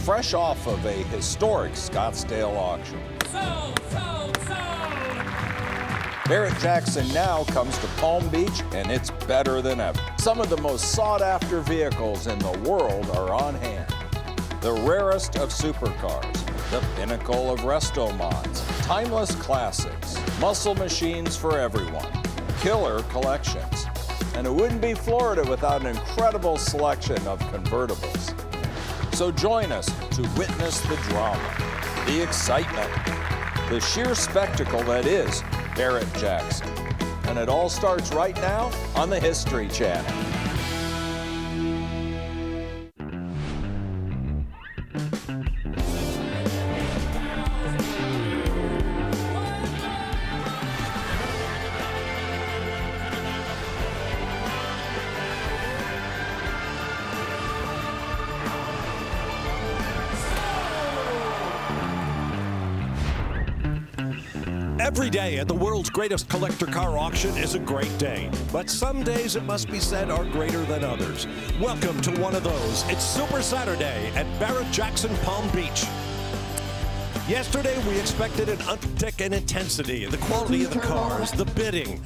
fresh off of a historic Scottsdale auction. Sold! Barrett-Jackson now comes to Palm Beach, and it's better than ever. Some of the most sought-after vehicles in the world are on hand. The rarest of supercars, the pinnacle of resto mods, timeless classics, muscle machines for everyone, killer collections. And it wouldn't be Florida without an incredible selection of convertibles. So join us to witness the drama, the excitement, the sheer spectacle that is Barrett-Jackson. And it all starts right now on the History Channel. Every day at the world's greatest collector car auction is a great day, but some days, it must be said, are greater than others. Welcome to one of those. It's Super Saturday at Barrett-Jackson Palm Beach. Yesterday, we expected an uptick in intensity, the quality of the cars, the bidding.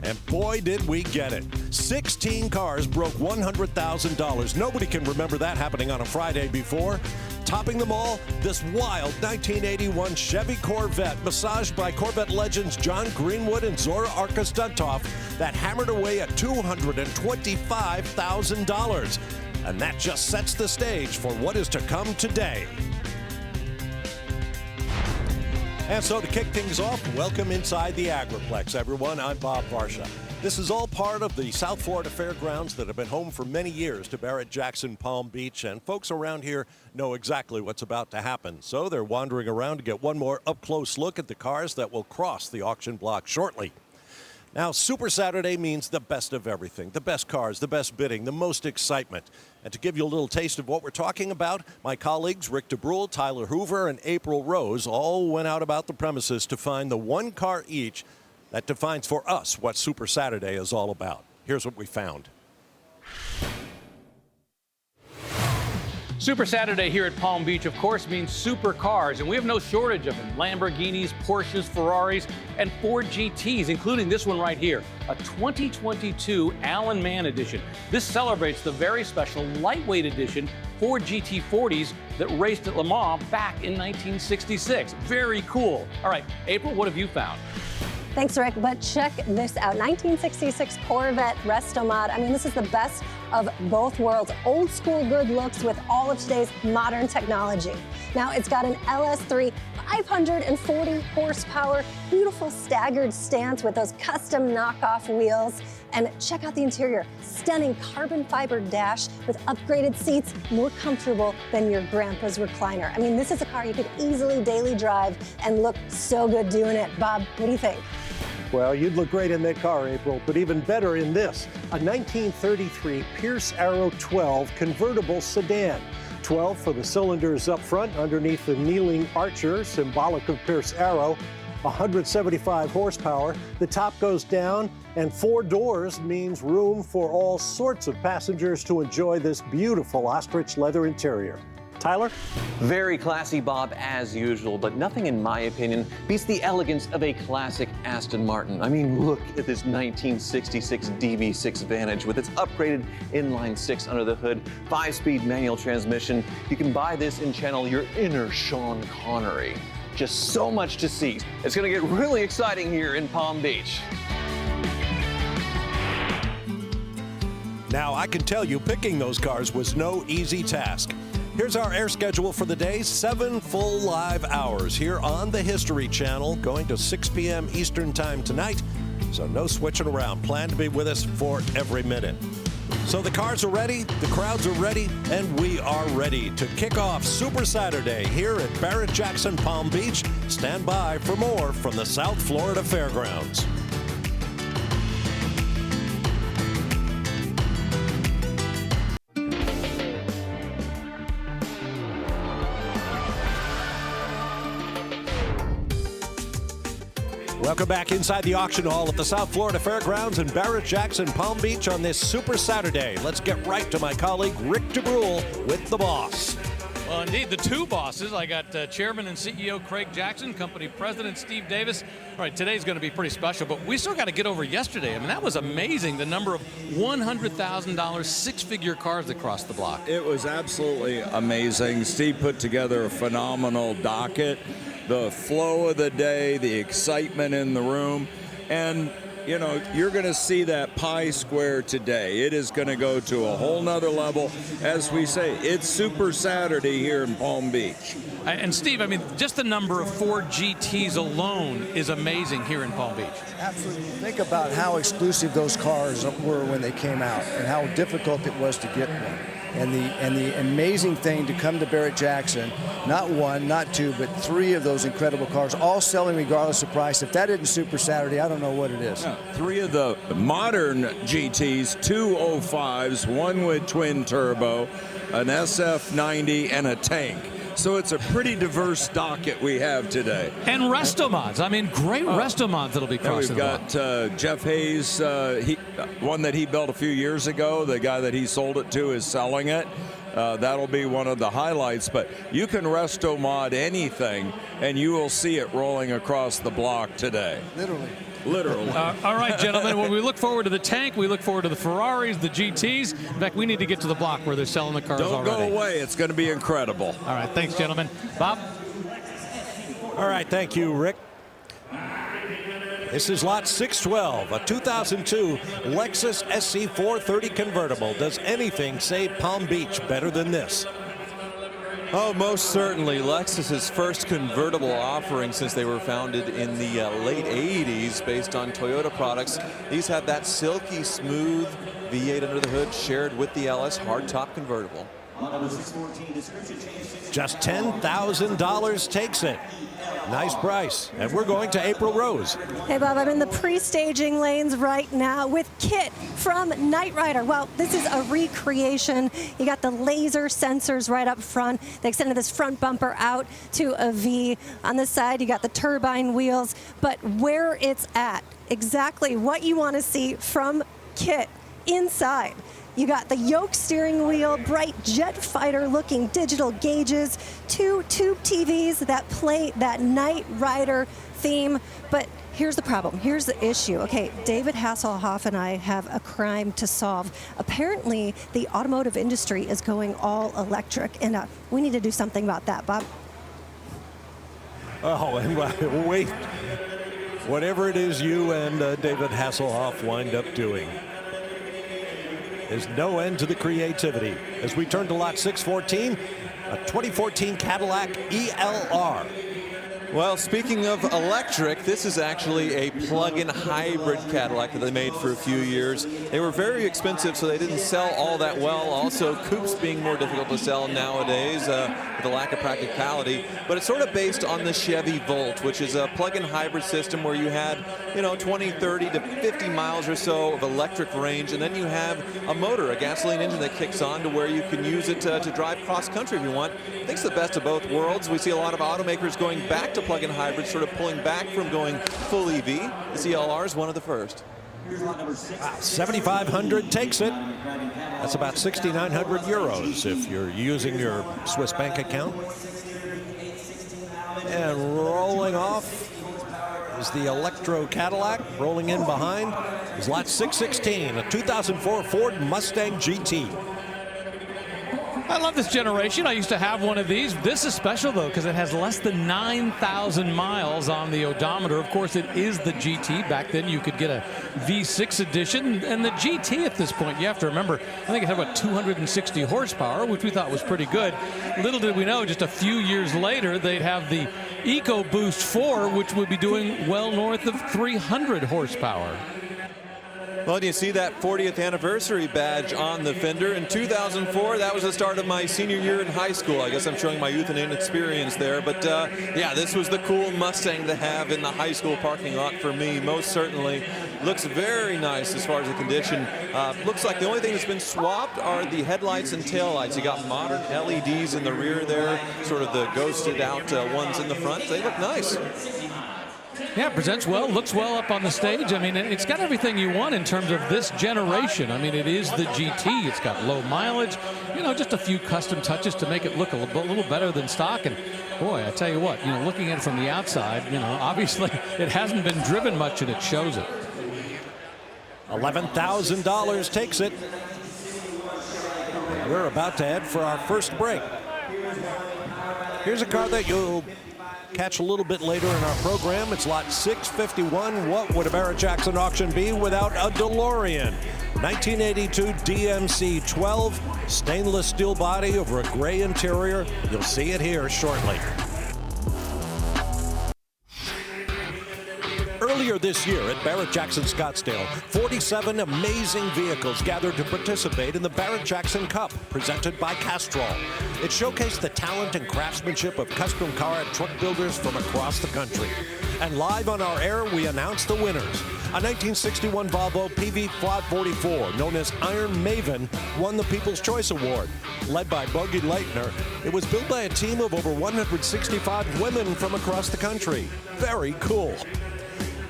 And boy, did we get it. 16 cars broke $100,000. Nobody can remember that happening on a Friday before. Topping them all, this wild 1981 Chevy Corvette, massaged by Corvette legends John Greenwood and Zora Arkus-Duntov, that hammered away at $225,000. And that just sets the stage for what is to come today. And so to kick things off, welcome inside the Agriplex, everyone. I'm Bob Varsha. This is all part of the South Florida Fairgrounds that have been home for many years to Barrett-Jackson Palm Beach, and folks around here know exactly what's about to happen. So they're wandering around to get one more up-close look at the cars that will cross the auction block shortly. Now, Super Saturday means the best of everything, the best cars, the best bidding, the most excitement. And to give you a little taste of what we're talking about, my colleagues Rick DeBrule, Tyler Hoover, and April Rose all went out about the premises to find the one car each that defines for us what Super Saturday is all about. Here's what we found. Super Saturday here at Palm Beach, of course, means super cars, and we have no shortage of them. Lamborghinis, Porsches, Ferraris, and Ford GTs, including this one right here, a 2022 Alan Mann edition. This celebrates the very special lightweight edition Ford GT40s that raced at Le Mans back in 1966. Very cool. All right, April, what have you found? Thanks, Rick, but check this out. 1966 Corvette Resto Mod. I mean, this is the best of both worlds. Old school good looks with all of today's modern technology. Now, it's got an LS3, 540 horsepower, beautiful staggered stance with those custom knockoff wheels. And check out the interior. Stunning carbon fiber dash with upgraded seats, more comfortable than your grandpa's recliner. I mean, this is a car you could easily daily drive and look so good doing it. Bob, what do you think? Well, you'd look great in that car, April, but even better in this, a 1933 Pierce Arrow 12 convertible sedan. 12 for the cylinders up front, underneath the kneeling archer, symbolic of Pierce Arrow. 175 horsepower. The top goes down, and 4 doors means room for all sorts of passengers to enjoy this beautiful ostrich leather interior. Tyler? Very classy, Bob, as usual, but nothing, in my opinion, beats the elegance of a classic Aston Martin. I mean, look at this 1966 DB6 Vantage with its upgraded inline-6 under the hood, 5-speed manual transmission. You can buy this and channel your inner Sean Connery. Just so much to see. It's going to get really exciting here in Palm Beach. Now, I can tell you picking those cars was no easy task. Here's our air schedule for the day, 7 full live hours here on the History Channel, going to 6 p.m. Eastern Time tonight. So no switching around. Plan to be with us for every minute. So the cars are ready, the crowds are ready, and we are ready to kick off Super Saturday here at Barrett-Jackson Palm Beach. Stand by for more from the South Florida Fairgrounds. Welcome back inside the auction hall at the South Florida Fairgrounds in Barrett-Jackson Palm Beach on this Super Saturday. Let's get right to my colleague Rick DeBrule with the boss. Well, indeed. The two bosses. I got Chairman and CEO Craig Jackson, company President Steve Davis. All right, today's going to be pretty special, but we still got to get over yesterday. I mean, that was amazing, the number of $100,000 six-figure cars that crossed the block. It was absolutely amazing. Steve put together a phenomenal docket. The flow of the day, the excitement in the room, and you know, you're going to see that Pi Square today. It is going to go to a whole nother level. As we say, it's Super Saturday here in Palm Beach. And Steve, I mean, just the number of Ford GTs alone is amazing here in Palm Beach. Absolutely. Think about how exclusive those cars were when they came out and how difficult it was to get one. And the amazing thing to come to Barrett-Jackson, not one, not two, but three of those incredible cars, all selling regardless of price. If that isn't Super Saturday, I don't know what it is. Yeah, three of the modern GTs, two 05s, one with twin turbo, an SF90, and a tank. So it's a pretty diverse docket we have today. And resto mods. I mean, great resto mods that'll be crossing the block. We've got Jeff Hayes, one that he built a few years ago. The guy that he sold it to is selling it. That'll be one of the highlights. But you can resto mod anything, and you will see it rolling across the block today. Literally. All right, gentlemen. When we look forward to the tank, we look forward to the Ferraris, the GTs. In fact, we need to get to the block where they're selling the cars already. Don't go away. It's going to be incredible. All right. Thanks, gentlemen. Bob? All right. Thank you, Rick. This is lot 612, a 2002 Lexus SC430 convertible. Does anything save Palm Beach better than this? Oh, most certainly. Lexus's first convertible offering since they were founded in the late 80s based on Toyota products. These have that silky smooth V8 under the hood shared with the LS hardtop convertible. Just $10,000 takes it. Nice price. And we're going to April Rose. Hey, Bob, I'm in the pre-staging lanes right now with Kit from Knight Rider. Well, this is a recreation. You got the laser sensors right up front. They extended this front bumper out to a V. On the side, you got the turbine wheels. But where it's at, exactly what you want to see from Kit inside. You got the yoke steering wheel, bright jet fighter looking digital gauges, two tube TVs that play that Knight Rider theme. But here's the problem. Here's the issue. Okay, David Hasselhoff and I have a crime to solve. Apparently, the automotive industry is going all electric, and we need to do something about that, Bob. Oh, and wait. Whatever it is you and David Hasselhoff wind up doing, there's no end to the creativity. As we turn to lot 614, a 2014 Cadillac ELR. Well, speaking of electric, this is actually a plug-in hybrid Cadillac that they made for a few years. They were very expensive, so they didn't sell all that well. Also, coupes being more difficult to sell nowadays with the lack of practicality. But it's sort of based on the Chevy Volt, which is a plug-in hybrid system where you had, 20, 30 to 50 miles or so of electric range, and then you have a motor, a gasoline engine that kicks on to where you can use it to drive cross-country if you want. I think it's the best of both worlds. We see a lot of automakers going back to plug-in hybrids, sort of pulling back from going full EV. The CLR is one of the first. Wow, 7,500 takes it. That's about 6,900 euros if you're using your Swiss bank account. And rolling off is the Electro Cadillac. Rolling in behind is lot 616, a 2004 Ford Mustang GT. I love this generation. I used to have one of these. This is special, though, because it has less than 9,000 miles on the odometer. Of course, it is the GT. Back then, you could get a V6 edition. And the GT at this point, you have to remember, I think it had about 260 horsepower, which we thought was pretty good. Little did we know, just a few years later, they'd have the EcoBoost 4, which would be doing well north of 300 horsepower. Well, you see that 40th anniversary badge on the fender. In 2004, that was the start of my senior year in high school. I guess I'm showing my youth and inexperience there. But, yeah, this was the cool Mustang to have in the high school parking lot for me, most certainly. Looks very nice as far as the condition. Looks like the only thing that's been swapped are the headlights and taillights. You got modern LEDs in the rear there, sort of the ghosted out ones in the front. They look nice. Yeah, presents well, looks well up on the stage. I mean, it's got everything you want in terms of this generation. I mean, it is the GT. It's got low mileage, you know, just a few custom touches to make it look a little better than stock. And boy, I tell you what, you know, looking at it from the outside, you know, obviously it hasn't been driven much and it shows it. $11,000 takes it. We're about to head for our first break. Here's a car that you'll catch a little bit later in our program. It's lot 651. What would a Barrett-Jackson auction be without a DeLorean? 1982 DMC 12, stainless steel body over a gray interior. You'll see it here shortly. Earlier this year at Barrett-Jackson Scottsdale, 47 amazing vehicles gathered to participate in the Barrett-Jackson Cup, presented by Castrol. It showcased the talent and craftsmanship of custom car and truck builders from across the country. And live on our air, we announced the winners. A 1961 Volvo PV544, known as Iron Maven, won the People's Choice Award. Led by Bogey Leitner, it was built by a team of over 165 women from across the country. Very cool.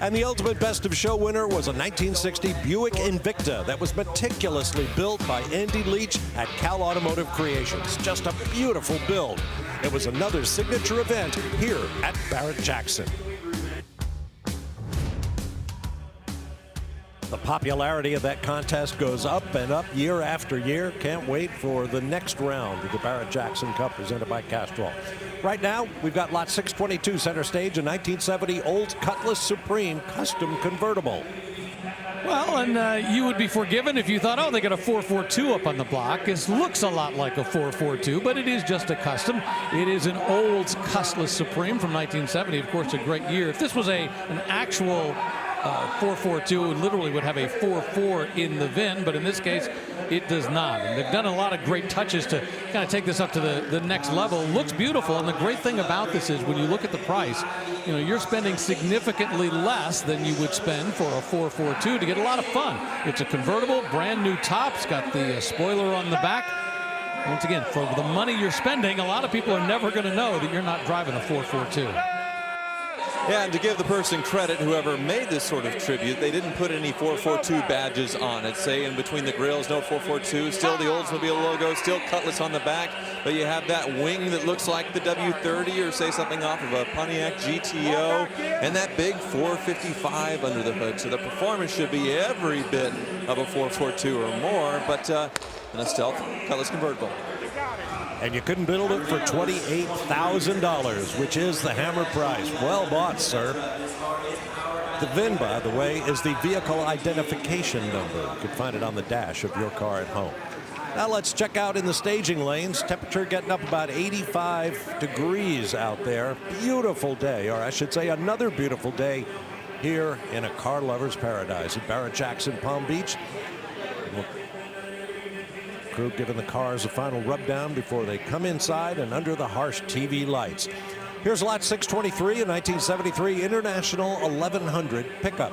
And the ultimate best of show winner was a 1960 Buick Invicta that was meticulously built by Andy Leach at Cal Automotive Creations. Just a beautiful build. It was another signature event here at Barrett-Jackson. The popularity of that contest goes up and up year after year. Can't wait for the next round of the Barrett-Jackson Cup presented by Castrol. Right now, we've got lot 622 center stage, a 1970 old Cutlass Supreme custom convertible. Well, and you would be forgiven if you thought, oh, they got a 442 up on the block. It looks a lot like a 442, but it is just a custom. It is an old Cutlass Supreme from 1970. Of course, a great year. If this was an actual 442, it literally would have a 44 in the VIN, but in this case, it does not. And they've done a lot of great touches to kind of take this up to the next level. Looks beautiful, and the great thing about this is when you look at the price, you know, you're spending significantly less than you would spend for a 442 to get a lot of fun. It's a convertible, brand new top. It's got the spoiler on the back. Once again, for the money you're spending, a lot of people are never going to know that you're not driving a 442. Yeah, and to give the person credit, whoever made this sort of tribute, they didn't put any 442 badges on it. Say in between the grills, no 442, still the Oldsmobile logo, still Cutlass on the back, but you have that wing that looks like the W30 or say something off of a Pontiac GTO, and that big 455 under the hood. So the performance should be every bit of a 442 or more, but in a stealth Cutlass convertible. And you couldn't build it for $28,000, which is the hammer price. Well bought, sir. The VIN, by the way, is the vehicle identification number. You can find it on the dash of your car at home. Now let's check out in the staging lanes. Temperature getting up about 85 degrees out there. Beautiful day, or I should say another beautiful day here in a car lover's paradise at Barrett-Jackson Palm Beach. Crew giving the cars a final rub down before they come inside and under the harsh TV lights. Here's lot 623, a 1973 International 1100 pickup.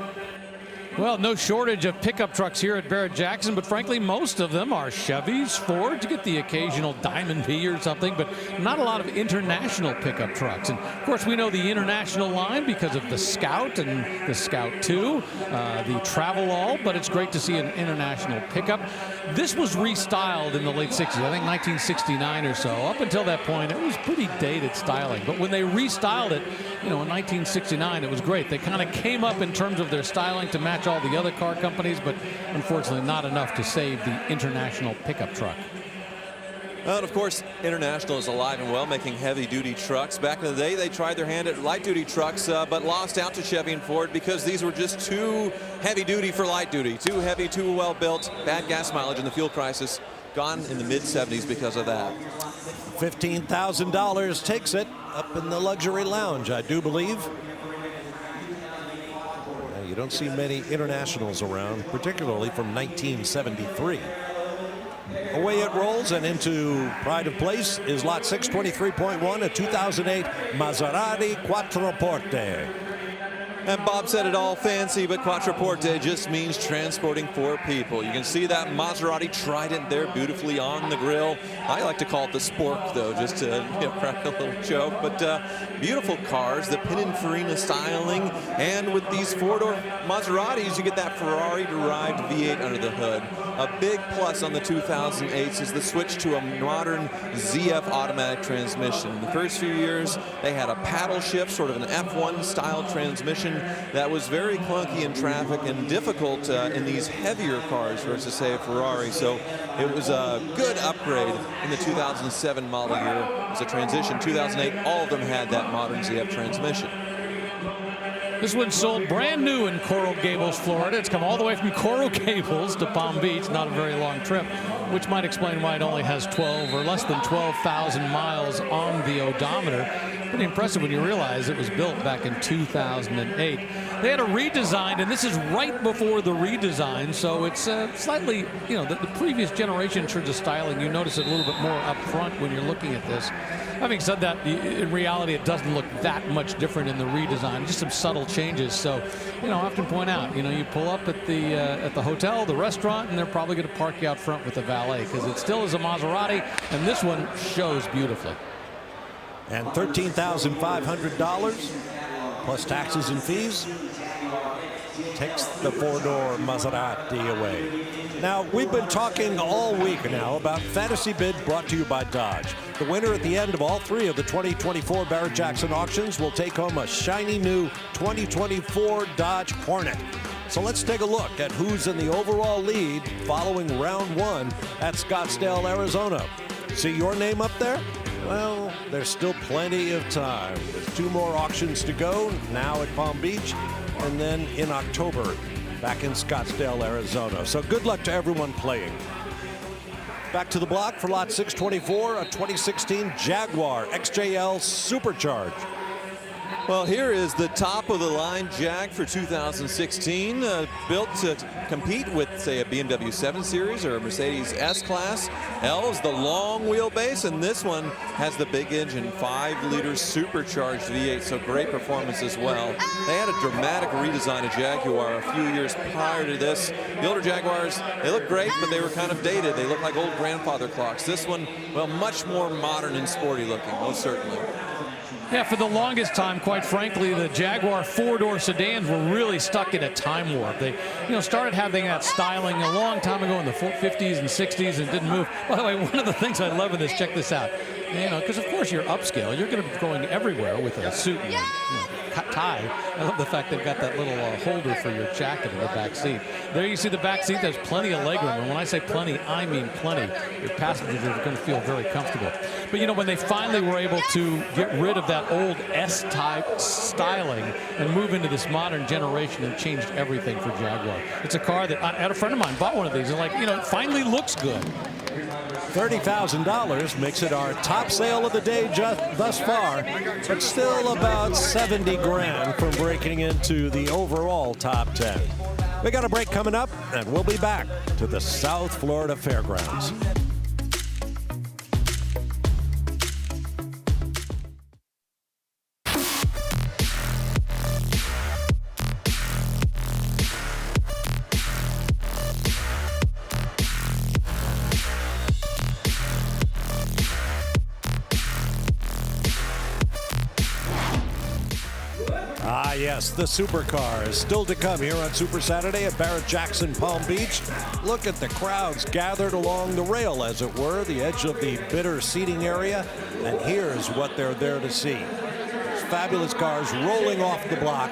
Well, no shortage of pickup trucks here at Barrett-Jackson, but frankly, most of them are Chevys, Fords. You get the occasional Diamond V or something, but not a lot of international pickup trucks. And of course, we know the international line because of the Scout and the Scout 2, the Travelall, but it's great to see an international pickup. This was restyled in the late 60s, I think 1969 or so. Up until that point, it was pretty dated styling. But when they restyled it, you know, in 1969, it was great. They kind of came up in terms of their styling to match all the other car companies, but unfortunately not enough to save the international pickup truck. Well, and of course, International is alive and well, making heavy-duty trucks. Back in the day, they tried their hand at light-duty trucks, but lost out to Chevy and Ford because these were just too heavy-duty for light-duty. Too heavy, too well-built, bad gas mileage, and the fuel crisis gone in the mid-70s because of that. $15,000 takes it up in the luxury lounge, I do believe. You don't see many Internationals around, particularly from 1973. Away it rolls, and into pride of place is lot 623.1, a 2008 Maserati Quattroporte. And Bob said it all fancy, but Quattroporte just means transporting 4 people. You can see that Maserati Trident there beautifully on the grill. I like to call it the Spork, though, just to crack a little joke. But beautiful cars, the Pininfarina styling. And with these 4-door Maseratis, you get that Ferrari-derived V8 under the hood. A big plus on the 2008s is the switch to a modern ZF automatic transmission. The first few years, they had a paddle shift, sort of an F1-style transmission that was very clunky in traffic and difficult in these heavier cars versus, say, a Ferrari. So it was a good upgrade in the 2007 model year as a transition. 2008, all of them had that modern ZF transmission. This one sold brand new in Coral Gables, Florida. It's come all the way from Coral Gables to Palm Beach. Not a very long trip, which might explain why it only has 12 or less than 12,000 miles on the odometer. Pretty impressive when you realize it was built back in 2008. They had a redesign, and this is right before the redesign, so it's slightly, the previous generation in terms of styling, you notice it a little bit more up front when you're looking at this. Having said that, in reality, it doesn't look that much different in the redesign, just some subtle changes. So, I often point out, you pull up at the hotel, the restaurant, and they're probably going to park you out front with a valet because it still is a Maserati, and this one shows beautifully. And $13,500 plus taxes and fees takes the 4-door Maserati away. Now, we've been talking all week now about Fantasy Bid brought to you by Dodge. The winner at the end of all 3 of the 2024 Barrett-Jackson auctions will take home a shiny new 2024 Dodge Hornet. So let's take a look at who's in the overall lead following round 1 at Scottsdale, Arizona. See your name up there? Well, there's still plenty of time. There's 2 more auctions to go, now at Palm Beach, and then in October back in Scottsdale, Arizona. So good luck to everyone playing. Back to the block for lot 624, a 2016 Jaguar XJL Supercharged. Well, here is the top-of-the-line Jag for 2016, built to compete with, say, a BMW 7 Series or a Mercedes S-Class. L is the long wheelbase, and this one has the big engine, 5-liter supercharged V8, so great performance as well. They had a dramatic redesign of Jaguar a few years prior to this. The older Jaguars, they look great, but they were kind of dated. They look like old grandfather clocks. This one, well, much more modern and sporty looking, most certainly. Yeah, for the longest time, quite frankly, the Jaguar 4-door sedans were really stuck in a time warp. They, started having that styling a long time ago in the 50s and 60s and didn't move. By the way, one of the things I love in this, check this out. Because of course you're upscale, you're going to be going everywhere with a suit and tie. I love the fact they've got that little holder for your jacket in the back seat. There you see the back seat. There's plenty of legroom, and when I say plenty, I mean plenty. Your passengers are going to feel very comfortable. But when they finally were able to get rid of that old S-type styling and move into this modern generation, and changed everything for Jaguar. It's a car that I had a friend of mine bought one of these, and it finally looks good. $30,000 makes it our top sale of the day thus far, but still about 70 grand from breaking into the overall top 10. We got a break coming up, and we'll be back to the South Florida Fairgrounds. Yes, the supercar is still to come here on Super Saturday at Barrett-Jackson Palm Beach. Look at the crowds gathered along the rail, as it were, the edge of the bidder seating area. And here's what they're there to see. Fabulous cars rolling off the block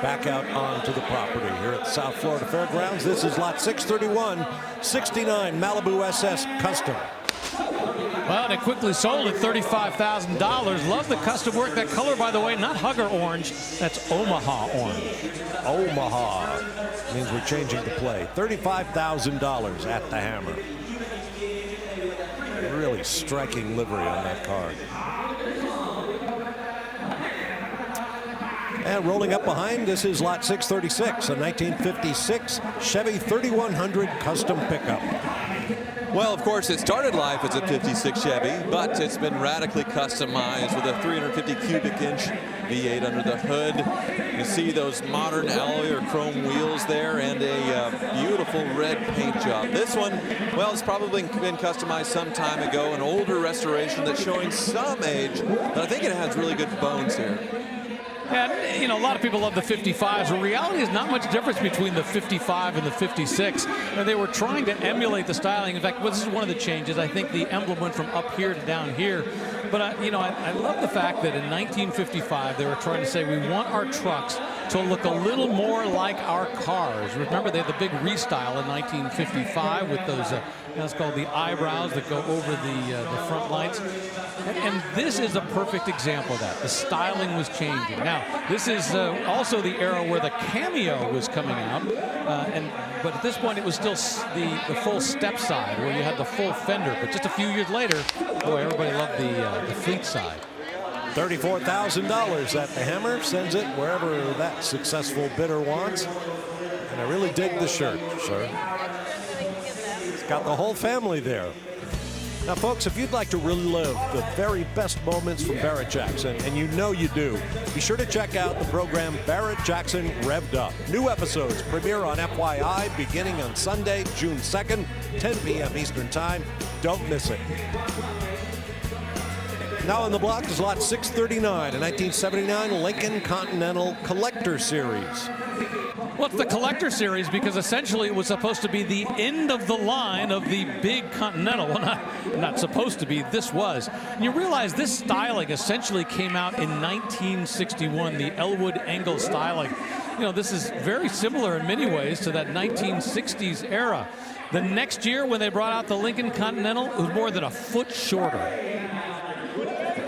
back out onto the property here at the South Florida Fairgrounds. This is lot 631, 69 Malibu SS Custom. Well, they quickly sold at $35,000. Love the custom work. That color, by the way, not Hugger orange. That's Omaha orange. Omaha means we're changing the play. $35,000 at the hammer. Really striking livery on that car. And rolling up behind, this is lot 636, a 1956 Chevy 3100 custom pickup. Well, of course, it started life as a 56 Chevy, but it's been radically customized with a 350 cubic inch V8 under the hood. You see those modern alloy or chrome wheels there and a beautiful red paint job. This one, well, it's probably been customized some time ago, an older restoration that's showing some age, but I think it has really good bones here. And, you know, a lot of people love the 55s. The reality is not much difference between the 55 and the 56. And they were trying to emulate the styling. In fact, this is one of the changes. I think the emblem went from up here to down here. But, you know, I love the fact that in 1955, they were trying to say we want our trucks to look a little more like our cars. Remember, they had the big restyle in 1955 with those, that's called the eyebrows that go over the front lights. And this is a perfect example of that. The styling was changing. Now, this is also the era where the Cameo was coming out. But at this point, it was still the full step side where you had the full fender. But just a few years later, boy, everybody loved the fleet side. $34,000 at the Hammer, sends it wherever that successful bidder wants. And I really dig the shirt, sir. It's got the whole family there. Now, folks, if you'd like to relive the very best moments from Barrett-Jackson, and you know you do, be sure to check out the program Barrett-Jackson Revved Up. New episodes premiere on FYI beginning on Sunday, June 2nd, 10 p.m. Eastern Time. Don't miss it. Now on the block is lot 639, a 1979 Lincoln Continental Collector Series. Well, it's the Collector Series because essentially it was supposed to be the end of the line of the big Continental. Well, not supposed to be. This was. And you realize this styling essentially came out in 1961, the Elwood Angle styling. You know, this is very similar in many ways to that 1960s era. The next year when they brought out the Lincoln Continental, it was more than a foot shorter.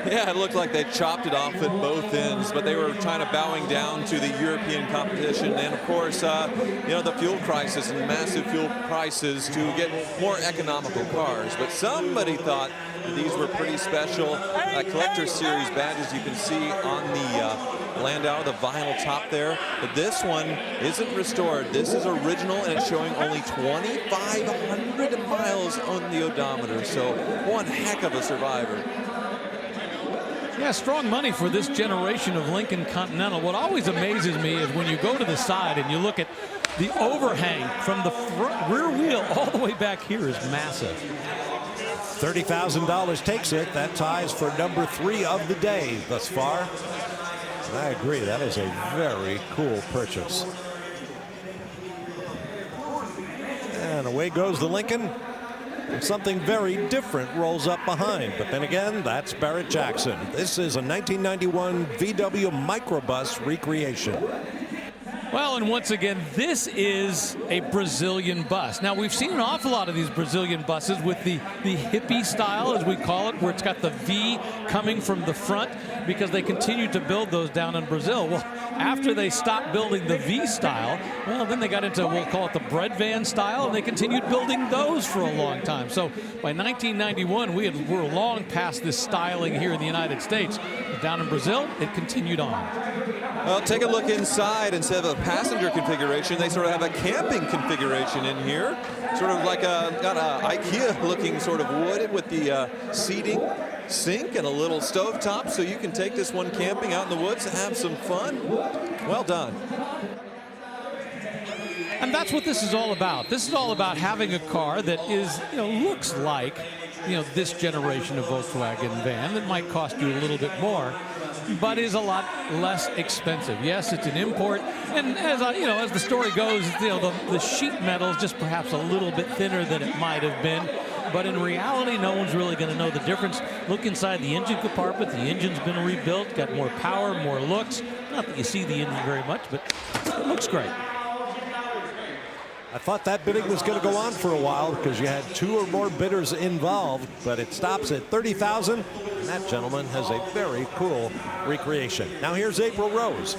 Yeah, it looked like they chopped it off at both ends, but they were kind of bowing down to the European competition. And, of course, you know, the fuel crisis and massive fuel prices to get more economical cars. But somebody thought that these were pretty special. Collector Series badges you can see on the Landau, the vinyl top there. But this one isn't restored. This is original, and it's showing only 2,500 miles on the odometer. So one heck of a survivor. Yeah, strong money for this generation of Lincoln Continental. What always amazes me is when you go to the side and you look at the overhang from the rear wheel all the way back here is massive. $30,000 takes it. That ties for number 3 of the day thus far. And I agree, that is a very cool purchase. And away goes the Lincoln. And something very different rolls up behind. But then again, that's Barrett-Jackson. This is a 1991 VW Microbus recreation. Well, and once again, this is a Brazilian bus. Now, we've seen an awful lot of these Brazilian buses with the hippie style, as we call it, where it's got the V coming from the front because they continued to build those down in Brazil. Well, after they stopped building the V style, well, then they got into, we'll call it the bread van style, and they continued building those for a long time. So by 1991, we're long past this styling here in the United States. But down in Brazil, it continued on. Well, take a look inside. Instead of a passenger configuration, they sort of have a camping configuration in here. Sort of like got a IKEA-looking sort of wood with the seating, sink, and a little stovetop, so you can take this one camping out in the woods and have some fun. Well done. And that's what this is all about. This is all about having a car that is, you know, looks like, you know, this generation of Volkswagen van that might cost you a little bit more, but is a lot less expensive. Yes, it's an import, and as you know, as the story goes, you know, the sheet metal is just perhaps a little bit thinner than it might have been. But in reality, no one's really going to know the difference. Look inside the engine compartment. The engine's been rebuilt, got more power, more looks. Not that you see the engine very much, but it looks great. I thought that bidding was going to go on for a while because you had 2 or more bidders involved, but it stops at $30,000, and that gentleman has a very cool recreation. Now here's April Rose.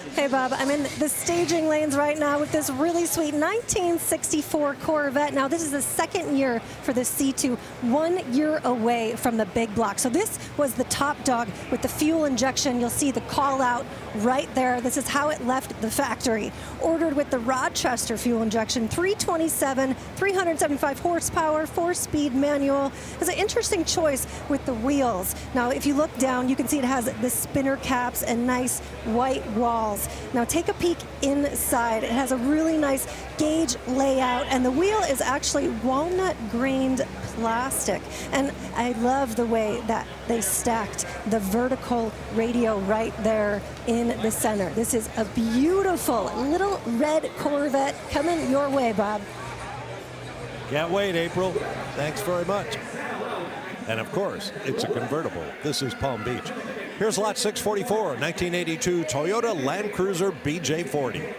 Hey, Bob, I'm in the staging lanes right now with this really sweet 1964 Corvette. Now, this is the second year for the C2, 1 year away from the big block. So this was the top dog with the fuel injection. You'll see the call out right there. This is how it left the factory. Ordered with the Rochester fuel injection, 327, 375 horsepower, 4-speed manual. It's an interesting choice with the wheels. Now, if you look down, you can see it has the spinner caps and nice white walls. Now take a peek inside. It has a really nice gauge layout, and the wheel is actually walnut grained plastic. And I love the way that they stacked the vertical radio right there in the center. This is a beautiful little red Corvette coming your way, Bob. Can't wait, April. Thanks very much. And of course, it's a convertible. This is Palm Beach. Here's lot 644, 1982 Toyota Land Cruiser BJ40.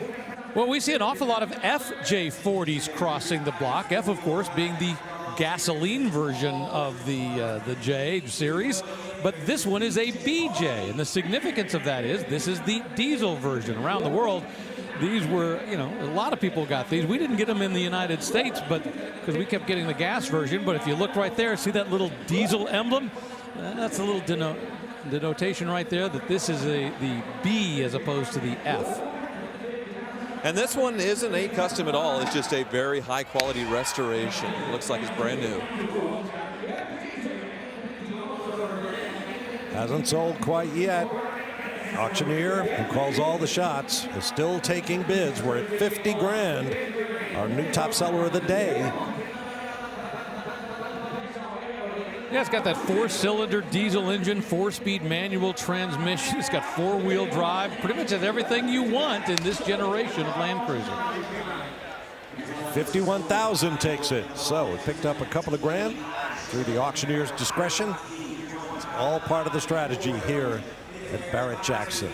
Well, we see an awful lot of FJ40s crossing the block. F, of course, being the gasoline version of the J series, but this one is a BJ, and the significance of that is this is the diesel version. Around the world, these were, a lot of people got these. We didn't get them in the United States, but because we kept getting the gas version. But if you look right there, see that little diesel emblem? That's a little denotation right there that this is the B as opposed to the F. And this one isn't a custom at all. It's just a very high quality restoration. It looks like it's brand new. Hasn't sold quite yet. Auctioneer, who calls all the shots, is still taking bids. We're at 50 grand. Our new top seller of the day. Yeah, it's got that 4-cylinder diesel engine, 4-speed manual transmission. It's got 4-wheel drive. Pretty much has everything you want in this generation of Land Cruiser. 51,000 takes it. So it picked up a couple of grand through the auctioneer's discretion. It's all part of the strategy here at Barrett-Jackson.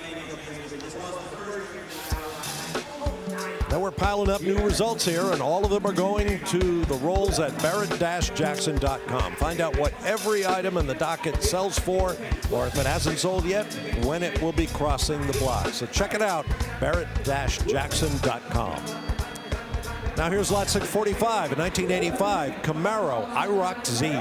Now we're piling up new results here, and all of them are going to the rolls at barrett-jackson.com. Find out what every item in the docket sells for, or if it hasn't sold yet, when it will be crossing the block. So check it out, barrett-jackson.com. Now here's lot 645, a 1985 Camaro IROC Z.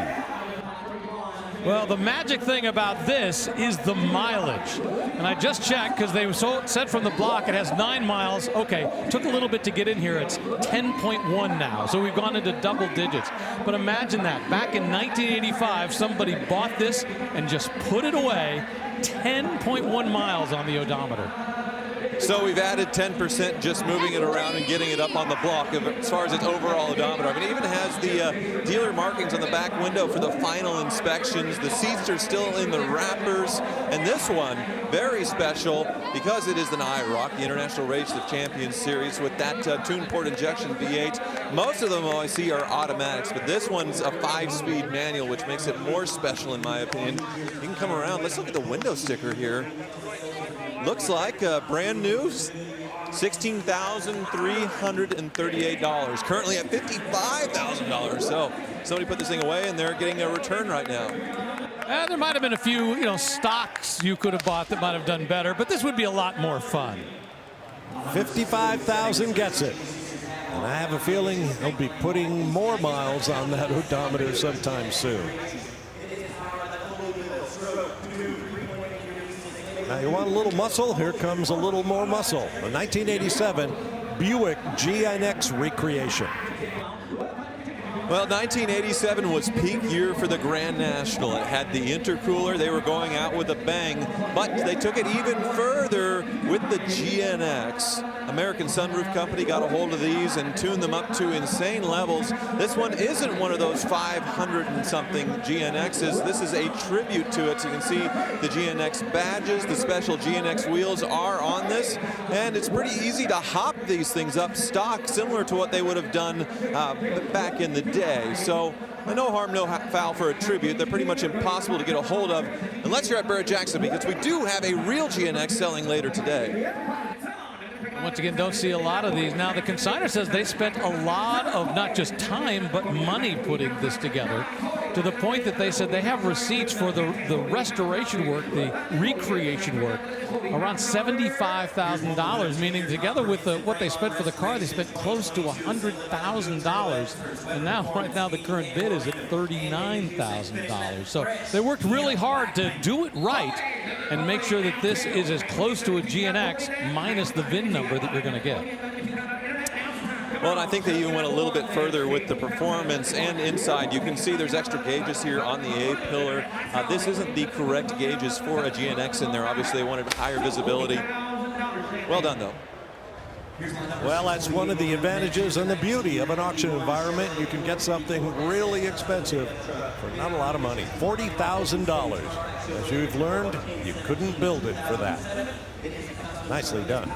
Well, the magic thing about this is the mileage. And I just checked because they said from the block it has 9 miles. Okay, took a little bit to get in here. It's 10.1 now. So we've gone into double digits. But imagine that. Back in 1985, somebody bought this and just put it away. 10.1 miles on the odometer. So we've added 10% just moving it around and getting it up on the block as far as its overall odometer. I mean, it even has the dealer markings on the back window for the final inspections. The seats are still in the wrappers. And this one, very special because it is an IROC, the International Race of Champions Series, with that tuned port injection V8. Most of them I see are automatics, but this one's a 5-speed manual, which makes it more special in my opinion. You can come around. Let's look at the window sticker here. Looks like brand new, $16,338. Currently at $55,000. So somebody put this thing away and they're getting a return right now. There might have been a few, stocks you could have bought that might have done better, but this would be a lot more fun. 55,000 gets it. And I have a feeling he'll be putting more miles on that odometer sometime soon. Now you want a little muscle? Here comes a little more muscle. A 1987 Buick GNX Recreation. Well, 1987 was peak year for the Grand National. It had the intercooler. They were going out with a bang, but they took it even further with the GNX. American Sunroof Company got a hold of these and tuned them up to insane levels. This one isn't one of those 500 and something GNXs. This is a tribute to it. So you can see the GNX badges, the special GNX wheels are on this, and it's pretty easy to hop these things up stock, similar to what they would have done back in the day. So no harm, no foul for a tribute. They're pretty much impossible to get a hold of unless you're at Barrett-Jackson, because we do have a real GNX selling later today. Once again, don't see a lot of these. Now, the consignor says they spent a lot of not just time, but money putting this together to the point that they said they have receipts for the restoration work, the recreation work, around $75,000, meaning together with what they spent for the car, they spent close to $100,000. And now, right now, the current bid is at $39,000. So they worked really hard to do it right and make sure that this is as close to a GNX minus the VIN number that you're going to get. Well, and I think they even went a little bit further with the performance and inside. You can see there's extra gauges here on the A-pillar. This isn't the correct gauges for a GNX in there. Obviously, they wanted higher visibility. Well done, though. Well, that's one of the advantages and the beauty of an auction environment. You can get something really expensive for not a lot of money. $40,000. As you've learned, you couldn't build it for that. Nicely done.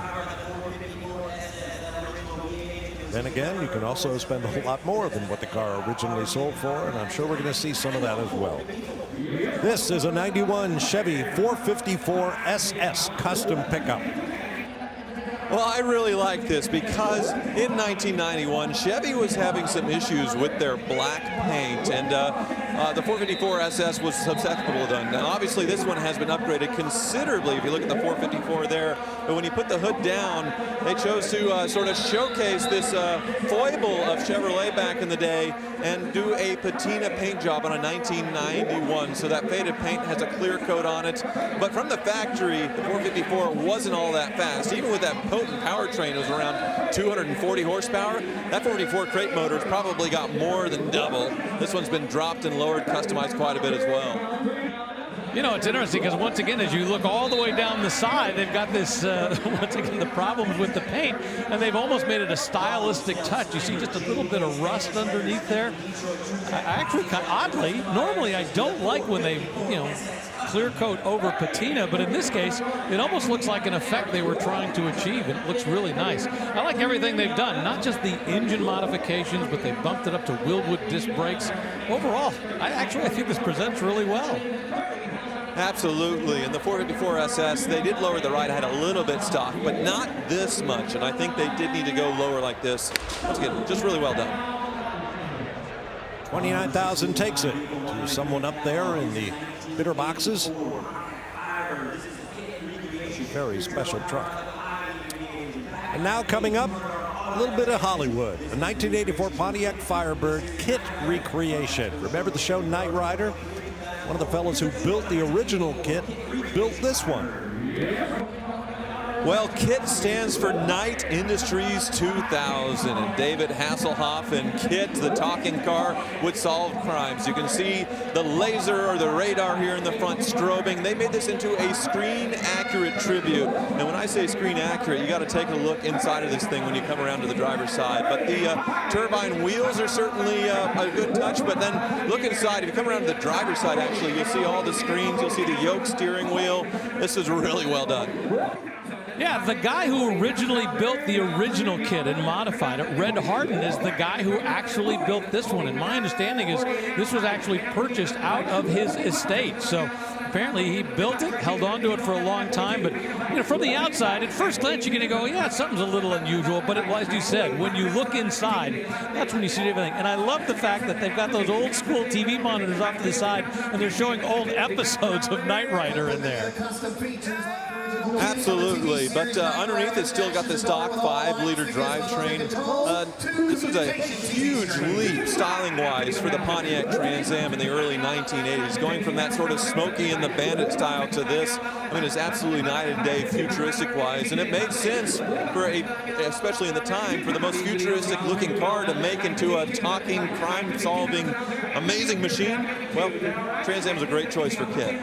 Then again, you can also spend a lot more than what the car originally sold for, and I'm sure we're going to see some of that as well. This is a 91 Chevy 454 SS custom pickup. Well, I really like this because in 1991, Chevy was having some issues with their black paint, and the 454 SS was susceptible to that. Now, obviously, this one has been upgraded considerably if you look at the 454 there, but when you put the hood down, they chose to sort of showcase this foible of Chevrolet back in the day and do a patina paint job on a 1991, so that faded paint has a clear coat on it. But from the factory, the 454 wasn't all that fast. Even with that potent powertrain, it was around 240 horsepower. That 454 crate motor's probably got more than double. This one's been dropped and lowered, customized quite a bit as well. You know, it's interesting because once again, as you look all the way down the side, they've got this, once again, the problems with the paint, and they've almost made it a stylistic touch. You see just a little bit of rust underneath there. Actually, kind of oddly, normally I don't like when they, you know, clear coat over patina, but in this case, it almost looks like an effect they were trying to achieve, and it looks really nice. I like everything they've done, not just the engine modifications, but they bumped it up to Wilwood disc brakes. Overall, I think this presents really well. Absolutely, and the 454 SS, they did lower the ride, had a little bit stock, but not this much, and I think they did need to go lower like this. Once again, just really well done. 29,000 takes it to someone up there in the bidder boxes. Very special truck. And now coming up, a little bit of Hollywood. A 1984 Pontiac Firebird kit recreation. Remember the show Knight Rider? One of the fellows who built the original kit built this one. Well, KIT stands for Knight Industries 2000, and David Hasselhoff and KIT, the talking car, would solve crimes. You can see the laser or the radar here in the front strobing. They made this into a screen-accurate tribute. And when I say screen-accurate, you got to take a look inside of this thing when you come around to the driver's side. But the turbine wheels are certainly a good touch, but then look inside. If you come around to the driver's side, actually, you'll see all the screens. You'll see the yoke steering wheel. This is really well done. Yeah, the guy who originally built the original kit and modified it, Red Harden, is the guy who actually built this one. And my understanding is this was actually purchased out of his estate. So apparently he built it, held on to it for a long time. But you know, from the outside, at first glance, you're going to go, yeah, something's a little unusual. But as you said, when you look inside, that's when you see everything. And I love the fact that they've got those old school TV monitors off to the side, and they're showing old episodes of Knight Rider in there. Absolutely, but underneath it's still got the stock 5-liter drivetrain. This was a huge leap styling-wise for the Pontiac Trans Am in the early 1980s, going from that sort of Smokey and the Bandit style to this. I mean, it's absolutely night and day futuristic-wise, and it made sense for especially in the time, for the most futuristic-looking car to make into a talking, crime-solving, amazing machine. Well, Trans Am is a great choice for KIT.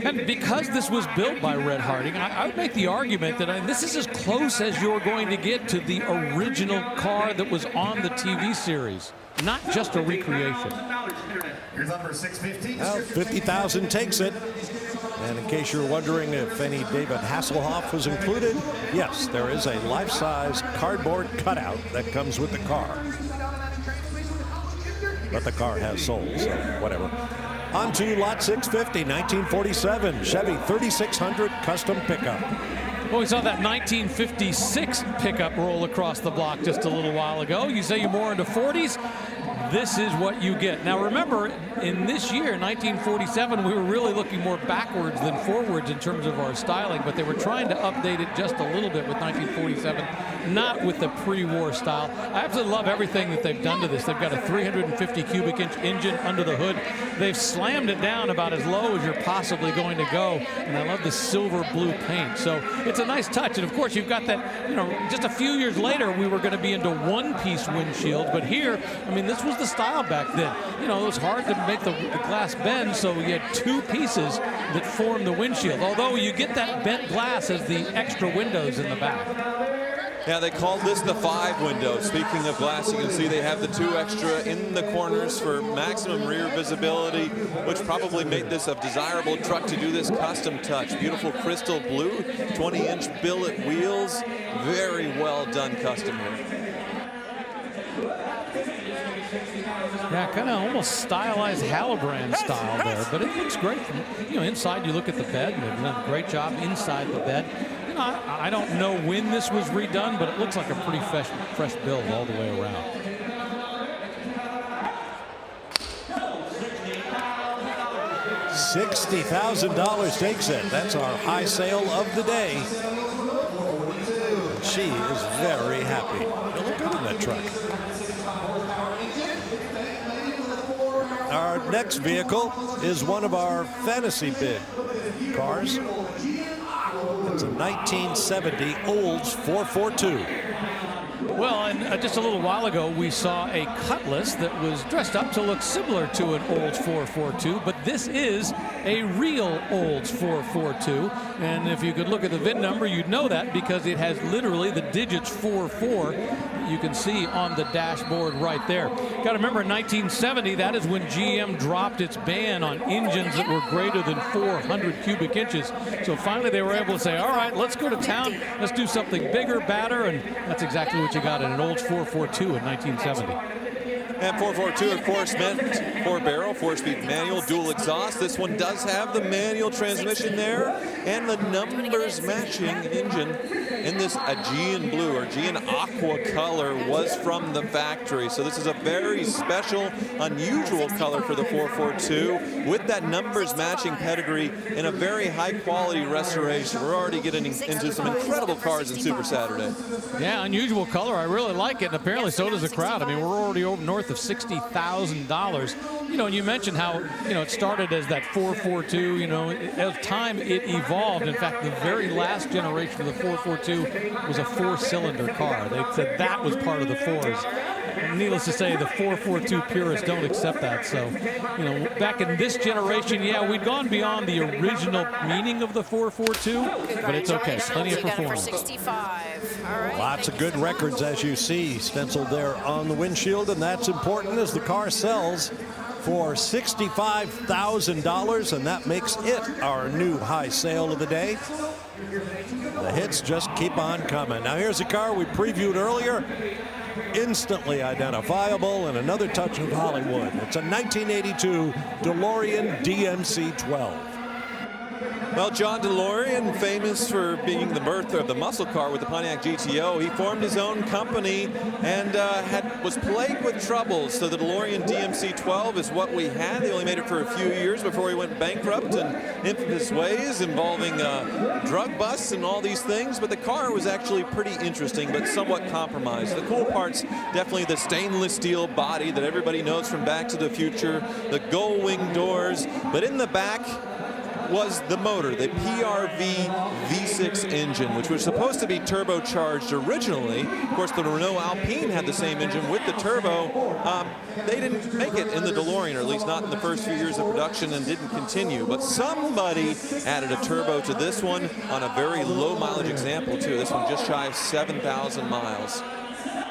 And because this was built by Red Harding, I would make the argument that this is as close as you're going to get to the original car that was on the TV series, not just a recreation. Here's number 615. Well, 50,000 takes it. And in case you're wondering if any David Hasselhoff was included, yes, there is a life-size cardboard cutout that comes with the car. But the car has soul, so whatever. On to lot 650, 1947 Chevy 3600 custom pickup. Well, we saw that 1956 pickup roll across the block just a little while ago. You say you're more into 40s? this is what you get. Now remember, in this year, 1947, we were really looking more backwards than forwards in terms of our styling, but they were trying to update it just a little bit with 1947, not with the pre-war style. I absolutely love everything that they've done to this. They've got a 350 cubic inch engine under the hood. They've slammed it down about as low as you're possibly going to go, and I love the silver blue paint. So it's a nice touch, and of course you've got that, you know, just a few years later we were going to be into one-piece windshield, but here, I mean, this was the style back then. You know, it was hard to make the glass bend, so you had two pieces that formed the windshield, although you get that bent glass as the extra windows in the back. Yeah, they called this the 5 window. Speaking of glass, you can see they have the 2 extra in the corners for maximum rear visibility, which probably made this a desirable truck to do this custom touch. Beautiful crystal blue, 20-inch billet wheels. Very well done custom here. Yeah, kind of almost stylized Hallobrand style there, but it looks great. You know, inside you look at the bed, and they've done a great job inside the bed. You know, I don't know when this was redone, but it looks like a pretty fresh build all the way around. $60,000 takes it. That's our high sale of the day. She is very happy. You look good in that truck. Our next vehicle is one of our fantasy bid cars. It's a 1970 Olds 442. Well, and just a little while ago, we saw a Cutlass that was dressed up to look similar to an Olds 442, but this is a real Olds 442. And if you could look at the VIN number, you'd know that because it has literally the digits 44. You can see on the dashboard right there. Got to remember, in 1970, that is when GM dropped its ban on engines that were greater than 400 cubic inches. So finally, they were able to say, all right, let's go to town. Let's do something bigger, badder, and that's exactly what you got in an Olds 442 in 1970. And 442, of course, meant 4-barrel, 4-speed manual, dual exhaust. This one does have the manual transmission there, and the numbers matching engine in this Aegean blue or Aegean aqua color was from the factory. So this is a very special, unusual color for the 442 with that numbers matching pedigree in a very high quality restoration. We're already getting into some incredible cars in Super Saturday. Yeah, unusual color. I really like it, and apparently so does the crowd. I mean, we're already over north of $60,000. You know, and you mentioned how, you know, it started as that 442. You know, as time it evolved. In fact, the very last generation of the 442 was a 4-cylinder car. They said that was part of the 4s. Needless to say, the 442 purists don't accept that. So, you know, back in this generation, yeah, we'd gone beyond the original meaning of the 442, but it's okay. Plenty of performance. 65. All right. Lots of good records, as you see, stenciled there on the windshield, and that's important as the car sells for $65,000, and that makes it our new high sale of the day. The hits just keep on coming. Now here's a car we previewed earlier, instantly identifiable, and another touch of Hollywood. It's a 1982 DeLorean DMC-12. Well, John DeLorean, famous for being the birth of the muscle car with the Pontiac GTO, he formed his own company and was plagued with troubles. So the DeLorean DMC-12 is what we had. They only made it for a few years before he went bankrupt in infamous ways involving drug busts and all these things. But the car was actually pretty interesting, but somewhat compromised. The cool parts, definitely the stainless steel body that everybody knows from Back to the Future, the gull wing doors, but in the back was the motor, the PRV V6 engine, which was supposed to be turbocharged originally. Of course, the Renault Alpine had the same engine with the turbo. They didn't make it in the DeLorean, or at least not in the first few years of production, and didn't continue. But somebody added a turbo to this one on a very low mileage example too. This one just shy of 7,000 miles.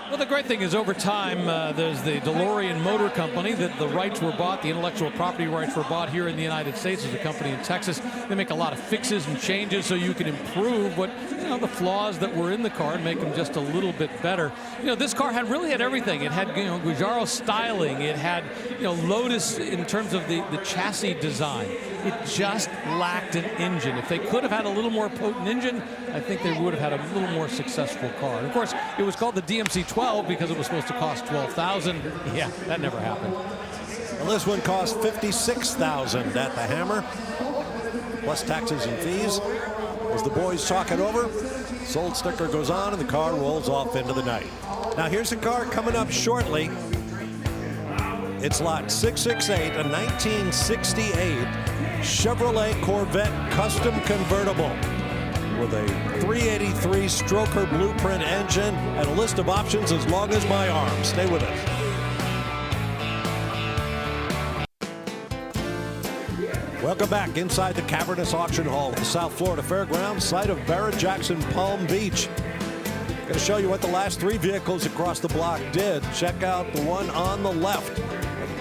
Well, the great thing is over time, there's the DeLorean Motor Company that the rights were bought, the intellectual property rights were bought here in the United States. There's a company in Texas. They make a lot of fixes and changes so you can improve what, you know, the flaws that were in the car and make them just a little bit better. You know, this car really had everything. It had, you know, Giugiaro styling. It had, you know, Lotus in terms of the chassis design. it just lacked an engine. If they could have had a little more potent engine, I think they would have had a little more successful car. And of course, it was called the DMC-12 because it was supposed to cost $12,000. Yeah, that never happened. Well, this one cost $56,000 at the Hammer, plus taxes and fees. As the boys talk it over, sold sticker goes on and the car rolls off into the night. Now here's a car coming up shortly. It's lot 668, a 1968 Chevrolet Corvette custom convertible with a 383 stroker blueprint engine and a list of options as long as my arm. Stay with us. Welcome back inside the cavernous auction hall at the South Florida Fairgrounds, site of Barrett-Jackson Palm Beach. Going to show you what the last three vehicles across the block did. Check out the one on the left.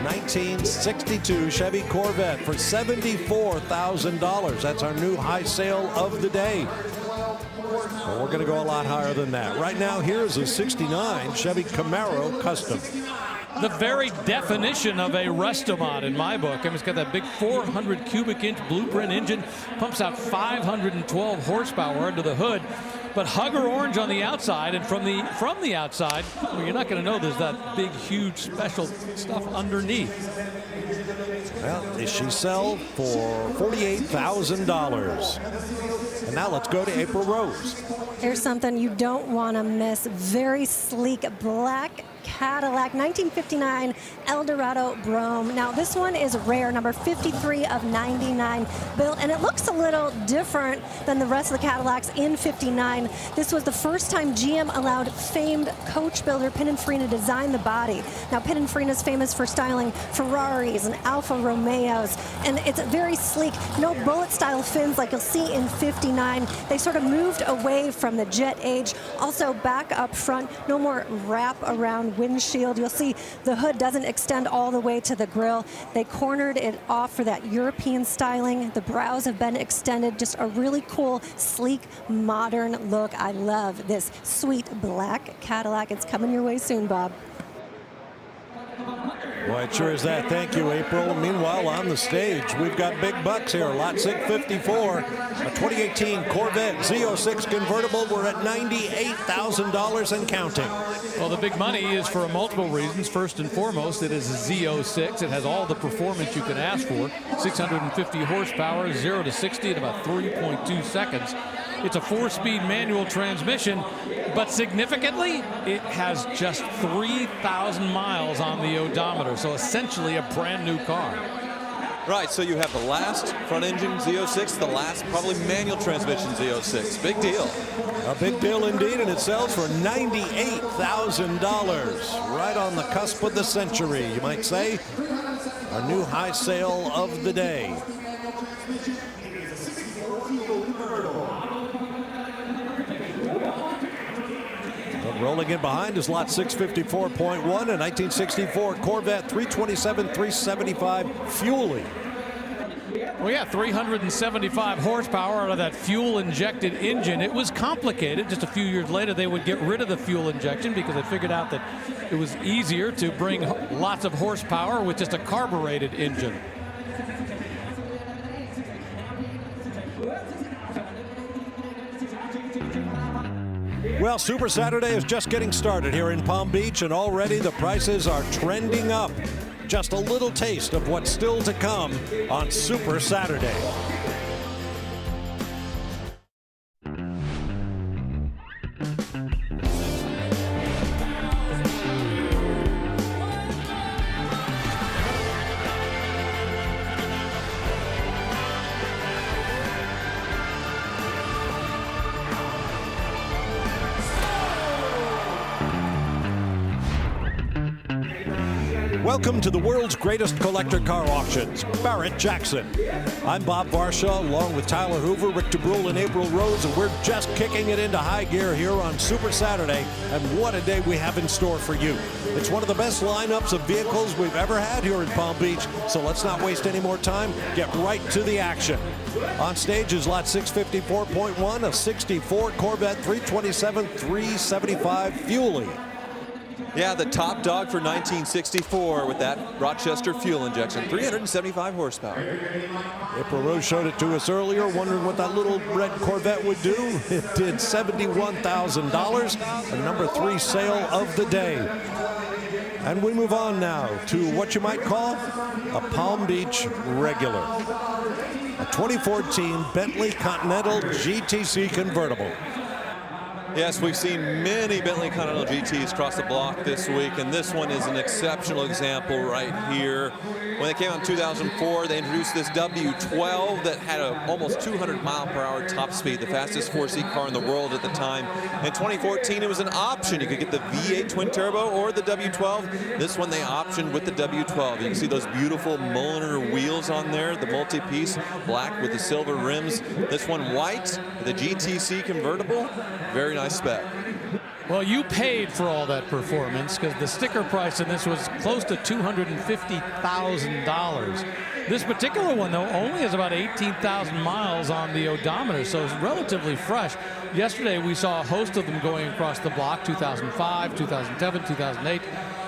1962 Chevy Corvette for $74,000. That's our new high sale of the day. Well, we're going to go a lot higher than that. Right now, here's a 69 Chevy Camaro Custom. The very definition of a Restomod in my book. I mean, it's got that big 400 cubic inch blueprint engine, pumps out 512 horsepower under the hood. But hugger orange on the outside, and from the outside, well, you're not going to know there's that big, huge, special stuff underneath. Well, she sell for $48,000. And now let's go to April Rose. Here's something you don't want to miss. Very sleek black Cadillac 1959 Eldorado Brougham. Now this one is rare, number 53 of 99 built, and it looks a little different than the rest of the Cadillacs in 59. This was the first time GM allowed famed coach builder Pininfarina design the body. Now Pininfarina is famous for styling Ferraris and Alfa Romeos, and it's very sleek. No bullet style fins like you'll see in 59. They sort of moved away from the jet age. Also back up front, no more wrap around windshield. You'll see the hood doesn't extend all the way to the grille. They cornered it off for that European styling. The brows have been extended. Just a really cool, sleek, modern look. I love this sweet black Cadillac. It's coming your way soon, Bob. Boy, it sure is that. Thank you, April. Meanwhile, on the stage, we've got big bucks here. Lot 654, a 2018 Corvette Z06 convertible. We're at $98,000 and counting. Well, the big money is for multiple reasons. First and foremost, it is a Z06. It has all the performance you can ask for. 650 horsepower, 0 to 60 in about 3.2 seconds. It's a 4-speed manual transmission, but significantly, it has just 3,000 miles on the odometer, so essentially a brand new car. Right, so you have the last front engine Z06, the last probably manual transmission Z06. Big deal. A big deal indeed, and it sells for $98,000. Right on the cusp of the century, you might say. Our new high sale of the day. Rolling in behind is lot 654.1, a 1964 Corvette 327 375 Fueling. Well, yeah, 375 horsepower out of that fuel-injected engine. It was complicated. Just a few years later, they would get rid of the fuel injection because they figured out that it was easier to bring lots of horsepower with just a carbureted engine. Well, Super Saturday is just getting started here in Palm Beach, and already the prices are trending up. Just a little taste of what's still to come on Super Saturday. Welcome to the world's greatest collector car auctions, Barrett-Jackson. I'm Bob Varsha, along with Tyler Hoover, Rick DeBrule, and April Rose, and we're just kicking it into high gear here on Super Saturday, and what a day we have in store for you. It's one of the best lineups of vehicles we've ever had here in Palm Beach, so let's not waste any more time. Get right to the action. On stage is lot 654.1, a 64 Corvette 327 375 Fueling. Yeah, the top dog for 1964 with that Rochester fuel injection, 375 horsepower. April Rose showed it to us earlier, wondering what that little red Corvette would do. It did $71,000, a number 3 sale of the day. And we move on now to what you might call a Palm Beach regular. A 2014 Bentley Continental GTC convertible. Yes, we've seen many Bentley Continental GTs cross the block this week, and this one is an exceptional example right here. When they came out in 2004, they introduced this W12 that had a almost 200-mile-per-hour top speed, the fastest 4-seat car in the world at the time. In 2014, it was an option. You could get the V8 twin-turbo or the W12. This one they optioned with the W12. You can see those beautiful Mulliner wheels on there, the multi-piece, black with the silver rims. This one white, the GTC convertible. Very nice spec. Well, you paid for all that performance because the sticker price in this was close to $250,000. This particular one, though, only has about 18,000 miles on the odometer, so it's relatively fresh. Yesterday, we saw a host of them going across the block, 2005, 2007, 2008.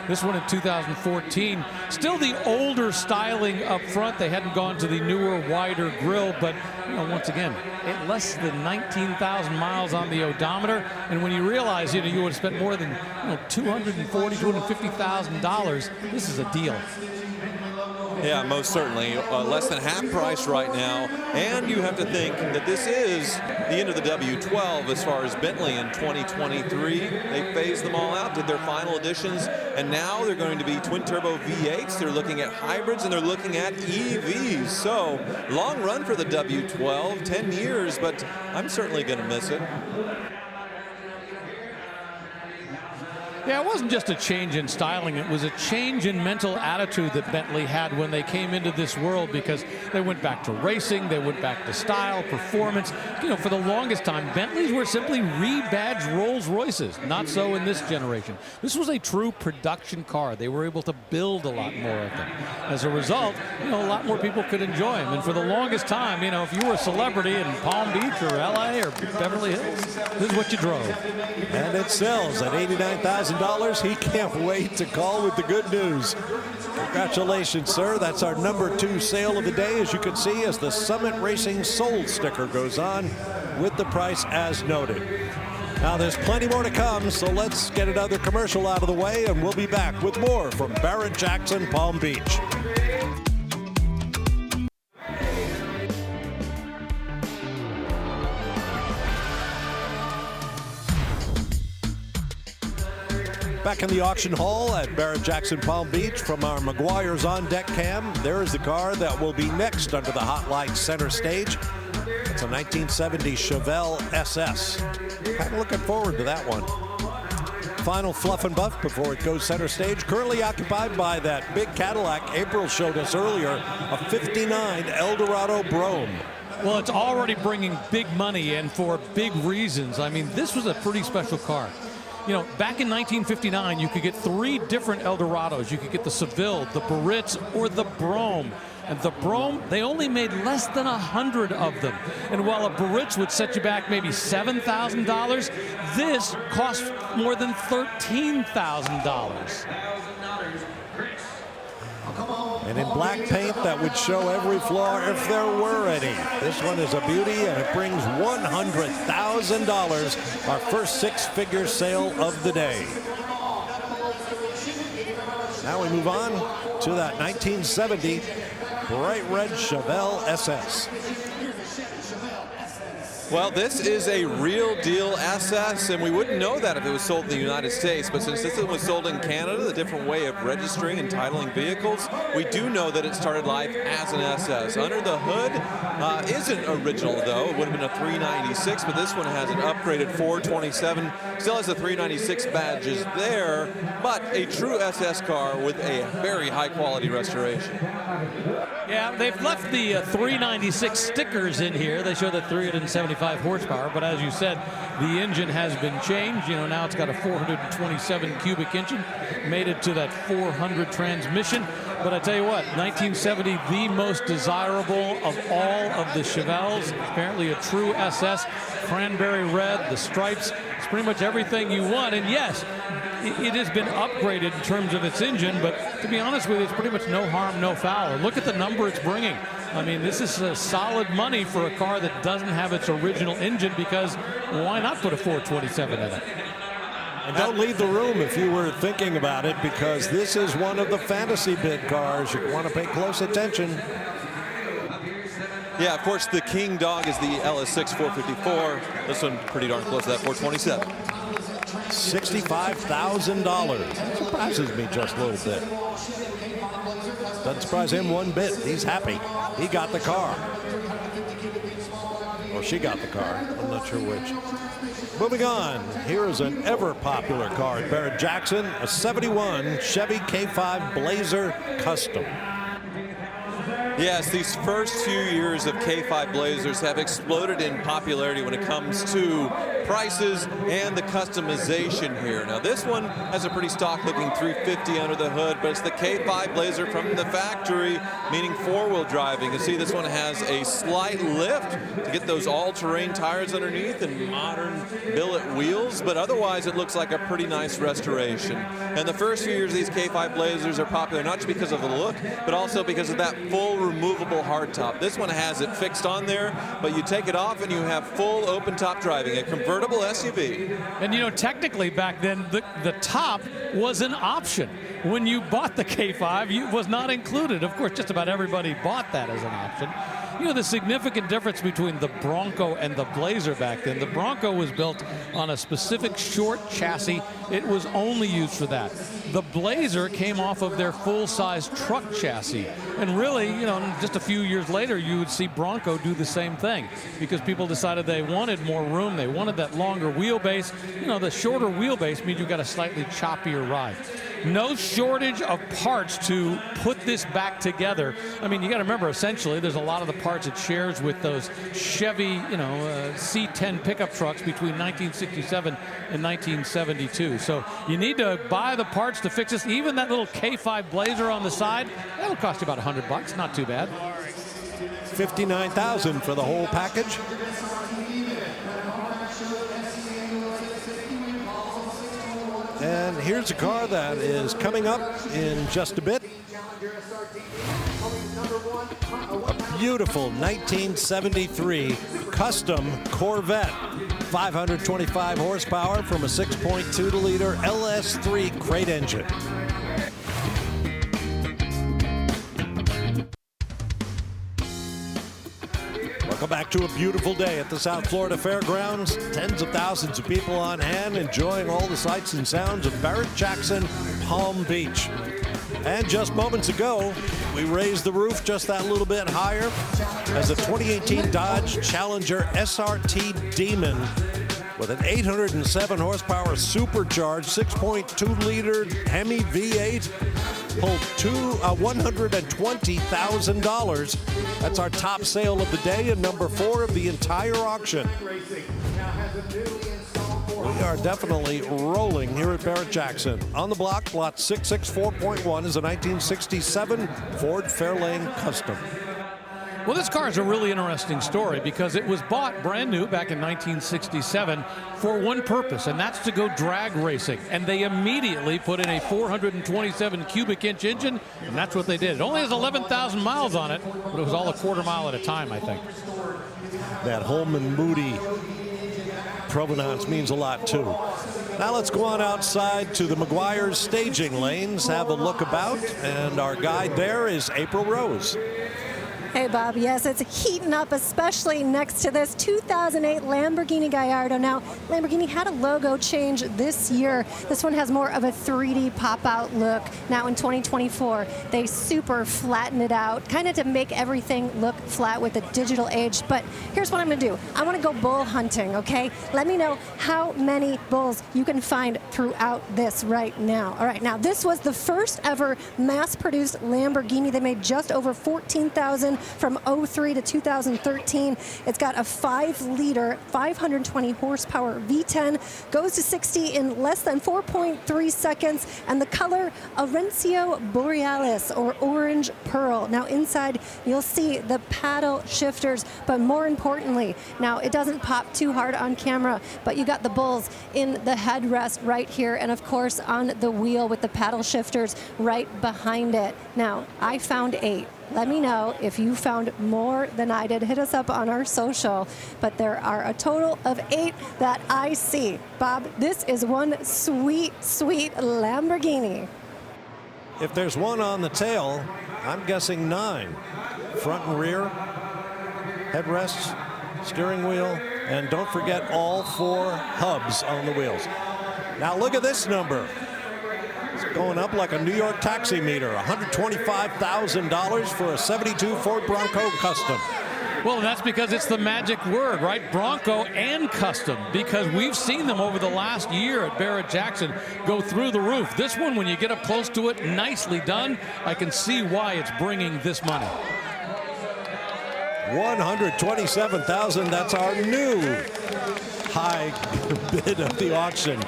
This one in 2014. Still the older styling up front. They hadn't gone to the newer, wider grille, but once again, at less than 19,000 miles on the odometer. And when you realize, you would have spent more than $240,000, $250,000, this is a deal. Yeah, most certainly. Less than half price right now. And you have to think that this is the end of the W12 as far as Bentley in 2023. They phased them all out, did their final editions, and now they're going to be twin-turbo V8s. They're looking at hybrids, and they're looking at EVs. So, long run for the W12, 10 years, but I'm certainly going to miss it. Yeah, it wasn't just a change in styling. It was a change in mental attitude that Bentley had when they came into this world, because they went back to racing, they went back to style, performance. For the longest time, Bentleys were simply rebadged Rolls Royces. Not so in this generation. This was a true production car. They were able to build a lot more of them. As a result, a lot more people could enjoy them. And for the longest time, if you were a celebrity in Palm Beach or LA or Beverly Hills, this is what you drove. And it sells at $89,000. He can't wait to call with the good news. Congratulations, sir. That's our number 2 sale of the day, as you can see, as the Summit Racing sold sticker goes on with the price as noted. Now, there's plenty more to come, so let's get another commercial out of the way, and we'll be back with more from Barrett-Jackson Palm Beach. Back in the auction hall at Barrett-Jackson Palm Beach from our Meguiar's On Deck cam, there is the car that will be next under the Hot Lights center stage. It's a 1970 Chevelle SS. Kind of looking forward to that one. Final fluff and buff before it goes center stage. Currently occupied by that big Cadillac April showed us earlier, a 59 Eldorado Brougham. Well, it's already bringing big money, and for big reasons. I mean, this was a pretty special car. Back in 1959, you could get 3 different Eldorados. You could get the Seville, the Biarritz, or the Brougham. And the Brougham, they only made less than 100 of them. And while a Biarritz would set you back maybe $7,000, this cost more than $13,000. And in black paint that would show every flaw if there were any. This one is a beauty, and it brings $100,000, our first 6-figure sale of the day. Now we move on to that 1970 bright red Chevelle SS. Well, this is a real deal SS, and we wouldn't know that if it was sold in the United States, but since this one was sold in Canada, the different way of registering and titling vehicles, we do know that it started life as an SS. Under the hood isn't original, though. It would have been a 396, but this one has an upgraded 427. Still has the 396 badges there, but a true SS car with a very high-quality restoration. Yeah, they've left the 396 stickers in here. They show the 375 horsepower, but as you said, the engine has been changed. Now it's got a 427 cubic engine, made it to that 400 transmission. But I tell you what, 1970, the most desirable of all of the Chevelles. Apparently a true SS, cranberry red, the stripes. It's pretty much everything you want. And yes, it has been upgraded in terms of its engine, but to be honest with you, it's pretty much no harm, no foul. Look at the number it's bringing. I mean, this is solid money for a car that doesn't have its original engine, because why not put a 427 in it? And don't leave the room if you were thinking about it, because this is one of the fantasy bid cars. You want to pay close attention. Yeah, of course, the king dog is the LS6 454. This one pretty darn close to that 427. $65,000. Surprises me just a little bit. Doesn't surprise him one bit. He's happy. He got the car. Or she got the car. I'm not sure which. Moving on, here is an ever-popular car at Barrett-Jackson, a 71 Chevy K5 Blazer Custom. Yes, these first few years of K5 Blazers have exploded in popularity when it comes to prices and the customization here. Now, this one has a pretty stock-looking 350 under the hood, but it's the K5 Blazer from the factory, meaning four-wheel driving. You see, this one has a slight lift to get those all-terrain tires underneath and modern billet wheels, but otherwise it looks like a pretty nice restoration. And the first few years of these K5 Blazers are popular not just because of the look, but also because of that full removable hardtop. This one has it fixed on there, but you take it off and you have full open top driving, a convertible SUV. And you know, technically back then, the top was an option. When you bought the K5, it was not included. Of course, just about everybody bought that as an option. You know, the significant difference between the Bronco and the Blazer back then, the Bronco was built on a specific short chassis. It was only used for that. The Blazer came off of their full-size truck chassis. And really, you know, just a few years later, you would see Bronco do the same thing, because people decided they wanted more room. They wanted that longer wheelbase. You know, the shorter wheelbase means you got a slightly choppier ride. No shortage of parts to put this back together. I mean, you got to remember, essentially, there's a lot of the parts it shares with those Chevy, you know, C10 pickup trucks between 1967 and 1972. So you need to buy the parts to fix this. Even that little K5 Blazer on the side, that'll cost you about $100. Not too bad. $59,000 for the whole package. And here's a car that is coming up in just a bit. A beautiful 1973 custom Corvette. 525 horsepower from a 6.2-liter LS3 crate engine. Welcome back to a beautiful day at the South Florida Fairgrounds. Tens of thousands of people on hand enjoying all the sights and sounds of Barrett-Jackson, Palm Beach. And just moments ago, we raised the roof just that little bit higher as a 2018 Dodge Challenger SRT Demon with an 807 horsepower supercharged 6.2-liter Hemi V8 pulled $120,000. That's our top sale of the day and number 4 of the entire auction. We are definitely rolling here at Barrett-Jackson. On the block, lot 664.1 is a 1967 Ford Fairlane Custom. Well, this car is a really interesting story because it was bought brand new back in 1967 for one purpose, and that's to go drag racing. And they immediately put in a 427 cubic inch engine, and that's what they did. It only has 11,000 miles on it, but it was all a quarter mile at a time, I think. That Holman Moody provenance means a lot, too. Now let's go on outside to the McGuire's staging lanes, have a look about, and our guide there is April Rose. Hey, Bob. Yes, it's heating up, especially next to this 2008 Lamborghini Gallardo. Now, Lamborghini had a logo change this year. This one has more of a 3D pop-out look. Now, in 2024, they super flatten it out, kind of to make everything look flat with the digital age. But here's what I'm going to do. I want to go bull hunting, okay? Let me know how many bulls you can find throughout this right now. All right, now, this was the first ever mass-produced Lamborghini. They made just over 14,000 from 03 to 2013. It's got a 5-liter, 520 horsepower V10, goes to 60 in less than 4.3 seconds, and the color Aurencio Borealis, or orange pearl. Now inside you'll see the paddle shifters, but more importantly, now it doesn't pop too hard on camera, but you got the bulls in the headrest right here, and of course on the wheel with the paddle shifters right behind it. Now, I found 8. Let me know if you found more than I did. Hit us up on our social, but there are a total of 8 that I see. Bob, this is one sweet, sweet Lamborghini. If there's one on the tail, I'm guessing 9. Front and rear, headrests, steering wheel, and don't forget all 4 hubs on the wheels. Now look at this number. It's going up like a New York taxi meter. $125,000 for a 72 Ford Bronco Custom. Well, that's because it's the magic word, right? Bronco and custom, because we've seen them over the last year at Barrett-Jackson go through the roof. This one, when you get up close to it, nicely done. I can see why it's bringing this money. $127,000. That's our new high bid of the auction.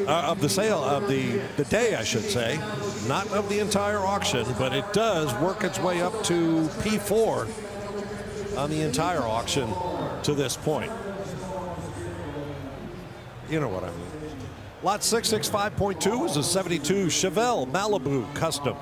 Of the sale of the day, I should say. Not of the entire auction, but it does work its way up to P4 on the entire auction to this point. You know what I mean. Lot 665.2 is a 72 Chevelle Malibu Custom.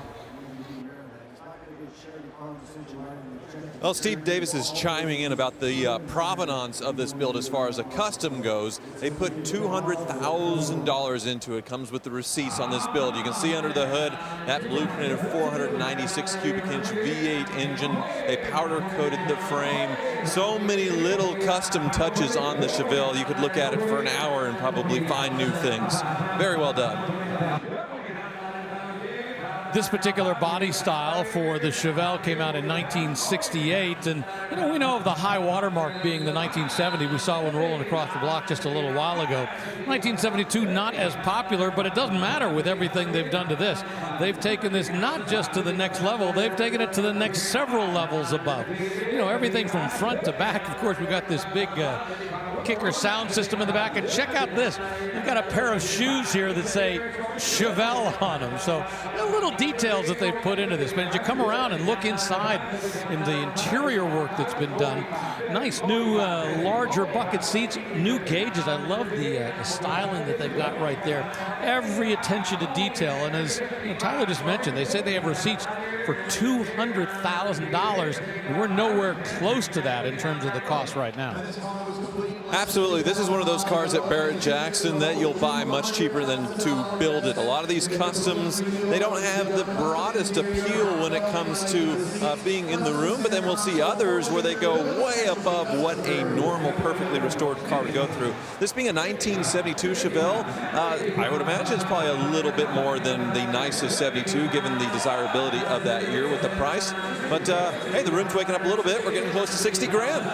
Well, Steve Davis is chiming in about the provenance of this build as far as a custom goes. They put $200,000 into it. Comes with the receipts on this build. You can see under the hood that blueprinted 496 cubic inch V8 engine. They powder coated the frame. So many little custom touches on the Chevelle. You could look at it for an hour and probably find new things. Very well done. This particular body style for the Chevelle came out in 1968, and we know of the high watermark being the 1970. We saw one rolling across the block just a little while ago. 1972, not as popular, but it doesn't matter with everything they've done to this. They've taken this not just to the next level, they've taken it to the next several levels above. Everything from front to back. Of course, we've got this big kicker sound system in the back, and check out this. We've got a pair of shoes here that say Chevelle on them. So little details that they've put into this. But as you come around and look inside in the interior work that's been done, nice new larger bucket seats, new gauges. I love the styling that they've got right there. Every attention to detail. And as Tyler just mentioned, they say they have receipts for $200,000, and we're nowhere close to that in terms of the cost right now. Absolutely. This is one of those cars at Barrett-Jackson that you'll buy much cheaper than to build it. A lot of these customs, they don't have the broadest appeal when it comes to being in the room, but then we'll see others where they go way above what a normal, perfectly restored car would go through. This being a 1972 Chevelle, I would imagine it's probably a little bit more than the nicest 72, given the desirability of that year with the price. But hey, the room's waking up a little bit. We're getting close to 60 grand.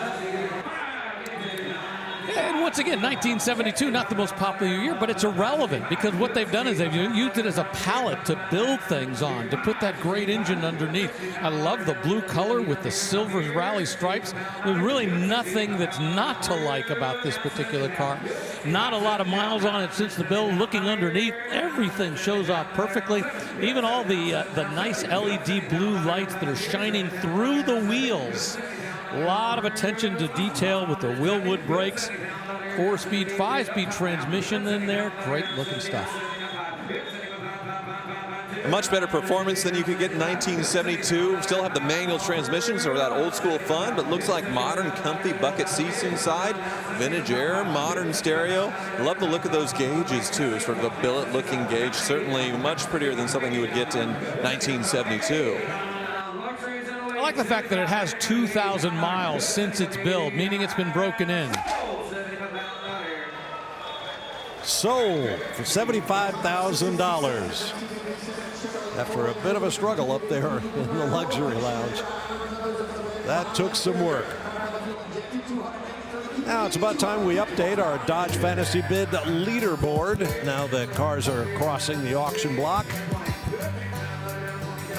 And once again, 1972, not the most popular year, but it's irrelevant because what they've done is they've used it as a palette to build things on, to put that great engine underneath. I love the blue color with the silver rally stripes. There's really nothing that's not to like about this particular car. Not a lot of miles on it since the build. Looking underneath, everything shows off perfectly. Even all the nice LED blue lights that are shining through the wheels. A lot of attention to detail with the Wilwood brakes. 4-speed, 5-speed transmission in there. Great looking stuff. A much better performance than you could get in 1972. Still have the manual transmissions or that old school fun, but looks like modern, comfy bucket seats inside. Vintage air, modern stereo. Love the look of those gauges too. Sort of a billet looking gauge. Certainly much prettier than something you would get in 1972. I like the fact that it has 2,000 miles since its build, meaning it's been broken in. Sold for $75,000 after a bit of a struggle up there in the luxury lounge. That took some work. Now it's about time we update our Dodge Fantasy Bid leaderboard now that cars are crossing the auction block.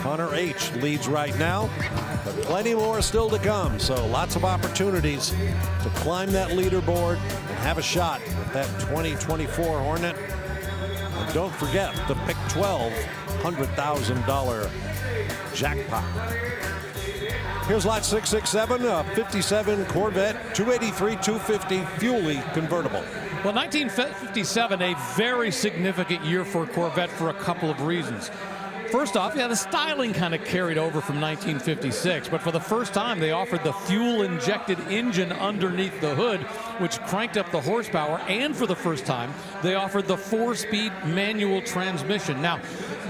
Connor H. leads right now, but plenty more still to come. So lots of opportunities to climb that leaderboard and have a shot at that 2024 Hornet. And don't forget the Pick 12 $100,000 jackpot. Here's lot 667, a 57 Corvette 283-250 Fuelie convertible. Well, 1957, a very significant year for Corvette for a couple of reasons. First off, the styling kind of carried over from 1956, but for the first time, they offered the fuel-injected engine underneath the hood, which cranked up the horsepower, and for the first time, they offered the 4-speed manual transmission. Now,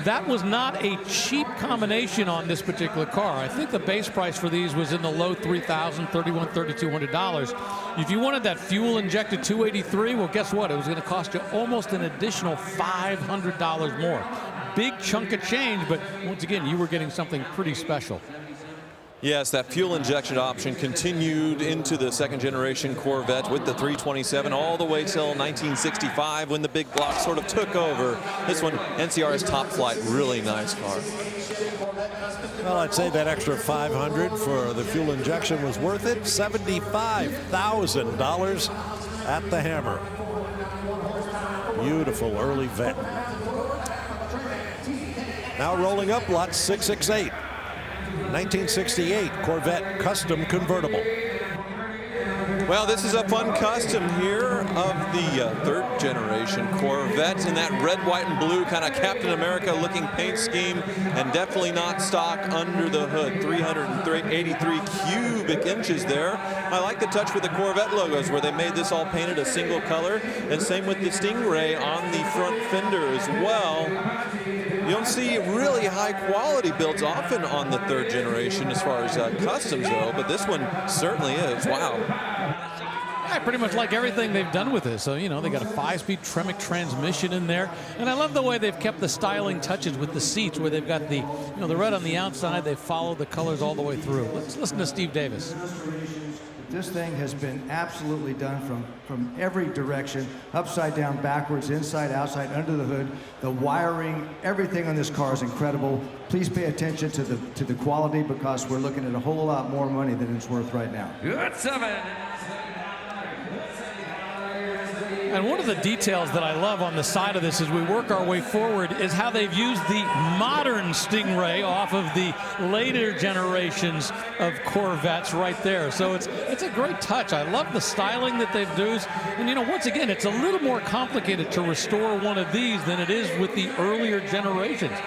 that was not a cheap combination on this particular car. I think the base price for these was in the low $3,000, $3,100, $3,200. If you wanted that fuel-injected 283, well, guess what? It was going to cost you almost an additional $500 more. Big chunk of change, but once again, you were getting something pretty special. Yes, that fuel injection option continued into the second generation Corvette with the 327 all the way till 1965 when the big block sort of took over. This one, NCR's top flight, really nice car. Well, I'd say that extra $500 for the fuel injection was worth it. $75,000 at the hammer. Beautiful early vet. Now rolling up lot 668. 1968 Corvette custom convertible. Well, this is a fun custom here of the third generation Corvette in that red, white, and blue kind of Captain America looking paint scheme, and definitely not stock under the hood. 383 cubic inches there. I like the touch with the Corvette logos where they made this all painted a single color, and same with the Stingray on the front fender as well. You don't see really high quality builds often on the third generation as far as customs go, but this one certainly is. Wow. I pretty much like everything they've done with this. So, they got a 5-speed Tremec transmission in there. And I love the way they've kept the styling touches with the seats where they've got the, the red on the outside. They follow the colors all the way through. Let's listen to Steve Davis. This thing has been absolutely done from every direction, upside down, backwards, inside, outside, under the hood. The wiring, everything on this car is incredible. Please pay attention to the quality because we're looking at a whole lot more money than it's worth right now. Good 7. And one of the details that I love on the side of this as we work our way forward is how they've used the modern Stingray off of the later generations of Corvettes right there. So it's a great touch. I love the styling that they've used. And, once again, it's a little more complicated to restore one of these than it is with the earlier generations.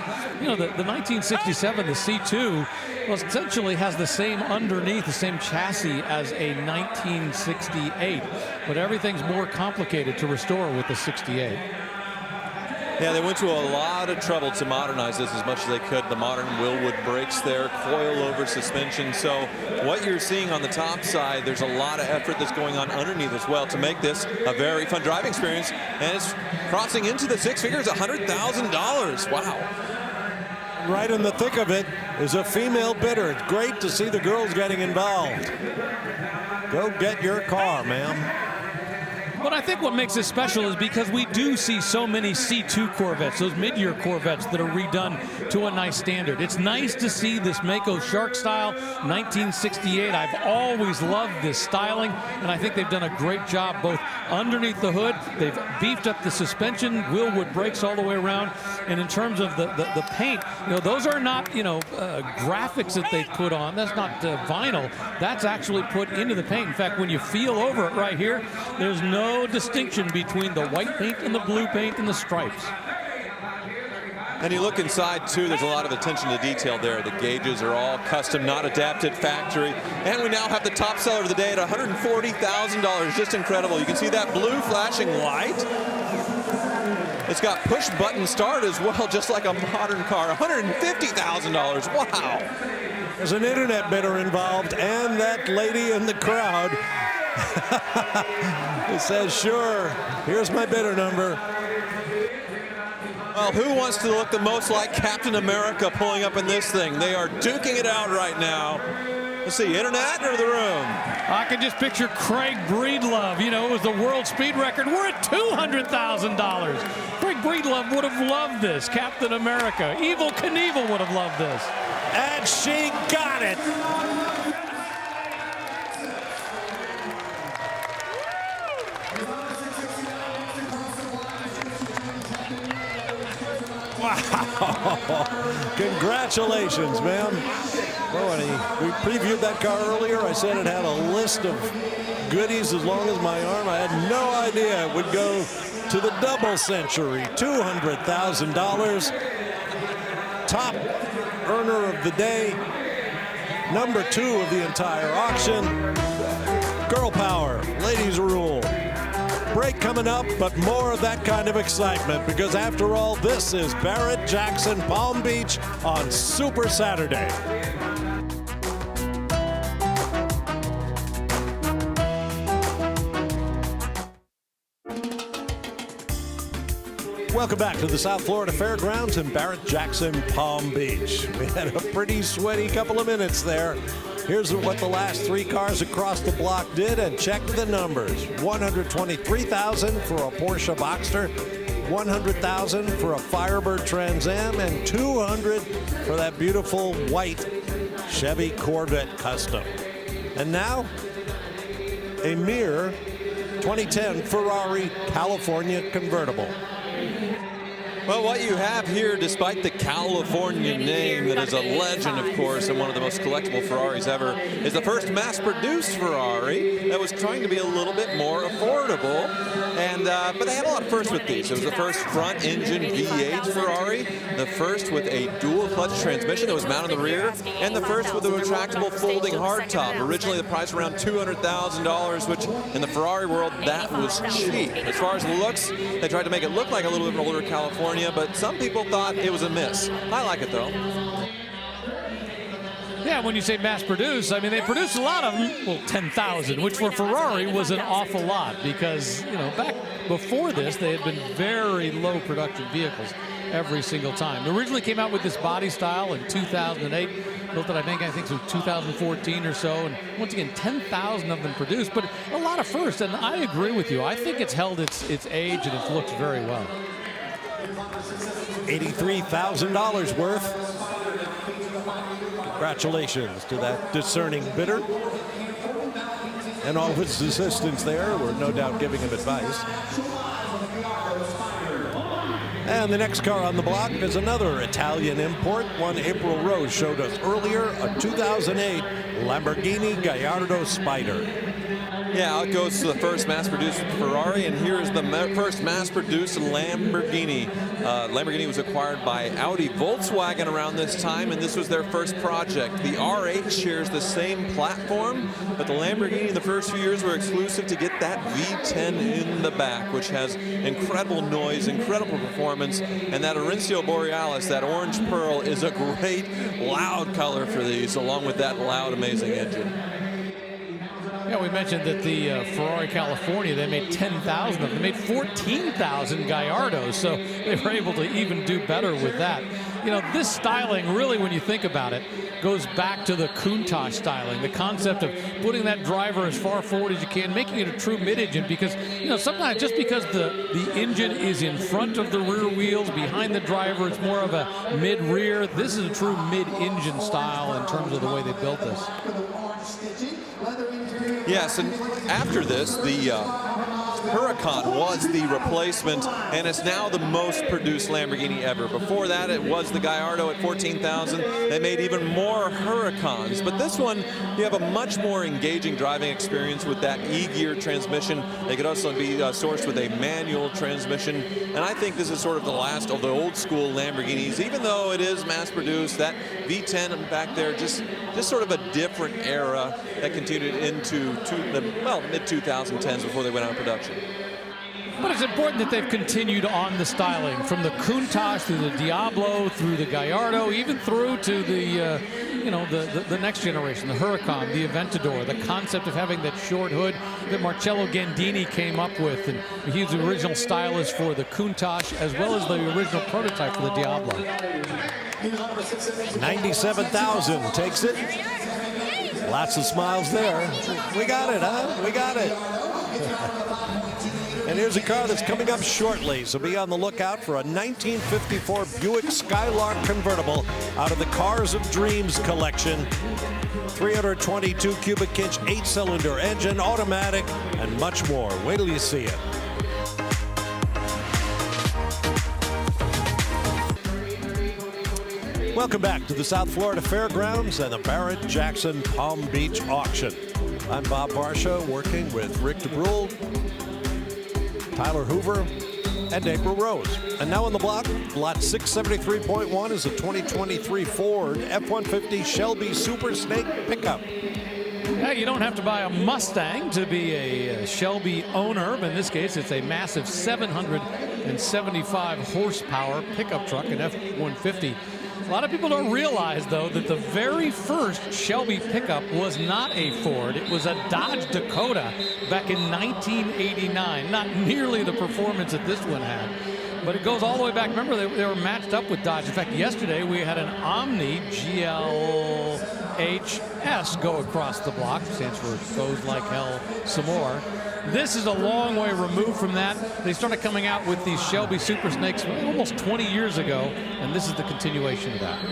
The 1967, the C2, well, essentially has the same underneath, the same chassis as a 1968. But everything's more complicated to restore with the 68. Yeah, they went to a lot of trouble to modernize this as much as they could. The modern Wilwood brakes there, coil-over suspension. So what you're seeing on the top side, there's a lot of effort that's going on underneath as well to make this a very fun driving experience. And it's crossing into the six figures, $100,000. Wow. Right in the thick of it is a female bidder. It's great to see the girls getting involved. Go get your car, ma'am. But I think what makes this special is because we do see so many C2 Corvettes, those mid-year Corvettes that are redone to a nice standard. It's nice to see this Mako Shark style 1968. I've always loved this styling, and I think they've done a great job both underneath the hood. They've beefed up the suspension, Wilwood brakes all the way around. And in terms of the paint, those are not, graphics that they put on. That's not vinyl. That's actually put into the paint. In fact, when you feel over it right here, there's no distinction between the white paint and the blue paint and the stripes. And you look inside too, there's a lot of attention to detail there. The gauges are all custom, not adapted factory. And we now have the top seller of the day at $140,000. Just incredible. You can see that blue flashing light. It's got push button start as well, just like a modern car. $150,000. Wow. There's an internet bidder involved, and that lady in the crowd it says, sure, here's my bidder number. Well, who wants to look the most like Captain America pulling up in this thing? They are duking it out right now. Let's see, internet or the room? I can just picture Craig Breedlove. You know, it was the world speed record. We're at $200,000. Craig Breedlove would have loved this. Captain America. Evel Knievel would have loved this. And she got it. Wow. Congratulations, ma'am. Well, we previewed that car earlier. I said it had a list of goodies as long as my arm. I had no idea it would go to the double century. $200,000. Top earner of the day. Number 2 of the entire auction. Girl power. Ladies rule. Break coming up, but more of that kind of excitement, because after all, this is Barrett-Jackson Palm Beach on Super Saturday. Welcome back to the South Florida Fairgrounds in Barrett-Jackson Palm Beach. We had a pretty sweaty couple of minutes there. Here's what the last 3 cars across the block did, and check the numbers. $123,000 for a Porsche Boxster, $100,000 for a Firebird Trans Am, and $200,000 for that beautiful white Chevy Corvette Custom. And now, a mere 2010 Ferrari California convertible. Well, what you have here, despite the California name that is a legend, of course, and one of the most collectible Ferraris ever, is the first mass-produced Ferrari that was trying to be a little bit more affordable. And but they had a lot of firsts with these. It was the first front-engine V8 Ferrari, the first with a dual-clutch transmission that was mounted in the rear, and the first with a retractable folding hardtop. Originally, the price around $200,000, which in the Ferrari world, that was cheap. As far as looks, they tried to make it look like a little bit of an older California, but some people thought it was a miss. I like it, though. Yeah, when you say mass-produced, I mean, they produced a lot of them. Well, 10,000, which for Ferrari was an awful lot because, you know, back before this, they had been very low production vehicles every single time. They originally came out with this body style in 2008, built it, I think it was 2014 or so, and once again, 10,000 of them produced, but a lot of firsts, and I agree with you. I think it's held its age, and it looks very well. $83,000 worth. Congratulations to that discerning bidder. And all of his assistants there were no doubt giving him advice. And the next car on the block is another Italian import, one April Rose showed us earlier, a 2008 Lamborghini Gallardo Spider. Yeah, out goes to the first mass-produced Ferrari, and here's the first mass-produced Lamborghini. Lamborghini was acquired by Audi Volkswagen around this time, and this was their first project. The R8 shares the same platform, but the Lamborghini in the first few years were exclusive to get that V10 in the back, which has incredible noise, incredible performance, and that Orencio Borealis, that orange pearl, is a great, loud color for these, along with that loud, amazing engine. Yeah, we mentioned that the Ferrari California, they made 10,000 of them. They made 14,000 Gallardos, so they were able to even do better with that. You know, this styling, really, when you think about it, goes back to the Countach styling, the concept of putting that driver as far forward as you can, making it a true mid-engine, because, you know, sometimes just because the engine is in front of the rear wheels, behind the driver, it's more of a mid-rear. This is a true mid-engine style in terms of the way they built this. Yes, and after this, the Huracan was the replacement, and it's now the most produced Lamborghini ever. Before that, it was the Gallardo at 14,000. They made even more Huracans, but this one, you have a much more engaging driving experience with that E-gear transmission. They could also be sourced with a manual transmission, and I think this is sort of the last of the old school Lamborghinis. Even though it is mass-produced, that V10 back there, just sort of a different era that continued into the mid-2010s before they went out of production. But it's important that they've continued on the styling from the Countach through the Diablo, through the Gallardo, even through to the, the next generation, the Huracan, the Aventador, the concept of having that short hood that Marcello Gandini came up with. And he was the original stylist for the Countach as well as the original prototype for the Diablo. 97,000 takes it. Lots of smiles there. We got it, huh? We got it. And here's a car that's coming up shortly, so be on the lookout for a 1954 Buick Skylark convertible out of the Cars of Dreams collection. 322 cubic inch, 8-cylinder engine, automatic, and much more. Wait till you see it. Welcome back to the South Florida Fairgrounds and the Barrett-Jackson Palm Beach auction. I'm Bob Varsha, working with Rick DeBrule, Tyler Hoover, and April Rose. And now on the block, lot 673.1 is a 2023 Ford F-150 Shelby Super Snake pickup. Yeah, you don't have to buy a Mustang to be a Shelby owner. In this case, it's a massive 775 horsepower pickup truck, an F-150. A lot of people don't realize, though, that the very first Shelby pickup was not a Ford. It was a Dodge Dakota back in 1989. Not nearly the performance that this one had, but it goes all the way back. Remember, they were matched up with Dodge. In fact, yesterday we had an Omni GLHS go across the block. Stands for Goes Like Hell Some More. This is a long way removed from that. They started coming out with these Shelby Super Snakes almost 20 years ago, and this is the continuation of that.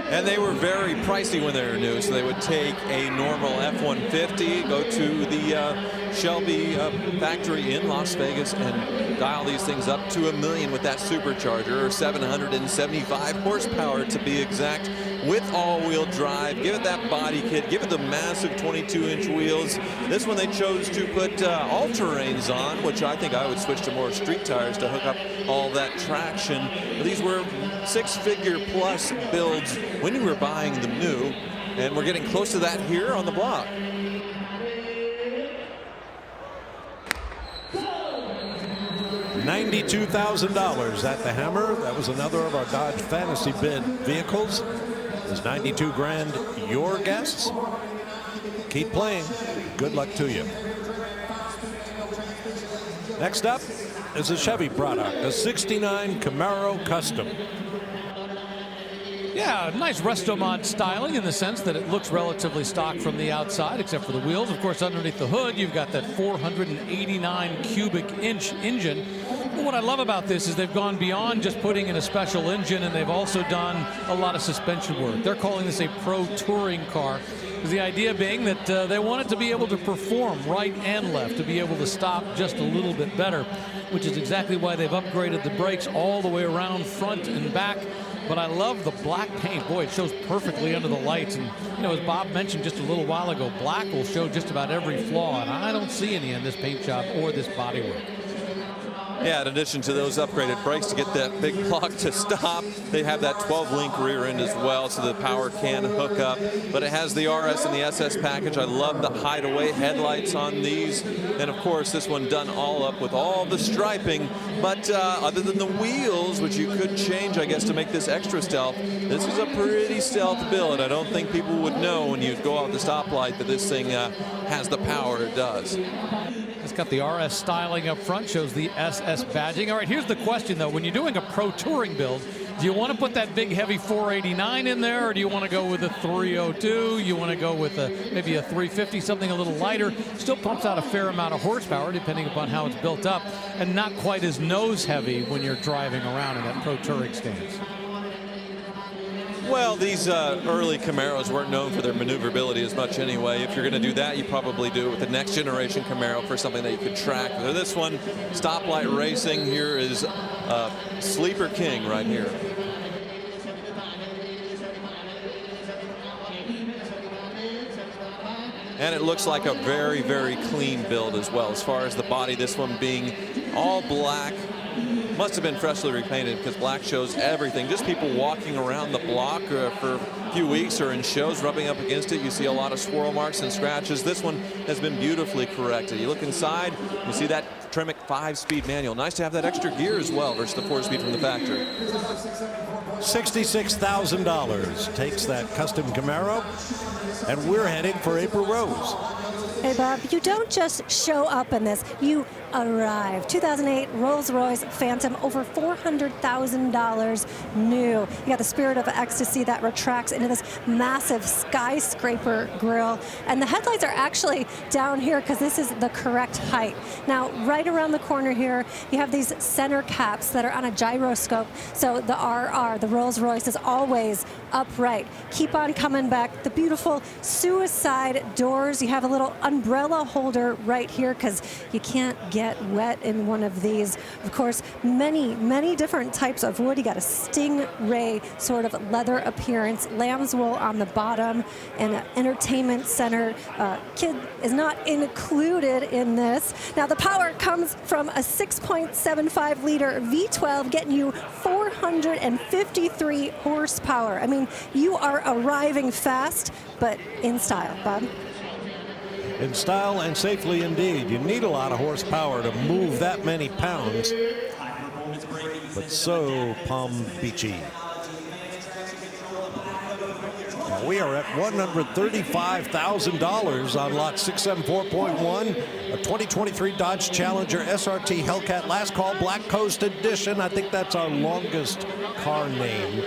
And they were very pricey when they were new, so they would take a normal F-150, go to the Shelby factory in Las Vegas and dial these things up to $1 million with that supercharger, or 775 horsepower to be exact, with all-wheel drive. Give it that body kit, give it the massive 22-inch wheels. This one they chose to put all-terrains on, which I think I would switch to more street tires to hook up all that traction. But these were six-figure plus builds when you were buying them new, and we're getting close to that here on the block. $92,000 at the Hammer. That was another of our Dodge Fantasy Bid vehicles. Is 92 grand your guess? Keep playing. Good luck to you. Next up is a Chevy product, a 69 Camaro Custom. Yeah, nice resto mod styling in the sense that it looks relatively stock from the outside, except for the wheels. Of course, underneath the hood, you've got that 489 cubic inch engine. But what I love about this is they've gone beyond just putting in a special engine, and they've also done a lot of suspension work. They're calling this a pro touring car. The idea being that they want it to be able to perform right and left, to be able to stop just a little bit better, which is exactly why they've upgraded the brakes all the way around front and back. But I love the black paint. Boy, it shows perfectly under the lights. And, you know, as Bob mentioned just a little while ago, black will show just about every flaw, and I don't see any in this paint job or this bodywork. Yeah, in addition to those upgraded brakes to get that big block to stop, they have that 12-link rear end as well, so the power can hook up. But it has the RS and the SS package. I love the hideaway headlights on these. And, of course, this one done all up with all the striping. But other than the wheels, which you could change, I guess, to make this extra stealth, this is a pretty stealth build. I don't think people would know when you go out the stoplight that this thing has the power it does. It's got the RS styling up front, shows the SS badging. All right, here's the question, though. When you're doing a pro touring build, do you want to put that big, heavy 489 in there, or do you want to go with a 302? You want to go with maybe a 350, something a little lighter? Still pumps out a fair amount of horsepower, depending upon how it's built up, and not quite as nose-heavy when you're driving around in that pro touring stance. Well, these early Camaros weren't known for their maneuverability as much anyway. If you're going to do that, you probably do it with the next generation Camaro for something that you could track. For this one, stoplight racing, here is Sleeper King right here. And it looks like a very, very clean build as well. As far as the body, this one being all black. Must have been freshly repainted because black shows everything. Just people walking around the block for a few weeks or in shows rubbing up against it. You see a lot of swirl marks and scratches. This one has been beautifully corrected. You look inside, you see that Tremec 5-speed manual. Nice to have that extra gear as well versus the 4-speed from the factory. $66,000 takes that custom Camaro, and we're heading for April Rose. Hey, Bob, you don't just show up in this, you arrive. 2008 Rolls-Royce Phantom, over $400,000 new. You got the Spirit of Ecstasy that retracts into this massive skyscraper grille. And the headlights are actually down here because this is the correct height. Now, right around the corner here, you have these center caps that are on a gyroscope. So the RR, the Rolls-Royce, is always upright. Keep on coming back. The beautiful suicide doors. You have a little umbrella holder right here because you can't get wet in one of these. Of course, many different types of wood. You got a stingray sort of leather appearance, lamb's wool on the bottom, and an entertainment center. Kid is not included in this. Now, the power comes from a 6.75 liter V12, getting you 453 horsepower. I mean, you are arriving fast, but in style, Bob. In style and safely indeed. You need a lot of horsepower to move that many pounds. But so Palm Beachy. Now we are at $135,000 on lot 674.1, a 2023 Dodge Challenger SRT Hellcat Last Call Black Coast Edition. I think that's our longest car name.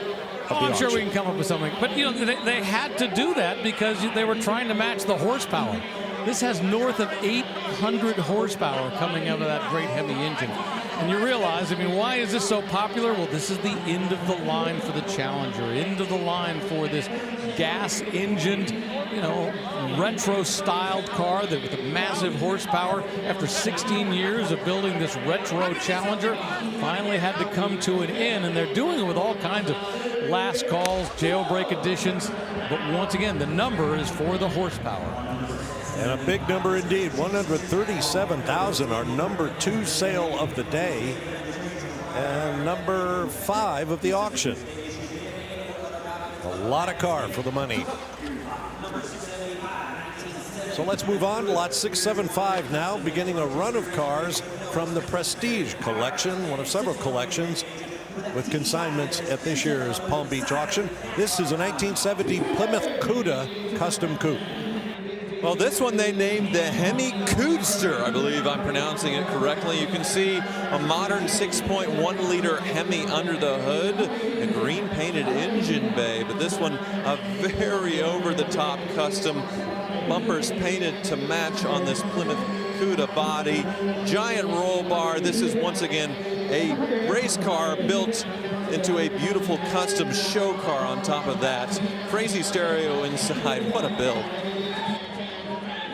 I'm sure we can come up with something. But, you know, they had to do that because they were trying to match the horsepower. This has north of 800 horsepower coming out of that great Hemi engine. And you realize, I mean, why is this so popular? Well, this is the end of the line for the Challenger, end of the line for this gas-engined, you know, retro-styled car with a massive horsepower. After 16 years of building this retro Challenger, finally had to come to an end, and they're doing it with all kinds of last calls, jailbreak editions. But once again, the number is for the horsepower. And a big number indeed, 137,000, our number 2 sale of the day, and number 5 of the auction. A lot of car for the money. So let's move on to lot 675 now, beginning a run of cars from the Prestige collection, one of several collections with consignments at this year's Palm Beach auction. This is a 1970 Plymouth Cuda custom coupe. Well, this one they named the Hemi Coodster. I believe I'm pronouncing it correctly. You can see a modern 6.1 liter Hemi under the hood, a green painted engine bay, but this one a very over-the-top custom bumpers painted to match on this Plymouth Cuda body. Giant roll bar. This is once again a race car built into a beautiful custom show car on top of that. Crazy stereo inside. What a build.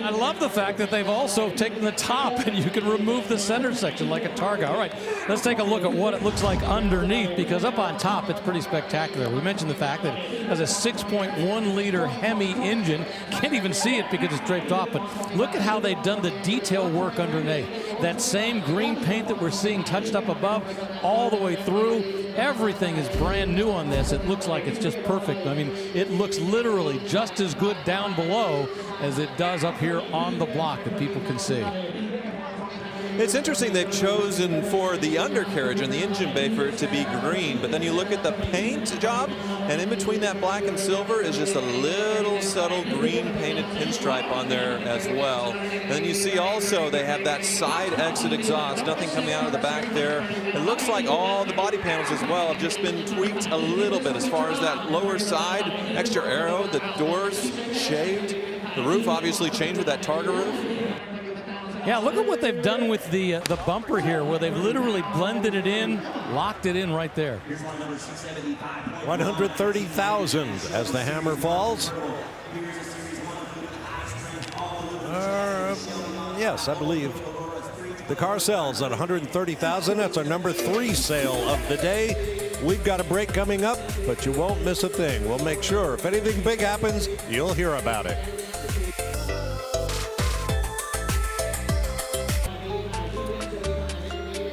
I love the fact that they've also taken the top and you can remove the center section like a Targa. All right, let's take a look at what it looks like underneath, because up on top it's pretty spectacular. We mentioned the fact that it has a 6.1 liter Hemi engine. Can't even see it because it's draped off, but look at how they've done the detail work underneath. That same green paint that we're seeing touched up above all the way through. Everything is brand new on this. It looks like it's just perfect. I mean, it looks literally just as good down below as it does up here on the block that people can see. It's interesting they've chosen for the undercarriage and the engine bay for it to be green, but then you look at the paint job, and in between that black and silver is just a little subtle green painted pinstripe on there as well. And then you see also they have that side exit exhaust, nothing coming out of the back there. It looks like all the body panels as well have just been tweaked a little bit as far as that lower side, extra aero, the doors shaved, the roof obviously changed with that Targa roof. Yeah, look at what they've done with the bumper here, where they've literally blended it in, locked it in right there. 130,000 as the hammer falls. Yes, I believe the car sells at 130,000. That's our number 3 sale of the day. We've got a break coming up, but you won't miss a thing. We'll make sure if anything big happens, you'll hear about it.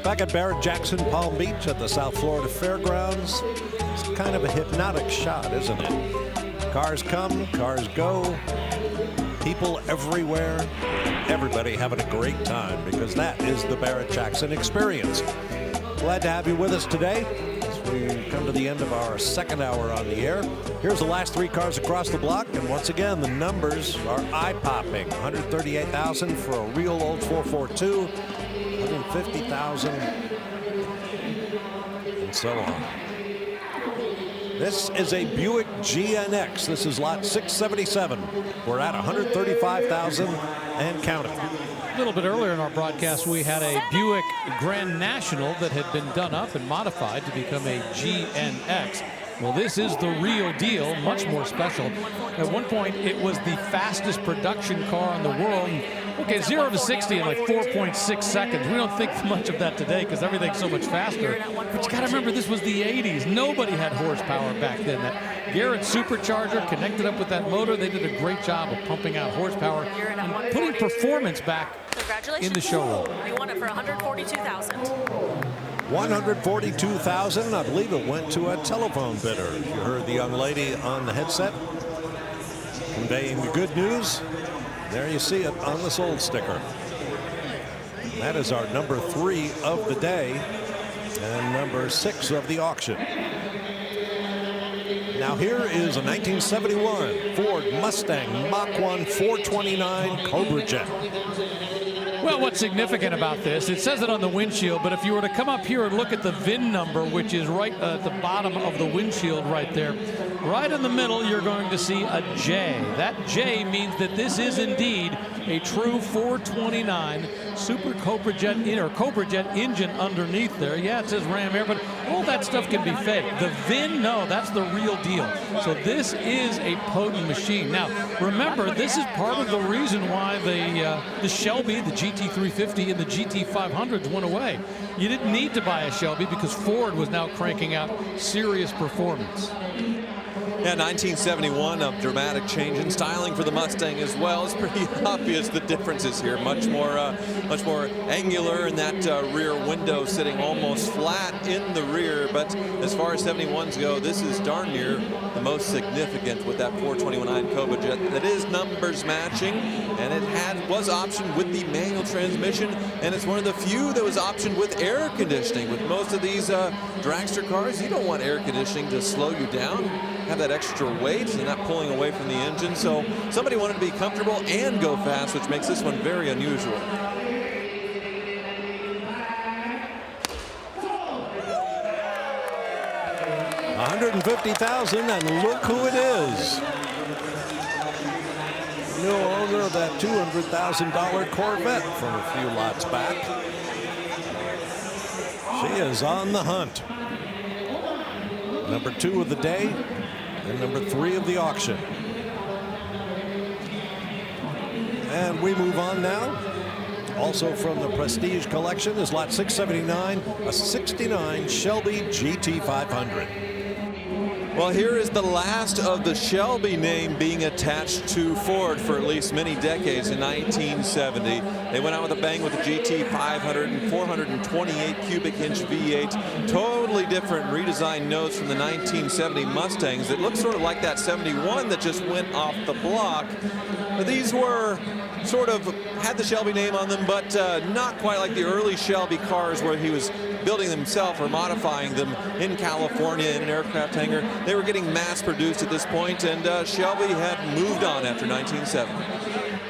Back at Barrett-Jackson Palm Beach at the South Florida Fairgrounds. It's kind of a hypnotic shot, isn't it? Cars come, cars go, people everywhere, everybody having a great time, because that is the Barrett-Jackson experience. Glad to have you with us today as we come to the end of our second hour on the air. Here's the last 3 cars across the block, and once again, the numbers are eye-popping. 138,000 for a real old 442. 150,000, and so on. This is a Buick GNX. This is lot 677. We're at 135,000 and counting. A little bit earlier in our broadcast, we had a Buick Grand National that had been done up and modified to become a GNX. Well, this is the real deal, much more special. At one point, it was the fastest production car in the world. Okay, 0 to 60 in like 4.6 seconds. We don't think much of that today because everything's so much faster. But you got to remember, this was the 80s. Nobody had horsepower back then. That Garrett supercharger connected up with that motor. They did a great job of pumping out horsepower and putting performance back in the showroom. You won it for $142,000. 142,000. I believe it went to a telephone bidder. You heard the young lady on the headset conveying the good news. There you see it on the sold sticker. That is our number 3 of the day and number 6 of the auction. Now here is a 1971 Ford Mustang Mach 1 429 Cobra Jet. Well, what's significant about this, it says it on the windshield, but if you were to come up here and look at the VIN number, which is right at the bottom of the windshield right there, right in the middle, you're going to see a J. That J means that this is indeed a true 429 Super Cobra Jet engine underneath there. Yeah, it says Ram Air, but all that stuff can be fake. The VIN, no, that's the real deal. So this is a potent machine. Now, remember, this is part of the reason why the Shelby, the GT350 and the GT500s went away. You didn't need to buy a Shelby because Ford was now cranking out serious performance. Yeah, 1971, a dramatic change in styling for the Mustang as well. It's pretty obvious the differences here. Much more angular, and that rear window sitting almost flat in the rear. But as far as 71s go, this is darn near the most significant with that 429 Cobra Jet. That is numbers matching, and it was optioned with the manual transmission, and it's one of the few that was optioned with air conditioning. With most of these dragster cars, you don't want air conditioning to slow you down, have that extra weight and not pulling away from the engine. So somebody wanted to be comfortable and go fast, which makes this one very unusual. $150,000, and look who it is. New owner of that $200,000 Corvette from a few lots back. She is on the hunt. Number 2 of the day and number 3 of the auction. And we move on now. Also from the Prestige collection is lot 679, a 69 Shelby GT500. Well, here is the last of the Shelby name being attached to Ford for at least many decades. In 1970, they went out with a bang with the GT500 and 428 cubic inch V8. Totally different redesigned notes from the 1970 Mustangs that look sort of like that 71 that just went off the block. But these were sort of had the Shelby name on them, but not quite like the early Shelby cars where he was building them himself or modifying them in California in an aircraft hangar. They were getting mass produced at this point, and Shelby had moved on after 1970.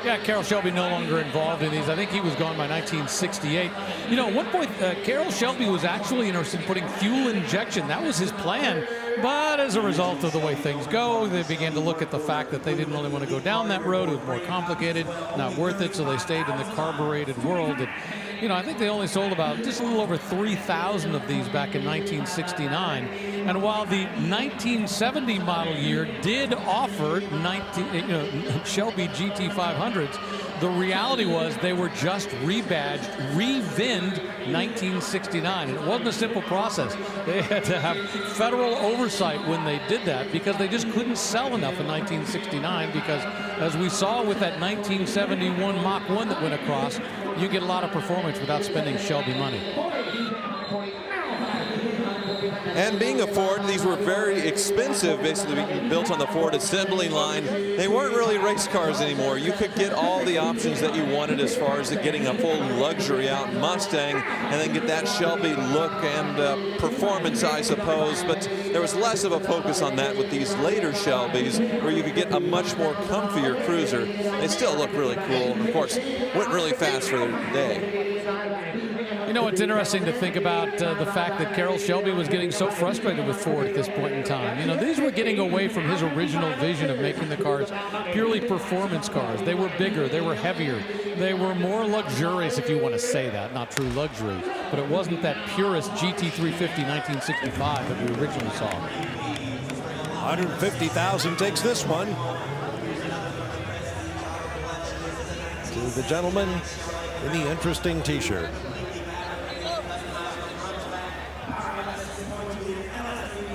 Yeah, Carroll Shelby no longer involved in these. I think he was gone by 1968. You know, at one point, Carroll Shelby was actually interested in putting fuel injection. That was his plan. But as a result of the way things go, they began to look at the fact that they didn't really want to go down that road. It was more complicated, not worth it, so they stayed in the carbureted world. And, you know, I think they only sold about just a little over 3,000 of these back in 1969. And while the 1970 model year did offer Shelby GT500s, the reality was they were just rebadged, revinned 1969. And it wasn't a simple process. They had to have federal oversight when they did that because they just couldn't sell enough in 1969 because, as we saw with that 1971 Mach 1 that went across, you get a lot of performance without spending Shelby money. And being a Ford, these were very expensive, basically built on the Ford assembly line. They weren't really race cars anymore. You could get all the options that you wanted as far as getting a full luxury out Mustang and then get that Shelby look and performance, I suppose. But there was less of a focus on that with these later Shelbys, where you could get a much more comfier cruiser. They still look really cool. Of course, went really fast for their day. You know, it's interesting to think about the fact that Carroll Shelby was getting so frustrated with Ford at this point in time. You know, these were getting away from his original vision of making the cars purely performance cars. They were bigger, they were heavier, they were more luxurious, if you want to say that, not true luxury. But it wasn't that purest GT350 1965 that we originally saw. 150,000 takes this one. To the gentleman in the interesting t-shirt.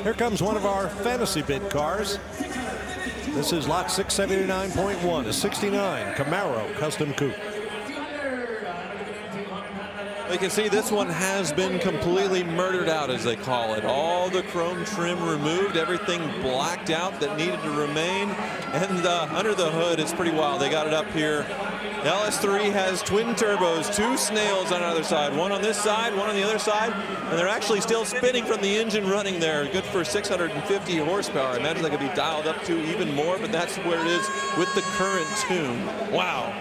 Here comes one of our fantasy bid cars. This is lot 679.1, a 69 Camaro Custom Coupe. You can see this one has been completely murdered out, as they call it. All the chrome trim removed, everything blacked out that needed to remain. And under the hood, it's pretty wild. They got it up here. The LS3 has twin turbos, 2 snails on either side, one on this side, one on the other side, and they're actually still spinning from the engine running there. Good for 650 horsepower. I imagine they could be dialed up to even more, but that's where it is with the current tune. Wow.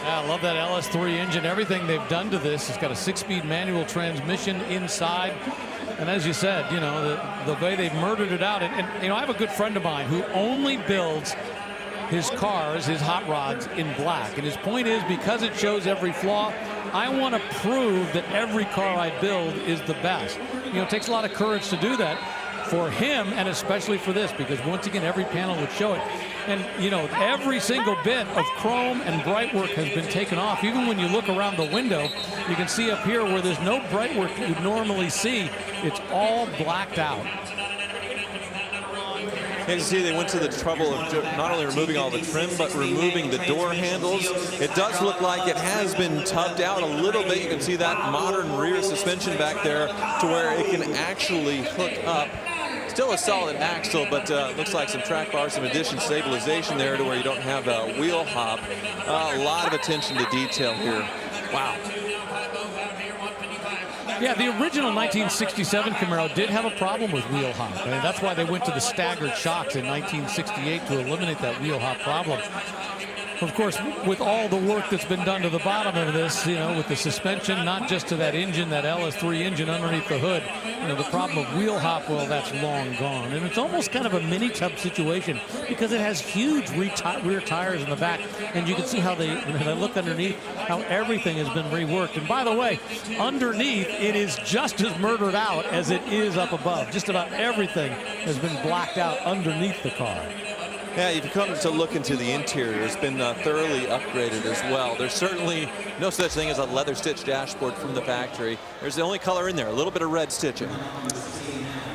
Yeah, I love that LS3 engine. Everything they've done to this. It's got a 6-speed manual transmission inside. And as you said, you know, the way they've murdered it out. And, you know, I have a good friend of mine who only builds his cars, his hot rods, in black. And his point is, because it shows every flaw, I want to prove that every car I build is the best. You know, it takes a lot of courage to do that for him, and especially for this, because once again, every panel would show it. And, you know, every single bit of chrome and bright work has been taken off. Even when you look around the window, you can see up here where there's no bright work you'd normally see. It's all blacked out. You can see they went to the trouble of not only removing all the trim, but removing the door handles. It does look like it has been tubbed out a little bit. You can see that modern rear suspension back there to where it can actually hook up. Still a solid axle, but looks like some track bars, some addition stabilization there to where you don't have a wheel hop. A lot of attention to detail here. Wow. Yeah, the original 1967 Camaro did have a problem with wheel hop. I mean, that's why they went to the staggered shocks in 1968 to eliminate that wheel hop problem. Of course, with all the work that's been done to the bottom of this, you know, with the suspension, not just to that engine, that LS3 engine underneath the hood, you know, the problem of wheel hop, well, that's long gone. And it's almost kind of a mini tub situation because it has huge rear tires in the back. And you can see how when I look underneath, how everything has been reworked. And by the way, underneath, it is just as murdered out as it is up above. Just about everything has been blacked out underneath the car. Yeah, if you come to look into the interior, it's been thoroughly upgraded as well. There's certainly no such thing as a leather stitch dashboard from the factory. There's the only color in there, a little bit of red stitching.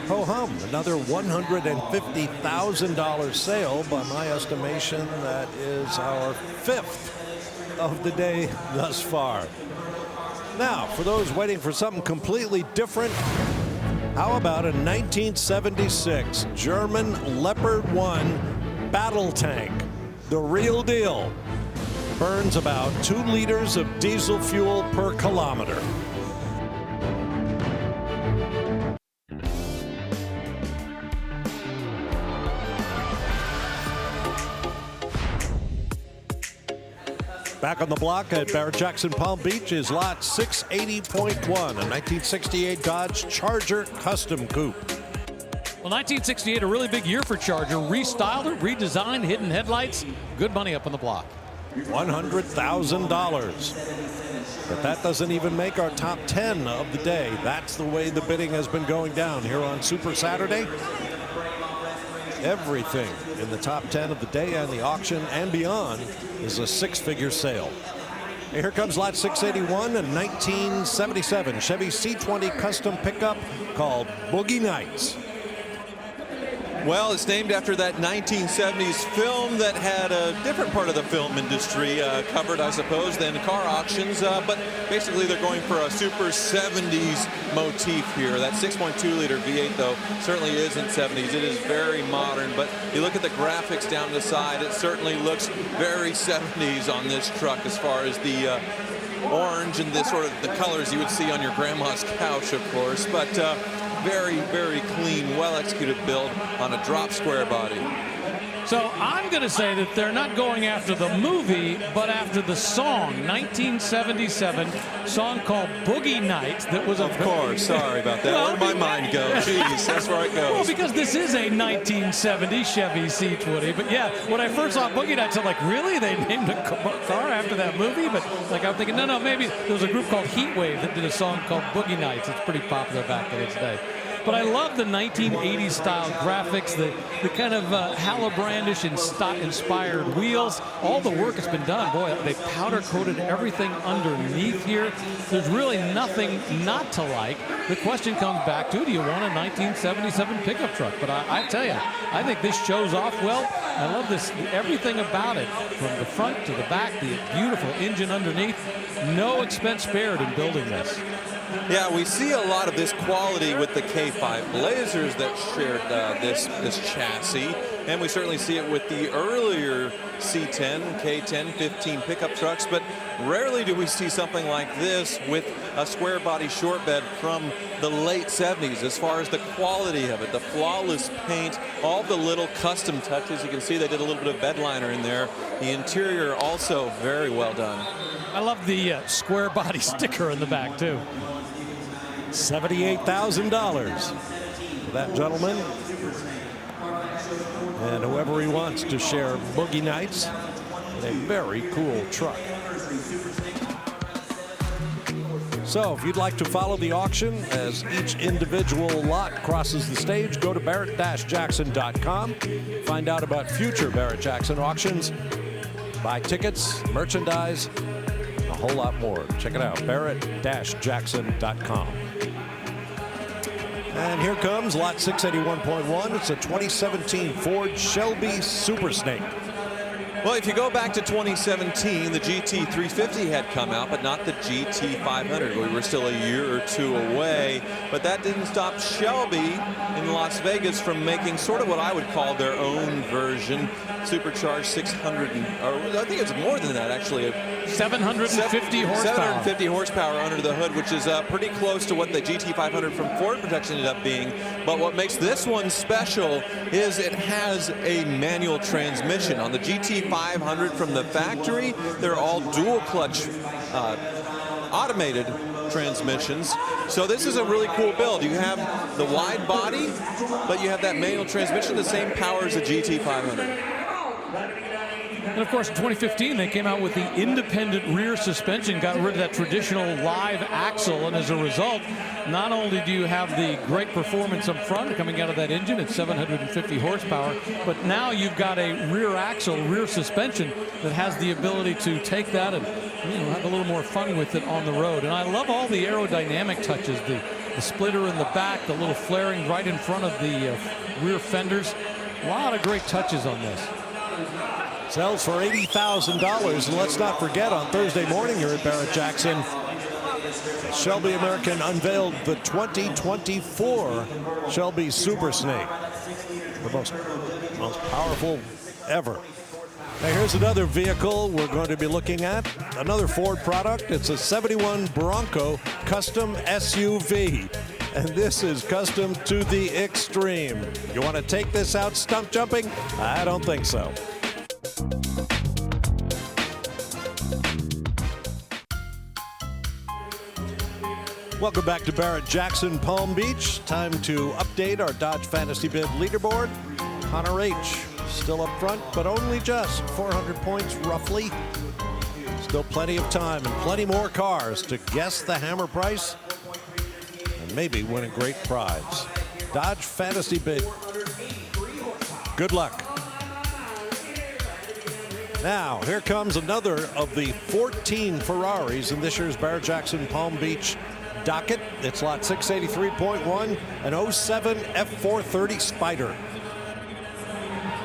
Ho hum, another $150,000 sale. By my estimation, that is our 5th of the day thus far. Now, for those waiting for something completely different, how about a 1976 German Leopard 1 battle tank, the real deal. Burns about 2 liters of diesel fuel per kilometer. Back on the block at Barrett-Jackson Palm Beach is lot 680.1, a 1968 Dodge Charger Custom Coupe. Well, 1968, a really big year for Charger. Restyled it, redesigned, hidden headlights. Good money up on the block. $100,000. But that doesn't even make our top 10 of the day. That's the way the bidding has been going down here on Super Saturday. Everything in the top 10 of the day and the auction and beyond is a 6-figure sale. Here comes lot 681, a 1977 Chevy C20 custom pickup called Boogie Nights. Well, it's named after that 1970s film that had a different part of the film industry covered, I suppose, than car auctions. But basically, they're going for a super 70s motif here. That 6.2-liter V8, though, certainly isn't 70s. It is very modern. But you look at the graphics down the side, it certainly looks very 70s on this truck as far as the orange and the sort of the colors you would see on your grandma's couch, of course. But very, very clean, well-executed build on a drop square body. So I'm going to say that they're not going after the movie, but after the song, 1977 song called Boogie Nights. That was Of course, sorry about that. Where'd my mind go? Jeez, that's where it goes. Well, because this is a 1970 Chevy C20. But yeah, when I first saw Boogie Nights, I'm like, really? They named a car after that movie? But like, I'm thinking, no, maybe there was a group called Heatwave that did a song called Boogie Nights. It's pretty popular back in its day. But I love the 1980s style graphics, the kind of Halibrandish inspired wheels. All the work has been done. Boy, they powder coated everything underneath here. There's really nothing not to like. The question comes back to, do you want a 1977 pickup truck? But I tell you, I think this shows off well. I love this, everything about it, from the front to the back, the beautiful engine underneath. No expense spared in building this. Yeah, we see a lot of this quality with the K5 Blazers that shared this chassis, and we certainly see it with the earlier C10, K10, 15 pickup trucks, but rarely do we see something like this with a square body short bed from the late 70s as far as the quality of it, the flawless paint, all the little custom touches. You can see they did a little bit of bed liner in there. The interior also very well done. I love the square body sticker in the back too. $78,000 for that gentleman. And whoever he wants to share Boogie Nights in a very cool truck. So if you'd like to follow the auction as each individual lot crosses the stage, go to Barrett-Jackson.com. Find out about future Barrett Jackson auctions, buy tickets, merchandise, a whole lot more. Check it out, Barrett-Jackson.com. And here comes lot 681.1. It's a 2017 Ford Shelby Super Snake. Well, if you go back to 2017, the GT350 had come out, but not the GT500. We were still a year or two away, but that didn't stop Shelby in Las Vegas from making sort of what I would call their own version, supercharged 600, or I think it's more than that actually. 750 horsepower. 750 horsepower under the hood, which is pretty close to what the GT500 from Ford Protection ended up being. But what makes this one special is it has a manual transmission. On the GT500 from the factory, they're all dual clutch automated transmissions. So this is a really cool build. You have the wide body, but you have that manual transmission, the same power as the GT500. And of course, in 2015, they came out with the independent rear suspension, got rid of that traditional live axle, and as a result, not only do you have the great performance up front coming out of that engine at 750 horsepower, but now you've got a rear axle, rear suspension that has the ability to take that and have a little more fun with it on the road. And I love all the aerodynamic touches, the splitter in the back, the little flaring right in front of the rear fenders. A lot of great touches on this. Sells for $80,000. And let's not forget, on Thursday morning here at Barrett Jackson, Shelby American unveiled the 2024 Shelby Super Snake. The most powerful ever. Now here's another vehicle we're going to be looking at. Another Ford product. It's a 71 Bronco custom SUV. And this is custom to the extreme. You want to take this out stump jumping? I don't think so. Welcome back to Barrett Jackson Palm Beach. Time to update our Dodge Fantasy Bid leaderboard. Connor H. still up front, but only just 400 points roughly. Still plenty of time and plenty more cars to guess the hammer price and maybe win a great prize. Dodge Fantasy Bid. Good luck. Now, here comes another of the 14 Ferraris in this year's Barrett Jackson Palm Beach docket. It's lot 683.1, an 07 F430 Spider.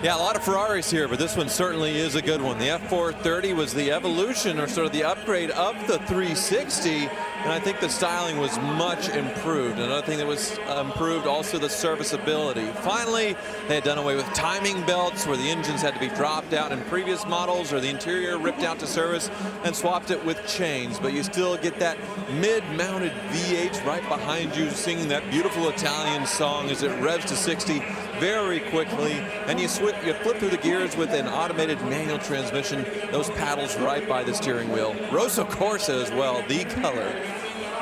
Yeah, a lot of Ferraris here, but this one certainly is a good one. The F430 was the evolution or sort of the upgrade of the 360, and I think the styling was much improved. Another thing that was improved, also the serviceability. Finally, they had done away with timing belts where the engines had to be dropped out in previous models or the interior ripped out to service, and swapped it with chains. But you still get that mid-mounted V8 right behind you singing that beautiful Italian song as it revs to 60 very quickly, and you flip through the gears with an automated manual transmission, those paddles right by the steering wheel. Rosso Corsa as well, the color.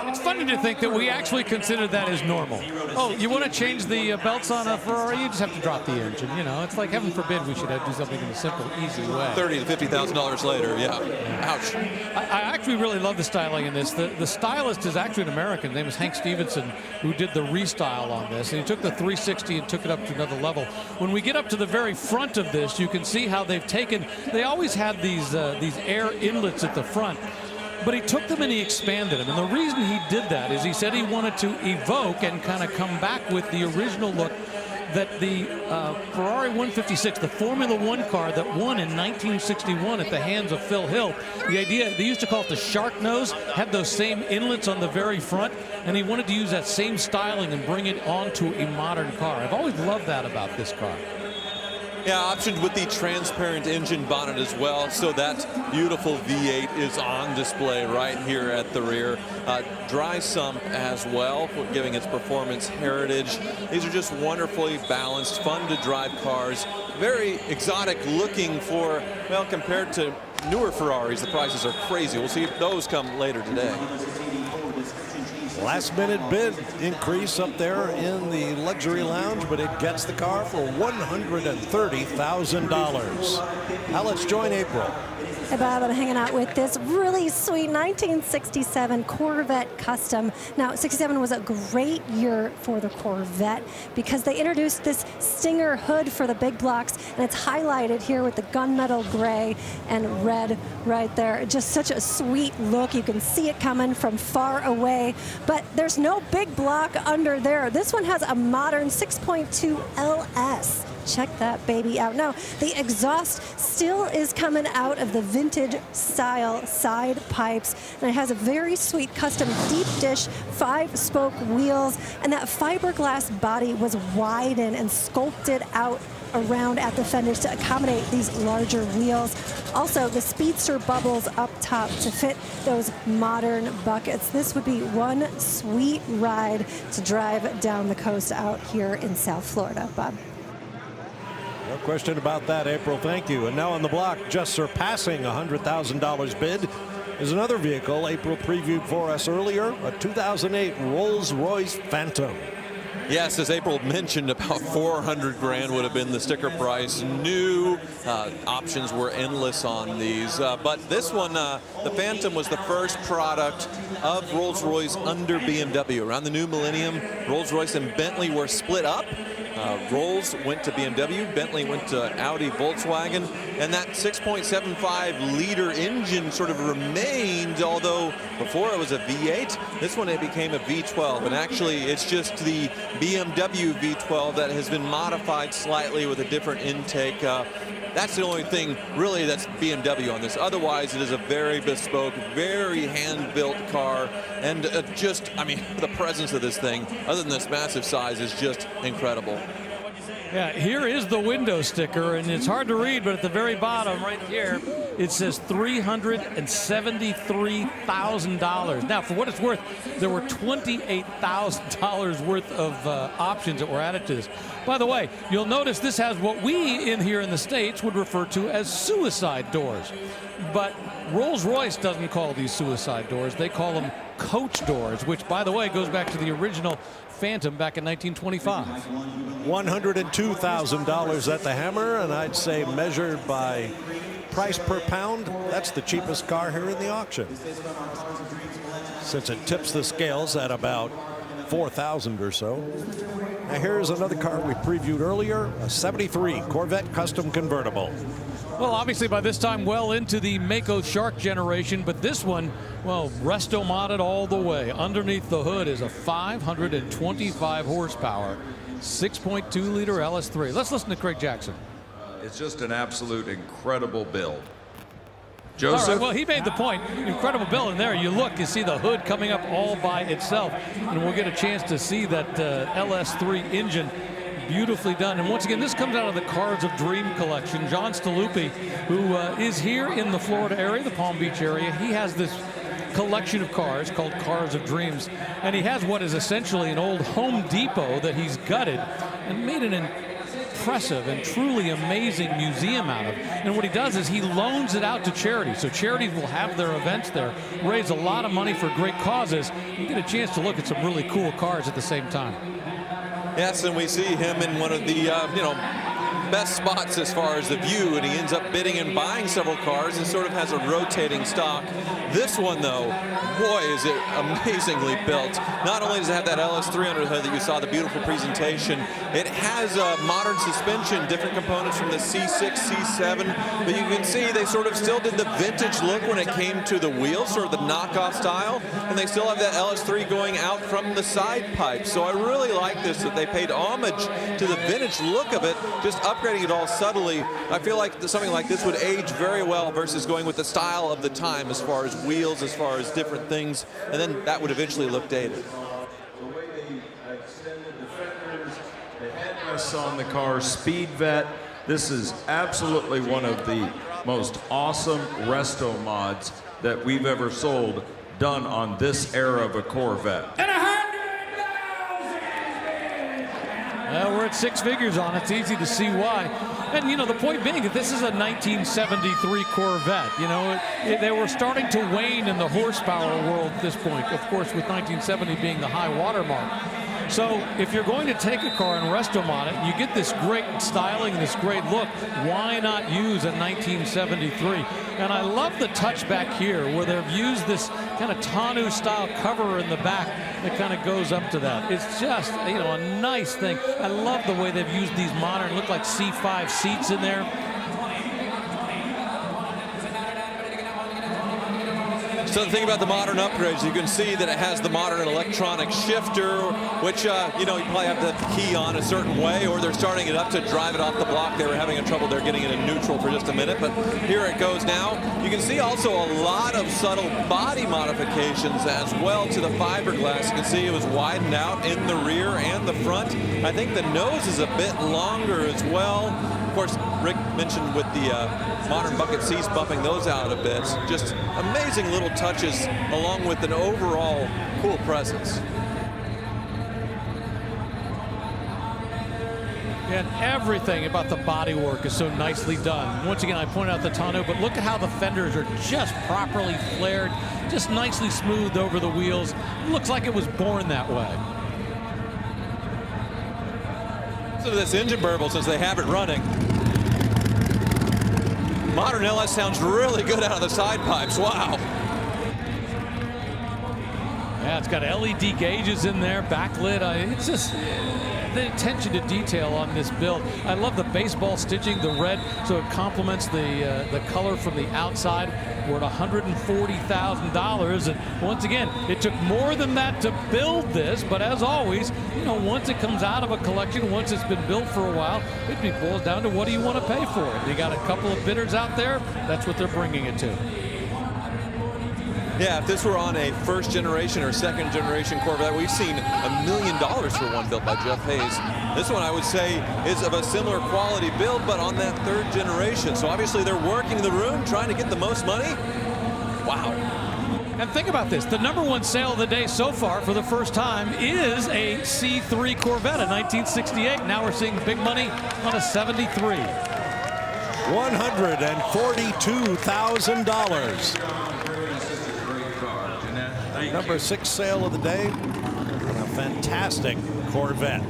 It's funny to think that we actually consider that as normal. Oh, you want to change the belts on a Ferrari? You just have to drop the engine. You know, it's like, heaven forbid we should have to do something in a simple, easy way. $30,000 to $50,000 later, yeah. Ouch. I actually really love the styling in this. The stylist is actually an American. His name is Hank Stevenson, who did the restyle on this. And he took the 360 and took it up to another level. When we get up to the very front of this, you can see how they've taken, they always had these air inlets at the front. But he took them and he expanded them. And the reason he did that is he said he wanted to evoke and kind of come back with the original look that the Ferrari 156, the Formula One car that won in 1961 at the hands of Phil Hill. The idea, they used to call it the shark nose, had those same inlets on the very front, and he wanted to use that same styling and bring it onto a modern car. I've always loved that about this car. Yeah, optioned with the transparent engine bonnet as well, so that beautiful V8 is on display right here at the rear. Dry sump as well, giving its performance heritage. These are just wonderfully balanced, fun to drive cars. Very exotic looking for, well, compared to newer Ferraris, the prices are crazy. We'll see if those come later today. Last minute bid increase up there in the luxury lounge, but it gets the car for $130,000. Now let's join April. Hey Bob, I'm hanging out with this really sweet 1967 Corvette Custom. Now, 67 was a great year for the Corvette because they introduced this Stinger hood for the big blocks, and it's highlighted here with the gunmetal gray and red right there. Just such a sweet look. You can see it coming from far away, but there's no big block under there. This one has a modern 6.2 LS. Check that baby out. Now, the exhaust still is coming out of the vintage style side pipes, and it has a very sweet custom deep dish 5-spoke wheels, and that fiberglass body was widened and sculpted out around at the fenders to accommodate these larger wheels. Also, the Speedster bubbles up top to fit those modern buckets. This would be one sweet ride to drive down the coast out here in South Florida, Bob. No question about that, April. Thank you. And now on the block, just surpassing $100,000 bid, is another vehicle April previewed for us earlier, a 2008 Rolls-Royce Phantom. Yes, as April mentioned, about 400 grand would have been the sticker price. New options were endless on these. But this one, the Phantom, was the first product of Rolls-Royce under BMW. Around the new millennium, Rolls-Royce and Bentley were split up. Rolls went to BMW, Bentley went to Audi, Volkswagen, and that 6.75 liter engine sort of remained, although before it was a V8, this one it became a V12, and actually it's just the BMW V12 that has been modified slightly with a different intake. That's the only thing really that's BMW on this. Otherwise, it is a very bespoke, very hand-built car, and just, I mean, the presence of this thing, other than this massive size, is just incredible. Yeah, here is the window sticker, and it's hard to read, but at the very bottom right here, it says $373,000. Now, for what it's worth, there were $28,000 worth of options that were added to this. By the way, you'll notice this has what we in here in the States would refer to as suicide doors. But Rolls-Royce doesn't call these suicide doors. They call them coach doors, which, by the way, goes back to the original Phantom back in 1925. $102,000 at the hammer, and I'd say measured by price per pound, that's the cheapest car here in the auction, since it tips the scales at about $4,000 or so. Now here's another car we previewed earlier, a '73 Corvette Custom Convertible. Well, obviously by this time well into the Mako Shark generation, but this one, well, resto modded all the way. Underneath the hood is a 525 horsepower, 6.2 liter LS3. Let's listen to Craig Jackson. It's just an absolute incredible build. Joseph? All right, well, he made the point. Incredible build. And there you look, you see the hood coming up all by itself. And we'll get a chance to see that LS3 engine beautifully done. And once again, this comes out of the Cars of Dream collection. John Staluppi, who is here in the Florida area, the Palm Beach area, he has this collection of cars called Cars of Dreams. And he has what is essentially an old Home Depot that he's gutted and made an impressive and truly amazing museum out of. And what he does is he loans it out to charities. So charities will have their events there, raise a lot of money for great causes, and get a chance to look at some really cool cars at the same time. Yes, and we see him in one of the, best spots as far as the view, and he ends up bidding and buying several cars and sort of has a rotating stock. This one, though, boy, is it amazingly built. Not only does it have that LS300 hood that you saw, the beautiful presentation, it has a modern suspension, different components from the C6, C7, but you can see they sort of still did the vintage look when it came to the wheels, sort of the knockoff style, and they still have that LS3 going out from the side pipe. So I really like this, that they paid homage to the vintage look of it, just upgrading it all subtly. I feel like something like this would age very well versus going with the style of the time as far as wheels, as far as different things, and then that would eventually look dated. The way they extended the fenders, the headrests on the car, Speed Vet. This is absolutely one of the most awesome resto mods that we've ever sold, done on this era of a Corvette. We're at six figures on it. It's easy to see why. And, the point being that this is a 1973 Corvette. They were starting to wane in the horsepower world at this point, of course, with 1970 being the high water mark. So if you're going to take a car and resto mod it, you get this great styling, this great look, why not use a 1973? And I love the touch back here where they've used this kind of tonneau style cover in the back that kind of goes up to that. It's just, a nice thing. I love the way they've used these modern, look like C5 seats in there. So the thing about the modern upgrades, you can see that it has the modern electronic shifter, which, you probably have to key on a certain way, or they're starting it up to drive it off the block. They were having a trouble there getting it in neutral for just a minute, but here it goes now. You can see also a lot of subtle body modifications as well to the fiberglass. You can see it was widened out in the rear and the front. I think the nose is a bit longer as well. Of course, Rick mentioned with the modern bucket seats, bumping those out a bit. Just amazing little touches along with an overall cool presence. And everything about the bodywork is so nicely done. Once again, I point out the tonneau, but look at how the fenders are just properly flared, just nicely smoothed over the wheels. It looks like it was born that way. Listen to this engine burble since they have it running. Modern LS sounds really good out of the side pipes. Wow. Yeah, it's got LED gauges in there, backlit. It's just the attention to detail on this build. I love the baseball stitching, the red, so it complements the color from the outside. We're at $140,000, and once again, it took more than that to build this, but as always, once it comes out of a collection, once it's been built for a while, it boils down to what do you want to pay for it. You got a couple of bidders out there, that's what they're bringing it to. Yeah, if this were on a first generation or second generation Corvette, we've seen $1 million for one built by Jeff Hayes. This one, I would say, is of a similar quality build, but on that third generation. So obviously they're working the room, trying to get the most money. Wow. And think about this, the #1 sale of the day so far for the first time is a C3 Corvette, a 1968. Now we're seeing big money on a 73. $142,000. Number 6 sale of the day, and a fantastic Corvette.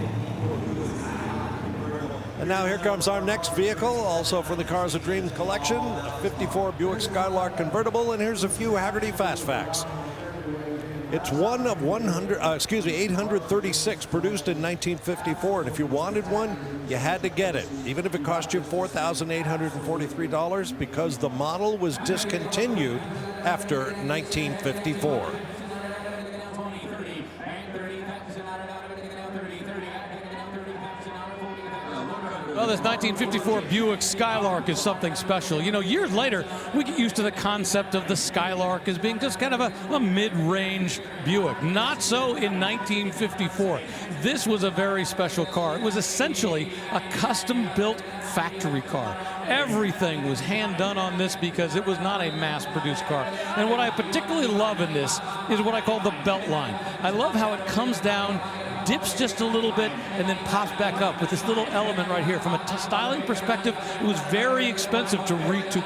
And now here comes our next vehicle, also for the Cars of Dreams collection, a 54 Buick Skylark convertible, and here's a few Hagerty fast facts. It's one of 836 produced in 1954, and if you wanted one, you had to get it, even if it cost you $4,843, because the model was discontinued after 1954. Well, this 1954 Buick Skylark is something special. You know, years later, we get used to the concept of the Skylark as being just kind of a mid-range Buick. Not so in 1954. This was a very special car. It was essentially a custom-built factory car. Everything was hand done on this because it was not a mass-produced car. And what I particularly love in this is what I call the belt line. I love how it comes down, dips just a little bit, and then pops back up with this little element right here. From a styling perspective, it was very expensive to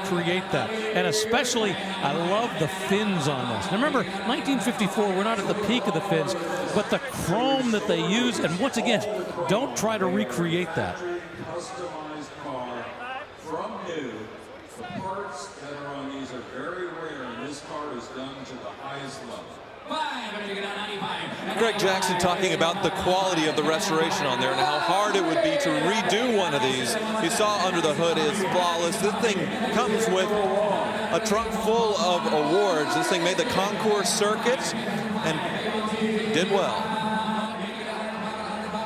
create that. And especially, I love the fins on this. Now remember, 1954, we're not at the peak of the fins, but the chrome that they use, and once again, don't try to recreate that. Customized car from new. The parts that are on these are very rare, and this car is done to the highest level. Greg Jackson talking about the quality of the restoration on there and how hard it would be to redo one of these. You saw under the hood is flawless. This thing comes with a trunk full of awards. This thing made the concourse circuit and did well.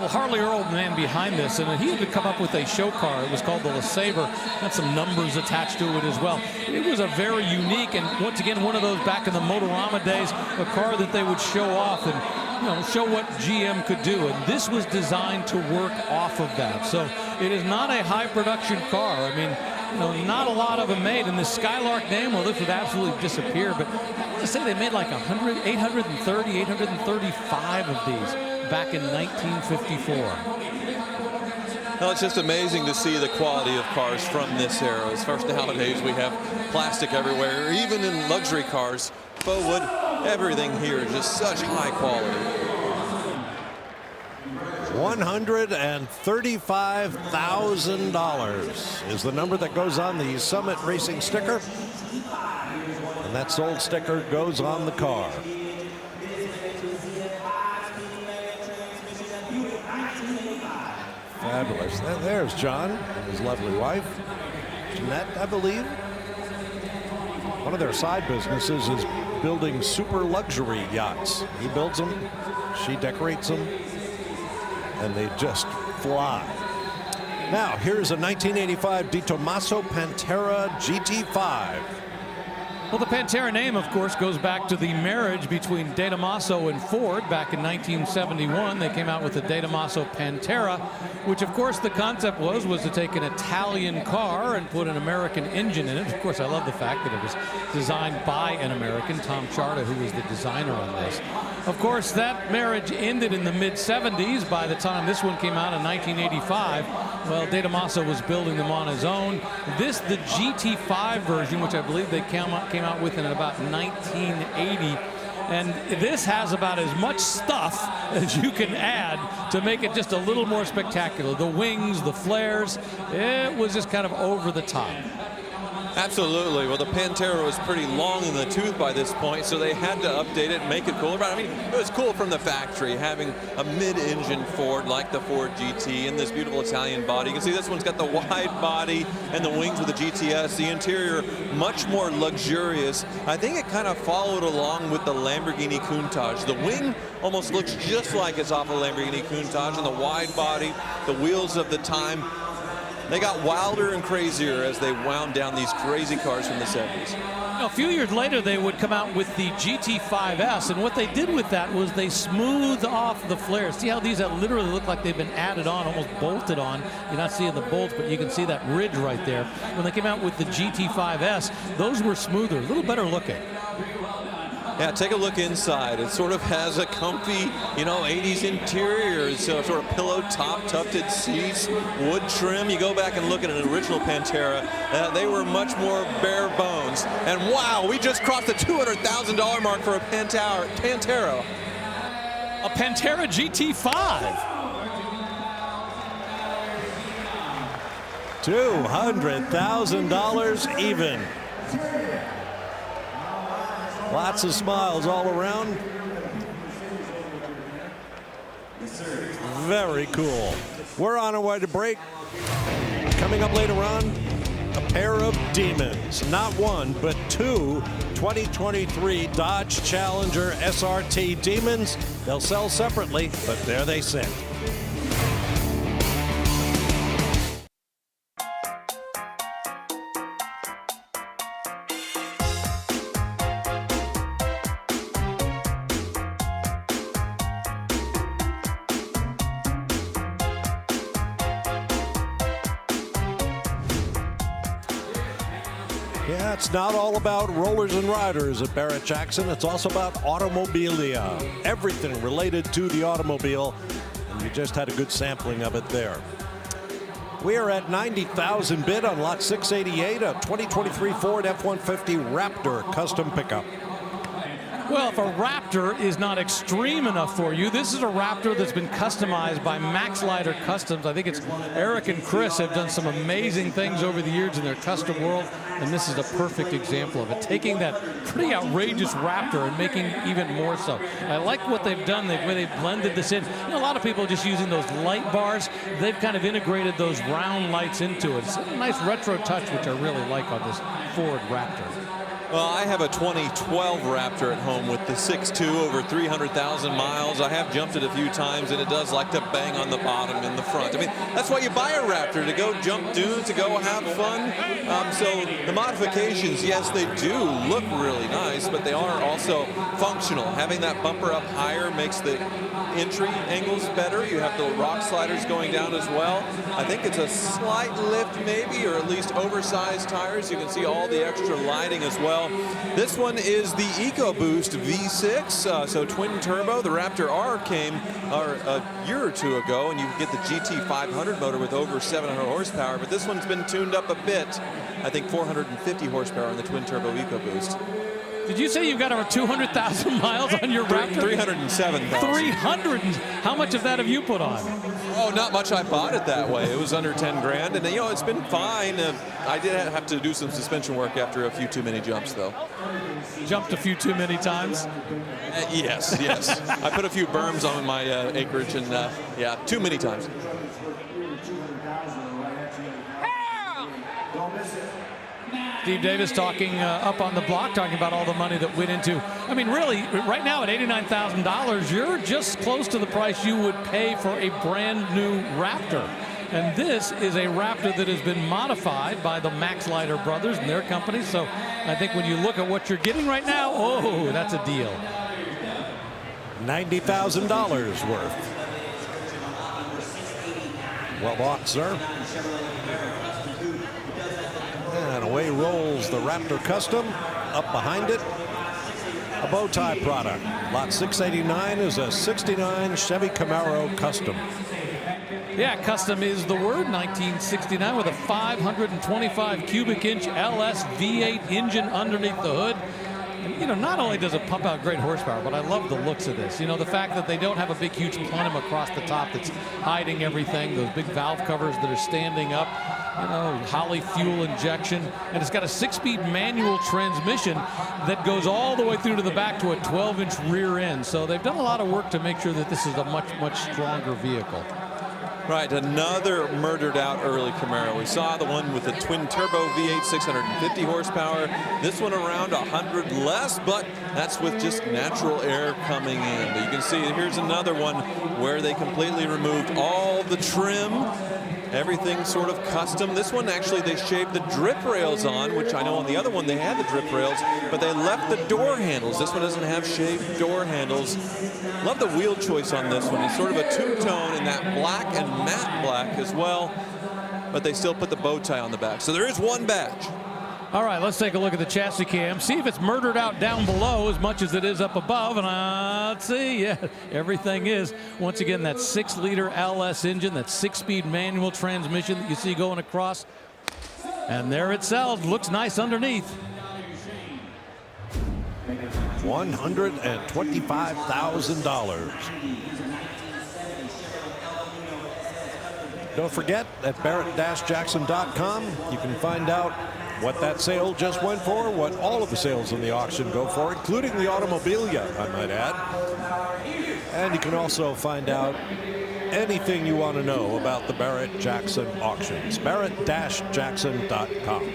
Well, Harley Earl, the man behind this, and he had to come up with a show car. It was called the LeSabre. Had some numbers attached to it as well. It was a very unique, and once again, one of those back in the Motorama days, a car that they would show off and show what GM could do. And this was designed to work off of that. So it is not a high production car. I mean, not a lot of them made. And the Skylark name, well, this would absolutely disappear. But I want to say they made like 835 of these back in 1954. Well, it's just amazing to see the quality of cars from this era. As far as nowadays, we have plastic everywhere. Even in luxury cars, faux wood, everything here is just such high quality. $135,000 is the number that goes on the Summit Racing sticker. And that sold sticker goes on the car. Fabulous. There's John and his lovely wife, Jeanette, I believe. One of their side businesses is building super luxury yachts. He builds them, she decorates them, and they just fly. Now, here's a 1985 De Tomaso Pantera GT5. Well, the Pantera name, of course, goes back to the marriage between De Tomaso and Ford back in 1971. They came out with the De Tomaso Pantera, which, of course, the concept was to take an Italian car and put an American engine in it. Of course, I love the fact that it was designed by an American, Tom Charta, who was the designer on this. Of course, that marriage ended in the mid-70s. By the time this one came out in 1985, well, De Tomaso was building them on his own. This, the GT5 version, which I believe they came out with in about 1980. And this has about as much stuff as you can add to make it just a little more spectacular. The wings, the flares, it was just kind of over the top. Absolutely. Well, the Pantera was pretty long in the tooth by this point, so they had to update it and make it cooler. But I mean, it was cool from the factory, having a mid-engine Ford like the Ford GT in this beautiful Italian body. You can see this one's got the wide body and the wings with the GTS. The interior, much more luxurious. I think it kind of followed along with the Lamborghini Countach. The wing almost looks just like it's off a Lamborghini Countach, and the wide body, the wheels of the time. They got wilder and crazier as they wound down these crazy cars from the 70s. A few years later, they would come out with the GT5S, and what they did with that was they smoothed off the flares. See how these literally look like they've been added on, almost bolted on. You're not seeing the bolts, but you can see that ridge right there. When they came out with the GT5S, those were smoother, a little better looking. Yeah, take a look inside. It sort of has a comfy, 80s interior. It's sort of pillow top, tufted seats, wood trim. You go back and look at an original Pantera. They were much more bare bones. And wow, we just crossed the $200,000 mark for a Pantera. A Pantera GT5. $200,000 even. Lots of smiles all around. Very cool. We're on our way to break. Coming up later on, a pair of demons. Not one, but two 2023 Dodge Challenger SRT Demons. They'll sell separately, but there they sit. Yeah, it's not all about rollers and riders at Barrett-Jackson. It's also about automobilia, everything related to the automobile. And you just had a good sampling of it there. We are at 90,000 bid on lot 688, a 2023 Ford F-150 Raptor custom pickup. Well, if a Raptor is not extreme enough for you, this is a Raptor that's been customized by Max Leiter Customs. I think it's Eric and Chris have done some amazing things over the years in their custom world, and this is a perfect example of it. Taking that pretty outrageous Raptor and making even more so. I like what they've done, the way they've blended this in. You know, a lot of people are just using those light bars. They've kind of integrated those round lights into it. It's a nice retro touch, which I really like on this Ford Raptor. Well, I have a 2012 Raptor at home with the 6.2 over 300,000 miles. I have jumped it a few times, and it does like to bang on the bottom and the front. I mean, that's why you buy a Raptor, to go jump dunes, to go have fun. So the modifications, yes, they do look really nice, but they are also functional. Having that bumper up higher makes the entry angles better. You have the rock sliders going down as well. I think it's a slight lift maybe, or at least oversized tires. You can see all the extra lighting as well. This one is the EcoBoost V6, so twin turbo. The Raptor R came a year or two ago, and you can get the GT500 motor with over 700 horsepower, but this one's been tuned up a bit. I think 450 horsepower on the twin turbo EcoBoost. Did you say you've got over 200,000 miles on your Raptor? 307,000. 300. How much of that have you put on? Oh, not much. I bought it that way. It was under 10 grand, and you know, it's been fine. I did have to do some suspension work after a few too many jumps, though. Jumped a few too many times? Yes. I put a few berms on my acreage, and yeah, too many times. Steve Davis talking up on the block, talking about all the money that went into. I mean, really, right now at $89,000, you're just close to the price you would pay for a brand new Raptor. And this is a Raptor that has been modified by the Max Leiter brothers and their company. So I think when you look at what you're getting right now, oh, that's a deal. $90,000 worth. Well bought, sir. And away rolls the Raptor Custom. Up behind it, a bow tie product. Lot 689 is a 69 Chevy Camaro Custom. Yeah, custom is the word. 1969 with a 525 cubic inch LS V8 engine underneath the hood. And, you know, not only does it pump out great horsepower, but I love the looks of this. You know, the fact that they don't have a big, huge plenum across the top that's hiding everything, those big valve covers that are standing up, you know, Holley fuel injection, and it's got a 6-speed manual transmission that goes all the way through to the back to a 12-inch rear end. So they've done a lot of work to make sure that this is a much, much stronger vehicle. Right, another murdered out early Camaro. We saw the one with the twin turbo V8, 650 horsepower. This one around 100 less, but that's with just natural air coming in. But you can see here's another one where they completely removed all the trim. Everything sort of custom. This one, actually, they shaved the drip rails on, which I know on the other one they had the drip rails, but they left the door handles. This one doesn't have shaved door handles. Love the wheel choice on this one. It's sort of a two-tone in that black and matte black as well, but they still put the bow tie on the back. So there is one badge. All right, let's take a look at the chassis cam. See if it's murdered out down below as much as it is up above. And let's see, yeah, everything is. Once again, that 6-liter LS engine, that 6-speed manual transmission that you see going across. And there it sells. Looks nice underneath. $125,000. Don't forget, at Barrett-Jackson.com, you can find out what that sale just went for, what all of the sales in the auction go for, including the automobilia, I might add. And you can also find out anything you want to know about the Barrett-Jackson auctions. Barrett-Jackson.com.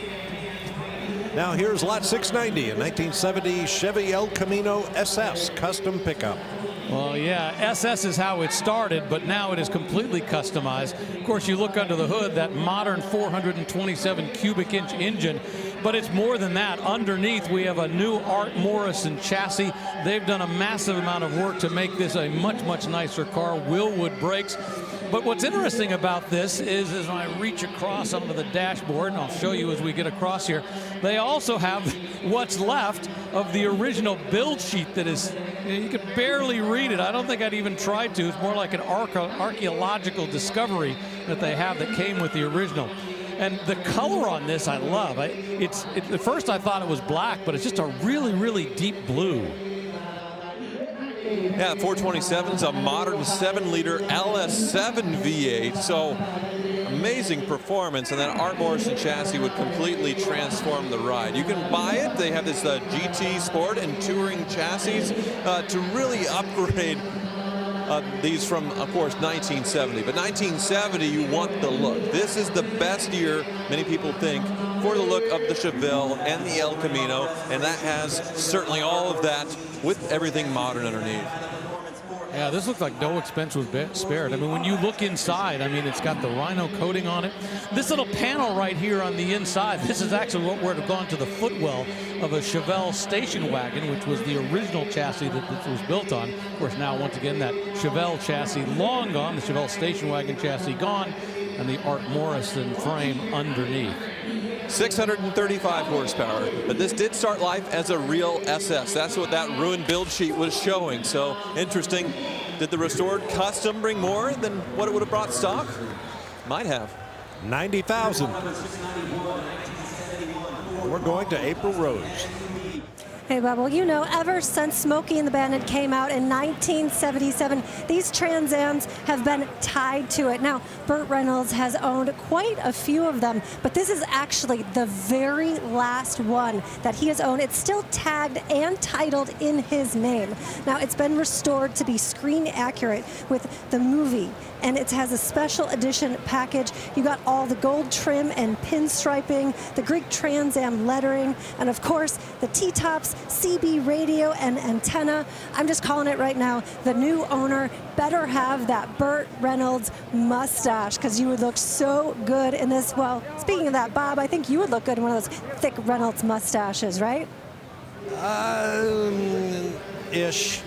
Now here's lot 690, a 1970 Chevy El Camino SS custom pickup. Well, yeah, SS is how it started, but now it is completely customized. Of course, you look under the hood, that modern 427 cubic inch engine, but it's more than that. Underneath, we have a new Art Morrison chassis. They've done a massive amount of work to make this a much, much nicer car. Willwood brakes. But what's interesting about this is when I reach across onto the dashboard, and I'll show you as we get across here, they also have what's left of the original build sheet that is, you could barely read it. I don't think I'd even tried to. It's more like an archaeological discovery that they have that came with the original. And the color on this I love. At first I thought it was black, but it's just a really, really deep blue. Yeah, 427 is a modern 7-liter LS7 V8, so amazing performance, and that Art Morrison chassis would completely transform the ride. You can buy it. They have this GT Sport and Touring chassis to really upgrade these from, of course, 1970. But 1970, you want the look. This is the best year, many people think, for the look of the Chevelle and the El Camino, and that has certainly all of that with everything modern underneath. Yeah, this looks like no expense was spared. I mean, when you look inside, I mean, it's got the Rhino coating on it. This little panel right here on the inside, this is actually what would have gone to the footwell of a Chevelle station wagon, which was the original chassis that this was built on. Of course, now, once again, that Chevelle chassis long gone, the Chevelle station wagon chassis gone, and the Art Morrison frame underneath. 635 horsepower, but this did start life as a real SS. That's what that ruined build sheet was showing. So interesting. Did the restored custom bring more than what it would have brought stock? Might have. 90,000. We're going to April Rose. Hey, Bob, well, you know, ever since Smokey and the Bandit came out in 1977, these Trans Ams have been tied to it. Now, Burt Reynolds has owned quite a few of them, but this is actually the very last one that he has owned. It's still tagged and titled in his name. Now, it's been restored to be screen accurate with the movie, and it has a special edition package. You got all the gold trim and pinstriping, the Greek Trans Am lettering, and of course, the T-tops, CB radio and antenna. I'm just calling it right now. The new owner better have that Burt Reynolds mustache, because you would look so good in this. Well, speaking of that, Bob, I think you would look good in one of those thick Reynolds mustaches, right? Ish.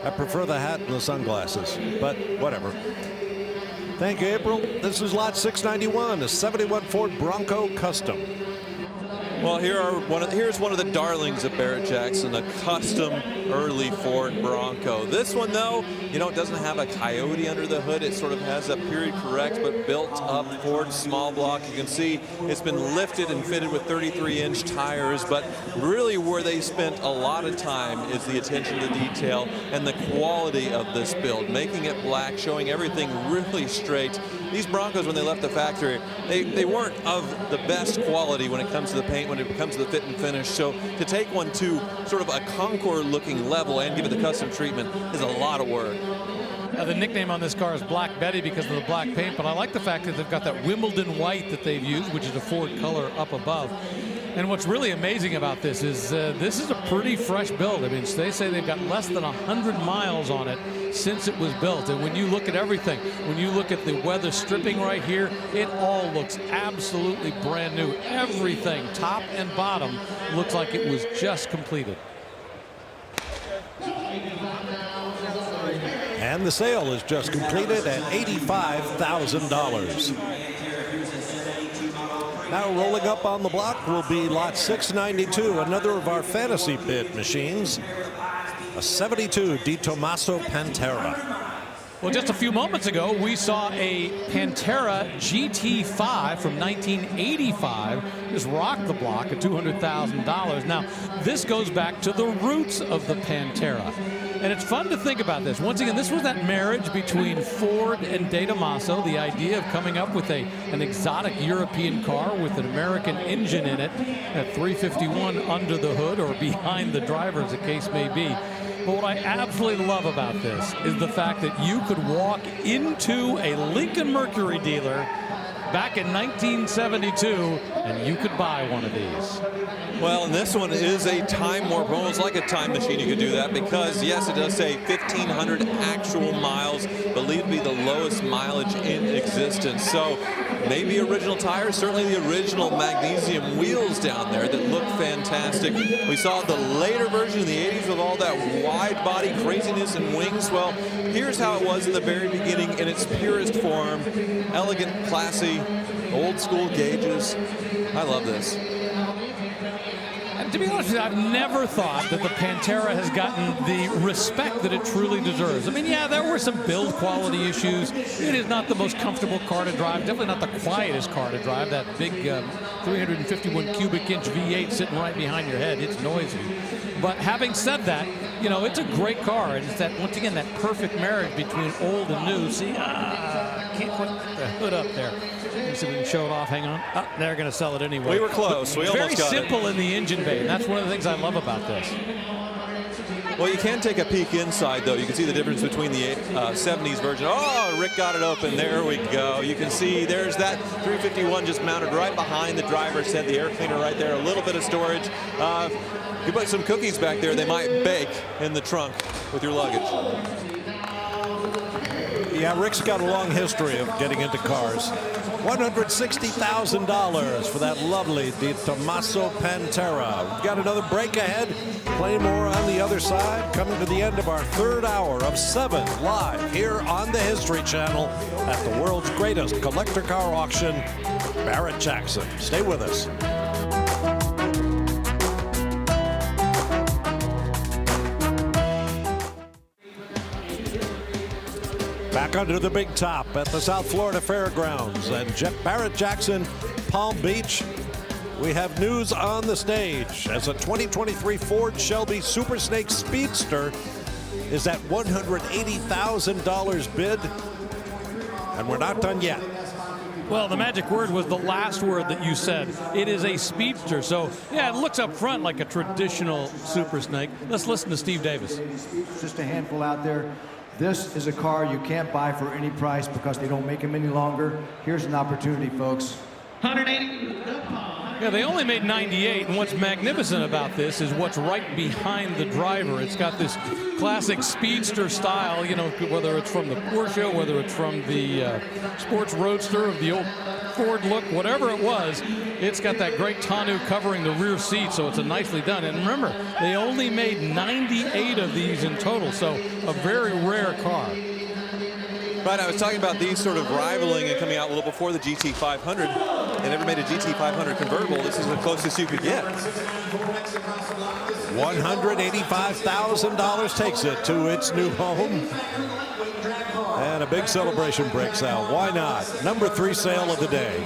I prefer the hat and the sunglasses, but whatever. Thank you, April. This is lot 691, a 71 Ford Bronco Custom. Well, here's one of the darlings of Barrett-Jackson, a custom early Ford Bronco. This one, though, you know, it doesn't have a Coyote under the hood. It sort of has a period correct but built up Ford small block. You can see it's been lifted and fitted with 33-inch tires, but really where they spent a lot of time is the attention to detail and the quality of this build, making it black, showing everything really straight. These Broncos, when they left the factory, they weren't of the best quality when it comes to the paint, when it comes to the fit and finish. So to take one to sort of a Concord-looking level and give it the custom treatment is a lot of work. The nickname on this car is Black Betty because of the black paint, but I like the fact that they've got that Wimbledon white that they've used, which is a Ford color up above. And what's really amazing about this is a pretty fresh build. I mean, they say they've got less than 100 miles on it since it was built. And when you look at everything, when you look at the weather stripping right here, it all looks absolutely brand new. Everything, top and bottom, looks like it was just completed. And the sale is just completed at $85,000. Now rolling up on the block will be lot 692, another of our fantasy bid machines, a 72 Di Tommaso Pantera. Well, just a few moments ago, we saw a Pantera GT5 from 1985 just rock the block at $200,000. Now, this goes back to the roots of the Pantera. And it's fun to think about this. Once again, this was that marriage between Ford and De Tomaso, the idea of coming up with an exotic European car with an American engine in it, at 351 under the hood or behind the driver, as the case may be. But what I absolutely love about this is the fact that you could walk into a Lincoln Mercury dealer back in 1972, and you could buy one of these. Well, and this one is a time warp, almost like a time machine. You could do that because, yes, it does say 1,500 actual miles, believed to be the lowest mileage in existence. So maybe original tires, certainly the original magnesium wheels down there that look fantastic. We saw the later version in the 80s with all that wide body craziness and wings. Well, here's how it was in the very beginning in its purest form. Elegant, classy, old school gauges. I love this. To be honest with you, I've never thought that the Pantera has gotten the respect that it truly deserves. I mean, yeah, there were some build quality issues. It is not the most comfortable car to drive, definitely not the quietest car to drive. That big 351 cubic inch V8 sitting right behind your head, it's noisy. But having said that, you know, it's a great car. And it's that, once again, that perfect marriage between old and new. See, can't put the hood up there. Let's see if we can show it off. Hang on. Oh, they're going to sell it anyway. We were close. We almost got it. Very simple in the engine bay, and that's one of the things I love about this. Well, you can take a peek inside, though. You can see the difference between the 70s version. Oh, Rick got it open. There we go. You can see there's that 351 just mounted right behind the driver's head, the air cleaner right there, a little bit of storage. You put some cookies back there, they might bake in the trunk with your luggage. Yeah, Rick's got a long history of getting into cars. $160,000 for that lovely De Tomaso Pantera. We've got another break ahead. Plenty more on the other side. Coming to the end of our third hour of 7 live here on the History Channel at the world's greatest collector car auction, Barrett-Jackson. Stay with us. Back under the big top at the South Florida Fairgrounds and Barrett-Jackson, Palm Beach. We have news on the stage as a 2023 Ford Shelby Super Snake Speedster is at $180,000 bid, and we're not done yet. Well, the magic word was the last word that you said. It is a speedster. So, yeah, it looks up front like a traditional Super Snake. Let's listen to Steve Davis. Just a handful out there. This is a car you can't buy for any price because they don't make them any longer. Here's an opportunity, folks. 180. Yeah, they only made 98, and what's magnificent about this is what's right behind the driver. It's got this classic speedster style, you know, whether it's from the Porsche, whether it's from the sports roadster of the old Ford look, whatever it was, it's got that great tonneau covering the rear seat, so it's a nicely done. And remember, they only made 98 of these in total, so a very rare car. Right, I was talking about these sort of rivaling and coming out a little before the GT500. They never made a GT500 convertible. This is the closest you could get. $185,000 takes it to its new home. And a big celebration breaks out. Why not? Number 3 sale of the day.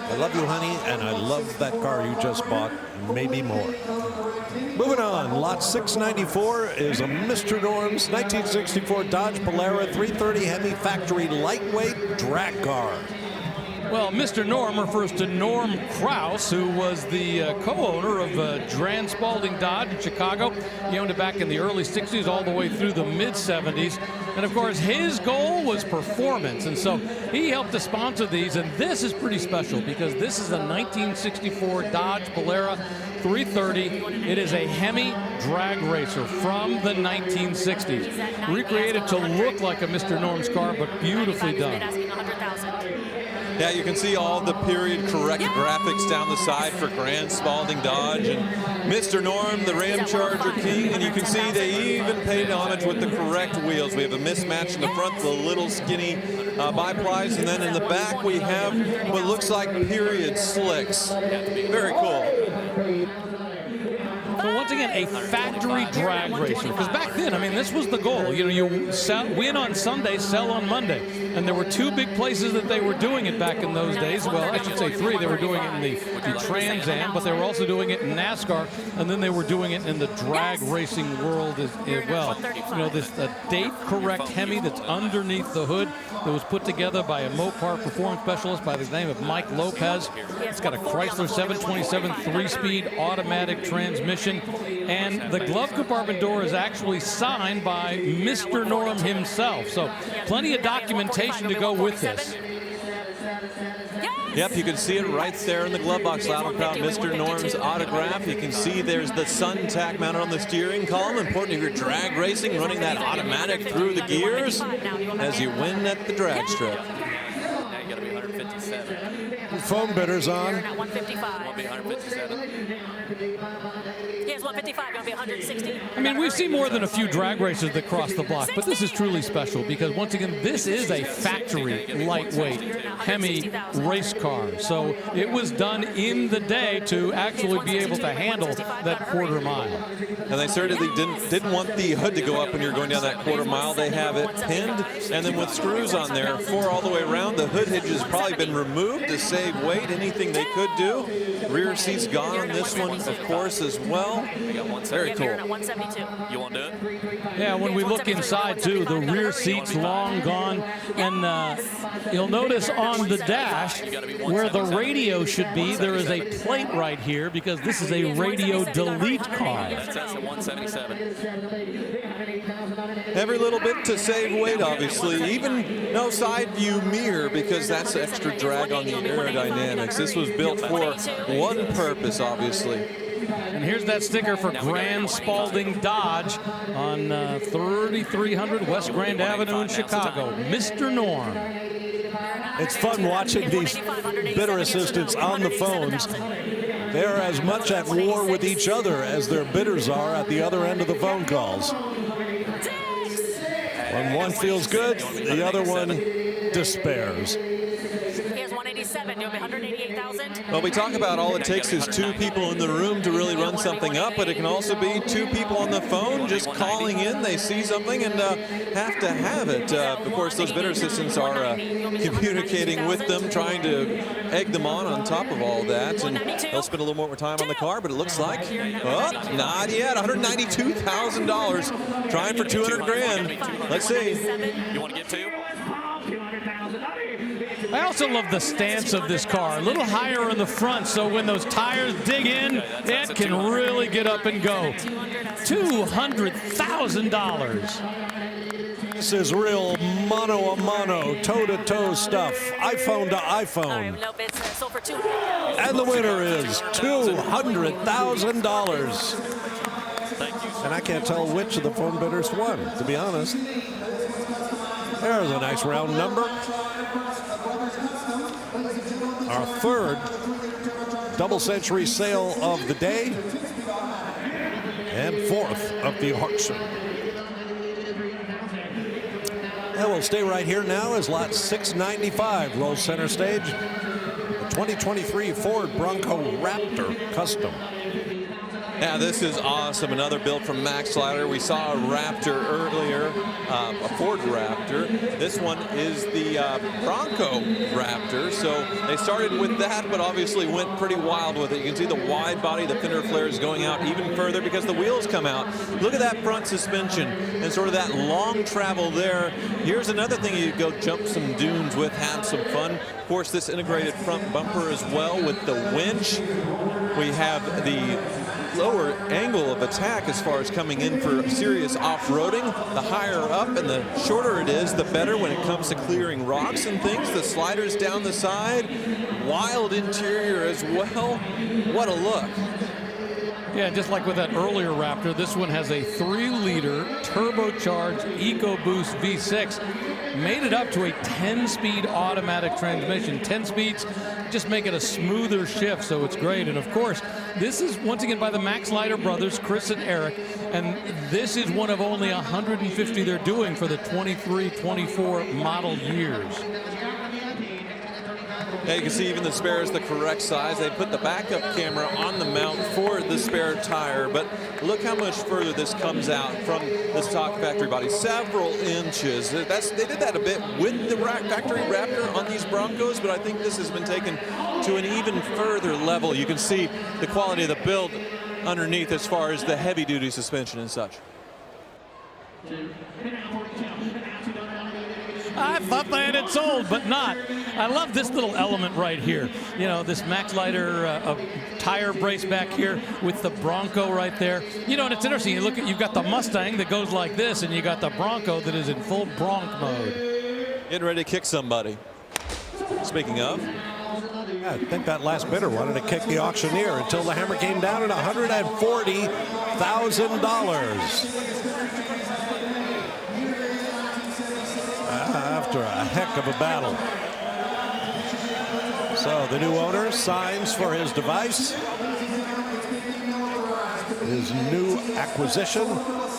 I love you, honey, and I love that car you just bought, maybe more. Moving on, lot 694 is a Mr. Norm's 1964 Dodge Polara 330 Hemi factory lightweight drag car. Well, Mr. Norm refers to Norm Kraus, who was the co-owner of Dran Spalding Dodge in Chicago. He owned it back in the early 60s all the way through the mid-70s. And, of course, his goal was performance. And so he helped to sponsor these. And this is pretty special because this is a 1964 Dodge Polara 330. It is a Hemi drag racer from the 1960s. Recreated to look like a Mr. Norm's car, but beautifully done. Yeah, you can see all the period correct graphics down the side for Dran Spalding Dodge and Mr. Norm, the Ram Charger King, and you can see they even paid homage with the correct wheels. We have a mismatch in the front, the little skinny biplies, and then in the back we have what looks like period slicks. Very cool. So once again, a factory drag racer. Because back then, I mean, this was the goal. You know, you win on Sunday, sell on Monday. And there were 2 big places that they were doing it back in those days. Well, I should say 3. They were doing it in the Trans Am, but they were also doing it in NASCAR, and then they were doing it in the drag racing world as well. You know, this date-correct Hemi that's underneath the hood that was put together by a Mopar performance specialist by the name of Mike Lopez. It's got a Chrysler 727 3-speed automatic transmission, and the glove compartment door is actually signed by Mr. Norm himself. So plenty of documentation invitation to go with this. Yep, you can see it right there in the glove box. Loud and proud, Mr. Norm's autograph. You can see there's the sun tack mounted on the steering column. Important if you're drag racing, running that automatic through the gears as you win at the drag strip. Now you got to be 157. Foam bidders on. At 155. Won't be 157. He has 155. It'll be 160. I mean, we've seen more than a few drag races that cross the block, but this is truly special because, once again, this is a factory lightweight Hemi race car. So it was done in the day to actually be able to handle that quarter mile. And they certainly didn't want the hood to go up when you're going down that quarter mile. They have it pinned, and then with screws on there, 4 all the way around. The hood hinge has probably been removed to save weight, anything they could do. Rear seats gone on this one, of course, as well. Very cool. You want to do it? Yeah, when we look inside, too, the rear seat's long gone. And you'll notice on the dash where the radio should be, there is a plate right here because this is a radio delete car. That's at 177. Every little bit to save weight, obviously. Even no side view mirror because that's extra drag on the aerodynamics. This was built for one purpose, obviously. And here's that sticker for Grand Spalding Dodge on 3300 West Grand Avenue in Chicago. Mr. Norm. It's fun watching these bidder assistants on the phones. They're as much at war with each other as their bidders are at the other end of the phone calls. When one feels good, the other one despairs. It'll be 188,000. Well, we talk about all it takes is 2 people in the room to really run something up, but it can also be 2 people on the phone just calling in. They see something and have to have it. Of course, those bidder assistants are communicating with them, trying to egg them on top of all that. And they'll spend a little more time on the car, but it looks like, not yet. $192,000 trying for 200 grand. Let's see. You want to get 2? I also love the stance of this car, a little higher in the front, so when those tires dig in, it can really get up and go. $200,000. This is real mano-a-mano, toe-to-toe stuff, iPhone to iPhone. And the winner is $200,000. And I can't tell which of the phone bidders won, to be honest. There's a nice round number. Our third double-century sale of the day and 4th of the auction. And we'll stay right here now as lot 695 rolls center stage. The 2023 Ford Bronco Raptor Custom. Yeah, this is awesome. Another build from MaxSlider. We saw a Raptor earlier, a Ford Raptor. This one is the Bronco Raptor. So they started with that, but obviously went pretty wild with it. You can see the wide body, the fender flares going out even further because the wheels come out. Look at that front suspension and sort of that long travel there. Here's another thing you go jump some dunes with, have some fun. Of course, this integrated front bumper as well with the winch. We have the lower angle of attack as far as coming in for serious off-roading. The higher up and the shorter it is, the better when it comes to clearing rocks and things. The sliders down the side, wild interior as well. What a look. Yeah, just like with that earlier Raptor, this one has a 3-liter turbocharged EcoBoost V6. Made it up to a 10-speed automatic transmission. 10 speeds just make it a smoother shift, so it's great. And of course, this is once again by the MaxSlider brothers, Chris and Eric, and this is one of only 150 they're doing for the 23-24 model years. Yeah, you can see even the spare is the correct size. They put the backup camera on the mount for the spare tire, but look how much further this comes out from the stock factory body, several inches. They did that a bit with the factory Raptor on these Broncos, but I think this has been taken to an even further level. You can see the quality of the build underneath as far as the heavy-duty suspension and such. I thought they had it sold, but not. I love this little element right here. You know, this MaxSlider tire brace back here with the Bronco right there. You know, and it's interesting. You look at, you've got the Mustang that goes like this, and you got the Bronco that is in full Bronc mode. Getting ready to kick somebody. Speaking of. Yeah, I think that last bidder wanted to kick the auctioneer until the hammer came down at $140,000. After a heck of a battle. So the new owner signs for his device, his new acquisition,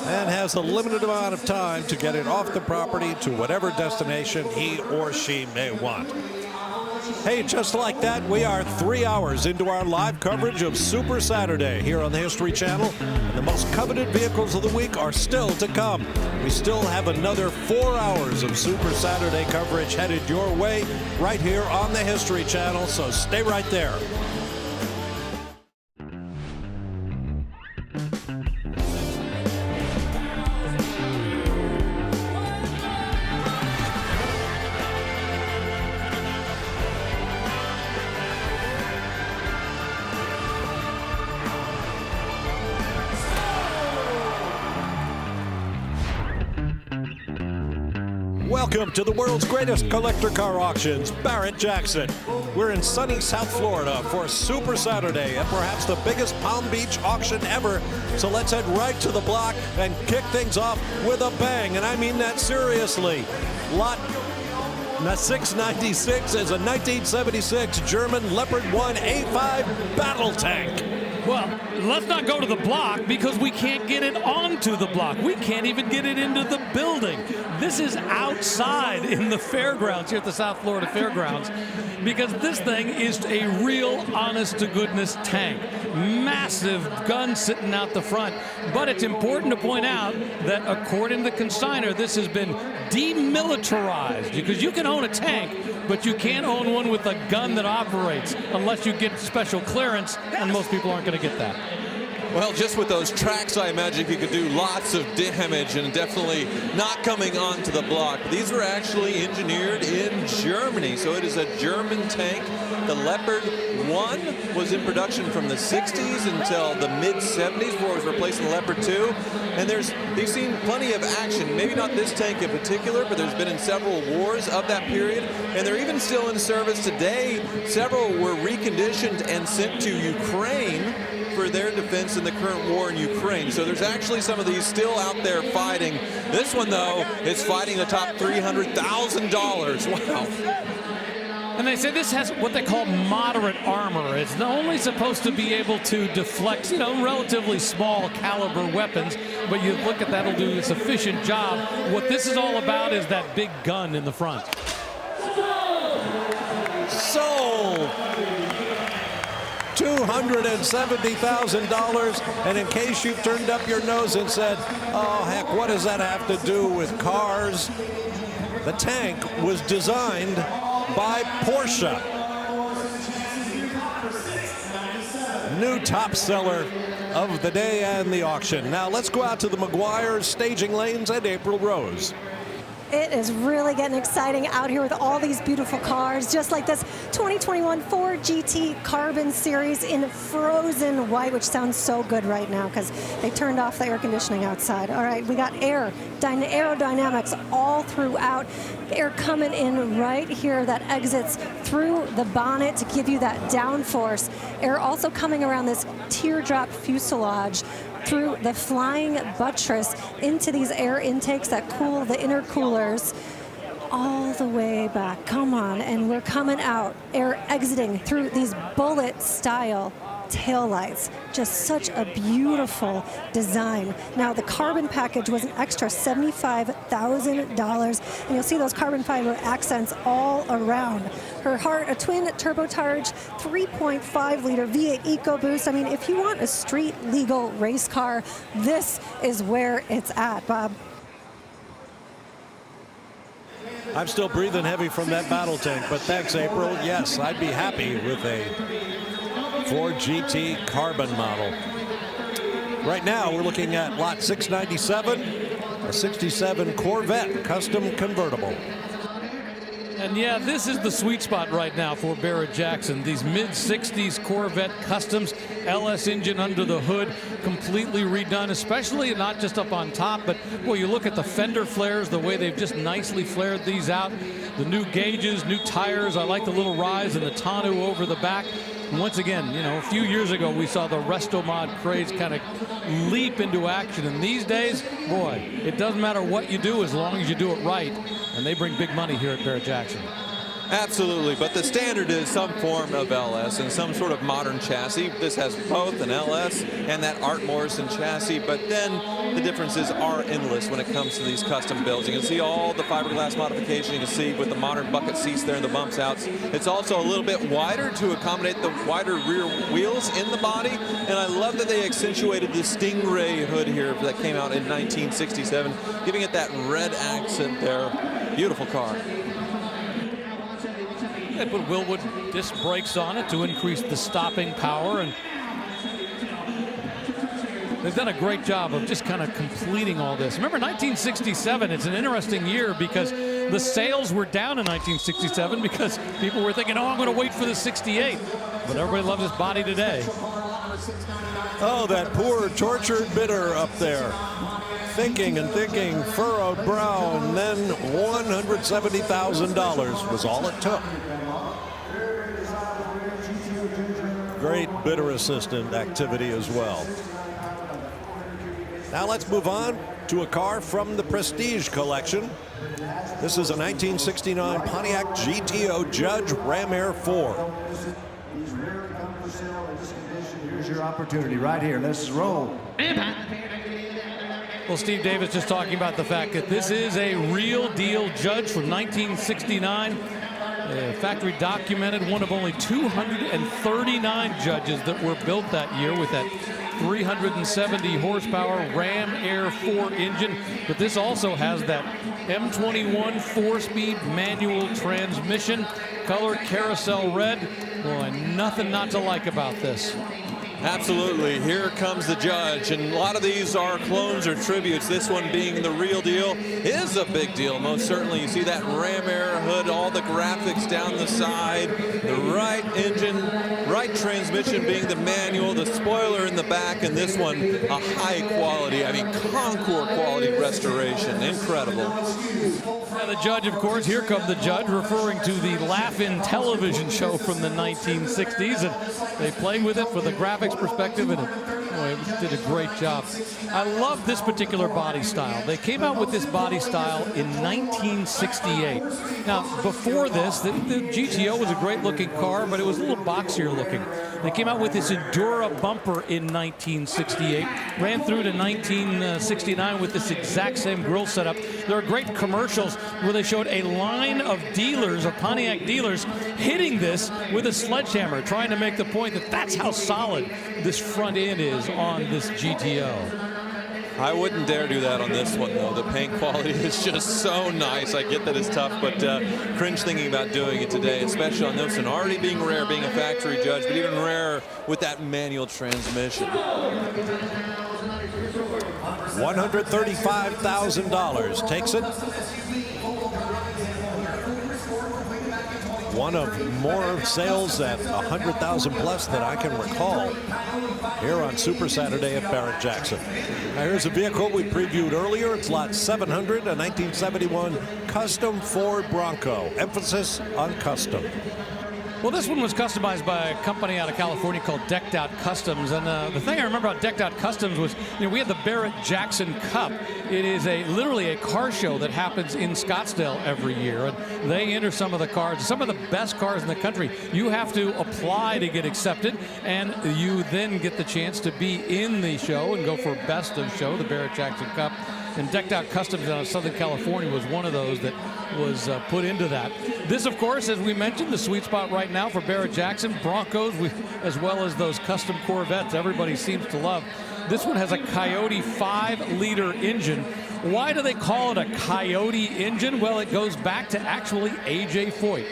and has a limited amount of time to get it off the property to whatever destination he or she may want. Hey, just like that, we are 3 hours into our live coverage of Super Saturday here on the History Channel. And the most coveted vehicles of the week are still to come. We still have another 4 hours of Super Saturday coverage headed your way right here on the History Channel, so stay right there. Welcome to the world's greatest collector car auctions, Barrett-Jackson. We're in sunny South Florida for Super Saturday and perhaps the biggest Palm Beach auction ever. So let's head right to the block and kick things off with a bang. And I mean that seriously. Lot 696 is a 1976 German Leopard 1 A5 battle tank. Well, let's not go to the block because we can't get it onto the block. We can't even get it into the building. This is outside in the fairgrounds here at the South Florida Fairgrounds because this thing is a real honest-to-goodness tank. Massive gun sitting out the front. But it's important to point out that according to the consignor, this has been demilitarized because you can own a tank, but you can't own one with a gun that operates unless you get special clearance, and most people aren't going to get that. Well, just with those tracks, I imagine you could do lots of damage and definitely not coming onto the block. These were actually engineered in Germany, so it is a German tank. The Leopard 1 was in production from the 60s until the mid-70s before it was replacing the Leopard 2. And they've seen plenty of action, maybe not this tank in particular, but there's been in several wars of that period. And they're even still in service today. Several were reconditioned and sent to Ukraine for their defense in the current war in Ukraine. So there's actually some of these still out there fighting. This one, though, is fighting the top $300,000. Wow. And they say this has what they call moderate armor. It's only supposed to be able to deflect, relatively small caliber weapons, but you look at that, it'll do a sufficient job. What this is all about is that big gun in the front. Sold! $270,000, and in case you've turned up your nose and said, oh heck, what does that have to do with cars? The tank was designed by Porsche. New top seller of the day and the auction. Now let's go out to the Meguiar's staging lanes and April Rose. It is really getting exciting out here with all these beautiful cars, just like this 2021 Ford GT Carbon Series in frozen white, which sounds so good right now because they turned off the air conditioning outside. All right, we got aerodynamics all throughout. Air coming in right here that exits through the bonnet to give you that downforce. Air also coming around this teardrop fuselage through the flying buttress into these air intakes that cool the intercoolers all the way back. Come on, and we're coming out, air exiting through these bullet style taillights. Just such a beautiful design. Now the carbon package was an extra $75,000, and you'll see those carbon fiber accents all around. Her heart, a twin turbocharged 3.5 liter V8 EcoBoost. I mean, if you want a street legal race car, this is where it's at, Bob. I'm still breathing heavy from that battle tank, but thanks, April. Yes, I'd be happy with a Ford GT Carbon model. Right now, we're looking at lot 697, a 67 Corvette custom convertible. And yeah, this is the sweet spot right now for Barrett-Jackson. These mid-60s Corvette customs, LS engine under the hood, completely redone, especially not just up on top, but boy, you look at the fender flares, the way they've just nicely flared these out. The new gauges, new tires. I like the little rise in the tonneau over the back. And once again, you know, a few years ago we saw the Restomod craze kind of leap into action. And these days, boy, it doesn't matter what you do as long as you do it right. And they bring big money here at Barrett-Jackson. Absolutely, but the standard is some form of LS and some sort of modern chassis. This has both an LS and that Art Morrison chassis, but then the differences are endless when it comes to these custom builds. You can see all the fiberglass modification. You can see with the modern bucket seats there and the bumps outs. It's also a little bit wider to accommodate the wider rear wheels in the body, and I love that they accentuated the Stingray hood here that came out in 1967, giving it that red accent there. Beautiful car. They put Wilwood disc brakes on it to increase the stopping power, and they've done a great job of just kind of completing all this. Remember 1967, it's an interesting year because the sales were down in 1967 because people were thinking, oh, I'm going to wait for the 68. But everybody loves this body today. Oh, that poor tortured bidder up there. Thinking and thinking, furrowed brow, and then $170,000 was all it took. Great bidder assistant activity as well. Now let's move on to a car from the Prestige collection. This is a 1969 Pontiac GTO Judge Ram Air 4. These rarely come for sale in this condition. Here's your opportunity right here. Let's roll. Well, Steve Davis just talking about the fact that this is a real deal Judge from 1969. Factory documented, one of only 239 Judges that were built that year with that 370 horsepower Ram Air 4 engine. But this also has that M21 4-speed manual transmission, color carousel red. Boy, nothing not to like about this. Absolutely. Here comes the Judge, and a lot of these are clones or tributes. This one being the real deal is a big deal, most certainly. You see that Ram Air hood, all the graphics down the side, the right engine, right transmission being the manual, the spoiler in the back, and this one a high quality, I mean Concours quality restoration. Incredible. Now the Judge, of course, here comes the Judge, referring to the Laugh-In television show from the 1960s, and they played with it for the graphics perspective, and it did a great job. I love this particular body style. They came out with this body style in 1968. Now, before this, the GTO was a great-looking car, but it was a little boxier looking. They came out with this Endura bumper in 1968, ran through to 1969 with this exact same grille setup. There are great commercials where they showed a line of dealers, of Pontiac dealers, hitting this with a sledgehammer, trying to make the point that that's how solid this front end is on this GTO. I wouldn't dare do that on this one, though. The paint quality is just so nice. I get that it's tough, but cringe thinking about doing it today, especially on this one. Already being rare, being a factory Judge, but even rarer with that manual transmission. $135,000 takes it. One of more sales at 100,000 plus that I can recall here on Super Saturday at Barrett-Jackson. Now here's a vehicle we previewed earlier. It's lot 700, a 1971 custom Ford Bronco. Emphasis on custom. Well, this one was customized by a company out of California called Decked Out Customs. And the thing I remember about Decked Out Customs was, you know, we had the Barrett-Jackson Cup. It is literally a car show that happens in Scottsdale every year. And they enter some of the cars, some of the best cars in the country. You have to apply to get accepted, and you then get the chance to be in the show and go for best of show, the Barrett-Jackson Cup. And Decked Out Customs out of Southern California was one of those that was put into that. This, of course, as we mentioned, the sweet spot right now for Barrett-Jackson, Broncos, as well as those custom Corvettes everybody seems to love. This one has a Coyote 5-liter engine. Why do they call it a Coyote engine? Well, it goes back to actually A.J. Foyt,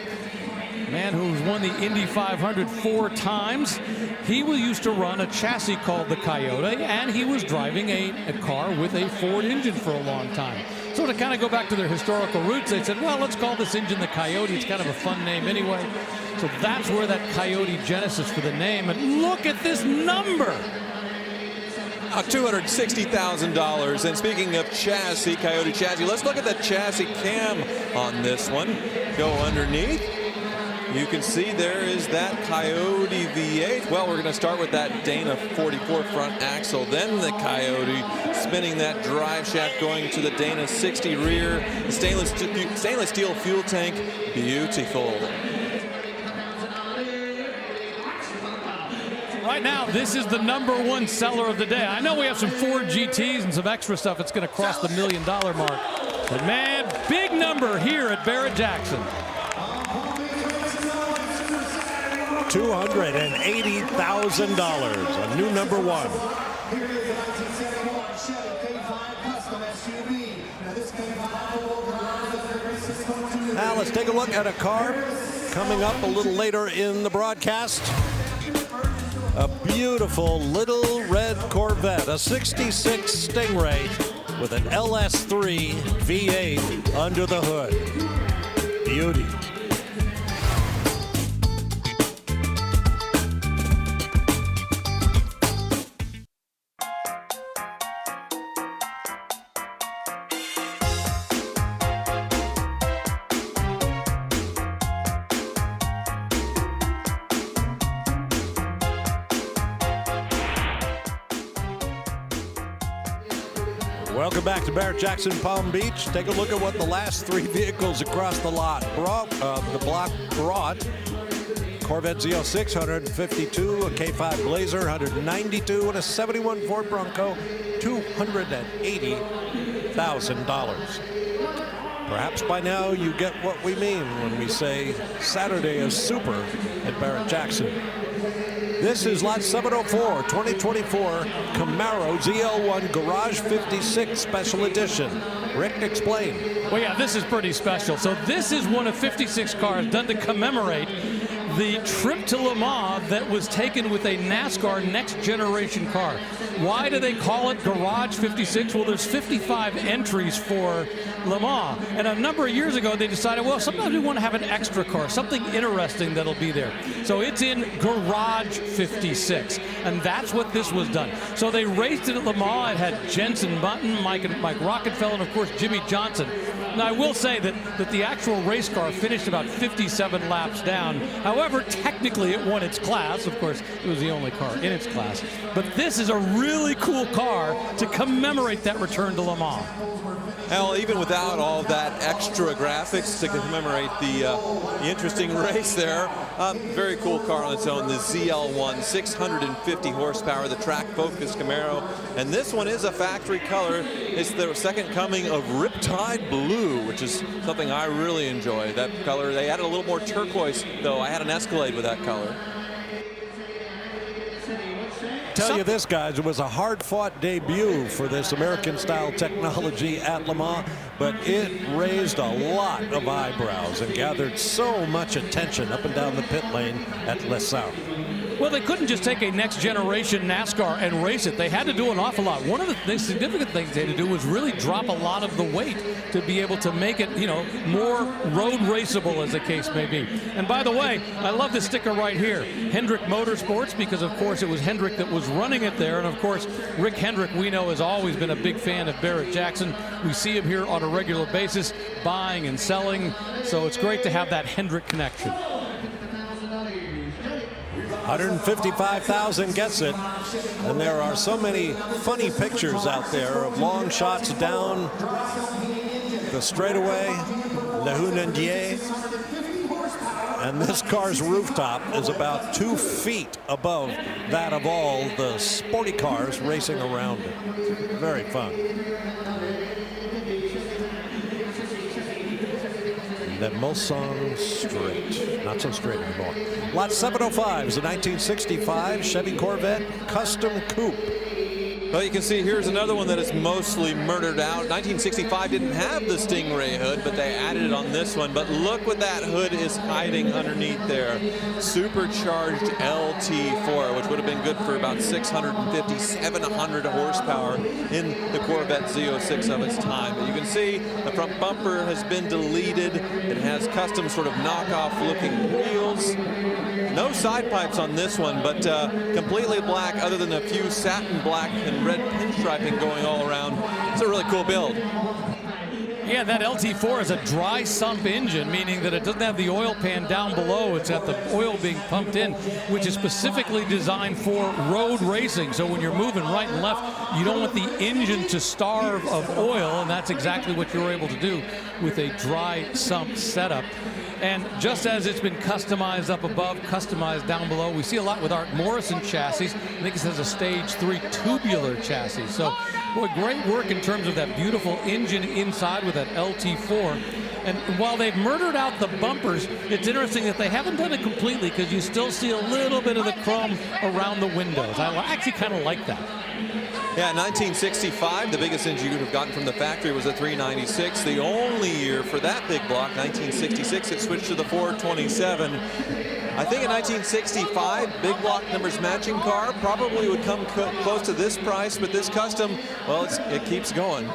man who's won the Indy 500 4 times. He used to run a chassis called the Coyote, and he was driving a car with a Ford engine for a long time. So to kind of go back to their historical roots, they said, well, let's call this engine the Coyote. It's kind of a fun name anyway. So that's where that Coyote genesis for the name. And look at this number. $260,000. And speaking of chassis, Coyote chassis, let's look at the chassis cam on this one. Go underneath. You can see there is that Coyote V8. Well, we're going to start with that Dana 44 front axle, then the Coyote spinning that drive shaft going to the Dana 60 rear. The stainless steel fuel tank, beautiful. Right now, this is the #1 seller of the day. I know we have some Ford GTs and some extra stuff that's going to cross the $1 million mark. But man, big number here at Barrett-Jackson. $280,000, a new #1. Now let's take a look at a car coming up a little later in the broadcast. A beautiful little red Corvette, a 66 Stingray with an LS3 V8 under the hood. Beauty. Welcome back to Barrett-Jackson Palm Beach. Take a look at what the last 3 vehicles across the block brought. Corvette Z06, 152, a K5 Blazer, 192, and a 71 Ford Bronco, $280,000. Perhaps by now you get what we mean when we say Saturday is super at Barrett-Jackson. This is lot 704, 2024 Camaro ZL1 Garage 56 Special Edition. Rick, explain. Well, yeah, this is pretty special. So this is one of 56 cars done to commemorate the trip to Le Mans that was taken with a NASCAR next generation car. Why do they call it Garage 56? Well, there's 55 entries for Le Mans. And a number of years ago, they decided, well, sometimes we want to have an extra car, something interesting that'll be there. So it's in Garage 56. And that's what this was done. So they raced it at Le Mans. It had Jenson Button, Mike Rockenfeller, and of course, Jimmy Johnson. Now, I will say that the actual race car finished about 57 laps down. However, technically it won its class. Of course, it was the only car in its class. But this is a really cool car to commemorate that return to Le Mans. Hell, even without all that extra graphics to commemorate the interesting race there, very cool car on its own, the ZL1, 650 horsepower, the track focus Camaro. And this one is a factory color. It's the second coming of Riptide Blue, which is something I really enjoy. That color, they added a little more turquoise, though. I had an Escalade with that color. Tell you this, guys, it was a hard-fought debut for this American-style technology at Le Mans, but it raised a lot of eyebrows and gathered so much attention up and down the pit lane at Les Saules. Well, they couldn't just take a next-generation NASCAR and race it. They had to do an awful lot. One of the significant things they had to do was really drop a lot of the weight to be able to make it, you know, more road raceable, as the case may be. And by the way, I love this sticker right here, Hendrick Motorsports, because, of course, it was Hendrick that was running it there. And, of course, Rick Hendrick, we know, has always been a big fan of Barrett-Jackson. We see him here on a regular basis, buying and selling. So it's great to have that Hendrick connection. 155,000 gets it, and there are so many funny pictures out there of long shots down the straightaway, Le Hunandier, and this car's rooftop is about 2 feet above that of all the sporty cars racing around it. Very fun. That Mulsanne straight, not so straight anymore. Lot 705 is a 1965 Chevy Corvette Custom Coupe. Well, you can see here's another one that is mostly murdered out. 1965 didn't have the Stingray hood, but they added it on this one. But look what that hood is hiding underneath there. Supercharged LT4, which would have been good for about 650, 700 horsepower in the Corvette Z06 of its time. But you can see the front bumper has been deleted. It has custom sort of knockoff looking wheels. No side pipes on this one, but completely black other than a few satin black and and red pinstriping going all around. It's a really cool build. Yeah, that LT4 is a dry sump engine, meaning that it doesn't have the oil pan down below. It's got the oil being pumped in, which is specifically designed for road racing. So when you're moving right and left, you don't want the engine to starve of oil, and that's exactly what you're able to do with a dry sump setup. And just as it's been customized up above, customized down below, we see a lot with Art Morrison chassis. I think this has a stage 3 tubular chassis. So, boy, great work in terms of that beautiful engine inside with that LT4. And while they've murdered out the bumpers, it's interesting that they haven't done it completely because you still see a little bit of the chrome around the windows. I actually kind of like that. Yeah, 1965, the biggest engine you could have gotten from the factory was a 396. The only year for that big block, 1966, it switched to the 427. I think in 1965, big block numbers matching car probably would come close to this price, but this custom, well, it keeps going.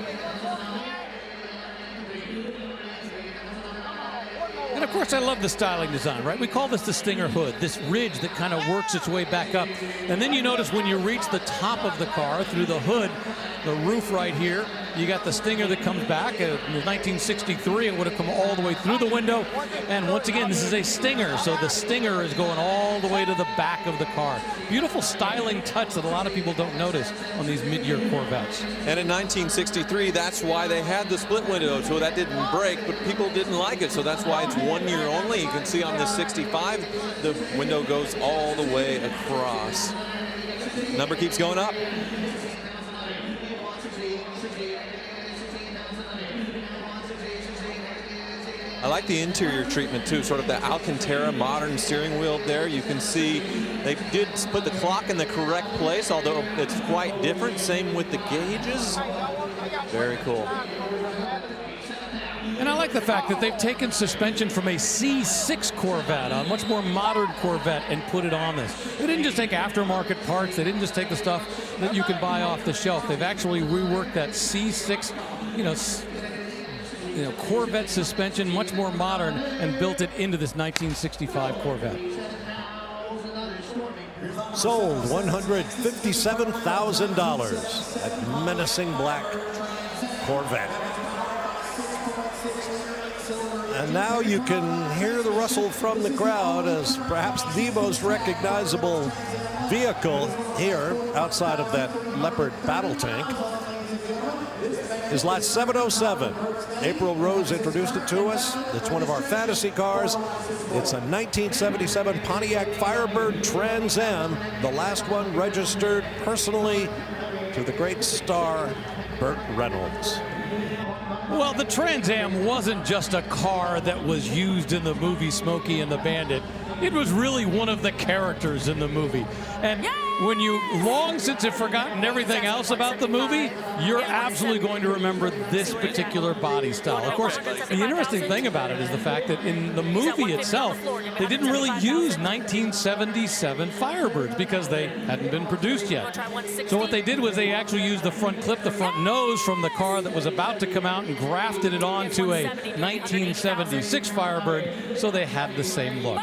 And of course, I love the styling design, right? We call this the Stinger hood, this ridge that kind of works its way back up. And then you notice when you reach the top of the car through the hood, the roof right here, you got the Stinger that comes back. In 1963, it would have come all the way through the window. And once again, this is a Stinger, so the Stinger is going all the way to the back of the car. Beautiful styling touch that a lot of people don't notice on these mid-year Corvettes. And in 1963, that's why they had the split window, so that didn't break, but people didn't like it, so that's why it's 1 year only. You can see on this 65, the window goes all the way across. Number keeps going up. I like the interior treatment too, sort of the Alcantara modern steering wheel there. You can see they did put the clock in the correct place, although it's quite different. Same with the gauges. Very cool. And I like the fact that they've taken suspension from a C6 Corvette, a much more modern Corvette, and put it on this. They didn't just take aftermarket parts. They didn't just take the stuff that you can buy off the shelf. They've actually reworked that C6, Corvette suspension, much more modern, and built it into this 1965 Corvette. Sold $157,000. That menacing black Corvette. And now you can hear the rustle from the crowd as perhaps the most recognizable vehicle here outside of that Leopard battle tank is lot 707. April Rose introduced it to us. It's one of our fantasy cars. It's a 1977 Pontiac Firebird Trans Am, the last one registered personally to the great star Burt Reynolds. Well, the Trans Am wasn't just a car that was used in the movie Smokey and the Bandit. It was really one of the characters in the movie. And when you long since have forgotten everything else about the movie, you're absolutely going to remember this particular body style. Of course, the interesting thing about it is the fact that in the movie itself, they didn't really use 1977 Firebirds because they hadn't been produced yet. So what they did was they actually used the front clip, the front nose from the car that was about to come out and grafted it onto a 1976 Firebird, so they had the same look.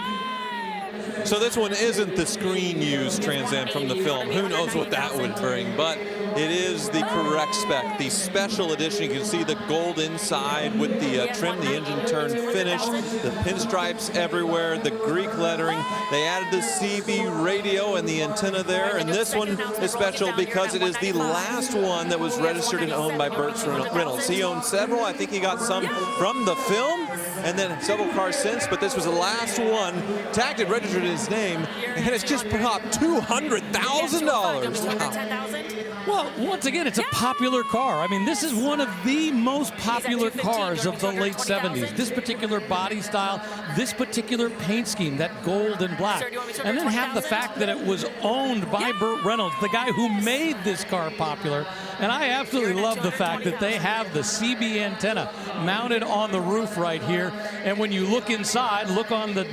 So this one isn't the screen-used Trans Am from the film. Who knows what that would bring, but it is the correct spec. The special edition, you can see the gold inside with the trim, the engine turn finish, the pinstripes everywhere, the Greek lettering. They added the CB radio and the antenna there, and this one is special because it is the last one that was registered and owned by Burt Reynolds. He owned several. I think he got some from the film, and then several cars since, but this was the last one tagged and registered in his name, and it's just brought $200,000. Wow. Well, once again, it's a popular car. I mean, this is one of the most popular cars of the late 70s. This particular body style, this particular paint scheme, that gold and black. And then have the fact that it was owned by Burt Reynolds, the guy who made this car popular. And I absolutely love the fact that they have the CB antenna mounted on the roof right here. And when you look inside, look on the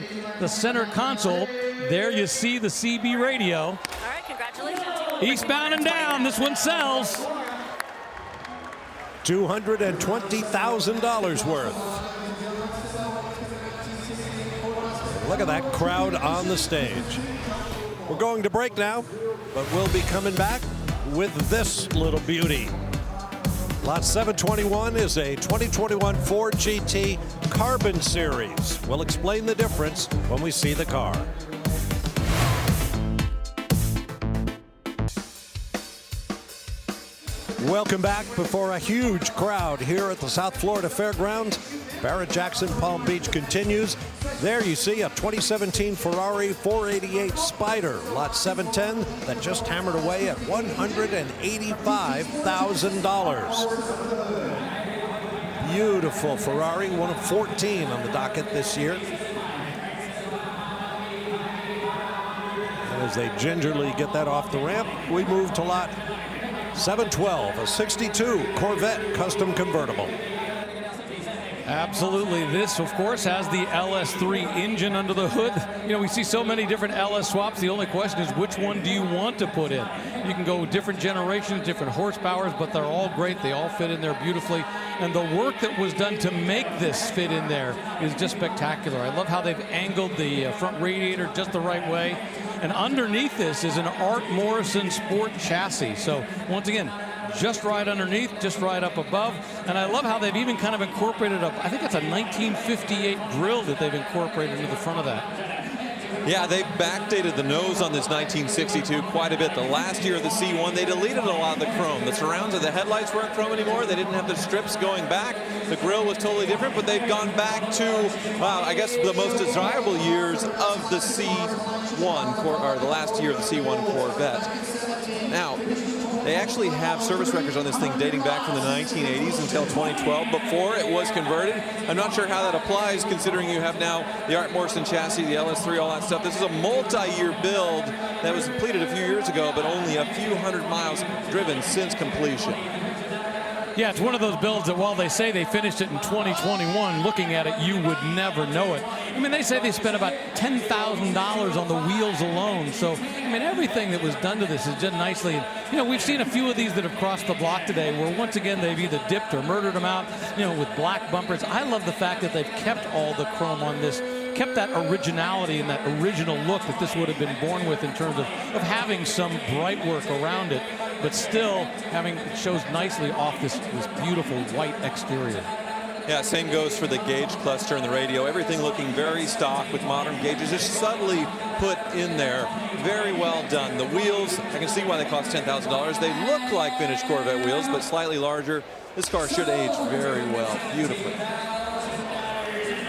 center console, there you see the CB radio. All right, congratulations. Eastbound and down, this one sells. $220,000 worth. Look at that crowd on the stage. We're going to break now, but we'll be coming back with this little beauty. Lot 721 is a 2021 Ford GT Carbon Series. We'll explain the difference when we see the car. Welcome back before a huge crowd here at the South Florida Fairgrounds. Barrett-Jackson Palm Beach continues. There you see a 2017 Ferrari 488 Spider, lot 710, that just hammered away at $185,000. Beautiful Ferrari, one of 14 on the docket this year. And as they gingerly get that off the ramp, we move to lot 712, a 62 Corvette custom convertible. Absolutely. This, of course, has the LS3 engine under the hood. You know, we see so many different LS swaps. The only question is, which one do you want to put in? You can go different generations, different horsepowers, but they're all great. They all fit in there beautifully. And the work that was done to make this fit in there is just spectacular. I love how they've angled the front radiator just the right way. And underneath this is an Art Morrison Sport chassis. So, once again, just right underneath, just right up above. And I love how they've even kind of incorporated I think it's a 1958 grill that they've incorporated into the front of that. Yeah, they backdated the nose on this 1962 quite a bit. The last year of the C1, they deleted a lot of the chrome. The surrounds of the headlights weren't chrome anymore. They didn't have the strips going back. The grille was totally different, but they've gone back to, I guess, the most desirable years of the C1, or the last year of the C1 Corvette. Now, they actually have service records on this thing dating back from the 1980s until 2012, before it was converted. I'm not sure how that applies, considering you have now the Art Morrison chassis, the LS3, all that stuff. This is a multi-year build that was completed a few years ago, but only a few hundred miles driven since completion. Yeah, it's one of those builds that while they say they finished it in 2021, looking at it, you would never know it. I mean, they say they spent about $10,000 on the wheels alone. So, I mean, everything that was done to this is done nicely. And, you know, we've seen a few of these that have crossed the block today where, once again, they've either dipped or murdered them out, you know, with black bumpers. I love the fact that they've kept all the chrome on this, kept that originality and that original look that this would have been born with in terms of having some bright work around it, but still having, it shows nicely off this beautiful white exterior. Yeah, same goes for the gauge cluster and the radio. Everything looking very stock with modern gauges, just subtly put in there. Very well done. The wheels, I can see why they cost $10,000. They look like vintage Corvette wheels, but slightly larger. This car should age very well, beautifully.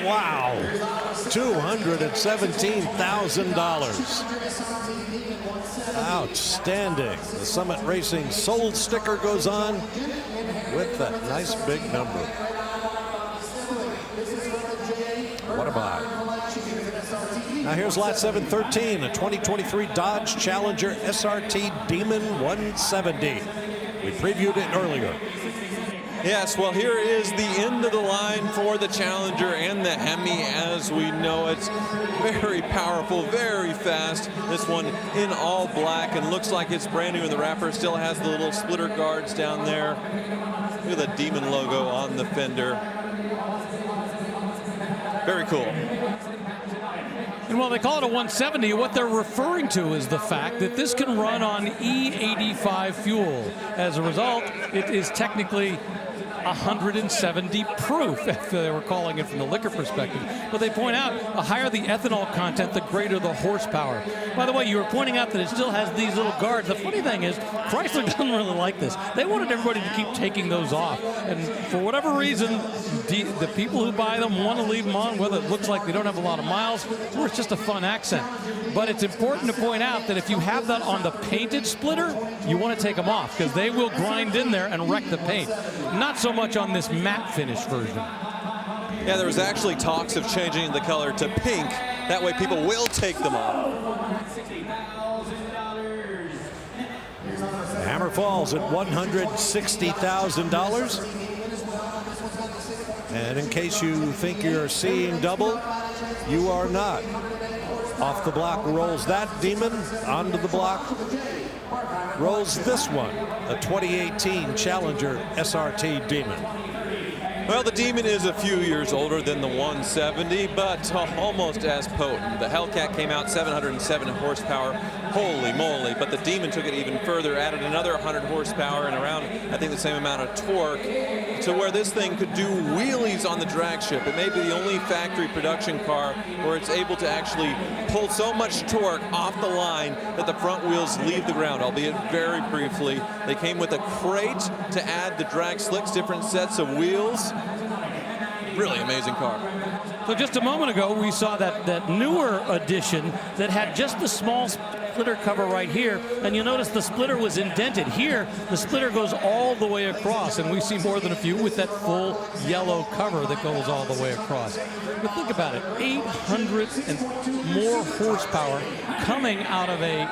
Wow, $217,000. Outstanding. The Summit Racing sold sticker goes on with that nice big number. What a buy. Now here's lot 713, a 2023 Dodge Challenger SRT Demon 170. We previewed it earlier. Yes, well, here is the end of the line for the Challenger and the Hemi as we know it. Very powerful, very fast. This one in all black and looks like it's brand new, and the wrapper still has the little splitter guards down there. Look at the Demon logo on the fender. Very cool. And while they call it a 170, what they're referring to is the fact that this can run on E85 fuel. As a result, it is technically 170 proof, if they were calling it from the liquor perspective. But they point out, the higher the ethanol content, the greater the horsepower. By the way, you were pointing out that it still has these little guards. The funny thing is, Chrysler doesn't really like this. They wanted everybody to keep taking those off. And for whatever reason, the people who buy them want to leave them on, whether it looks like they don't have a lot of miles or it's just a fun accent. But it's important to point out that if you have that on the painted splitter, you want to take them off because they will grind in there and wreck the paint. Not so much on this matte finish version. Yeah, there was actually talks of changing the color to pink. That way people will take them off. The hammer falls at $160,000. And in case you think you're seeing double, you are not. Off the block rolls that Demon. Onto the block rolls this one, a 2018 Challenger SRT Demon. Well, the Demon is a few years older than the 170, but almost as potent. The Hellcat came out 707 horsepower holy moly. But the Demon took it even further, added another 100 horsepower and around, I think, the same amount of torque to where this thing could do wheelies on the drag strip. It may be the only factory production car where it's able to actually pull so much torque off the line that the front wheels leave the ground, albeit very briefly. They came with a crate to add the drag slicks, different sets of wheels. Really amazing car. So just a moment ago, we saw that newer edition that had just the small splitter cover right here, and you notice the splitter was indented. Here, the splitter goes all the way across, and we see more than a few with that full yellow cover that goes all the way across. But think about it, 800 and more horsepower coming out of a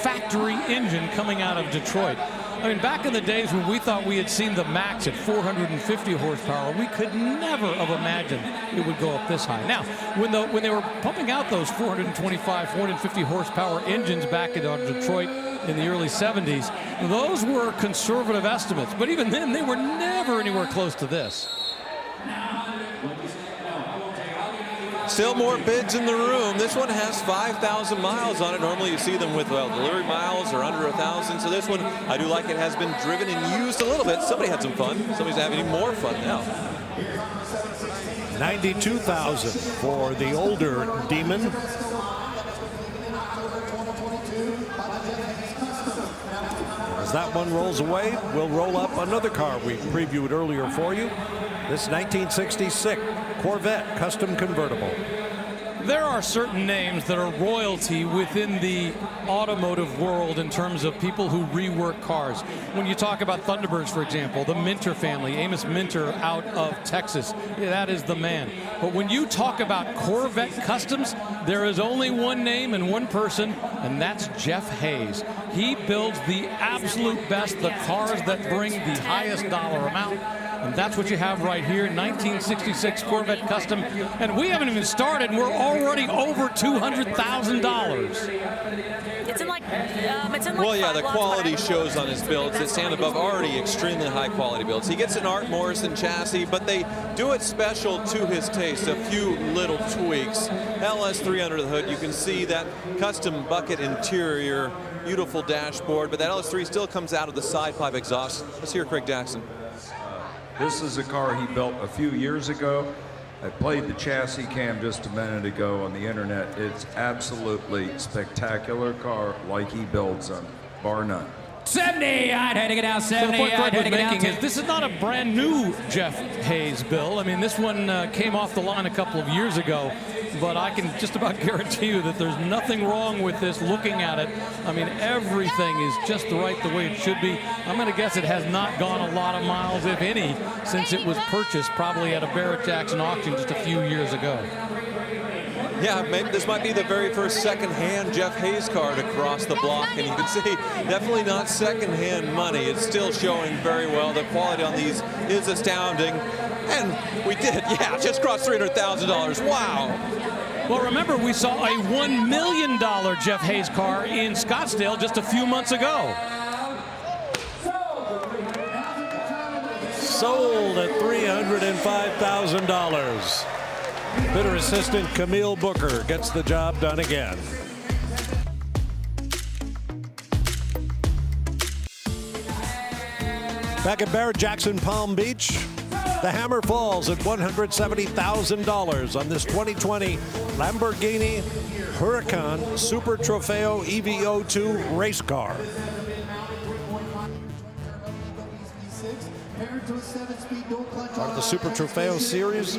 factory engine coming out of Detroit. I mean, back in the days when we thought we had seen the max at 450 horsepower, we could never have imagined it would go up this high. Now, when they were pumping out those 425, 450 horsepower engines back in Detroit in the early 70s, those were conservative estimates. But even then, they were never anywhere close to this. Still more bids in the room. This one has 5,000 miles on it. Normally you see them with, well, delivery miles or under 1,000. So this one, I do like it, has been driven and used a little bit. Somebody had some fun. Somebody's having even more fun now. 92,000 for the older Demon. As that one rolls away, we'll roll up another car we previewed earlier for you. This 1966 Corvette custom convertible. There are certain names that are royalty within the automotive world in terms of people who rework cars. When you talk about Thunderbirds, for example, the Minter family, Amos Minter out of Texas, that is the man. But when you talk about Corvette customs, there is only one name and one person, and that's Jeff Hayes. He builds the absolute best, the cars that bring the highest dollar amount. And that's what you have right here, 1966 Corvette Custom. And we haven't even started, and we're already over $200,000. It's in like well, yeah, the quality shows on his builds that stand above already extremely high quality builds. He gets an Art Morrison chassis, but they do it special to his taste. A few little tweaks. LS3 under the hood, you can see that custom bucket interior, beautiful dashboard, but that LS3 still comes out of the side pipe exhaust. Let's hear Craig Jackson. This is a car he built a few years ago. I played the chassis cam just a minute ago on the internet. It's absolutely spectacular car like he builds them, bar none. 70, I'd had to get out 70. So the point Craig was making is this is not a brand new Jeff Hayes build. I mean, this one came off the line a couple of years ago, but I can just about guarantee you that there's nothing wrong with this looking at it. I mean, everything is just right the way it should be. I'm going to guess it has not gone a lot of miles, if any, since it was purchased probably at a Barrett-Jackson auction just a few years ago. Yeah, maybe this might be the very first second-hand Jeff Hayes car to cross the block, and you can see definitely not second-hand money. It's still showing very well. The quality on these is astounding, and we did, yeah, just crossed $300,000. Wow. Well, remember, we saw a $1 million Jeff Hayes car in Scottsdale just a few months ago. Sold at $305,000. Bidder assistant Camille Booker gets the job done again. Back at Barrett-Jackson Palm Beach, the hammer falls at $170,000 on this 2020 Lamborghini Huracan Super Trofeo EV02 race car. Part of the Super Trofeo series.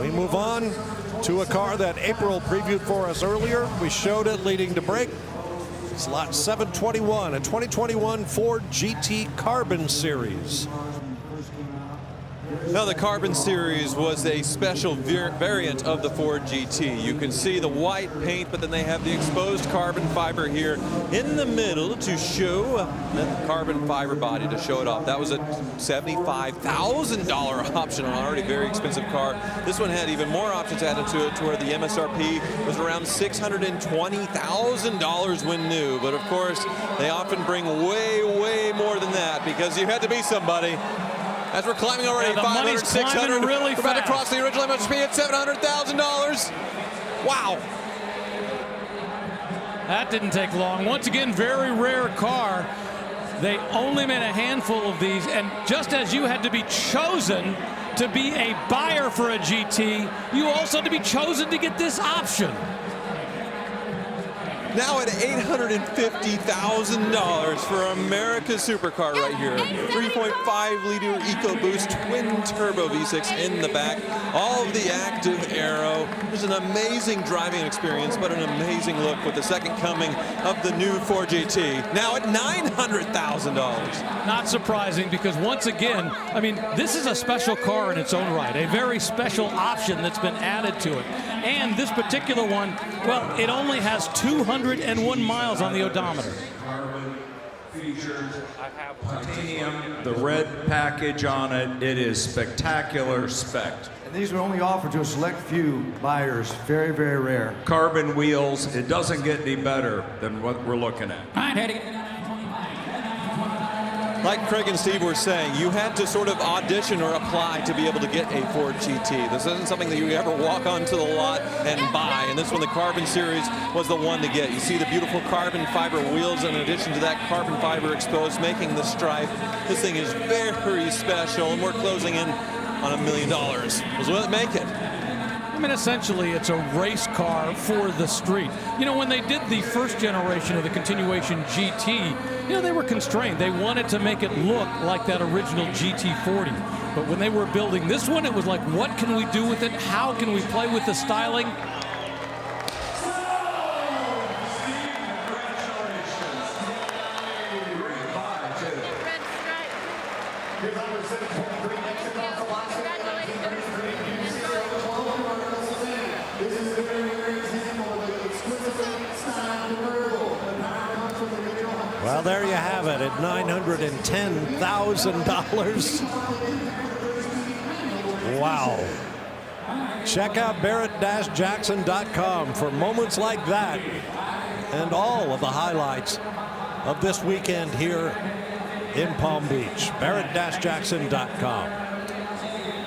We move on to a car that April previewed for us earlier. We showed it leading to break. It's lot 721, a 2021 Ford GT Carbon Series. Now, the Carbon Series was a special variant of the Ford GT. You can see the white paint, but then they have the exposed carbon fiber here in the middle to show the carbon fiber body to show it off. That was a $75,000 option on an already very expensive car. This one had even more options added to it, to where the MSRP was around $620,000 when new. But of course, they often bring way, way more than that, because you had to be somebody. As we're climbing already, 500, 600, really we're about to cross the original MSRP at $700,000. Wow. That didn't take long. Once again, very rare car. They only made a handful of these, and just as you had to be chosen to be a buyer for a GT, you also had to be chosen to get this option. Now at $850,000 for America's supercar right here. 3.5-liter EcoBoost twin-turbo V6 in the back. All of the active aero. There's an amazing driving experience, but an amazing look with the second coming of the new 4GT. Now at $900,000. Not surprising, because once again, I mean, this is a special car in its own right. A very special option that's been added to it. And this particular one, well, it only has 201 miles on the odometer. I have titanium, the red package on it. It is spectacular spec. And these were only offered to a select few buyers. Very, very rare. Carbon wheels. It doesn't get any better than what we're looking at. Like Craig and Steve were saying, you had to sort of audition or apply to be able to get a Ford GT. This isn't something that you ever walk onto the lot and buy. And this one, the Carbon Series, was the one to get. You see the beautiful carbon fiber wheels in addition to that carbon fiber exposed, making the stripe. This thing is very special, and we're closing in on $1 million. Will it make it? I mean, essentially, it's a race car for the street. You know, when they did the first generation of the continuation GT, you know, they were constrained. They wanted to make it look like that original GT40. But when they were building this one, it was like, what can we do with it? How can we play with the styling? Well, there you have it at $910,000. Wow. Check out Barrett-Jackson.com for moments like that and all of the highlights of this weekend here in Palm Beach. Barrett-Jackson.com.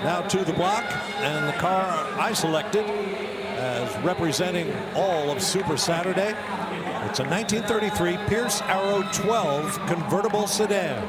Now to the block, and the car I selected as representing all of Super Saturday. It's a 1933 Pierce Arrow 12 convertible sedan.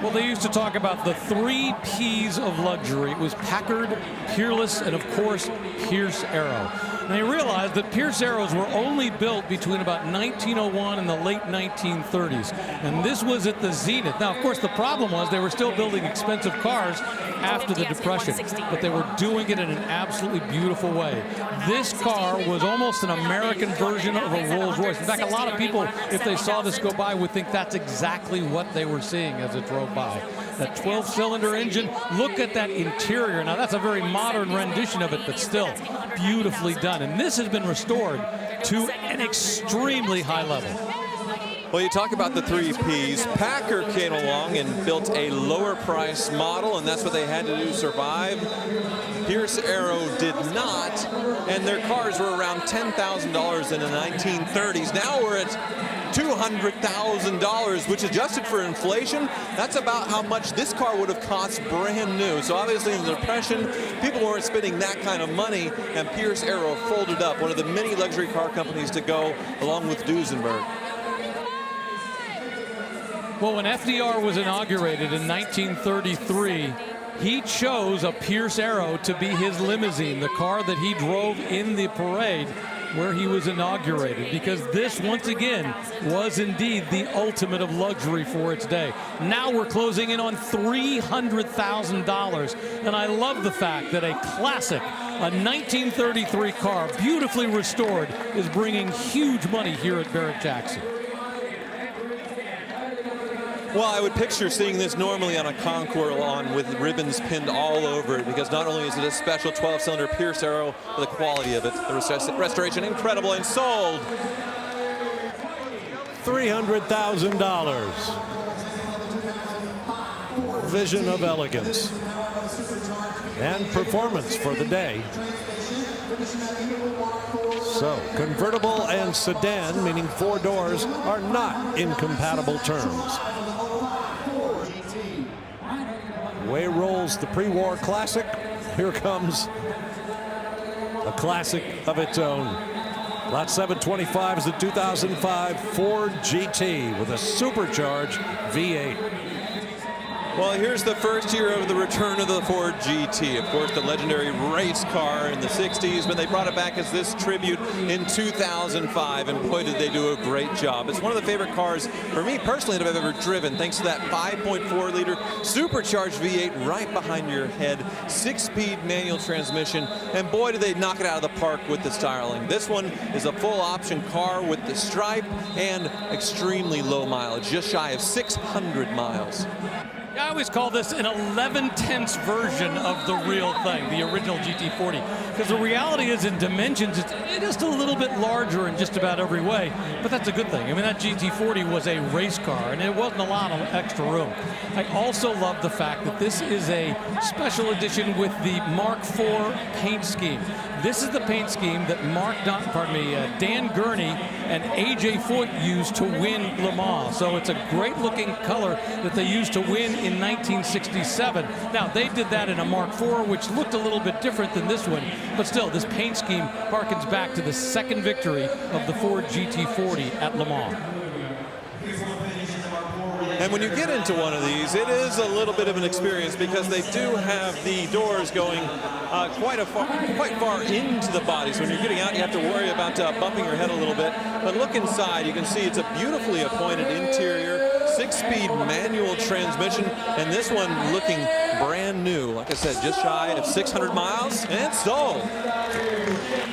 Well, they used to talk about the 3 P's of luxury. It was Packard, Peerless, and of course, Pierce Arrow. And they realized that Pierce Arrows were only built between about 1901 and the late 1930s. And this was at the zenith. Now, of course, the problem was they were still building expensive cars after the Depression, but they were doing it in an absolutely beautiful way. This car was almost an American version of a Rolls Royce. In fact, a lot of people, if they saw this go by, would think that's exactly what they were seeing as it drove by. That 12-cylinder engine, look at that interior. Now, that's a very modern rendition of it, but still beautifully done. And this has been restored to an extremely high level. Well, you talk about the 3 Ps. Packard came along and built a lower price model, and that's what they had to do to survive. Pierce Arrow did not, and their cars were around $10,000 in the 1930s. Now we're at $200,000, which adjusted for inflation, that's about how much this car would have cost brand new. So obviously in the Depression, people weren't spending that kind of money, and Pierce Arrow folded up, one of the many luxury car companies to go, along with Duesenberg. Well, when FDR was inaugurated in 1933, he chose a Pierce Arrow to be his limousine, the car that he drove in the parade where he was inaugurated, because this, once again, was indeed the ultimate of luxury for its day. Now we're closing in on $300,000, and I love the fact that a classic, a 1933 car, beautifully restored, is bringing huge money here at Barrett-Jackson. Well, I would picture seeing this normally on a concours lawn with ribbons pinned all over it, because not only is it a special 12-cylinder Pierce Arrow, but the quality of it, the restoration, incredible, and sold. $300,000. Vision of elegance and performance for the day. So, convertible and sedan, meaning 4 doors, are not incompatible terms. Away rolls the pre-war classic. Here comes a classic of its own. Lot 725 is the 2005 Ford GT with a supercharged V8. Well, here's the first year of the return of the Ford GT. Of course, the legendary race car in the 60s, but they brought it back as this tribute in 2005, and boy, did they do a great job. It's one of the favorite cars for me personally that I've ever driven, thanks to that 5.4-liter supercharged V8 right behind your head, 6-speed manual transmission, and boy, did they knock it out of the park with the styling. This one is a full-option car with the stripe and extremely low mileage, just shy of 600 miles. I always call this an 11/10 version of the real thing, the original GT40. Because the reality is, in dimensions, it's just a little bit larger in just about every way. But that's a good thing. I mean, that GT40 was a race car, and it wasn't a lot of extra room. I also love the fact that this is a special edition with the Mark IV paint scheme. This is the paint scheme that Dan Gurney and A.J. Foyt used to win Le Mans. So it's a great-looking color that they used to win in 1967. Now, they did that in a Mark IV, which looked a little bit different than this one. But still, this paint scheme harkens back to the second victory of the Ford GT40 at Le Mans. And when you get into one of these, it is a little bit of an experience because they do have the doors going quite far into the body. So when you're getting out, you have to worry about bumping your head a little bit. But look inside, you can see it's a beautifully appointed interior, 6-speed manual transmission, and this one looking brand new. Like I said, just shy of 600 miles, and it's sold.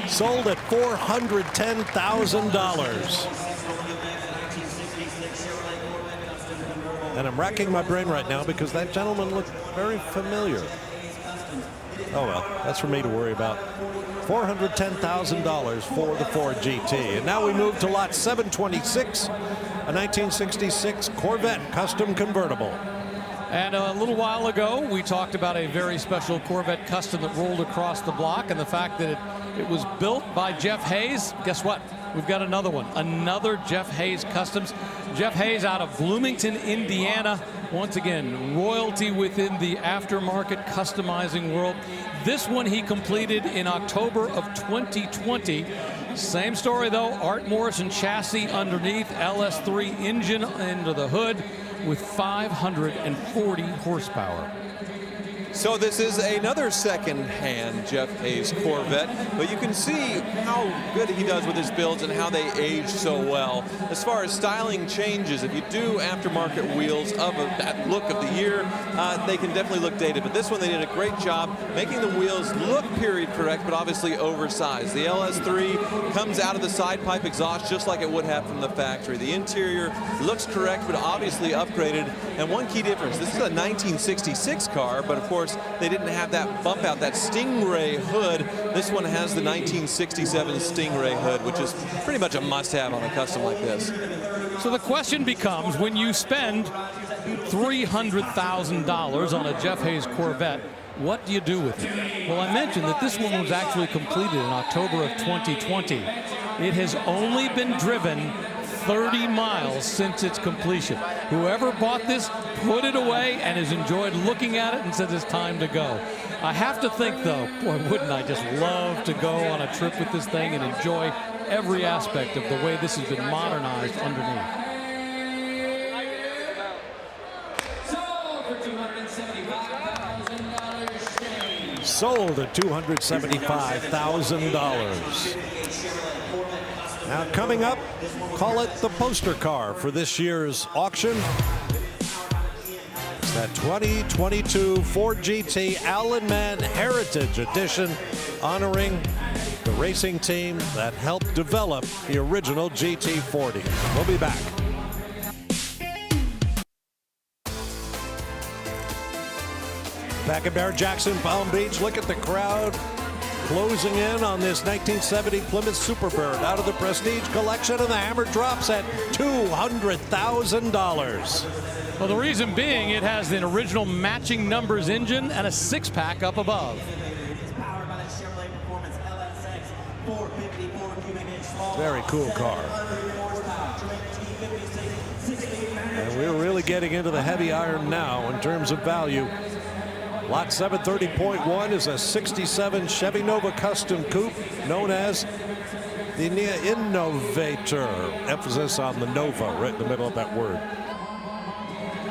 Sold at $410,000. And I'm racking my brain right now because that gentleman looked very familiar. Oh well, that's for me to worry about. $410,000 for the Ford GT. And now we move to lot 726, a 1966 Corvette custom convertible. And a little while ago, we talked about a very special Corvette custom that rolled across the block, and the fact that it was built by Jeff Hayes. Guess what? We've got another one, another Jeff Hayes Customs. Jeff Hayes out of Bloomington, Indiana. Once again, royalty within the aftermarket customizing world. This one he completed in October of 2020. Same story though, Art Morrison chassis underneath, LS3 engine under the hood with 540 horsepower. So this is another second-hand Jeff Hayes Corvette, but you can see how good he does with his builds and how they age so well. As far as styling changes, if you do aftermarket wheels of that look of the year, they can definitely look dated. But this one, they did a great job making the wheels look period correct, but obviously oversized. The LS3 comes out of the side pipe exhaust just like it would have from the factory. The interior looks correct, but obviously upgraded. And one key difference, this is a 1966 car, but of course, they didn't have that bump out, that Stingray hood. This one has the 1967 Stingray hood, which is pretty much a must-have on a custom like this. So the question becomes, when you spend $300,000 on a Jeff Hayes Corvette, what do you do with it? Well, I mentioned that this one was actually completed in October of 2020. It has only been driven 30 miles since its completion. Whoever bought this put it away and has enjoyed looking at it and said it's time to go. I have to think though, boy, wouldn't I just love to go on a trip with this thing and enjoy every aspect of the way this has been modernized underneath. Sold at $275,000. Now coming up, call it the poster car for this year's auction. It's that 2022 Ford GT Alan Mann Heritage Edition, honoring the racing team that helped develop the original GT40. We'll be back. Back at Barrett-Jackson, Palm Beach, look at the crowd closing in on this 1970 Plymouth Superbird out of the Prestige Collection, and the hammer drops at $200,000. Well, the reason being, it has an original matching numbers engine and a 6-pack up above. Very cool car. And we're really getting into the heavy iron now in terms of value. Lot 730.1 is a 67 Chevy Nova Custom Coupe known as the Innovator. Emphasis on the Nova right in the middle of that word.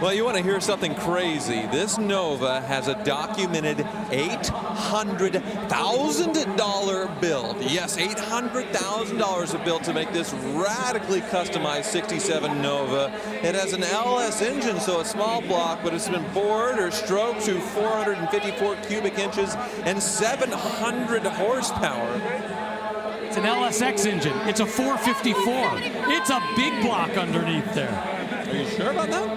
Well, you want to hear something crazy. This Nova has a documented $800,000 build. Yes, $800,000 of build to make this radically customized 67 Nova. It has an LS engine, so a small block, but it's been bored or stroked to 454 cubic inches and 700 horsepower. It's an LSX engine. It's a 454. It's a big block underneath there. Are you sure about that?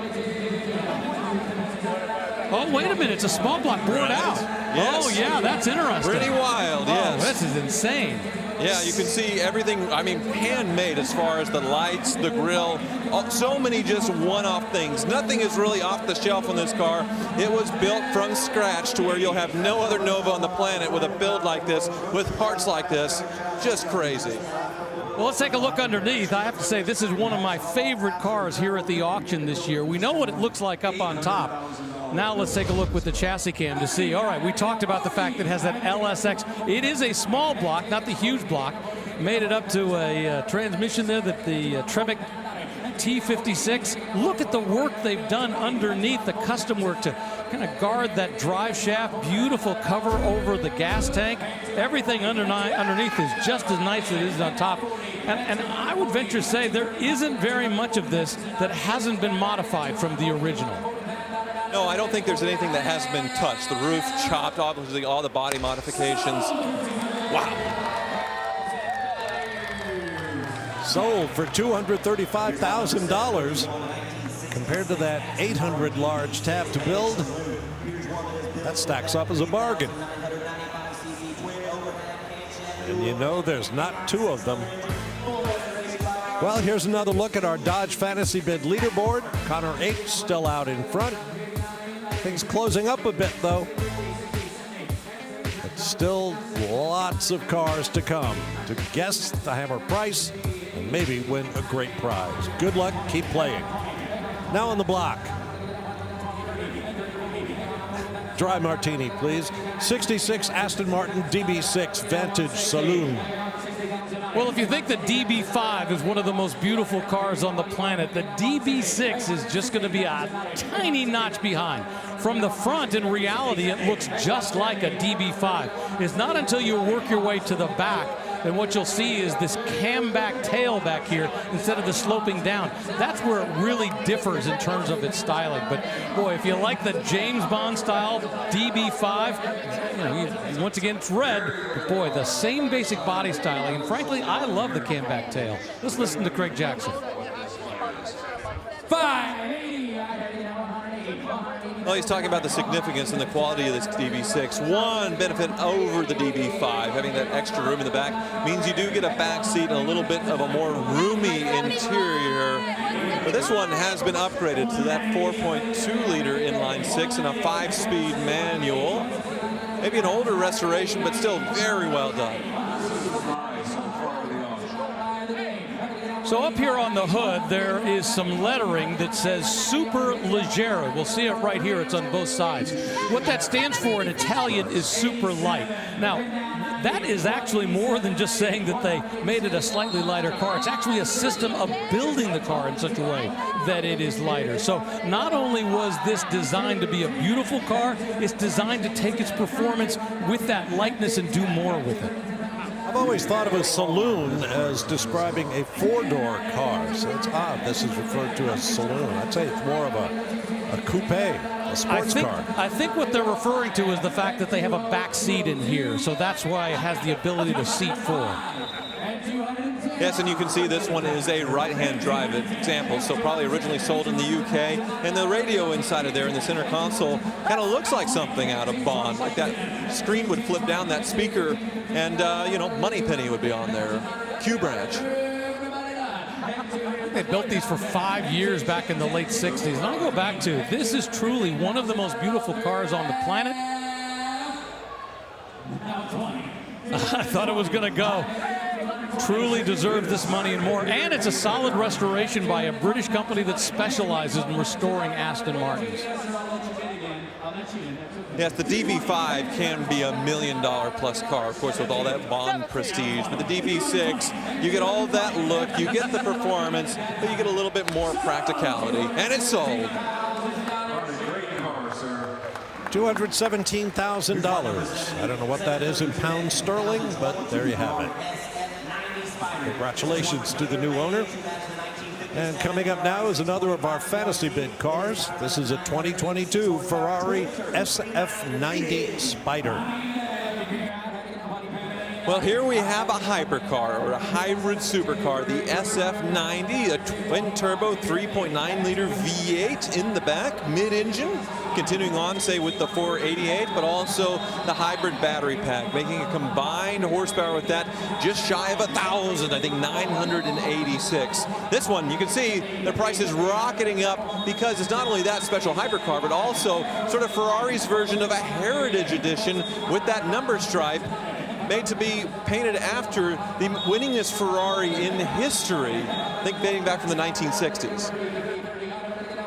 Oh, wait a minute. It's a small block bored out. Yes. Oh, yeah, that's interesting. Pretty wild, yes. Oh, this is insane. Yeah, you can see everything, I mean, handmade as far as the lights, the grille, so many just one-off things. Nothing is really off the shelf on this car. It was built from scratch to where you'll have no other Nova on the planet with a build like this, with parts like this. Just crazy. Well, let's take a look underneath. I have to say, this is one of my favorite cars here at the auction this year. We know what it looks like up on top. Now let's take a look with the chassis cam to see. All right, we talked about the fact that it has that LSX. It is a small block, not the huge block. Made it up to a transmission there, that the Tremec T56. Look at the work they've done underneath, the custom work to kind of guard that drive shaft. Beautiful cover over the gas tank. Everything underneath is just as nice as it is on top. And I would venture to say there isn't very much of this that hasn't been modified from the original. No, I don't think there's anything that has been touched. The roof chopped, obviously all the body modifications. Wow. Sold for $235,000 compared to that $800 large tab to build. That stacks up as a bargain. And you know there's not two of them. Well, here's another look at our Dodge Fantasy Bid leaderboard. Connor H still out in front. Things closing up a bit, though. But still lots of cars to come to guess the hammer price and maybe win a great prize. Good luck. Keep playing. Now on the block. Dry martini, please. 66 Aston Martin DB6 Vantage Saloon. Well, if you think the DB5 is one of the most beautiful cars on the planet, the DB6 is just going to be a tiny notch behind. From the front, in reality, it looks just like a DB5. It's not until you work your way to the back and what you'll see is this camback tail back here instead of the sloping down. That's where it really differs in terms of its styling. But boy, if you like the James Bond style DB5, you know, once again, it's red, but boy, the same basic body styling. And frankly, I love the camback tail. Let's listen to Craig Jackson. 580. Well, he's talking about the significance and the quality of this DB6. One benefit over the DB5, having that extra room in the back, means you do get a back seat and a little bit of a more roomy interior. But this one has been upgraded to that 4.2-liter inline-six and a 5-speed manual. Maybe an older restoration, but still very well done. So up here on the hood, there is some lettering that says Super Leggero. We'll see it right here. It's on both sides. What that stands for in Italian is super light. Now, that is actually more than just saying that they made it a slightly lighter car. It's actually a system of building the car in such a way that it is lighter. So not only was this designed to be a beautiful car, it's designed to take its performance with that lightness and do more with it. I've always thought of a saloon as describing a four-door car, so it's odd this is referred to as saloon. I'd say it's more of a coupe, a sports car. I think what they're referring to is the fact that they have a back seat in here, so that's why it has the ability to seat four. Yes, and you can see this one is a right-hand drive example, so probably originally sold in the UK. And the radio inside of there in the center console kind of looks like something out of Bond, like that screen would flip down, that speaker, and, you know, Moneypenny would be on there, Q Branch. They built these for 5 years back in the late 60s. And I go back to, this is truly one of the most beautiful cars on the planet. I thought it was going to go. Truly deserves this money and more. And it's a solid restoration by a British company that specializes in restoring Aston Martins. Yes, the DB5 can be $1 million plus car, of course, with all that Bond prestige. But the DB6, you get all that look, you get the performance, but you get a little bit more practicality. And it's sold. $217,000. I don't know what that is in pounds sterling, but there you have it. Congratulations to the new owner. And coming up now is another of our fantasy bid cars. This is a 2022 Ferrari SF90 Spider. Well, here we have a hypercar, or a hybrid supercar, the SF90, a twin-turbo 3.9-liter V8 in the back, mid-engine, continuing on, say, with the 488, but also the hybrid battery pack, making a combined horsepower with that just shy of 1,000, I think 986. This one, you can see the price is rocketing up because it's not only that special hypercar, but also sort of Ferrari's version of a heritage edition with that number stripe, made to be painted after the winningest Ferrari in history, I think dating back from the 1960s.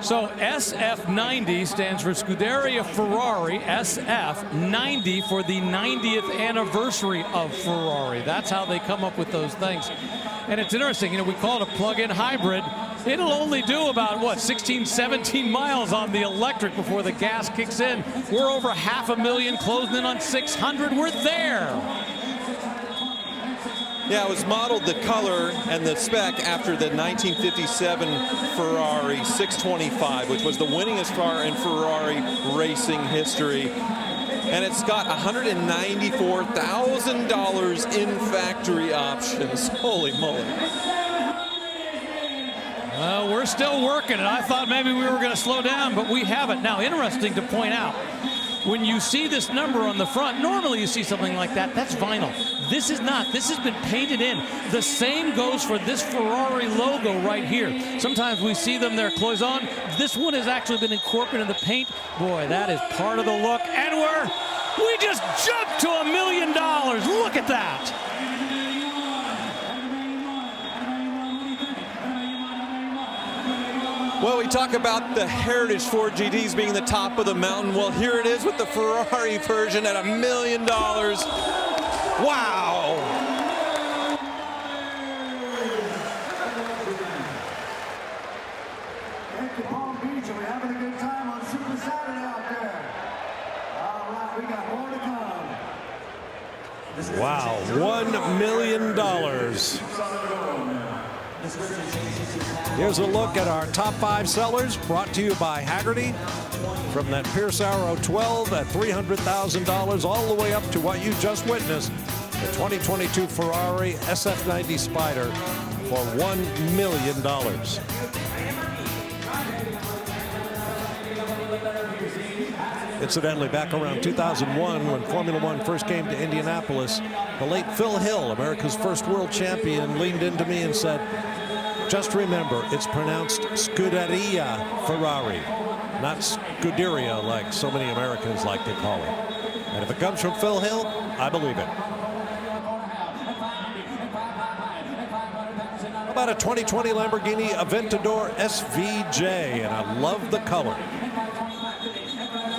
So SF90 stands for Scuderia Ferrari, SF90 for the 90th anniversary of Ferrari. That's how they come up with those things. And it's interesting, you know, we call it a plug-in hybrid. It'll only do about, what, 16, 17 miles on the electric before the gas kicks in. We're over 500,000, closing in on 600. We're there. Yeah, it was modeled, the color and the spec, after the 1957 Ferrari 625, which was the winningest car in Ferrari racing history. And it's got $194,000 in factory options. Holy moly. We're still working it. I thought maybe we were going to slow down, but we haven't. Now, interesting to point out, when you see this number on the front, normally you see something like that. That's vinyl. This is not. This has been painted in. The same goes for this Ferrari logo right here. Sometimes we see them, they're cloisonne. This one has actually been incorporated in the paint. Boy, that is part of the look. And we just jumped to $1 million. Look at that. Well, we talk about the Heritage Ford GTs being the top of the mountain. Well, here it is with the Ferrari version at $1 million. Wow! Thank you, Palm Beach. Are we having a good time on Super Saturday out there? All right, we got more to come. Wow, $1 million. Here's a look at our top 5 sellers, brought to you by Hagerty. From that Pierce Arrow 12 at $300,000 all the way up to what you just witnessed, the 2022 Ferrari SF90 Spider for $1 million. Incidentally, back around 2001, when Formula One first came to Indianapolis, the late Phil Hill, America's first world champion, leaned into me and said, just remember, it's pronounced Scuderia Ferrari, not Scuderia like so many Americans like to call it. And if it comes from Phil Hill, I believe it. How about a 2020 Lamborghini Aventador SVJ? And I love the color.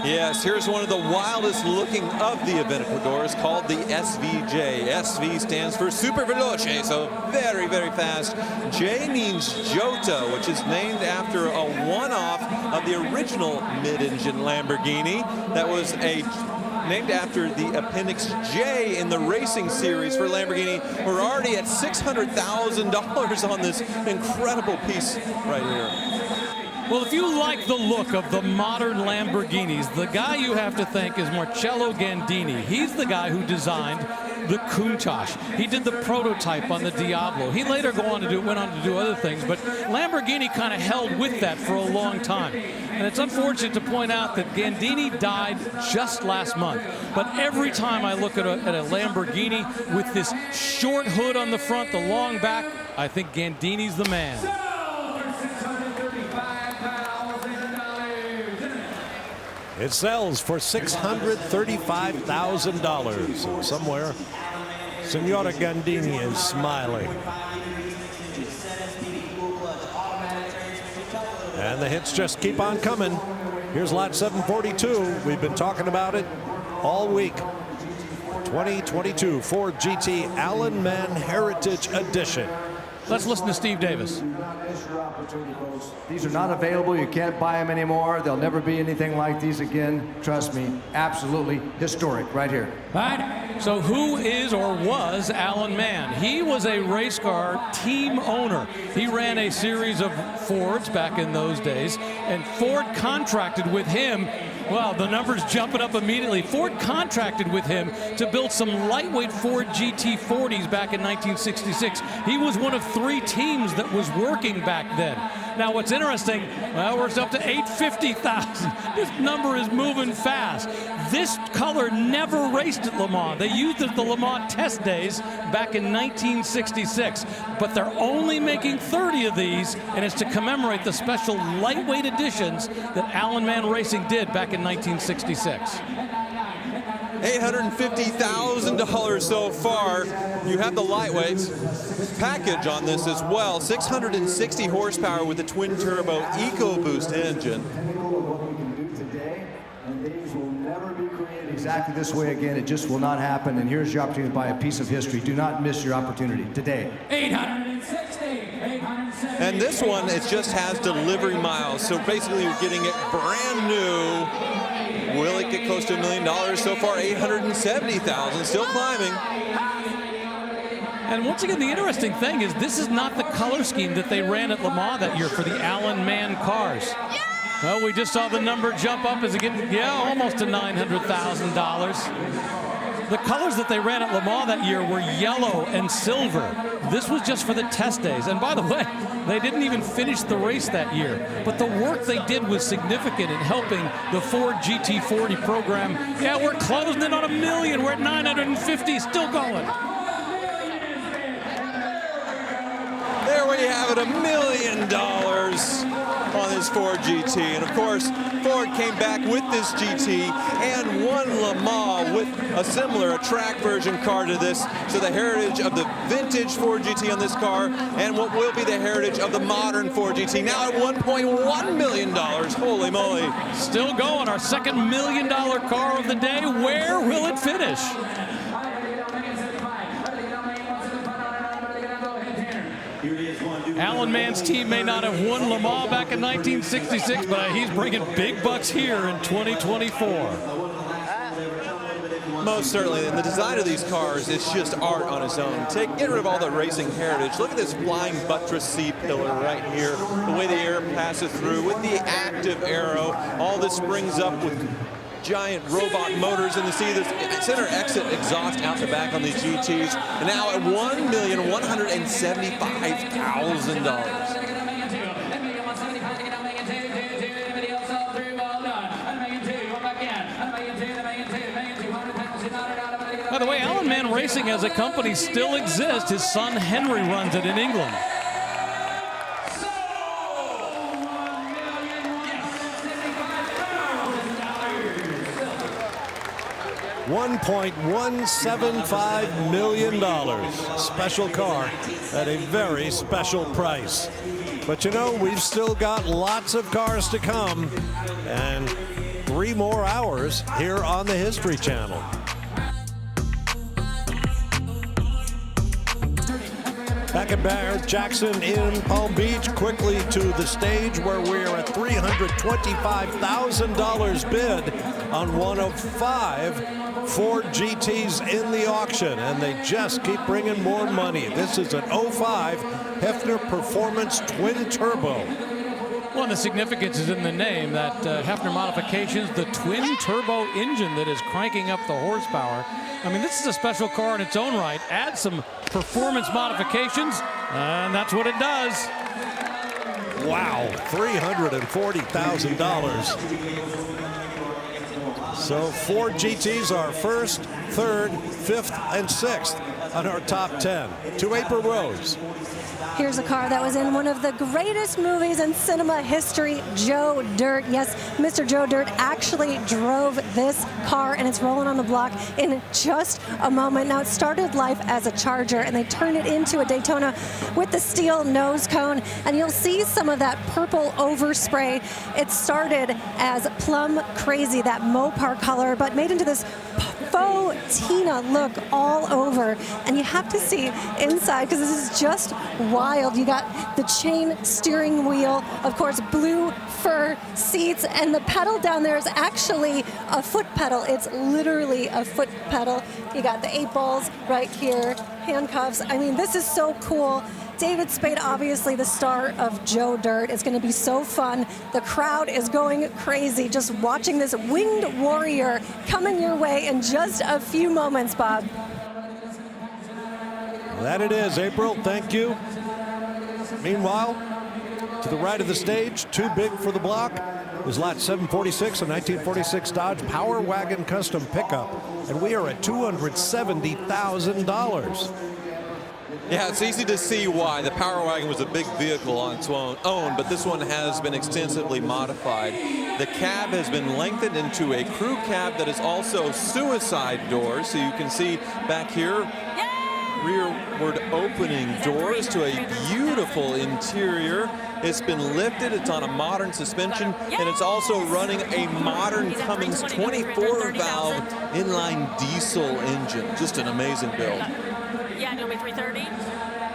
Yes, here's one of the wildest looking of the Aventadors, called the SVJ. SV stands for Super Veloce, so very, very fast. J means Jota, which is named after a one-off of the original mid-engine Lamborghini. That was named after the Appendix J in the racing series for Lamborghini. We're already at $600,000 on this incredible piece right here. Well, if you like the look of the modern Lamborghinis, the guy you have to thank is Marcello Gandini. He's the guy who designed the Countach. He did the prototype on the Diablo. He later went on to do other things, but Lamborghini kind of held with that for a long time. And it's unfortunate to point out that Gandini died just last month. But every time I look at a Lamborghini with this short hood on the front, the long back, I think Gandini's the man. It sells for $635,000. Somewhere, Signora Gandini is smiling. And the hits just keep on coming. Here's lot 742. We've been talking about it all week. 2022 Ford GT Allen Mann Heritage Edition. Let's listen to Steve Davis. These are not available. You can't buy them anymore. There'll never be anything like these again. Trust me, absolutely historic right here. Right. So who is or was Allen Mann? He was a race car team owner. He ran a series of Fords back in those days, and Ford contracted with him. Well, the numbers jumping up immediately. Ford contracted with him to build some lightweight Ford GT40s back in 1966. He was one of 3 teams that was working back then. Now, what's interesting, well, we're up to 850,000. This number is moving fast. This color never raced at Le Mans. They used it at the Le Mans test days back in 1966. But they're only making 30 of these, and it's to commemorate the special lightweight editions that Allen Mann Racing did back in 1966. $850,000 so far. You have the lightweights package on this as well. 660 horsepower with the twin turbo EcoBoost engine. Exactly this way again. It just will not happen. And here's your opportunity to buy a piece of history. Do not miss your opportunity today. 860. And this one, it just has delivery miles. So basically, you're getting it brand new. Will it get close to $1 million so far? 870,000, still climbing. And once again, the interesting thing is this is not the color scheme that they ran at Le Mans that year for the Allen Mann cars. Well, we just saw the number jump up as it getting, almost to $900,000. The colors that they ran at Le Mans that year were yellow and silver. This was just for the test days. And by the way, they didn't even finish the race that year. But the work they did was significant in helping the Ford GT40 program. Yeah, we're closing in on $1 million. We're at 950, still going. There we have it, $1 million on this Ford GT. And of course, Ford came back with this GT and won Le Mans with a similar, track version car to this. So the heritage of the vintage Ford GT on this car and what will be the heritage of the modern Ford GT. Now at $1.1 million, holy moly. Still going, our second $1 million car of the day. Where will it finish? Allen Mann's team may not have won Le Mans back in 1966, but he's bringing big bucks here in 2024. Most certainly, and the design of these cars is just art on its own. Get rid of all the racing heritage. Look at this flying buttress C-pillar right here. The way the air passes through with the active aero. All this springs up with giant robot motors, and you see this center exit exhaust out the back on these GTs. And now at $1,175,000. By the way, Allen Mann Racing as a company still exists. His son Henry runs it in England. $1.175 million. Special car at a very special price. But you know, we've still got lots of cars to come and 3 more hours here on the History Channel. Back at Barrett-Jackson in Palm Beach, quickly to the stage where we're at $325,000 bid on one of 5 Ford GTs in the auction, and they just keep bringing more money. This is an 05 Hefner Performance Twin Turbo. Well, the significance is in the name, that Hefner Modifications, the twin turbo engine that is cranking up the horsepower. I mean, this is a special car in its own right. Add some performance modifications, and that's what it does. Wow, $340,000. So Ford GTs are 1st, 3rd, 5th, and 6th on our top 10. To April Rose. Here's a car that was in one of the greatest movies in cinema history, Joe Dirt. Yes, Mr. Joe Dirt actually drove this car, and it's rolling on the block in just a moment. Now, it started life as a Charger, and they turned it into a Daytona with the steel nose cone, and you'll see some of that purple overspray. It started as Plum Crazy, that Mopar color, but made into this faux Tina look all over. And you have to see inside, because this is just wild. You got the chain steering wheel, of course, blue fur seats, and the pedal down there is actually a foot pedal. It's literally a foot pedal. You got the 8 balls right here, handcuffs. I mean, this is so cool. David Spade, obviously the star of Joe Dirt. It's going to be so fun. The crowd is going crazy just watching this winged warrior coming your way in just a few moments, Bob. That it is, April. Thank you. Meanwhile, to the right of the stage, too big for the block, is lot 746, a 1946 Dodge Power Wagon Custom Pickup. And we are at $270,000. Yeah, it's easy to see why. The Power Wagon was a big vehicle on its own, but this one has been extensively modified. The cab has been lengthened into a crew cab that is also suicide doors, so you can see back here, rearward opening doors to a beautiful interior. It's been lifted, it's on a modern suspension, and it's also running a modern Cummins 24-valve inline diesel engine. Just an amazing build. Yeah, it'll be 330.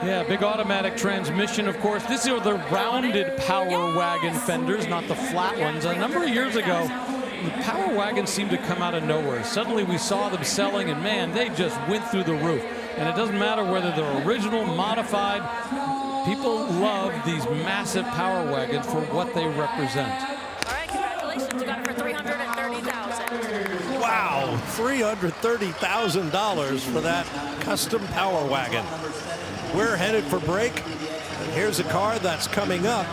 Yeah, big automatic transmission, of course. These are the rounded Power Wagon fenders, not the flat ones. A number of years ago, the Power Wagons seemed to come out of nowhere. Suddenly we saw them selling, and man, they just went through the roof. And it doesn't matter whether they're original, modified. People love these massive Power Wagons for what they represent. All right, congratulations. You got it for $330,000. Wow, $330,000 for that custom Power Wagon. We're headed for break. And here's a car that's coming up.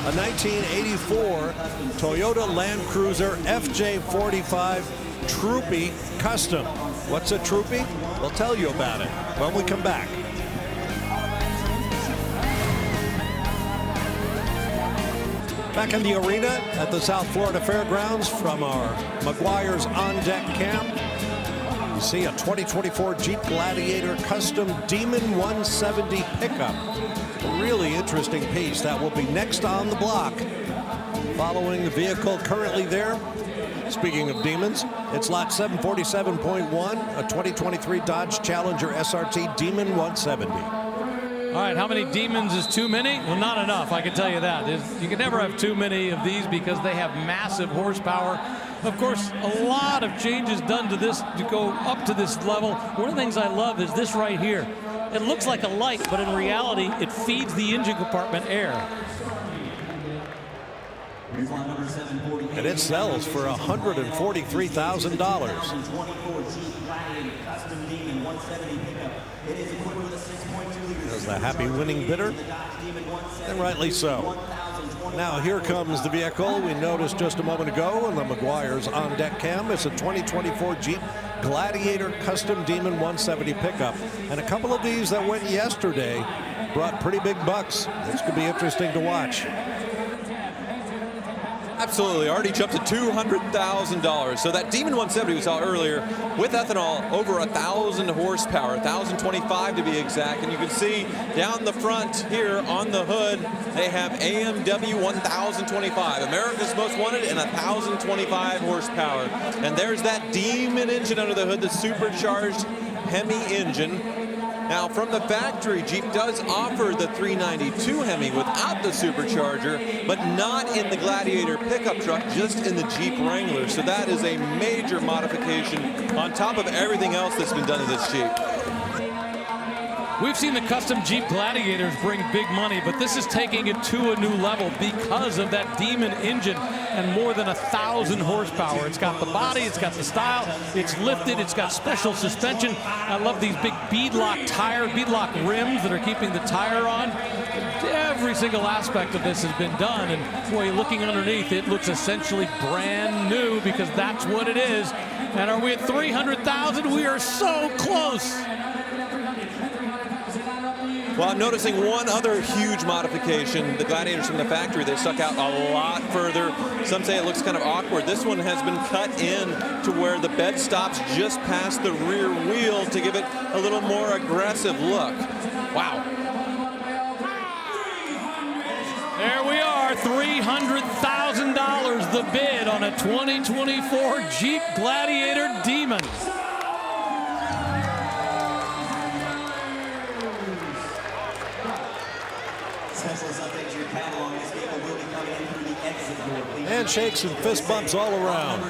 A 1984 Toyota Land Cruiser FJ45 Troopy Custom. What's a Troopy? We'll tell you about it when we come back. Back in the arena at the South Florida Fairgrounds from our Meguiar's On Deck camp. You see a 2024 Jeep Gladiator Custom Demon 170 pickup. A really interesting piece that will be next on the block. Following the vehicle currently there, speaking of demons, it's lot 747.1, a 2023 Dodge Challenger SRT Demon 170. All right, how many demons is too many? Well, not enough, I can tell you that. You can never have too many of these because they have massive horsepower. Of course, a lot of changes done to this to go up to this level. One of the things I love is this right here. It looks like a light, but in reality, it feeds the engine compartment air. And it sells for $143,000. There's the happy winning bidder, and rightly so. Now here comes the vehicle we noticed just a moment ago on the Meguiar's On Deck cam. It's a 2024 Jeep Gladiator Custom Demon 170 pickup. And a couple of these that went yesterday brought pretty big bucks. This could be interesting to watch. Absolutely, already jumped to $200,000. So that Demon 170 we saw earlier with ethanol, over 1,000 horsepower, 1,025 to be exact. And you can see down the front here on the hood, they have AMW 1025, America's Most Wanted, and 1,025 horsepower. And there's that Demon engine under the hood, the supercharged Hemi engine. Now, from the factory, Jeep does offer the 392 Hemi without the supercharger, but not in the Gladiator pickup truck, just in the Jeep Wrangler. So that is a major modification on top of everything else that's been done to this Jeep. We've seen the custom Jeep Gladiators bring big money, but this is taking it to a new level because of that Demon engine and more than 1,000 horsepower. It's got the body, it's got the style, it's lifted, it's got special suspension. I love these big beadlock rims that are keeping the tire on. Every single aspect of this has been done, and boy, looking underneath, it looks essentially brand new because that's what it is. And are we at 300,000? We are so close. Well, I'm noticing one other huge modification. The Gladiators from the factory, they stuck out a lot further. Some say it looks kind of awkward. This one has been cut in to where the bed stops just past the rear wheel to give it a little more aggressive look. Wow. There we are, $300,000 the bid on a 2024 Jeep Gladiator Demon. Handshakes and fist bumps all around.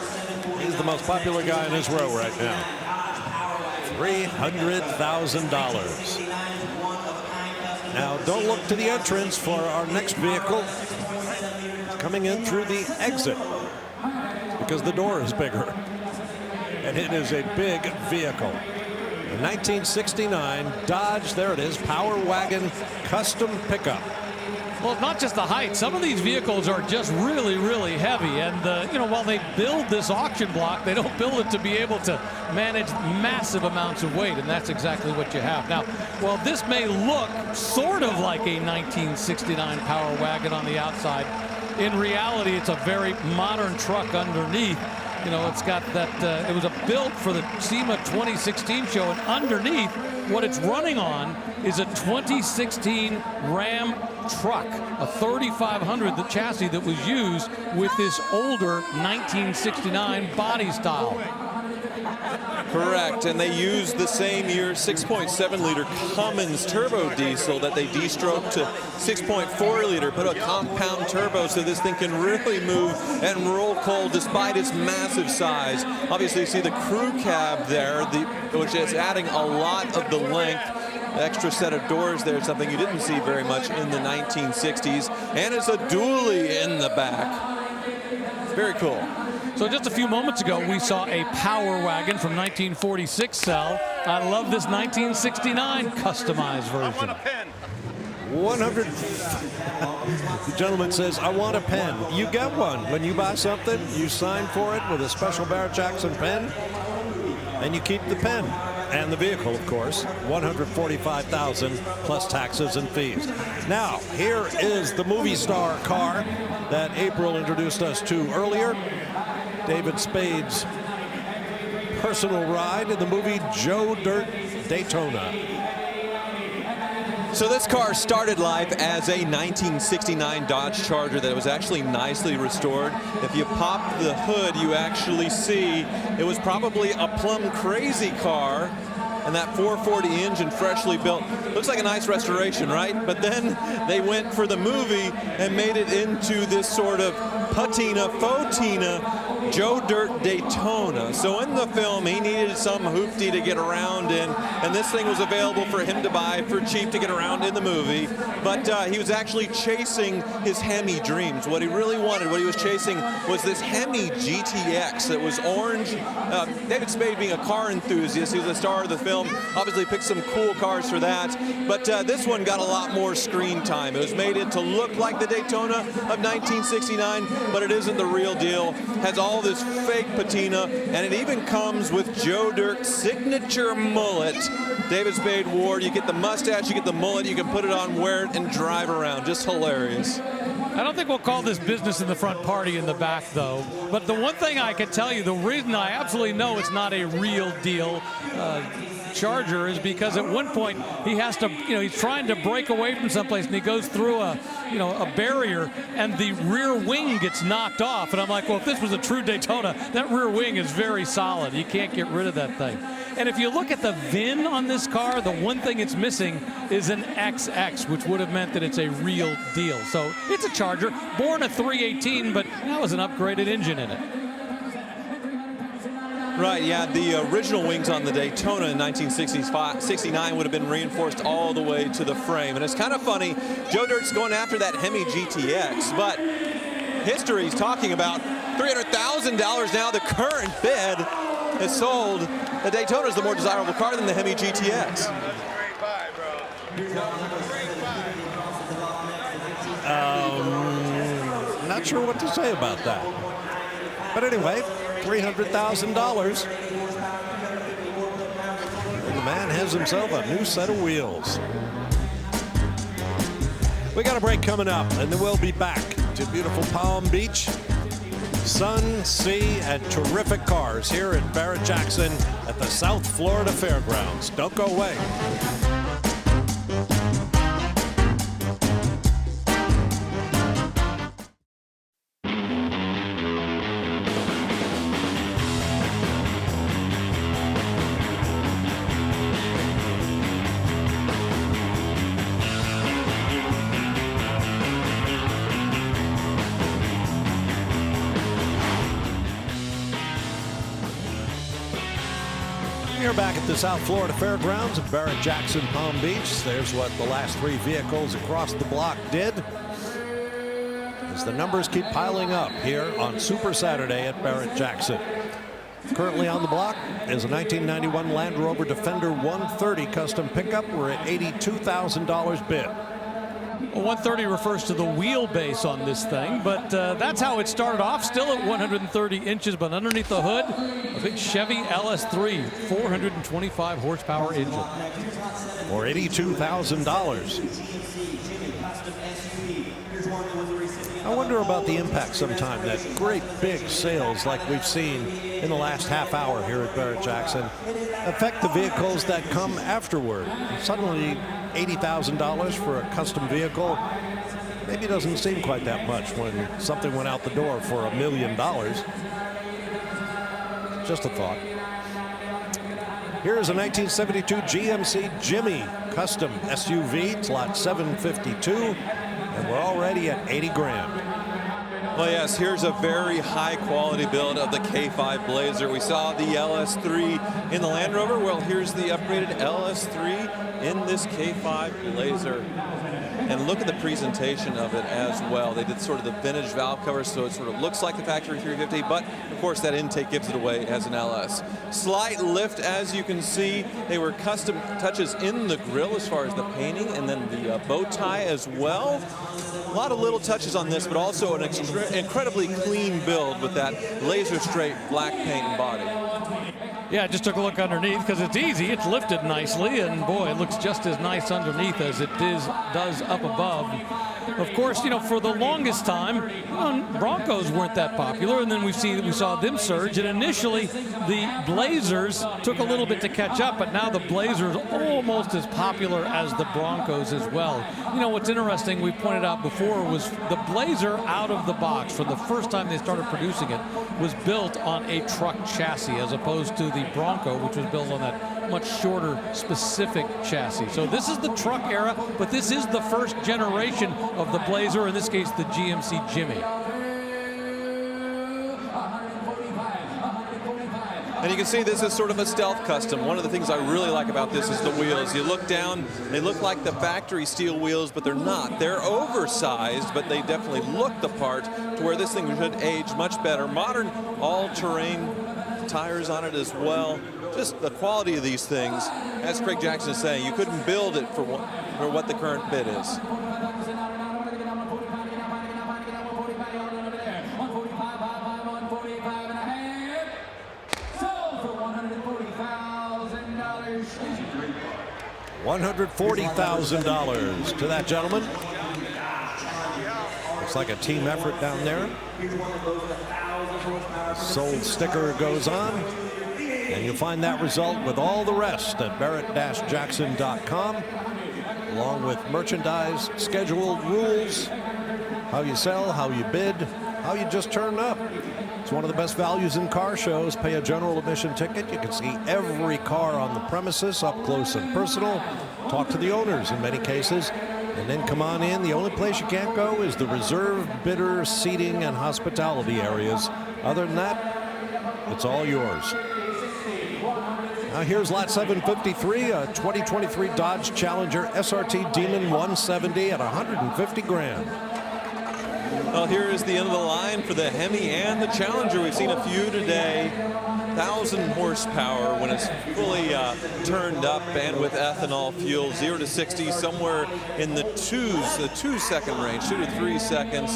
He's the most popular guy in his row right now. $300,000. Now, don't look to the entrance for our next vehicle. It's coming in through the exit because the door is bigger. And it is a big vehicle. A 1969 Dodge, there it is, Power Wagon Custom Pickup. Well, not just the height. Some of these vehicles are just really, really heavy. And, you know, while they build this auction block, they don't build it to be able to manage massive amounts of weight. And that's exactly what you have. Now, while this may look sort of like a 1969 Power Wagon on the outside, in reality, it's a very modern truck underneath. You know, it's got that, it was built for the SEMA 2016 show, and underneath, what it's running on is a 2016 Ram truck, a 3500, the chassis that was used with this older 1969 body style. Correct, and they used the same year 6.7-liter Cummins turbo diesel that they de-stroked to 6.4-liter, put a compound turbo so this thing can really move and roll coal despite its massive size. Obviously, you see the crew cab there, which is adding a lot of the length. The extra set of doors there, something you didn't see very much in the 1960s, and it's a dually in the back. Very cool. So just a few moments ago, we saw a Power Wagon from 1946 sell. I love this 1969 customized version. 100. The gentleman says, I want a pen. You get one. When you buy something, you sign for it with a special Barrett-Jackson pen, and you keep the pen. And the vehicle, of course, $145,000 plus taxes and fees. Now, here is the movie star car that April introduced us to earlier. David Spade's personal ride in the movie Joe Dirt Daytona. So this car started life as a 1969 Dodge Charger that was actually nicely restored. If you pop the hood, you actually see it was probably a plumb crazy car. And that 440 engine, freshly built, looks like a nice restoration, right? But then they went for the movie and made it into this sort of patina, faux-tina Joe Dirt Daytona. So in the film, he needed some hoopty to get around in, and this thing was available for him to buy for cheap to get around in the movie. But he was actually chasing his Hemi dreams. What he really wanted, what he was chasing, was this Hemi GTX that was orange. David Spade, being a car enthusiast, he was the star of the film, obviously picked some cool cars for that. But this one got a lot more screen time. It was made to look like the Daytona of 1969, but it isn't the real deal. Has all this fake patina, and it even comes with Joe Dirt's signature mullet. David Spade wore. You get the mustache, you get the mullet, you can put it on, wear it, and drive around. Just hilarious. I don't think we'll call this business in the front, party in the back, though. But the one thing I can tell you, the reason I absolutely know it's not a real deal Charger is because at one point he has to, he's trying to break away from someplace and he goes through a barrier and the rear wing gets knocked off. And I'm like, well, if this was a true Daytona, that rear wing is very solid. You can't get rid of that thing. And if you look at the VIN on this car, the one thing it's missing is an XX, which would have meant that it's a real deal. So it's a Charger, born a 318, but now has an upgraded engine in it. Right, yeah, the original wings on the Daytona in 1969 would have been reinforced all the way to the frame. And it's kind of funny, Joe Dirt's going after that Hemi GTX, but history's talking about $300,000 now. The current bid is sold. The Daytona is the more desirable car than the Hemi GTX. Not sure what to say about that. But anyway, $300,000. And the man has himself a new set of wheels. We got a break coming up, and then we'll be back to beautiful Palm Beach. Sun, sea, and terrific cars here at Barrett-Jackson at the South Florida Fairgrounds. Don't go away. We're back at the South Florida Fairgrounds at Barrett-Jackson, Palm Beach. There's what the last three vehicles across the block did, as the numbers keep piling up here on Super Saturday at Barrett-Jackson. Currently on the block is a 1991 Land Rover Defender 130 custom pickup. We're at $82,000 bid. Well, 130 refers to the wheelbase on this thing, but that's how it started off, still at 130 inches, but underneath the hood, a big Chevy LS3, 425 horsepower engine. For $82,000. I wonder about the impact sometime that great big sales like we've seen in the last half hour here at Barrett-Jackson affect the vehicles that come afterward. Suddenly, $80,000 for a custom vehicle maybe doesn't seem quite that much when something went out the door for $1 million. Just a thought. Here's a 1972 GMC Jimmy custom SUV. It's lot 752, and we're already at 80 grand. Well, yes, here's a very high quality build of the K5 Blazer. We saw the LS3 in the Land Rover. Well, here's the upgraded LS3 in this K5 Blazer. And look at the presentation of it as well. They did sort of the vintage valve cover, so it sort of looks like the factory 350, but of course that intake gives it away as an LS. Slight lift, as you can see. They were custom touches in the grille as far as the painting, and then the bow tie as well. A lot of little touches on this, but also an incredibly clean build with that laser straight black paint and body. Yeah, I just took a look underneath because it's easy. It's lifted nicely, and boy, it looks just as nice underneath as it does up above. Of course, you know, for the longest time, Broncos weren't that popular, and then we saw them surge. And initially, the Blazers took a little bit to catch up, but now the Blazers almost as popular as the Broncos as well. You know, what's interesting, we pointed out before, was the Blazer out of the box, for the first time they started producing it, was built on a truck chassis as opposed to the Bronco, which was built on that much shorter specific chassis. So this is the truck era, but this is the first generation of the Blazer, in this case the GMC Jimmy. And you can see this is sort of a stealth custom. One of the things I really like about this is the wheels. You look down, they look like the factory steel wheels, but they're not. They're oversized, but they definitely look the part, to where this thing should age much better. Modern all-terrain tires on it as well. Just the quality of these things, as Craig Jackson is saying, you couldn't build it for what the current bid is. $140,000 to that gentleman. Looks like a team effort down there. Sold sticker goes on, and you'll find that result with all the rest at Barrett-Jackson.com, along with merchandise, scheduled rules, how you sell, how you bid, how you just turn up. It's one of the best values in car shows. Pay a general admission ticket. You can see every car on the premises up close and personal. Talk to the owners in many cases, and then come on in. The only place you can't go is the reserved bidder seating and hospitality areas. Other than that, it's all yours. Now here's lot 753, a 2023 Dodge Challenger SRT Demon 170 at 150 grand. Well, here is the end of the line for the Hemi and the Challenger. We've seen a few today. 1,000 horsepower when it's fully turned up and with ethanol fuel. 0 to 60 somewhere in the 2-second range, 2 to 3 seconds.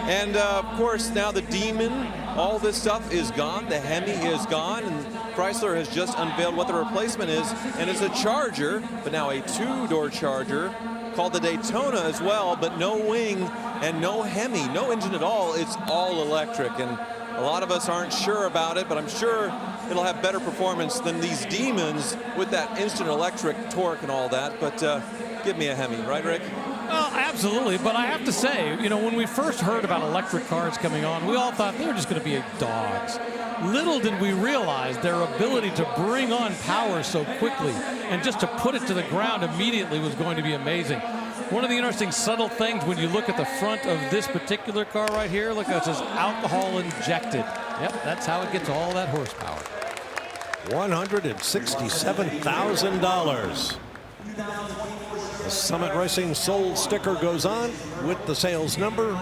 And of course, now the Demon, all this stuff is gone. The Hemi is gone, and Chrysler has just unveiled what the replacement is, and it's a Charger, but now a 2-door Charger called the Daytona as well, but no wing and no Hemi, no engine at all. It's all electric, and a lot of us aren't sure about it, but I'm sure it'll have better performance than these Demons with that instant electric torque and all that. But give me a Hemi, right, Rick? Well, absolutely, but I have to say, you know, when we first heard about electric cars coming on, we all thought they were just going to be dogs. Little did we realize their ability to bring on power so quickly and just to put it to the ground immediately was going to be amazing. One of the interesting subtle things when you look at the front of this particular car right here, look, it says alcohol injected. Yep, that's how it gets all that horsepower. $167,000. The Summit Racing sold sticker goes on with the sales number,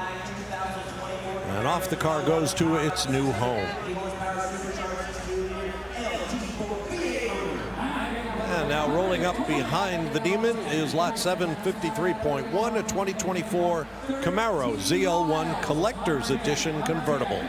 and off the car goes to its new home. And now rolling up behind the Demon is lot 753.1, a 2024 Camaro ZL1 Collector's Edition convertible.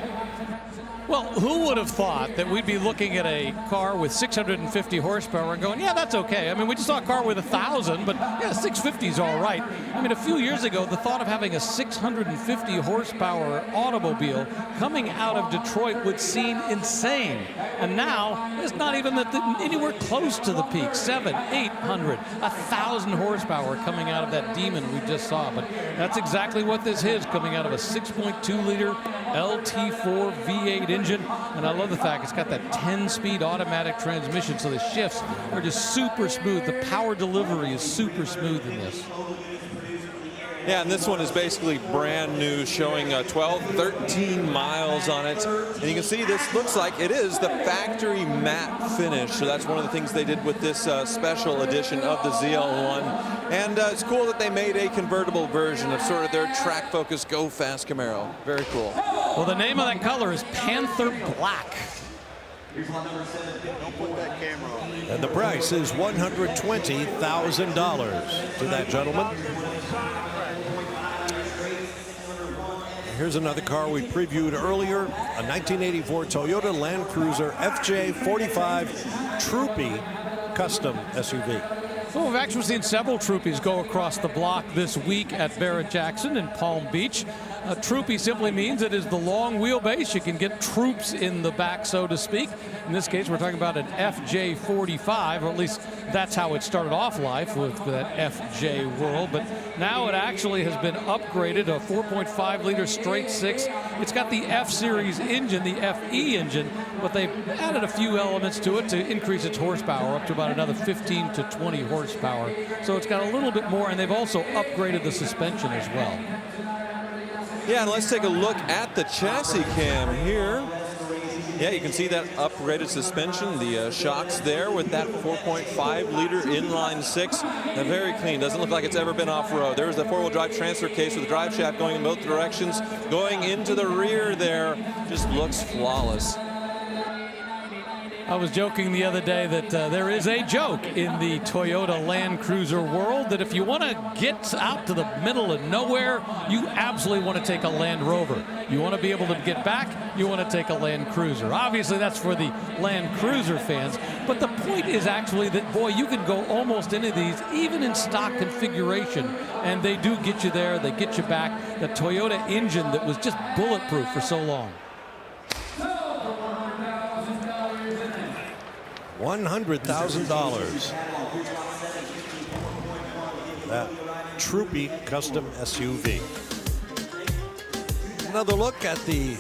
Well, who would have thought that we'd be looking at a car with 650 horsepower and going, yeah, that's okay. I mean, we just saw a car with 1,000, but yeah, 650 is all right. I mean, a few years ago, the thought of having a 650 horsepower automobile coming out of Detroit would seem insane. And now, it's not even anywhere close to the peak. 700, 800, 1,000 horsepower coming out of that Demon we just saw. But that's exactly what this is, coming out of a 6.2-liter LT4 V8 engine, and I love the fact it's got that 10-speed automatic transmission, so the shifts are just super smooth. The power delivery is super smooth in this. Yeah, and this one is basically brand new, showing 12, 13 miles on it. And you can see this looks like it is the factory matte finish. So that's one of the things they did with this special edition of the ZL1. And it's cool that they made a convertible version of sort of their track-focused go-fast Camaro. Very cool. Well, the name of that color is Panther Black. And the price is $120,000 to that gentleman. Here's another car we previewed earlier, a 1984 Toyota Land Cruiser FJ45 Troopy custom SUV. Well, we've actually seen several Troopies go across the block this week at Barrett-Jackson in Palm Beach. A Troopy simply means it is the long wheelbase. You can get troops in the back, so to speak. In this case, we're talking about an FJ45, or at least that's how it started off life with that FJ world. But now it actually has been upgraded, a 4.5-liter straight six. It's got the F-Series engine, the FE engine, but they've added a few elements to it to increase its horsepower up to about another 15 to 20 horsepower. So it's got a little bit more, and they've also upgraded the suspension as well. Yeah, and let's take a look at the chassis cam here. Yeah, you can see that upgraded suspension, the shocks there with that 4.5-liter inline six. They're very clean. Doesn't look like it's ever been off-road. There's the four-wheel drive transfer case with the drive shaft going in both directions. Going into the rear there, just looks flawless. I was joking the other day that there is a joke in the Toyota Land Cruiser world that if you want to get out to the middle of nowhere, you absolutely want to take a Land Rover. You want to be able to get back, you want to take a Land Cruiser. Obviously, that's for the Land Cruiser fans, but the point is actually that, boy, you can go almost any of these, even in stock configuration, and they do get you there, they get you back. The Toyota engine that was just bulletproof for so long. $100,000. That Troopy custom SUV. Another look at the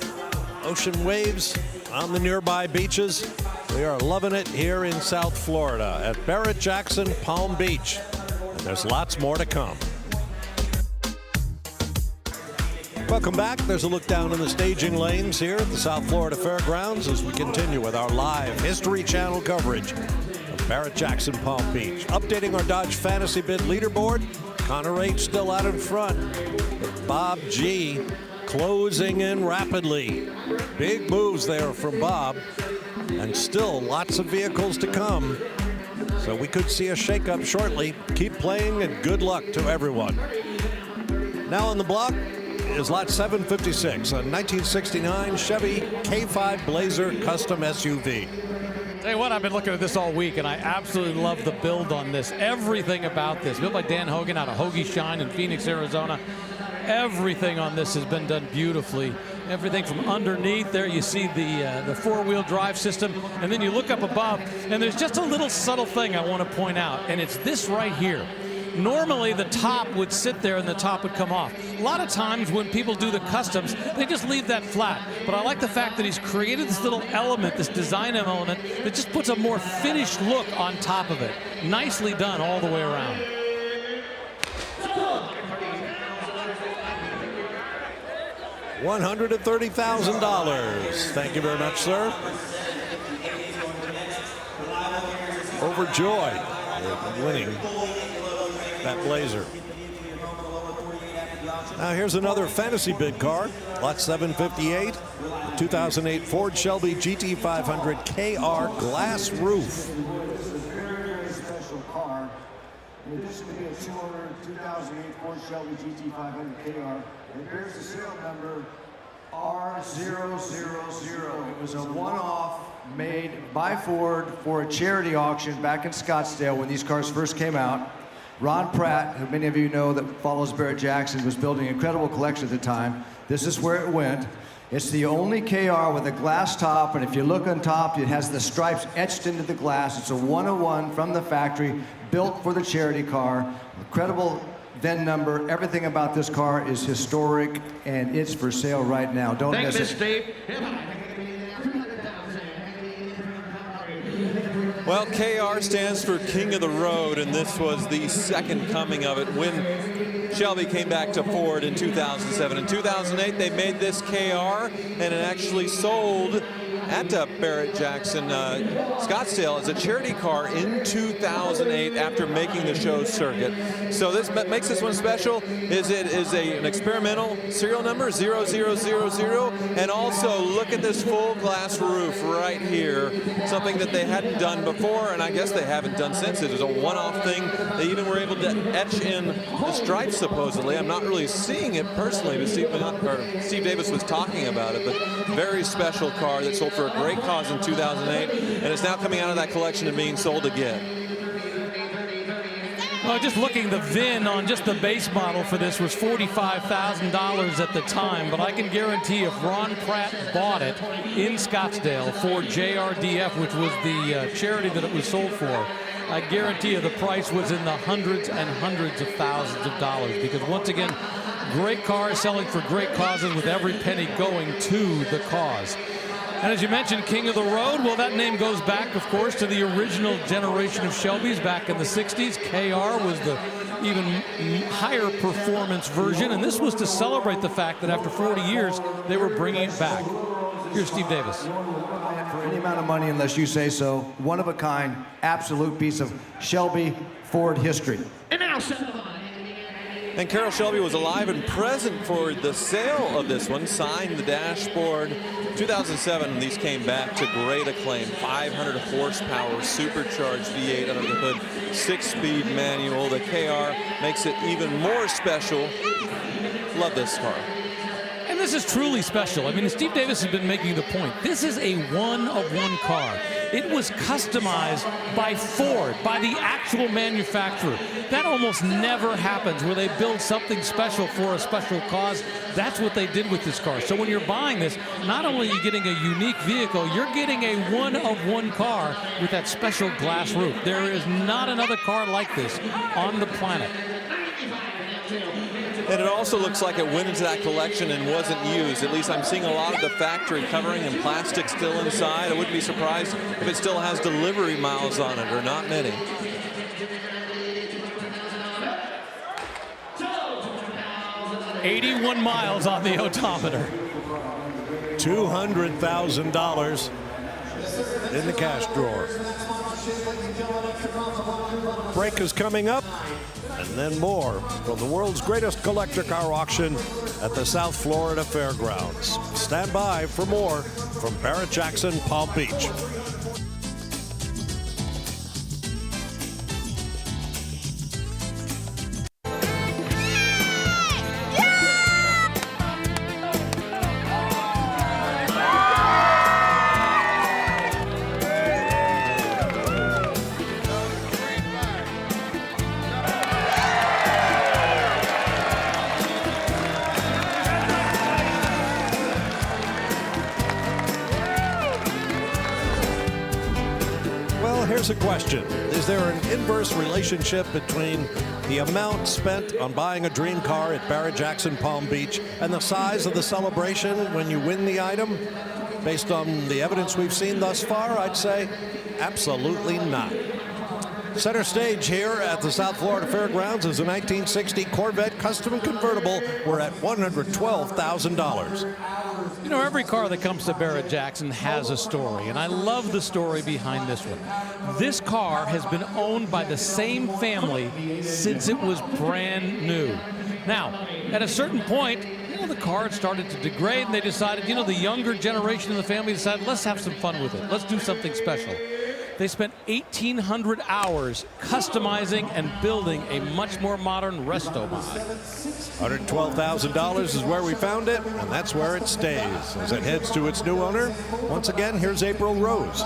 ocean waves on the nearby beaches. We are loving it here in South Florida at Barrett-Jackson, Palm Beach. And there's lots more to come. Welcome back. There's a look down in the staging lanes here at the South Florida Fairgrounds as we continue with our live History Channel coverage of Barrett-Jackson, Palm Beach. Updating our Dodge Fantasy Bid leaderboard. Connor H still out in front, with Bob G closing in rapidly. Big moves there from Bob, and still lots of vehicles to come. So we could see a shakeup shortly. Keep playing and good luck to everyone. Now on the block is lot 756, a 1969 Chevy K5 Blazer custom SUV. Tell you what, I've been looking at this all week, and I absolutely love the build on this. Everything about this, built by Dan Hogan out of Hoagie Shine in Phoenix, Arizona. Everything on this has been done beautifully. Everything from underneath there, you see the four-wheel drive system, and then you look up above, and there's just a little subtle thing I want to point out, and it's this right here. Normally, the top would sit there and the top would come off. A lot of times when people do the customs, they just leave that flat. But I like the fact that he's created this little element, this design element, that just puts a more finished look on top of it. Nicely done all the way around. $130,000. Thank you very much, sir. Overjoyed with winning that Blazer. Now here's another fantasy bid car. Lot 758, the 2008 Ford Shelby GT500 KR glass roof. Very special car. In addition to being a two-owner 2008 Ford Shelby GT500 KR, it bears the serial number R000. It was a one-off made by Ford for a charity auction back in Scottsdale when these cars first came out. Ron Pratt, who many of you know that follows Barrett Jackson, was building an incredible collection at the time. This is where it went. It's the only KR with a glass top, and if you look on top, it has the stripes etched into the glass. It's a 101 from the factory, built for the charity car. Incredible VIN number. Everything about this car is historic, and it's for sale right now. Don't miss it. Steve. Well, KR stands for King of the Road, and this was the second coming of it when Shelby came back to Ford in 2007. In 2008, they made this KR, and it actually sold at Barrett Jackson Scottsdale as a charity car in 2008 after making the show circuit. So this makes this one special. Is it is an experimental serial number 0000, and also look at this full glass roof right here, something that they hadn't done before, and I guess they haven't done since. It was a one-off thing. They even were able to etch in the stripes supposedly. I'm not really seeing it personally, but Steve Davis was talking about it. But very special car that sold for a great cause in 2008, and it's now coming out of that collection and being sold again. Well, just looking, the VIN on just the base model for this was $45,000 at the time, but I can guarantee if Ron Pratt bought it in Scottsdale for JRDF, which was the charity that it was sold for, I guarantee you the price was in the hundreds and hundreds of thousands of dollars, because once again, great cars selling for great causes with every penny going to the cause. And as you mentioned, King of the Road, well, that name goes back, of course, to the original generation of Shelbys back in the 60s. KR was the even higher performance version, and this was to celebrate the fact that after 40 years, they were bringing it back. Here's Steve Davis. For any amount of money, unless you say so. One of a kind, absolute piece of Shelby Ford history. And now, and Carroll Shelby was alive and present for the sale of this one, signed the dashboard. 2007, these came back to great acclaim. 500 horsepower, supercharged V8 under the hood, 6-speed manual. The KR makes it even more special. Love this car. And this is truly special. I mean, Steve Davis has been making the point. This is a one-of-one car. It was customized by Ford, by the actual manufacturer. That almost never happens where they build something special for a special cause. That's what they did with this car. So when you're buying this, not only are you getting a unique vehicle, you're getting a one-of-one car with that special glass roof. There is not another car like this on the planet. And it also looks like it went into that collection and wasn't used. At least I'm seeing a lot of the factory covering and plastic still inside. I wouldn't be surprised if it still has delivery miles on it, or not many. $81 miles on the odometer. $200,000 in the cash drawer. Break is coming up, and then more from the world's greatest collector car auction at the South Florida Fairgrounds. Stand by for more from Barrett Jackson, Palm Beach. Here's a question. Is there an inverse relationship between the amount spent on buying a dream car at Barrett-Jackson Palm Beach and the size of the celebration when you win the item? Based on the evidence we've seen thus far, I'd say absolutely not. Center stage here at the South Florida Fairgrounds is a 1960 Corvette custom convertible. We're at $112,000. You know, every car that comes to Barrett-Jackson has a story, and I love the story behind this one. This car has been owned by the same family since it was brand new. Now, at a certain point, the car had started to degrade, and they decided, the younger generation of the family decided, let's have some fun with it. Let's do something special. They spent 1,800 hours customizing and building a much more modern resto mod. $112,000 is where we found it, and that's where it stays as it heads to its new owner. Once again, here's April Rose.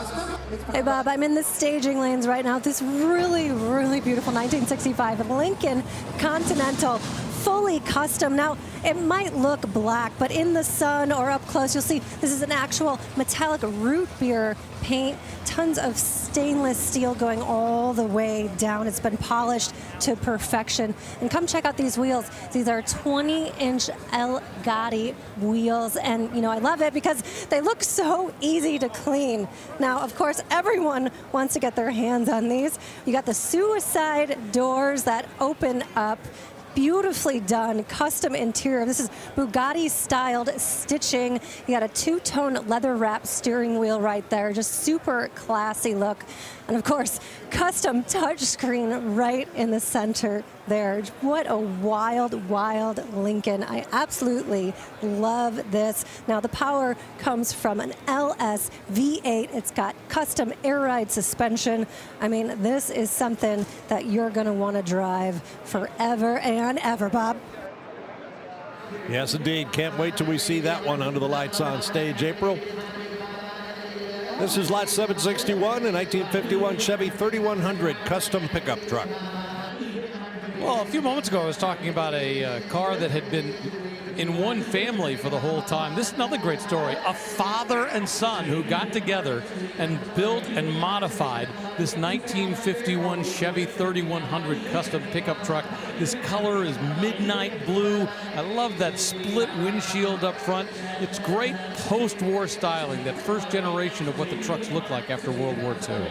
Hey, Bob, I'm in the staging lanes right now. This really, really beautiful 1965 Lincoln Continental, fully custom. Now, it might look black, but in the sun or up close, you'll see this is an actual metallic root beer paint. Tons of stainless steel going all the way down. It's been polished to perfection. And come check out these wheels. These are 20-inch El Gaudi wheels. And, I love it because they look so easy to clean. Now, of course, everyone wants to get their hands on these. You got the suicide doors that open up. Beautifully done, custom interior. This is Bugatti-styled stitching. You got a two-tone leather-wrapped steering wheel right there. Just super classy look. And of course, custom touchscreen right in the center there. What a wild, wild Lincoln. I absolutely love this. Now, the power comes from an LS V8. It's got custom air ride suspension. I mean, this is something that you're going to want to drive forever and ever, Bob. Yes, indeed. Can't wait till we see that one under the lights on stage, April. This is lot 761, a 1951 Chevy 3100 custom pickup truck. Well, a few moments ago, I was talking about a car that had been in one family for the whole time. This is another great story. A father and son who got together and built and modified this 1951 Chevy 3100 custom pickup truck. This color is midnight blue. I love that split windshield up front. It's great post-war styling, that first generation of what the trucks looked like after World War II.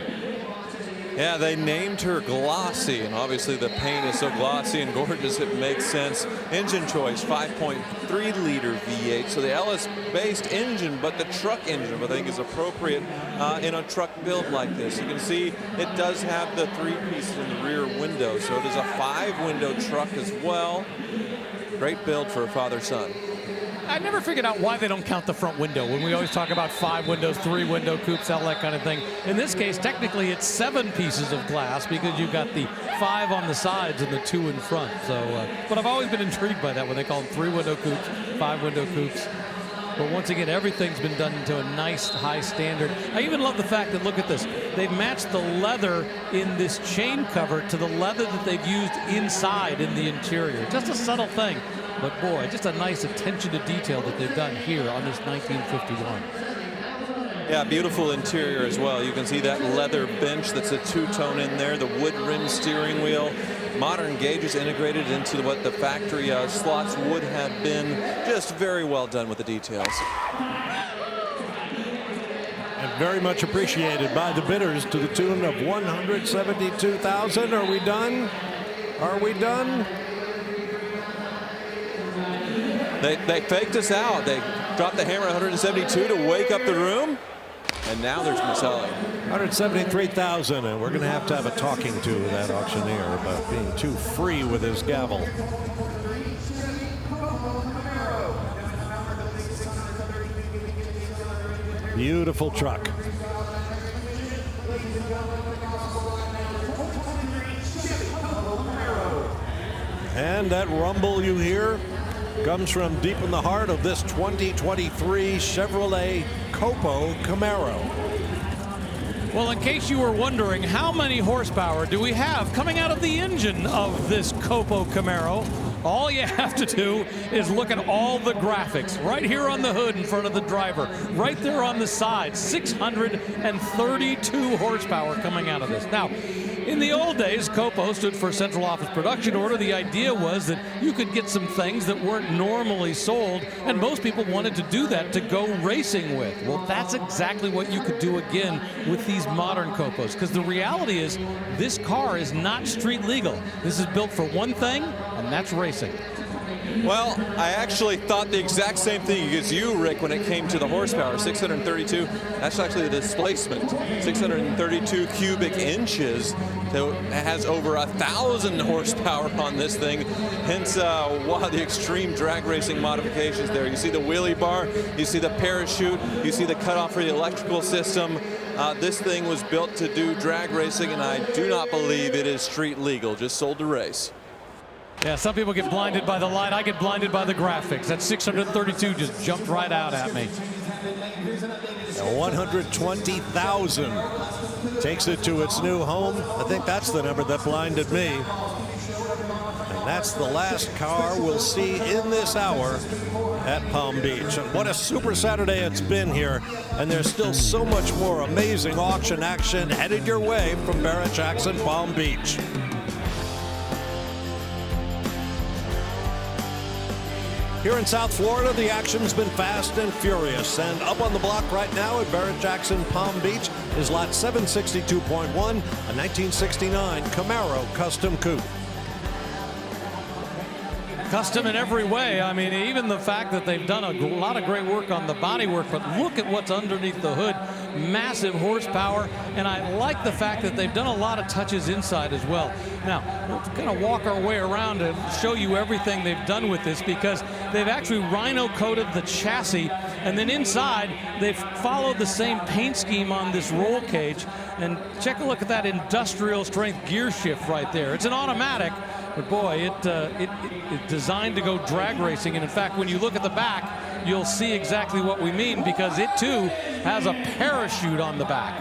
Yeah, they named her Glossy, and obviously the paint is so glossy and gorgeous it makes sense. Engine choice, 5.3-liter V8, so the LS-based engine, but the truck engine I think is appropriate in a truck build like this. You can see it does have the 3 pieces in the rear window, so it is a 5-window truck as well. Great build for a father-son. I never figured out why they don't count the front window when we always talk about 5 windows, 3-window coupes, all that kind of thing. In this case, technically, it's 7 pieces of glass because you've got the 5 on the sides and the 2 in front. So, but I've always been intrigued by that when they call them 3-window coupes, 5-window coupes. But once again, everything's been done to a nice high standard. I even love the fact that, look at this, they've matched the leather in this chain cover to the leather that they've used inside in the interior. Just a subtle thing. But boy, just a nice attention to detail that they've done here on this 1951. Yeah, beautiful interior as well. You can see that leather bench that's a two-tone in there, the wood rim steering wheel, modern gauges integrated into what the factory slots would have been. Just very well done with the details. And very much appreciated by the bidders to the tune of $172,000. Are we done? Are we done? They faked us out. They dropped the hammer at 172 to wake up the room. And now there's Maselli. $173,000, and we're going to have a talking to that auctioneer about being too free with his gavel. Beautiful truck. And that rumble you hear comes from deep in the heart of this 2023 Chevrolet Copo Camaro. Well, in case you were wondering, how many horsepower do we have coming out of the engine of this Copo Camaro? All you have to do is look at all the graphics right here on the hood in front of the driver, right there on the side. 632 horsepower coming out of this. Now, in the old days, COPO stood for Central Office Production Order. The idea was that you could get some things that weren't normally sold, and most people wanted to do that to go racing with. Well, that's exactly what you could do again with these modern COPOs, because the reality is this car is not street legal. This is built for one thing, and that's racing. Well, I actually thought the exact same thing as you, Rick, when it came to the horsepower. 632, that's actually the displacement. 632 cubic inches. So it has over 1,000 horsepower on this thing. Hence, wow, the extreme drag racing modifications there. You see the wheelie bar, you see the parachute, you see the cutoff for the electrical system. This thing was built to do drag racing, and I do not believe it is street legal, just sold to race. Yeah, some people get blinded by the light. I get blinded by the graphics. That 632 just jumped right out at me. 120,000 takes it to its new home. I think that's the number that blinded me. And that's the last car we'll see in this hour at Palm Beach. And what a super Saturday it's been here. And there's still so much more amazing auction action headed your way from Barrett-Jackson Palm Beach. Here in South Florida, the action's been fast and furious. And up on the block right now at Barrett-Jackson Palm Beach is lot 762.1, a 1969 Camaro Custom Coupe. Custom in every way. I mean, even the fact that they've done a lot of great work on the bodywork, but look at what's underneath the hood. Massive horsepower, and I like the fact that they've done a lot of touches inside as well. Now, we're going to walk our way around and show you everything they've done with this, because they've actually rhino coated the chassis, and then inside they've followed the same paint scheme on this roll cage. And check a look at that industrial strength gear shift right there. It's an automatic, but boy, it's designed to go drag racing. And in fact, when you look at the back, you'll see exactly what we mean, because it too has a parachute on the back.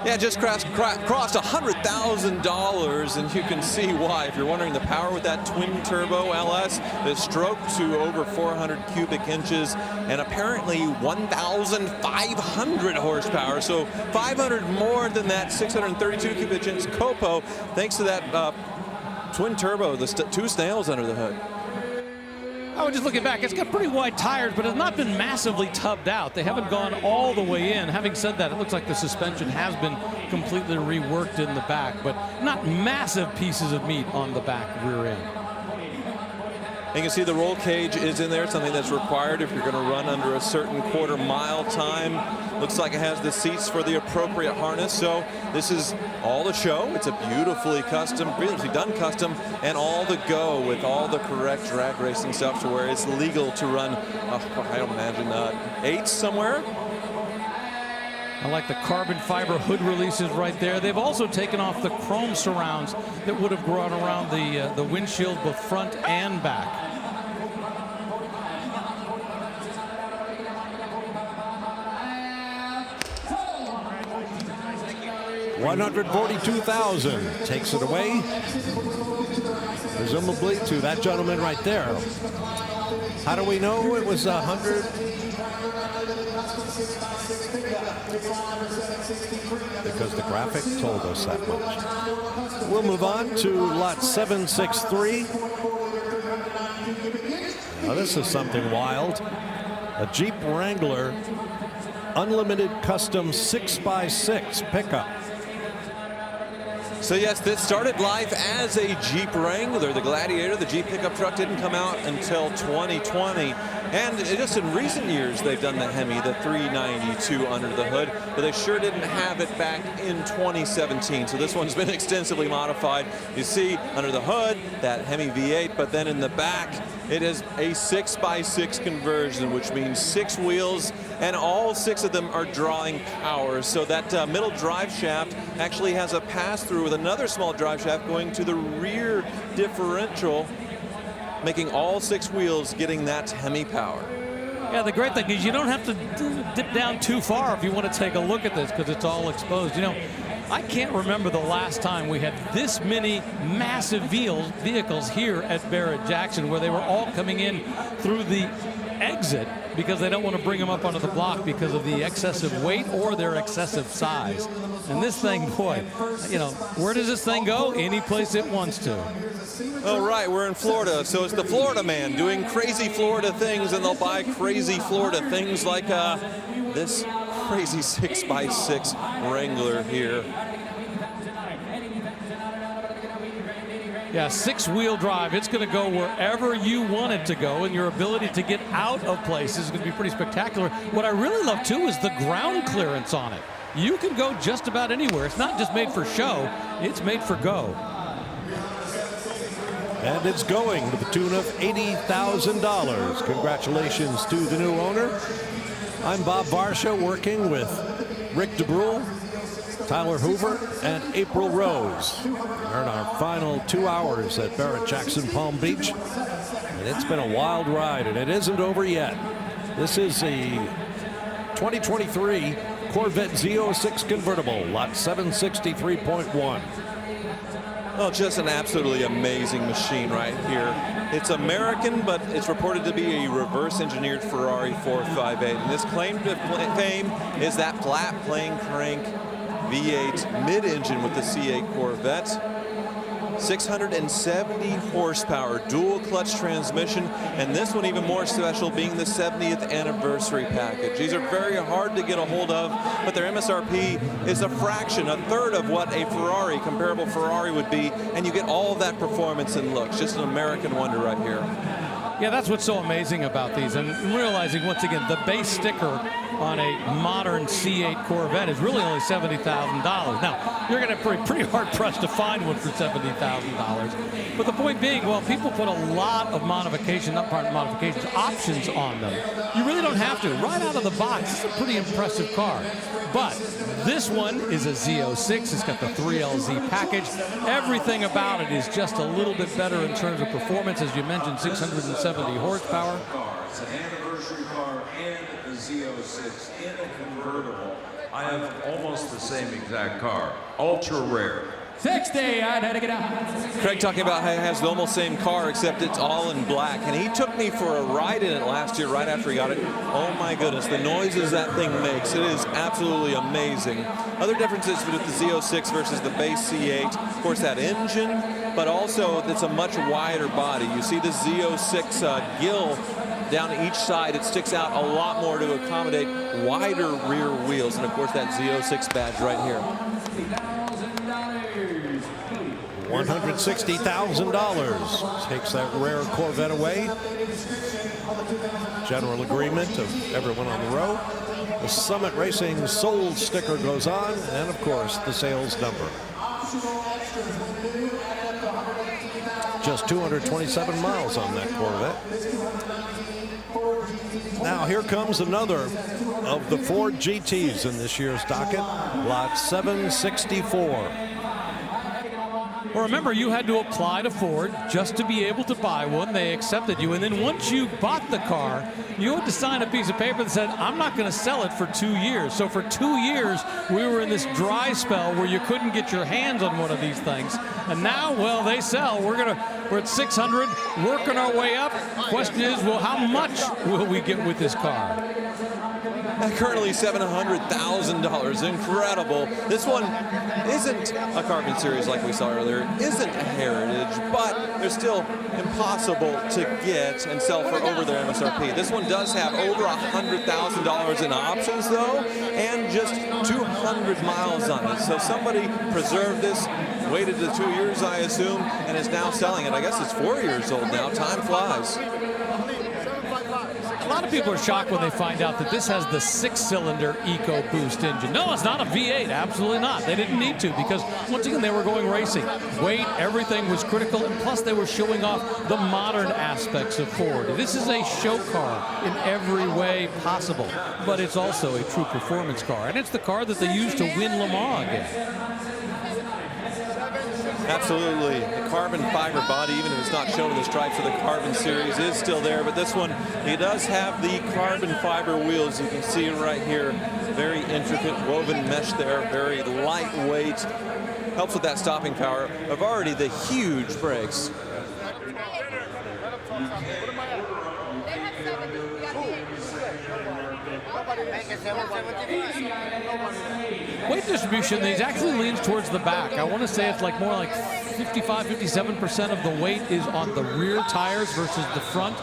Yeah, just crossed $100,000, and you can see why. If you're wondering the power with that twin turbo LS, the stroke to over 400 cubic inches and apparently 1,500 horsepower. So 500 more than that 632 cubic inch COPO, thanks to that twin turbo, the two snails under the hood. I was just looking back. It's got pretty wide tires, but it's not been massively tubbed out. They haven't gone all the way in. Having said that, it looks like the suspension has been completely reworked in the back, but not massive pieces of meat on the back rear end. You can see the roll cage is in there, something that's required if you're going to run under a certain quarter-mile time. Looks like it has the seats for the appropriate harness. So this is all the show. It's a beautifully done custom, and all the go with all the correct drag racing stuff to where it's legal to run, I don't imagine, 8s somewhere. I like the carbon fiber hood releases right there. They've also taken off the chrome surrounds that would have gone around the windshield, both front and back. $142,000 takes it away, presumably to that gentleman right there. How do we know it was 100? Because the graphic told us that much. We'll move on to lot 763. Now this is something wild. A Jeep Wrangler Unlimited Custom 6x6 pickup. So yes, this started life as a Jeep Wrangler. The Gladiator, the Jeep pickup truck, didn't come out until 2020. And just in recent years, they've done the Hemi, the 392 under the hood, but they sure didn't have it back in 2017. So this one's been extensively modified. You see under the hood, that Hemi V8, but then in the back, it is a 6x6 conversion, which means 6 wheels, and all 6 of them are drawing power. So that middle drive shaft actually has a pass-through with another small drive shaft going to the rear differential, making all 6 wheels getting that Hemi power. Yeah, the great thing is you don't have to dip down too far if you want to take a look at this, because it's all exposed. You know, I can't remember the last time we had this many massive vehicles here at Barrett-Jackson, where they were all coming in through the exit because they don't want to bring them up onto the block because of the excessive weight or their excessive size. And this thing, boy, you know, where does this thing go? Any place it wants to. Oh, right, we're in Florida, so it's the Florida man doing crazy Florida things, and they'll buy crazy Florida things like this crazy 6x6 Wrangler here. Yeah, 6-wheel drive. It's going to go wherever you want it to go, and your ability to get out of places is going to be pretty spectacular. What I really love, too, is the ground clearance on it. You can go just about anywhere. It's not just made for show, it's made for go. And it's going to the tune of $80,000. Congratulations to the new owner. I'm Bob Varsha, working with Rick DeBrule, Tyler Hoover, and April Rose. We're in our final 2 hours at Barrett-Jackson Palm Beach. And it's been a wild ride, and it isn't over yet. This is the 2023 Corvette Z06 convertible, lot 763.1. Oh, just an absolutely amazing machine right here. It's American, but it's reported to be a reverse-engineered Ferrari 458. And this claim to fame is that flat plane crank V8 mid-engine with the C8 Corvette. 670 horsepower, dual clutch transmission, and this one even more special being the 70th anniversary package. These are very hard to get a hold of, but their MSRP is a fraction, a third of what a Ferrari, comparable Ferrari would be, and you get all of that performance and looks. Just an American wonder right here. Yeah, that's what's so amazing about these, and realizing once again the base sticker on a modern C8 Corvette is really only $70,000. Now, you're going to be pretty hard-pressed to find one for $70,000. But the point being, well, people put a lot of modifications options on them. You really don't have to. Right out of the box, it's a pretty impressive car. But this one is a Z06. It's got the 3LZ package. Everything about it is just a little bit better in terms of performance. As you mentioned, 670 horsepower. It's an anniversary car and a Z06 in a convertible. I have almost the same exact car. Ultra rare. 60, I'd had to get out. Craig talking about how he has the almost same car, except it's all in black. And he took me for a ride in it last year, right after he got it. Oh my goodness, the noises that thing makes. It is absolutely amazing. Other differences with the Z06 versus the base C8, of course, that engine, but also it's a much wider body. You see the Z06 gill down each side. It sticks out a lot more to accommodate wider rear wheels. And of course, that Z06 badge right here. $160,000 takes that rare Corvette away. General agreement of everyone on the row. The Summit Racing sold sticker goes on, and of course the sales number. Just 227 miles on that Corvette. Now here comes another of the Ford GTs in this year's docket, lot 764. Well, remember, you had to apply to Ford just to be able to buy one. They accepted you. And then once you bought the car, you had to sign a piece of paper that said, I'm not going to sell it for 2 years. So for 2 years, we were in this dry spell where you couldn't get your hands on one of these things. And now, well, they sell. We're at 600, working our way up. Question is, well, how much will we get with this car? Currently $700,000, incredible. This one isn't a Carbon Series like we saw earlier, isn't a Heritage, but they're still impossible to get and sell for over their MSRP. This one does have over $100,000 in options though, and just 200 miles on it. So somebody preserved this, waited the 2 years, I assume, and is now selling it. I guess it's 4 years old now. Time flies. A lot of people are shocked when they find out that this has the 6-cylinder EcoBoost engine. No, it's not a V8. Absolutely not. They didn't need to because, once again, they were going racing. Weight, everything was critical, and plus they were showing off the modern aspects of Ford. This is a show car in every way possible, but it's also a true performance car, and it's the car that they used to win Le Mans again. Absolutely. The carbon fiber body, even if it's not shown in the stripes of the Carbon series, is still there. But this one, it does have the carbon fiber wheels. You can see right here. Very intricate woven mesh there. Very lightweight. Helps with that stopping power of already the huge brakes. Weight distribution, these actually leans towards the back. I want to say it's like more like 55, 57% of the weight is on the rear tires versus the front.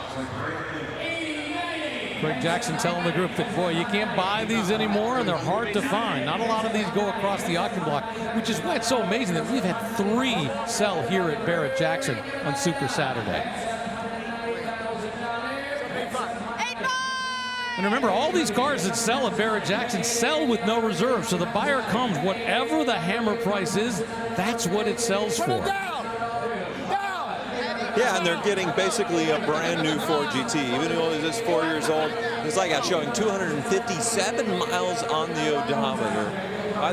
Greg Jackson telling the group that, boy, you can't buy these anymore, and they're hard to find. Not a lot of these go across the auction block, which is why it's so amazing that we've had 3 sell here at Barrett-Jackson on Super Saturday. And remember, all these cars that sell at Barrett-Jackson sell with no reserve, so the buyer comes, whatever the hammer price is, that's what it sells for. Yeah, and they're getting basically a brand new Ford GT. Even though it's just 4 years old, it's like that, showing 257 miles on the odometer.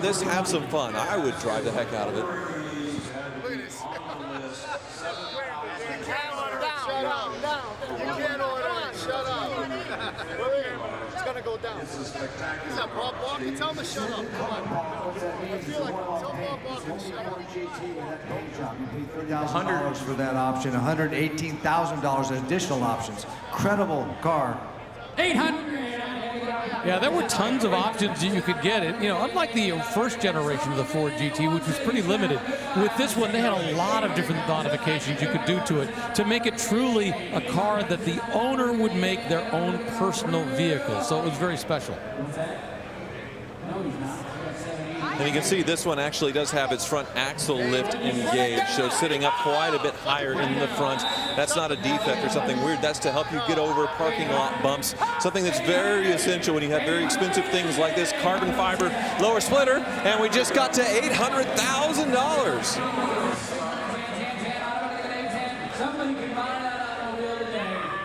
Just have some fun. I would drive the heck out of it. Look at this. You can't order it. Shut up. It's going to go down. Is that Bob Barker? Tell him to shut up. Come on. I feel like tell Bob Barker to shut up. $100 for that option, $118,000 additional options. Incredible car. 800. Yeah, there were tons of options that you could get it. You know, unlike the first generation of the Ford GT, which was pretty limited, with this one, they had a lot of different modifications you could do to it to make it truly a car that the owner would make their own personal vehicle. So it was very special. And you can see this one actually does have its front axle lift engaged, so it's sitting up quite a bit higher in the front. That's not a defect or something weird. That's to help you get over parking lot bumps, something that's very essential when you have very expensive things like this carbon fiber lower splitter. And we just got to $800,000.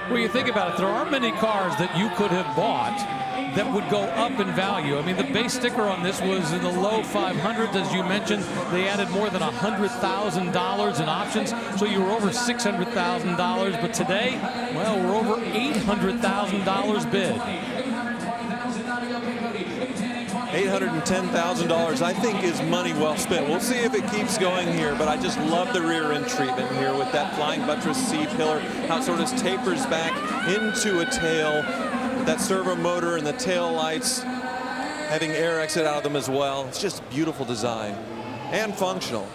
Well, you think about it, there aren't many cars that you could have bought that would go up in value. I mean, the base sticker on this was in the low 500s, as you mentioned. They added more than $100,000 in options, so you were over $600,000. But today, well, we're over $800,000 bid. $810,000, I think, is money well spent. We'll see if it keeps going here, but I just love the rear end treatment here with that flying buttress C-pillar, how it sort of tapers back into a tail. That servo motor and the tail lights having air exit out of them as well. It's just beautiful design and functional.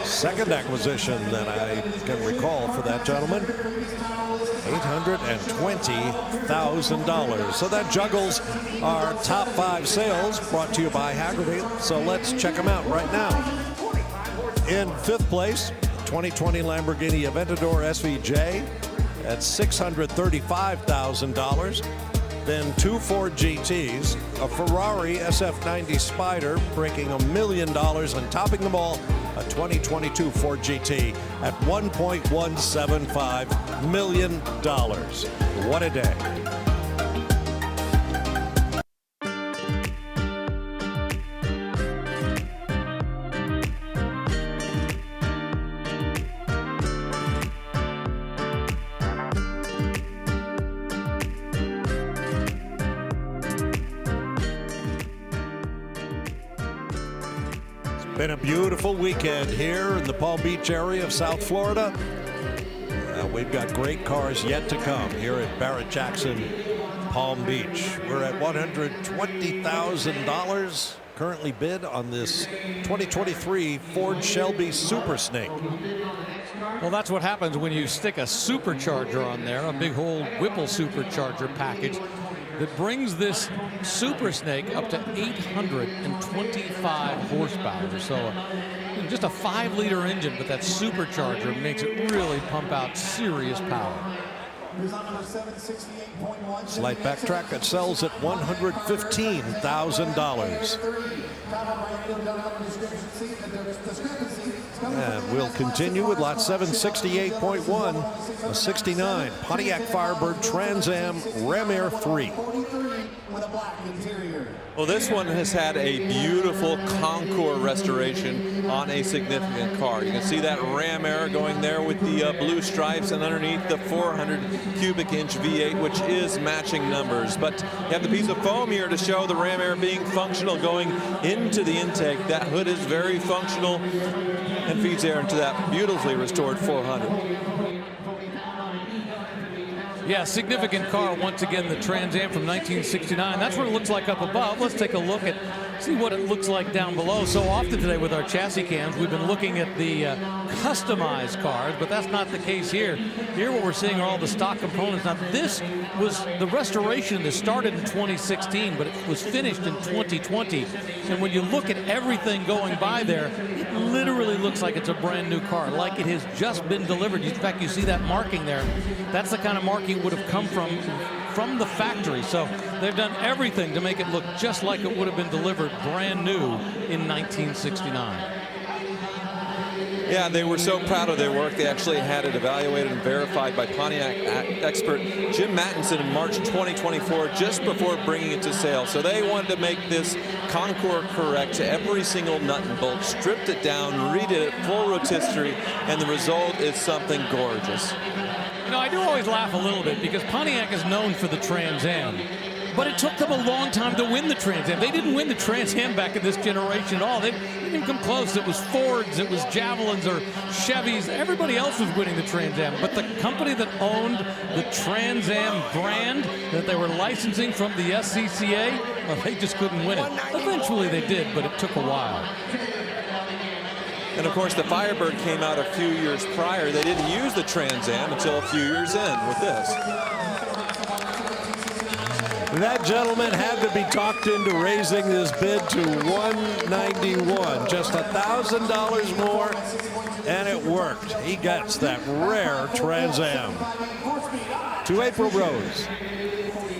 Second acquisition that I can recall for that gentleman. $820,000. So that juggles our top 5 sales brought to you by Hagerty. So let's check them out right now. In 5th place, 2020 Lamborghini Aventador SVJ at $635,000. Then 2 Ford GTs, a Ferrari SF90 Spider breaking $1 million and topping them all, a 2022 Ford GT at $1.175 million. What a day. Been a beautiful weekend here in the Palm Beach area of South Florida. We've got great cars yet to come here at Barrett-Jackson, Palm Beach. We're at $120,000 currently bid on this 2023 Ford Shelby Super Snake. Well, that's what happens when you stick a supercharger on there, a big whole Whipple supercharger package that brings this Super Snake up to 825 horsepower. So just a 5-liter engine, but that supercharger makes it really pump out serious power. Slight backtrack, it sells at $115,000. And we'll continue with lot 768.1, a 69 Pontiac Firebird Trans Am Ram Air 3. Well, this one has had a beautiful Concours restoration on a significant car. You can see that Ram Air going there with the blue stripes, and underneath the 400 cubic inch V8, which is matching numbers. But you have the piece of foam here to show the Ram Air being functional going into the intake. That hood is very functional and feeds air into that beautifully restored 400. Yeah, significant car once again, the Trans Am from 1969. That's what it looks like up above. Let's take a look at, see what it looks like down below. So often today with our chassis cams, we've been looking at the customized cars, but that's not the case here. Here what we're seeing are all the stock components. Now this was the restoration that started in 2016, but it was finished in 2020. And when you look at everything going by there, it literally looks like it's a brand new car, like it has just been delivered. In fact, you see that marking there. That's the kind of marking would have come from the factory. So they've done everything to make it look just like it would have been delivered brand new in 1969. Yeah, they were so proud of their work, they actually had it evaluated and verified by Pontiac expert Jim Mattinson in March 2024, just before bringing it to sale. So they wanted to make this Concours correct to every single nut and bolt, stripped it down, redid it, full rotisserie, and the result is something gorgeous. You know, I do always laugh a little bit because Pontiac is known for the Trans Am, but it took them a long time to win the Trans Am. They didn't win the Trans Am back in this generation at all. They didn't come close. It was Fords, it was Javelins or Chevys. Everybody else was winning the Trans Am, but the company that owned the Trans Am brand that they were licensing from the SCCA, well, they just couldn't win it. Eventually they did, but it took a while. And of course, the Firebird came out a few years prior. They didn't use the Trans Am until a few years in with this. That gentleman had to be talked into raising this bid to $191, just $1,000 more, and it worked. He gets that rare Trans Am. To April Rose.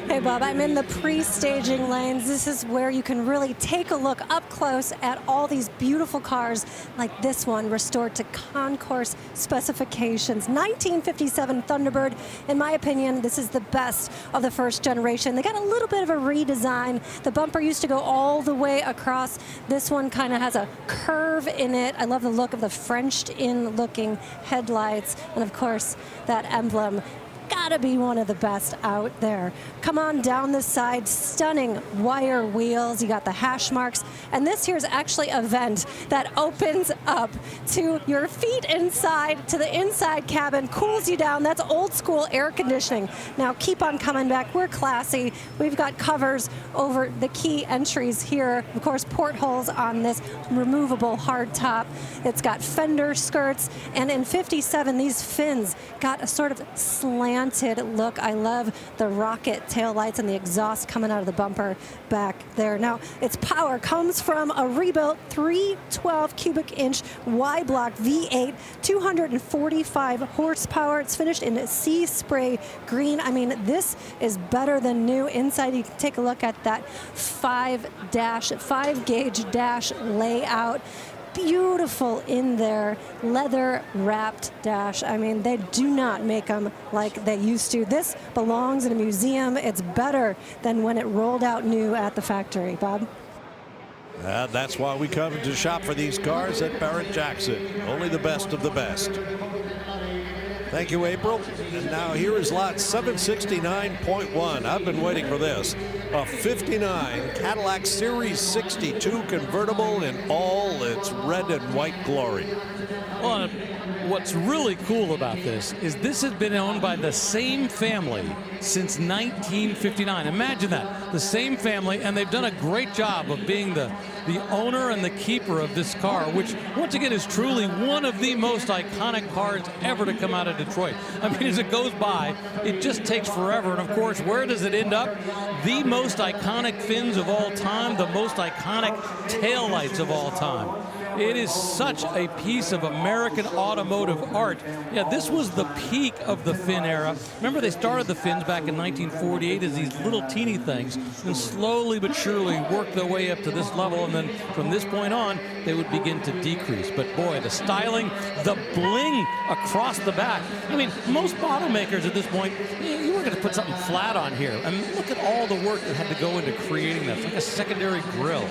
Hey, Bob, I'm in the pre-staging lanes. This is where you can really take a look up close at all these beautiful cars like this one, restored to concours specifications. 1957 Thunderbird. In my opinion, this is the best of the first generation. They got a little bit of a redesign. The bumper used to go all the way across. This one kind of has a curve in it. I love the look of the Frenched-in looking headlights. And of course, that emblem. Gotta be one of the best out there. Come on down this side, stunning wire wheels. You got the hash marks. And this here is actually a vent that opens up to your feet inside, to the inside cabin, cools you down. That's old school air conditioning. Now keep on coming back. We're classy. We've got covers over the key entries here. Of course, portholes on this removable hard top. It's got fender skirts. And in 57, these fins got a sort of slanted look. I love the rocket taillights and the exhaust coming out of the bumper back there. Now, its power comes from a rebuilt 312 cubic inch Y-block V8, 245 horsepower. It's finished in sea spray green. I mean, this is better than new. Inside, you can take a look at that 5-gauge dash layout. Beautiful in there, leather wrapped dash. I mean, they do not make them like they used to. This belongs in a museum. It's better than when it rolled out new at the factory. Bob? That's why we come to shop for these cars at Barrett-Jackson. Only the best of the best. Thank you, April. And now here is lot 769.1. I've been waiting for this. A 59 Cadillac Series 62 convertible in all its red and white glory. Well, what's really cool about this is this has been owned by the same family since 1959. Imagine that, the same family, and they've done a great job of being the owner and the keeper of this car, which once again is truly one of the most iconic cars ever to come out of Detroit. I mean, as it goes by, it just takes forever. And of course, where does it end up? The most iconic fins of all time, the most iconic taillights of all time. It is such a piece of American automotive art. Yeah, this was the peak of the fin era. Remember, they started the fins back in 1948 as these little teeny things, and slowly but surely worked their way up to this level, and then from this point on, they would begin to decrease. But boy, the styling, the bling across the back. I mean, most model makers at this point, you were going to put something flat on here. I mean, look at all the work that had to go into creating that. It's like a secondary grill.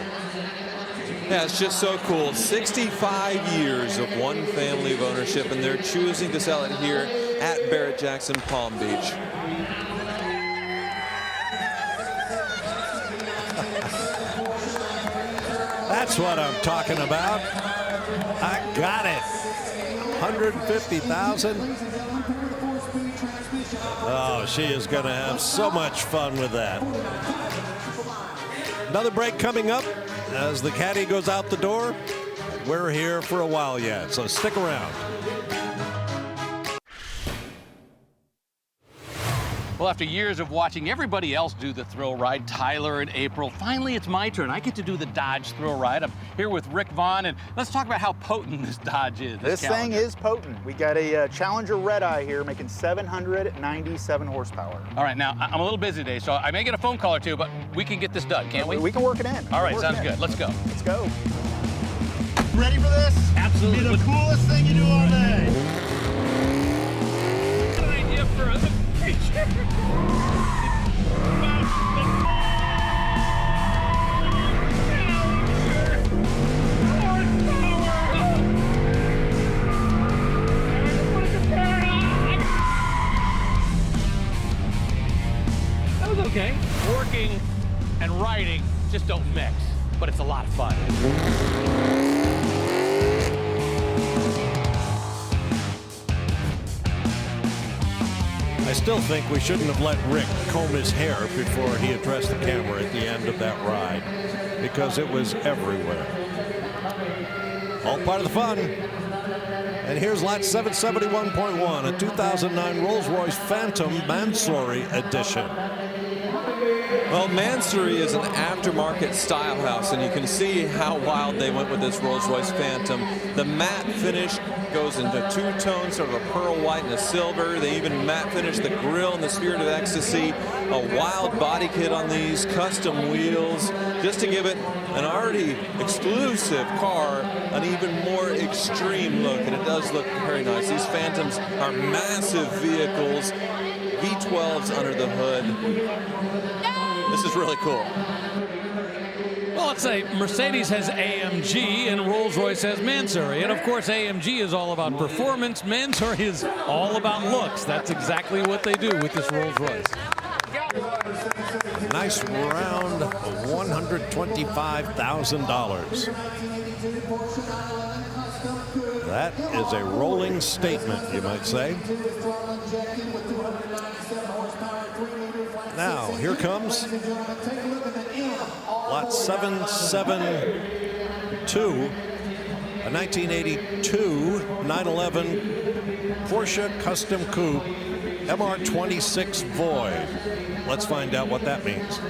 Yeah, it's just so cool. 65 years of one family of ownership, and they're choosing to sell it here at Barrett-Jackson Palm Beach. That's what I'm talking about. I got it. 150,000. Oh, she is going to have so much fun with that. Another break coming up as the caddy goes out the door. We're here for a while yet, so stick around. Well, after years of watching everybody else do the thrill ride, Tyler and April, finally it's my turn. I get to do the Dodge thrill ride. I'm here with Rick Vaughn, and let's talk about how potent this Dodge is. This thing is potent. We got a Challenger Red Eye here making 797 horsepower. All right, now I'm a little busy today, so I may get a phone call or two, but we can get this done, can't we? We can work it in. All right, sounds good. Let's go. Let's go. Ready for this? Absolutely. Be the coolest thing you do all day. An idea for a picture. That was okay. Working and riding just don't mix, but it's a lot of fun. I still think we shouldn't have let Rick comb his hair before he addressed the camera at the end of that ride, because it was everywhere. All part of the fun. And here's lot 771.1, a 2009 Rolls-Royce Phantom Mansory edition. Well, Mansory is an aftermarket style house, and you can see how wild they went with this Rolls-Royce Phantom. The matte finish goes into two tones, sort of a pearl white and a silver. They even matte finished the grille in the Spirit of Ecstasy. A wild body kit on these, custom wheels, just to give it an already exclusive car an even more extreme look, and it does look very nice. These Phantoms are massive vehicles, V12s under the hood. This is really cool. Well, let's say Mercedes has AMG and Rolls-Royce has Mansory. And of course, AMG is all about performance. Mansory is all about looks. That's exactly what they do with this Rolls-Royce. Nice round $125,000. That is a rolling statement, you might say. Now, here comes lot 772, a 1982 911 Porsche Custom Coupe MR26 Void. Let's find out what that means.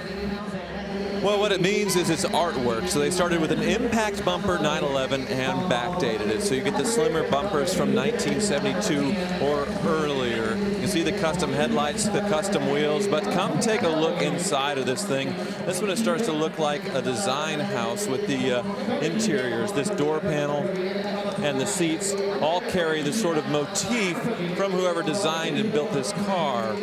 Well, what it means is it's artwork. So they started with an impact bumper 911 and backdated it. So you get the slimmer bumpers from 1972 or earlier. You can see the custom headlights, the custom wheels, but come take a look inside of this thing. This one, it starts to look like a design house with the interiors. This door panel and the seats all carry this sort of motif from whoever designed and built this car.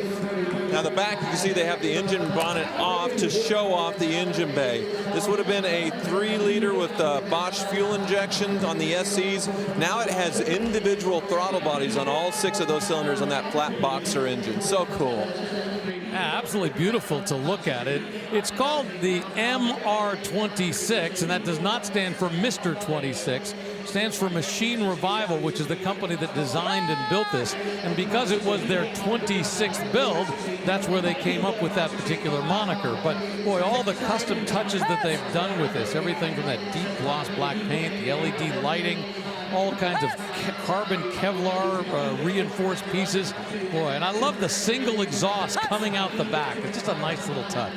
Now the back, you can see they have the engine bonnet off to show off the engine bay. This would have been a 3-liter with Bosch fuel injection on the SCs. Now it has individual throttle bodies on all 6 of those cylinders on that flat boxer engine. So cool. Yeah, absolutely beautiful to look at it. It's called the MR26, and that does not stand for Mr. 26. It stands for Machine Revival, which is the company that designed and built this. And because it was their 26th build, that's where they came up with that particular moniker. But boy, all the custom touches that they've done with this, everything from that deep gloss black paint, the LED lighting, all kinds of carbon Kevlar reinforced pieces. Boy, and I love the single exhaust coming out the back. It's just a nice little touch.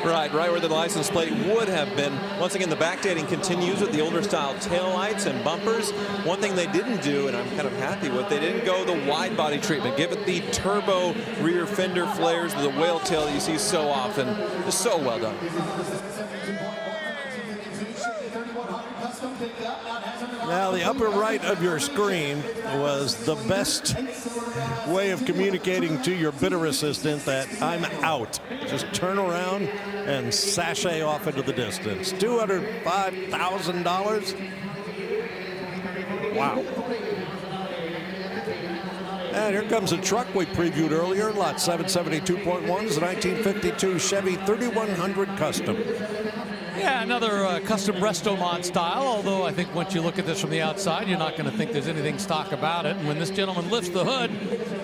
Right where the license plate would have been. Once again, the backdating continues with the older style taillights and bumpers. One thing they didn't do, and I'm kind of happy with, they didn't go the wide body treatment. Give it the turbo rear fender flares with the whale tail that you see so often. Just so well done. Now, the upper right of your screen was the best way of communicating to your bidder assistant that I'm out. Just turn around and sashay off into the distance. $205,000. Wow. And here comes a truck we previewed earlier. Lot 772.1 is a 1952 Chevy 3100 Custom. Yeah, another custom resto mod style, although I think once you look at this from the outside, you're not going to think there's anything stock about it. And when this gentleman lifts the hood,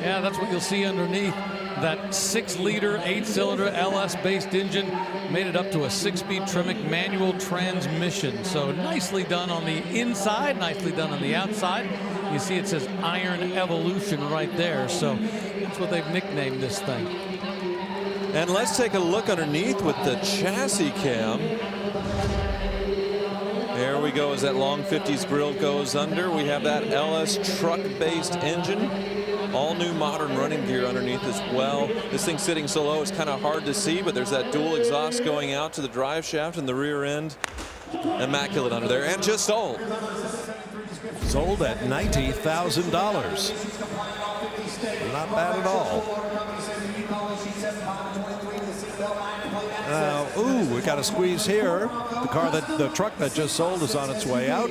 yeah, that's what you'll see underneath. That 6-liter, 8-cylinder LS-based engine made it up to a 6-speed Tremec manual transmission. So nicely done on the inside, nicely done on the outside. You see it says Iron Evolution right there. So that's what they've nicknamed this thing. And let's take a look underneath with the chassis cam. There we go as that long 50s grill goes under. We have that LS truck-based engine. All new modern running gear underneath as well. This thing sitting so low, it's kind of hard to see, but there's that dual exhaust going out to the drive shaft and the rear end. Immaculate under there, and just sold. Sold at $90,000. Not bad at all. Ooh, we got a squeeze here. The truck that just sold is on its way out.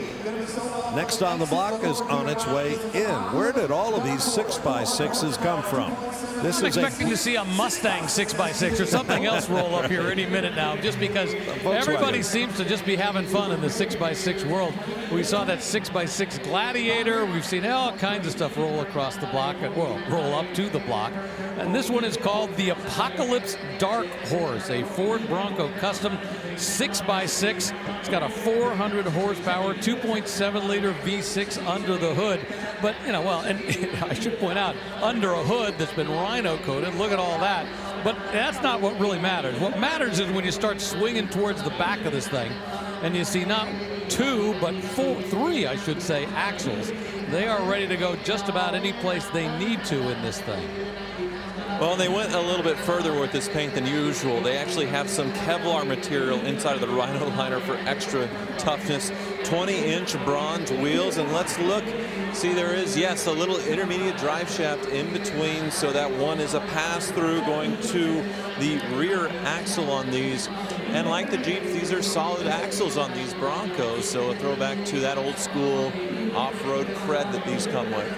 Next on the block is on its way in. Where did all of these 6x6s come from? I'm expecting to see a Mustang 6x6 or something else roll up here any minute now, just because everybody seems to just be having fun in the 6x6 world. We saw that 6x6 Gladiator. We've seen all kinds of stuff roll across the block, well, roll up to the block. And this one is called the Apocalypse Dark Horse, a Ford Bronco Custom 6x6. It's got a 400 horsepower, 2.7-liter V6 under the hood. But, you know, well, and I should point out, under a hood that's been rhino coated. Look at all that. But that's not what really matters. What matters is when you start swinging towards the back of this thing and you see not 2, but 3, I should say, axles. They are ready to go just about any place they need to in this thing. Well, they went a little bit further with this paint than usual. They actually have some Kevlar material inside of the Rhino liner for extra toughness. 20-inch bronze wheels, and let's look. See, there is, yes, a little intermediate drive shaft in between, so that one is a pass-through going to the rear axle on these. And like the Jeeps, these are solid axles on these Broncos, so a throwback to that old-school off-road cred that these come with.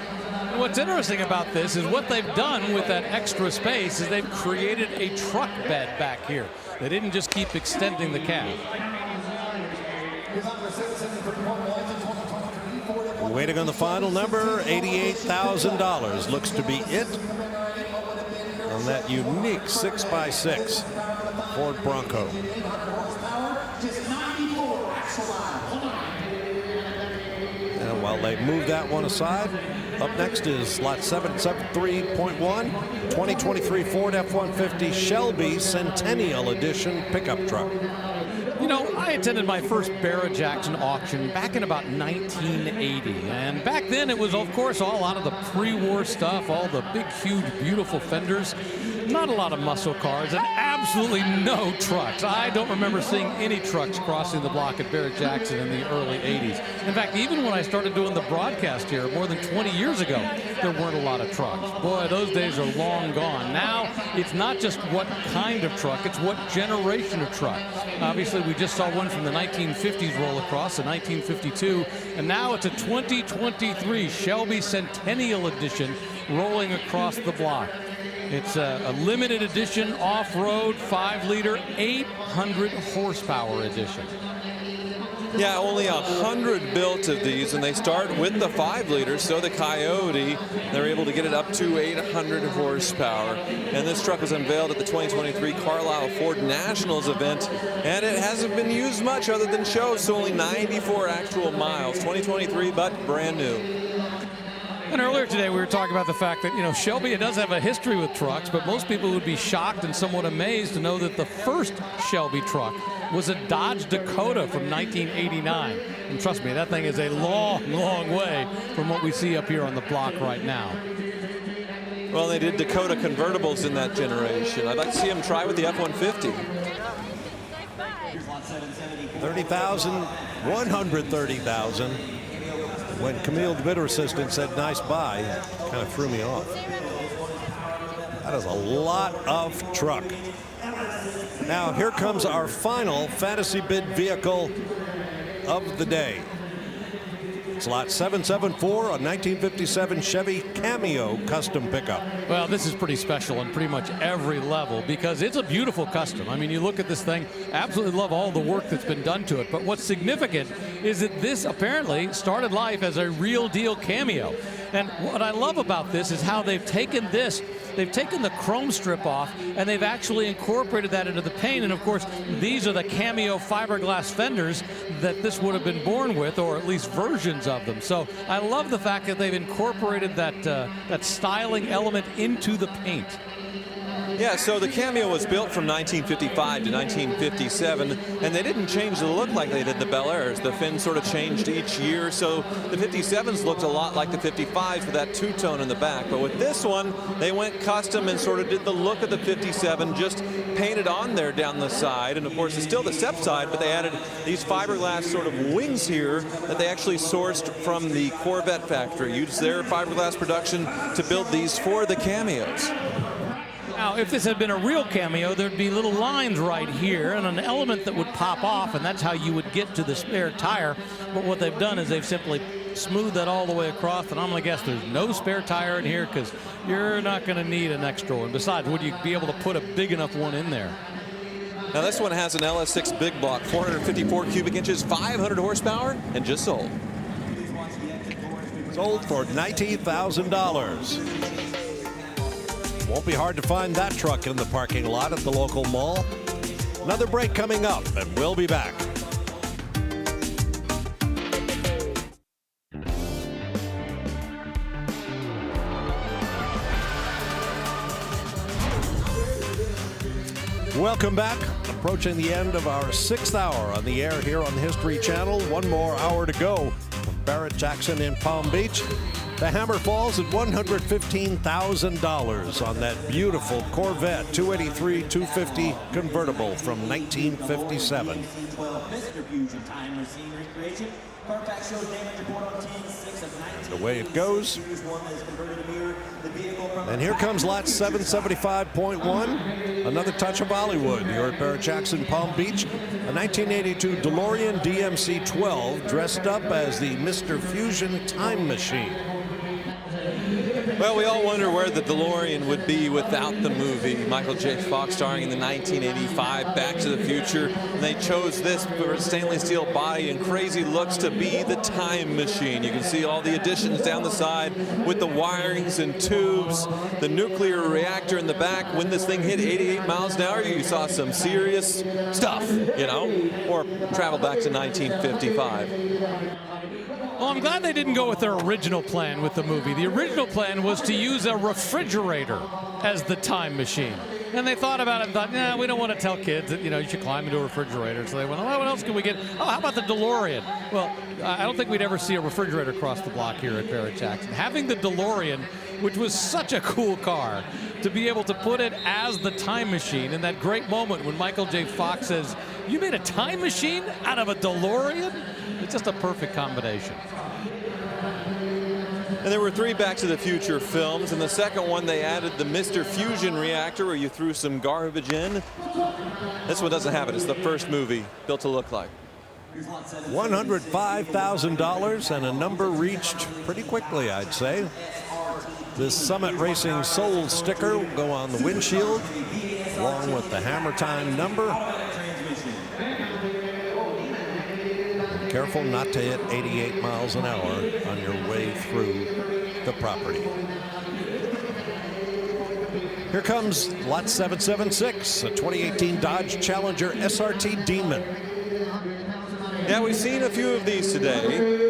What's interesting about this is what they've done with that extra space is they've created a truck bed back here. They didn't just keep extending the cab. Waiting on the final number, $88,000 looks to be it on that unique 6x6 Ford Bronco. And while they move that one aside, up next is lot 773.1, 2023 Ford F-150 Shelby Centennial Edition pickup truck. You know, I attended my first Barrett-Jackson auction back in about 1980. And back then it was, of course, all out of the pre-war stuff, all the big, huge, beautiful fenders. Not a lot of muscle cars and absolutely no trucks. I don't remember seeing any trucks crossing the block at Barrett-Jackson in the early 80s. In fact, even when I started doing the broadcast here more than 20 years ago, there weren't a lot of trucks. Boy, those days are long gone. Now, it's not just what kind of truck, it's what generation of truck. Obviously, we just saw one from the 1950s roll across, the 1952, and now it's a 2023 Shelby Centennial Edition rolling across the block. It's a limited edition off-road 5-liter 800 horsepower edition. Yeah, only 100 built of these, and they start with the 5 liters. So the Coyote, they're able to get it up to 800 horsepower. And this truck was unveiled at the 2023 Carlisle Ford Nationals event, and it hasn't been used much other than shows, so only 94 actual miles. 2023, but brand new. And earlier today, we were talking about the fact that, you know, Shelby does have a history with trucks, but most people would be shocked and somewhat amazed to know that the first Shelby truck was a Dodge Dakota from 1989. And trust me, that thing is a long, long way from what we see up here on the block right now. Well, they did Dakota convertibles in that generation. I'd like to see them try with the F-150. 30,000, 130,000. When Camille, the bidder assistant, said nice buy, kind of threw me off. That is a lot of truck. Now here comes our final fantasy bid vehicle of the day. It's lot 774, a 1957 Chevy Cameo custom pickup. Well, this is pretty special on pretty much every level because it's a beautiful custom. I mean, you look at this thing, absolutely love all the work that's been done to it. But what's significant is that this apparently started life as a real deal Cameo. And what I love about this is how they've taken this, they've taken the chrome strip off and they've actually incorporated that into the paint. And of course, these are the Cameo fiberglass fenders that this would have been born with, or at least versions of them. So I love the fact that they've incorporated that, that styling element into the paint. Yeah, so the Cameo was built from 1955 to 1957, and they didn't change the look like they did the Bel Airs. The fins sort of changed each year, so the 57s looked a lot like the 55s with that two-tone in the back. But with this one, they went custom and sort of did the look of the 57, just painted on there down the side. And of course, it's still the step side, but they added these fiberglass sort of wings here that they actually sourced from the Corvette factory, used their fiberglass production to build these for the Cameos. Now, if this had been a real Cameo, there'd be little lines right here and an element that would pop off, and that's how you would get to the spare tire. But what they've done is they've simply smoothed that all the way across, and I'm going to guess there's no spare tire in here because you're not going to need an extra one. Besides, would you be able to put a big enough one in there? Now, this one has an LS6 big block, 454 cubic inches, 500 horsepower, and just sold. Sold for $19,000. Won't be hard to find that truck in the parking lot at the local mall. Another break coming up, and we'll be back. Welcome back. Approaching the end of our 6th hour on the air here on the History Channel. One more hour to go from Barrett-Jackson in Palm Beach. The hammer falls at $115,000 on that beautiful Corvette 283 250 convertible from 1957. And away it goes. And here comes lot 775.1. Another touch of Hollywood here at Barrett-Jackson Palm Beach. A 1982 DeLorean DMC-12 dressed up as the Mr. Fusion time machine. Well, we all wonder where the DeLorean would be without the movie. Michael J. Fox starring in the 1985 Back to the Future. And they chose this for a stainless steel body and crazy looks to be the time machine. You can see all the additions down the side with the wirings and tubes, the nuclear reactor in the back. When this thing hit 88 miles an hour, you saw some serious stuff, you know, or travel back to 1955. Well, I'm glad they didn't go with their original plan with the movie. The original plan was to use a refrigerator as the time machine. And they thought about it and thought, nah, we don't want to tell kids that, you know, you should climb into a refrigerator. So they went, oh, what else can we get? Oh, how about the DeLorean? Well, I don't think we'd ever see a refrigerator across the block here at Barrett-Jackson. Having the DeLorean, which was such a cool car, to be able to put it as the time machine in that great moment when Michael J. Fox says, you made a time machine out of a DeLorean? It's just a perfect combination. And there were 3 Back to the Future films. In the second one, they added the Mr. Fusion reactor where you threw some garbage in. This one doesn't have it. It's the first movie built to look like. $105,000 and a number reached pretty quickly, I'd say. This Summit Racing Soul sticker will go on the windshield along with the Hammer Time number. Careful not to hit 88 miles an hour on your way through the property. Here comes lot 776, a 2018 Dodge Challenger SRT Demon. Yeah, we've seen a few of these today.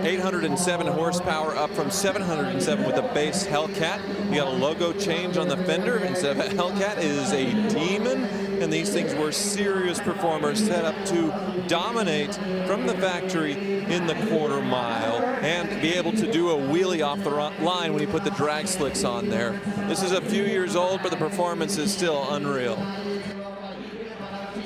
807 horsepower up from 707 with the base Hellcat. You got a logo change on the fender. Instead of a Hellcat, it is a Demon. And these things were serious performers set up to dominate from the factory in the quarter mile and be able to do a wheelie off the line when you put the drag slicks on there. This is a few years old, but the performance is still unreal.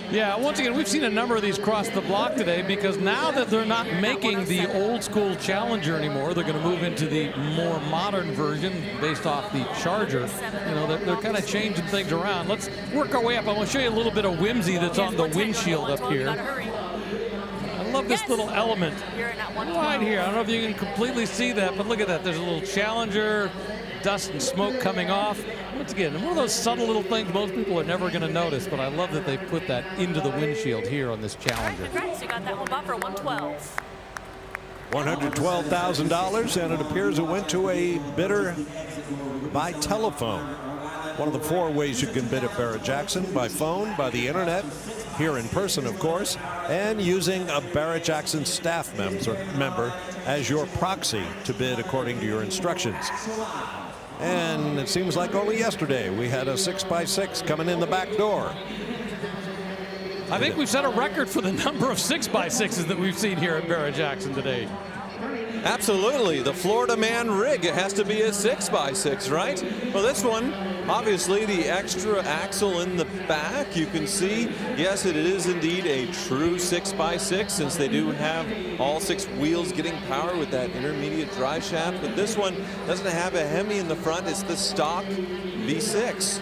Yeah, once again, we've seen a number of these cross the block today because now that they're not making the old school Challenger anymore, they're going to move into the more modern version based off the Charger. You know, they're kind of changing things around. Let's work our way up. I want to show you a little bit of whimsy that's on the windshield up here. I love this little element right here. I don't know if you can completely see that, but look at that. There's a little Challenger, dust and smoke coming off. Once again, one of those subtle little things most people are never going to notice, but I love that they put that into the windshield here on this Challenger. Congrats, you got that one bought for $112. $112,000, and it appears it went to a bidder by telephone. One of the 4 ways you can bid at Barrett-Jackson: by phone, by the internet, here in person, of course, and using a Barrett-Jackson staff member as your proxy to bid according to your instructions. And it seems like only yesterday we had a 6x6 coming in the back door. I think we've set a record for the number of 6x6s that we've seen here at Barrett-Jackson today. Absolutely. The Florida Man rig, it has to be a 6x6, right? Well, this one, obviously the extra axle in the back, you can see, yes, it is indeed a true 6x6 since they do have all 6 wheels getting power with that intermediate drive shaft. But this one doesn't have a Hemi in the front. It's the stock V6.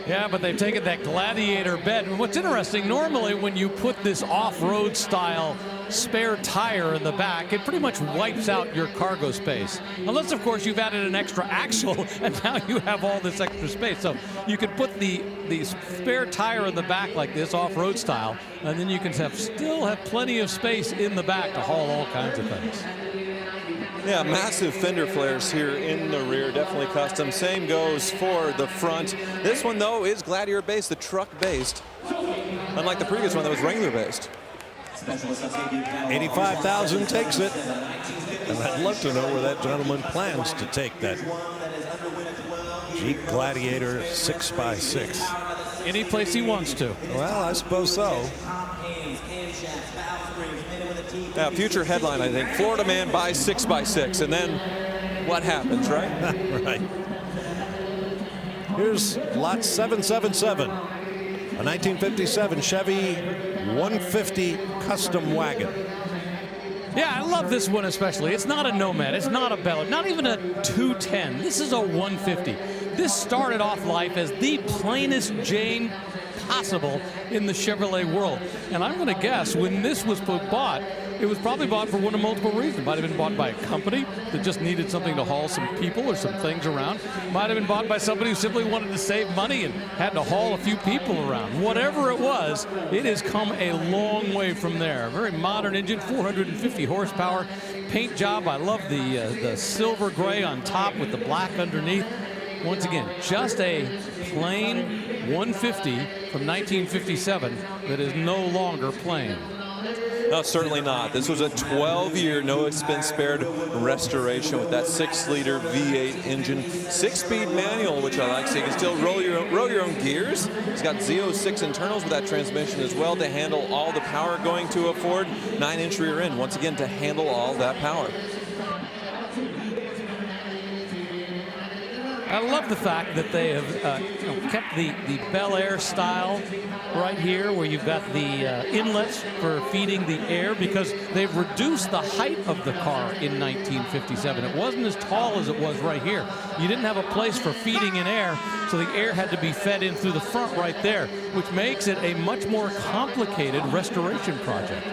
Yeah, but they've taken that Gladiator bed. And what's interesting, normally when you put this off-road style spare tire in the back, it pretty much wipes out your cargo space. Unless, of course, you've added an extra axle and now you have all this extra space. So you could put the spare tire in the back like this, off-road style, and then you can still have plenty of space in the back to haul all kinds of things. Yeah, massive fender flares here in the rear, definitely custom. Same goes for the front. This one, though, is Gladiator based, the truck based, unlike the previous one that was Wrangler based. 85,000 takes it, and I'd love to know where that gentleman plans to take that Jeep Gladiator 6x6. Any place he wants to. Well, I suppose so. Now, future headline, I think, Florida Man buys 6x6, and then what happens, right? Right. Here's lot 777, a 1957 Chevy 150 custom wagon. Yeah, I love this one especially. It's not a Nomad, it's not a Bel Air, not even a 210. This is a 150. This started off life as the plainest Jane possible in the Chevrolet world. And I'm going to guess when this was bought, it was probably bought for one of multiple reasons. It might have been bought by a company that just needed something to haul some people or some things around. Might have been bought by somebody who simply wanted to save money and had to haul a few people around. Whatever it was, it has come a long way from there. Very modern engine, 450 horsepower. Paint job, I love the silver gray on top with the black underneath. Once again, just a plain 150 from 1957 that is no longer plain. No, certainly not. This was a 12-year, no expense spared restoration with that 6-liter V8 engine, 6-speed manual, which I like, so you can still roll your own gears. It's got Z06 internals with that transmission as well to handle all the power going to a Ford 9-inch rear end, once again to handle all that power. I love the fact that they have kept the Bel Air style right here, where you've got the inlets for feeding the air, because they've reduced the height of the car in 1957. It wasn't as tall as it was right here. You didn't have a place for feeding in air, so the air had to be fed in through the front right there, which makes it a much more complicated restoration project.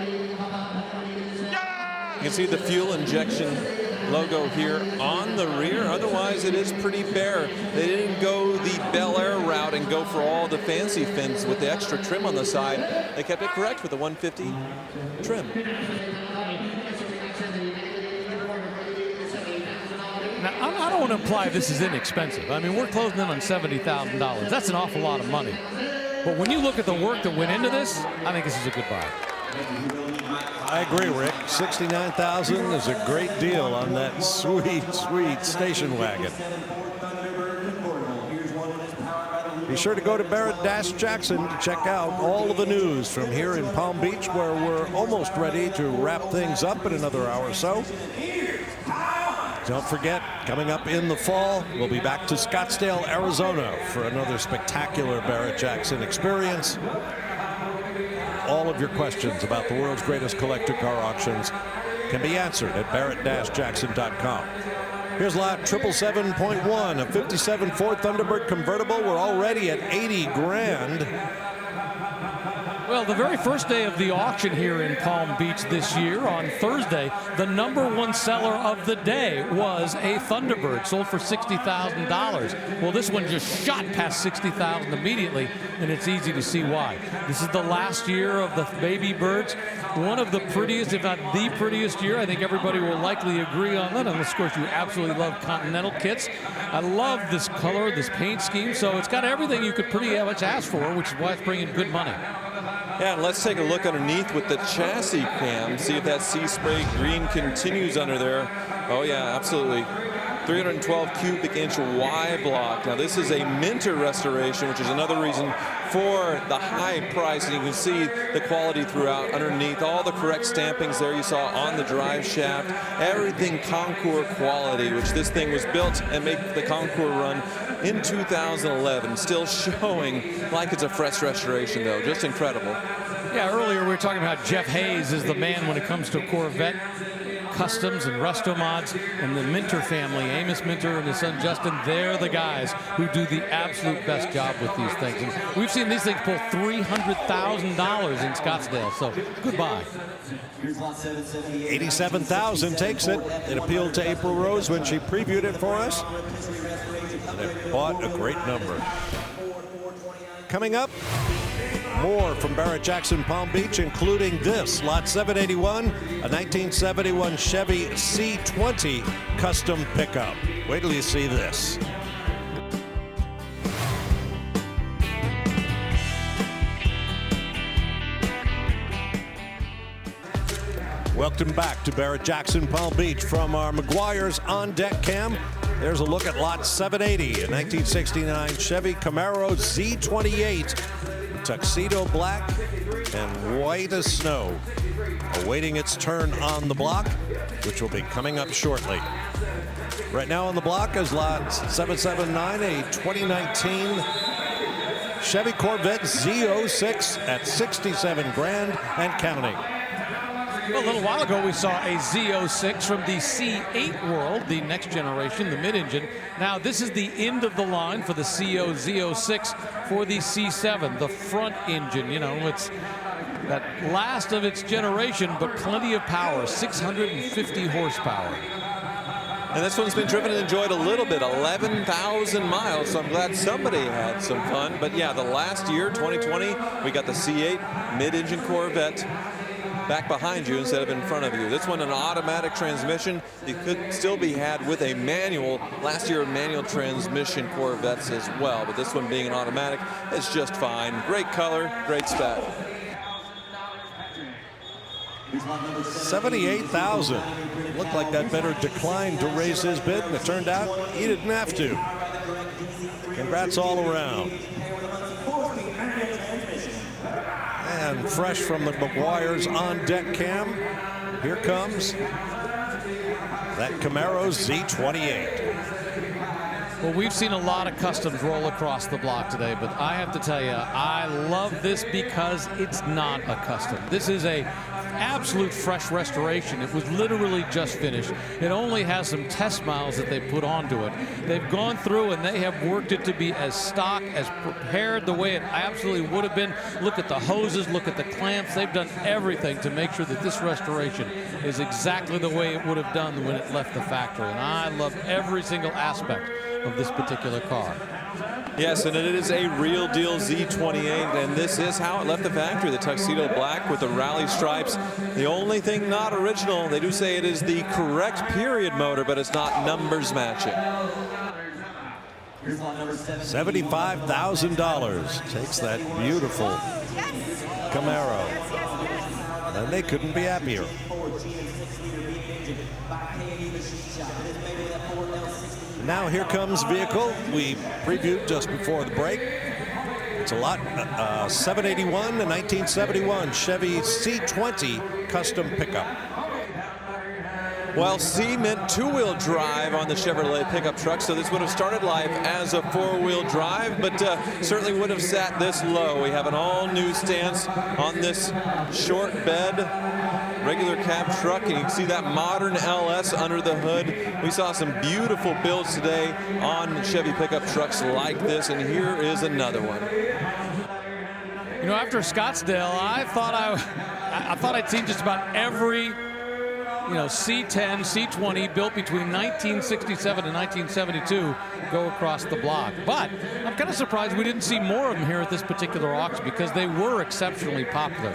You can see the fuel injection logo here on the rear. Otherwise, it is pretty bare. They didn't go the Bel Air route and go for all the fancy fins with the extra trim on the side. They kept it correct with the 150 trim. Now, I don't want to imply this is inexpensive. I mean, we're closing in on $70,000. That's an awful lot of money. But when you look at the work that went into this, I think this is a good buy. I agree, Rick. $69,000 is a great deal on that sweet, sweet station wagon. Be sure to go to Barrett-Jackson to check out all of the news from here in Palm Beach, where we're almost ready to wrap things up in another hour or so. Don't forget, coming up in the fall, we'll be back to Scottsdale, Arizona for another spectacular Barrett-Jackson experience. All of your questions about the world's greatest collector car auctions can be answered at barrett-jackson.com. Here's lot 777.1, a 57 Ford Thunderbird convertible. We're already at 80 grand. Well, the very first day of the auction here in Palm Beach this year, on Thursday, the #1 seller of the day was a Thunderbird, sold for $60,000. Well, this one just shot past $60,000 immediately, and it's easy to see why. This is the last year of the baby birds. One of the prettiest, if not the prettiest year. I think everybody will likely agree on that, unless, of course, you absolutely love Continental kits. I love this color, this paint scheme, so it's got everything you could pretty much ask for, which is why it's bringing good money. Yeah, and let's take a look underneath with the chassis cam, see if that sea spray green continues under there. Oh yeah, absolutely. 312 cubic inch Y block. Now this is a Minter restoration, which is another reason for the high price. And you can see the quality throughout underneath. All the correct stampings there you saw on the drive shaft. Everything Concours quality, which this thing was built and made the Concours run in 2011. Still showing like it's a fresh restoration though. Just incredible. Yeah, earlier we were talking about Jeff Hayes is the man when it comes to Corvette customs and resto mods, and the Minter family, Amos Minter and his son Justin, they're the guys who do the absolute best job with these things. And we've seen these things pull $300,000 in Scottsdale, so goodbye. 87,000 takes it. It appealed to April Rose when she previewed it for us. And it bought a great number. Coming up, more from Barrett-Jackson Palm Beach, including this, lot 781, a 1971 Chevy C20 custom pickup. Wait till you see this. Welcome back to Barrett-Jackson Palm Beach from our Meguiar's On Deck Cam. There's a look at lot 780, a 1969 Chevy Camaro Z28. Tuxedo black and white as snow, awaiting its turn on the block, which will be coming up shortly. Right now on the block is lot 779, a 2019 Chevy Corvette Z06 at 67 grand and counting. Well, a little while ago, we saw a Z06 from the C8 world, the next generation, the mid-engine. Now, this is the end of the line for the Z06 for the C7, the front engine. You know, it's that last of its generation, but plenty of power, 650 horsepower. And this one's been driven and enjoyed a little bit, 11,000 miles, so I'm glad somebody had some fun. But yeah, the last year, 2020, we got the C8 mid-engine Corvette back behind you instead of in front of you. This one, an automatic transmission. It could still be had with a manual. Last year, manual transmission Corvettes as well, but this one being an automatic is just fine. Great color, great spec. 78,000. Looked like that better decline to raise his bid, and it turned out he didn't have to. Congrats all around. And fresh from the Meguiar's On Deck Cam, here comes that Camaro Z28. Well, we've seen a lot of customs roll across the block today, but I have to tell you, I love this because it's not a custom. This is a absolute fresh restoration. It was literally just finished. It only has some test miles that they put onto it. They've gone through and they have worked it to be as stock, as prepared the way it absolutely would have been. Look at the hoses, look at the clamps. They've done everything to make sure that this restoration is exactly the way it would have done when it left the factory. And I love every single aspect of this particular car. Yes, and it is a real deal Z28, and this is how it left the factory. The tuxedo black with the rally stripes. The only thing not original, they do say it is the correct period motor, but it's not numbers matching. $75,000 takes that beautiful Camaro. And they couldn't be happier. Now here comes vehicle we previewed just before the break. It's a lot 781 and 1971 Chevy C20 custom pickup. Well, C meant two-wheel drive on the Chevrolet pickup truck, so this would have started life as a four-wheel drive, but certainly would have sat this low. We have an all-new stance on this short bed, regular cab truck, and you can see that modern LS under the hood. We saw some beautiful builds today on Chevy pickup trucks like this, and here is another one. You know, after Scottsdale, I thought I'd seen just about every C10, C20 built between 1967 and 1972 go across the block. But I'm kind of surprised we didn't see more of them here at this particular auction because they were exceptionally popular.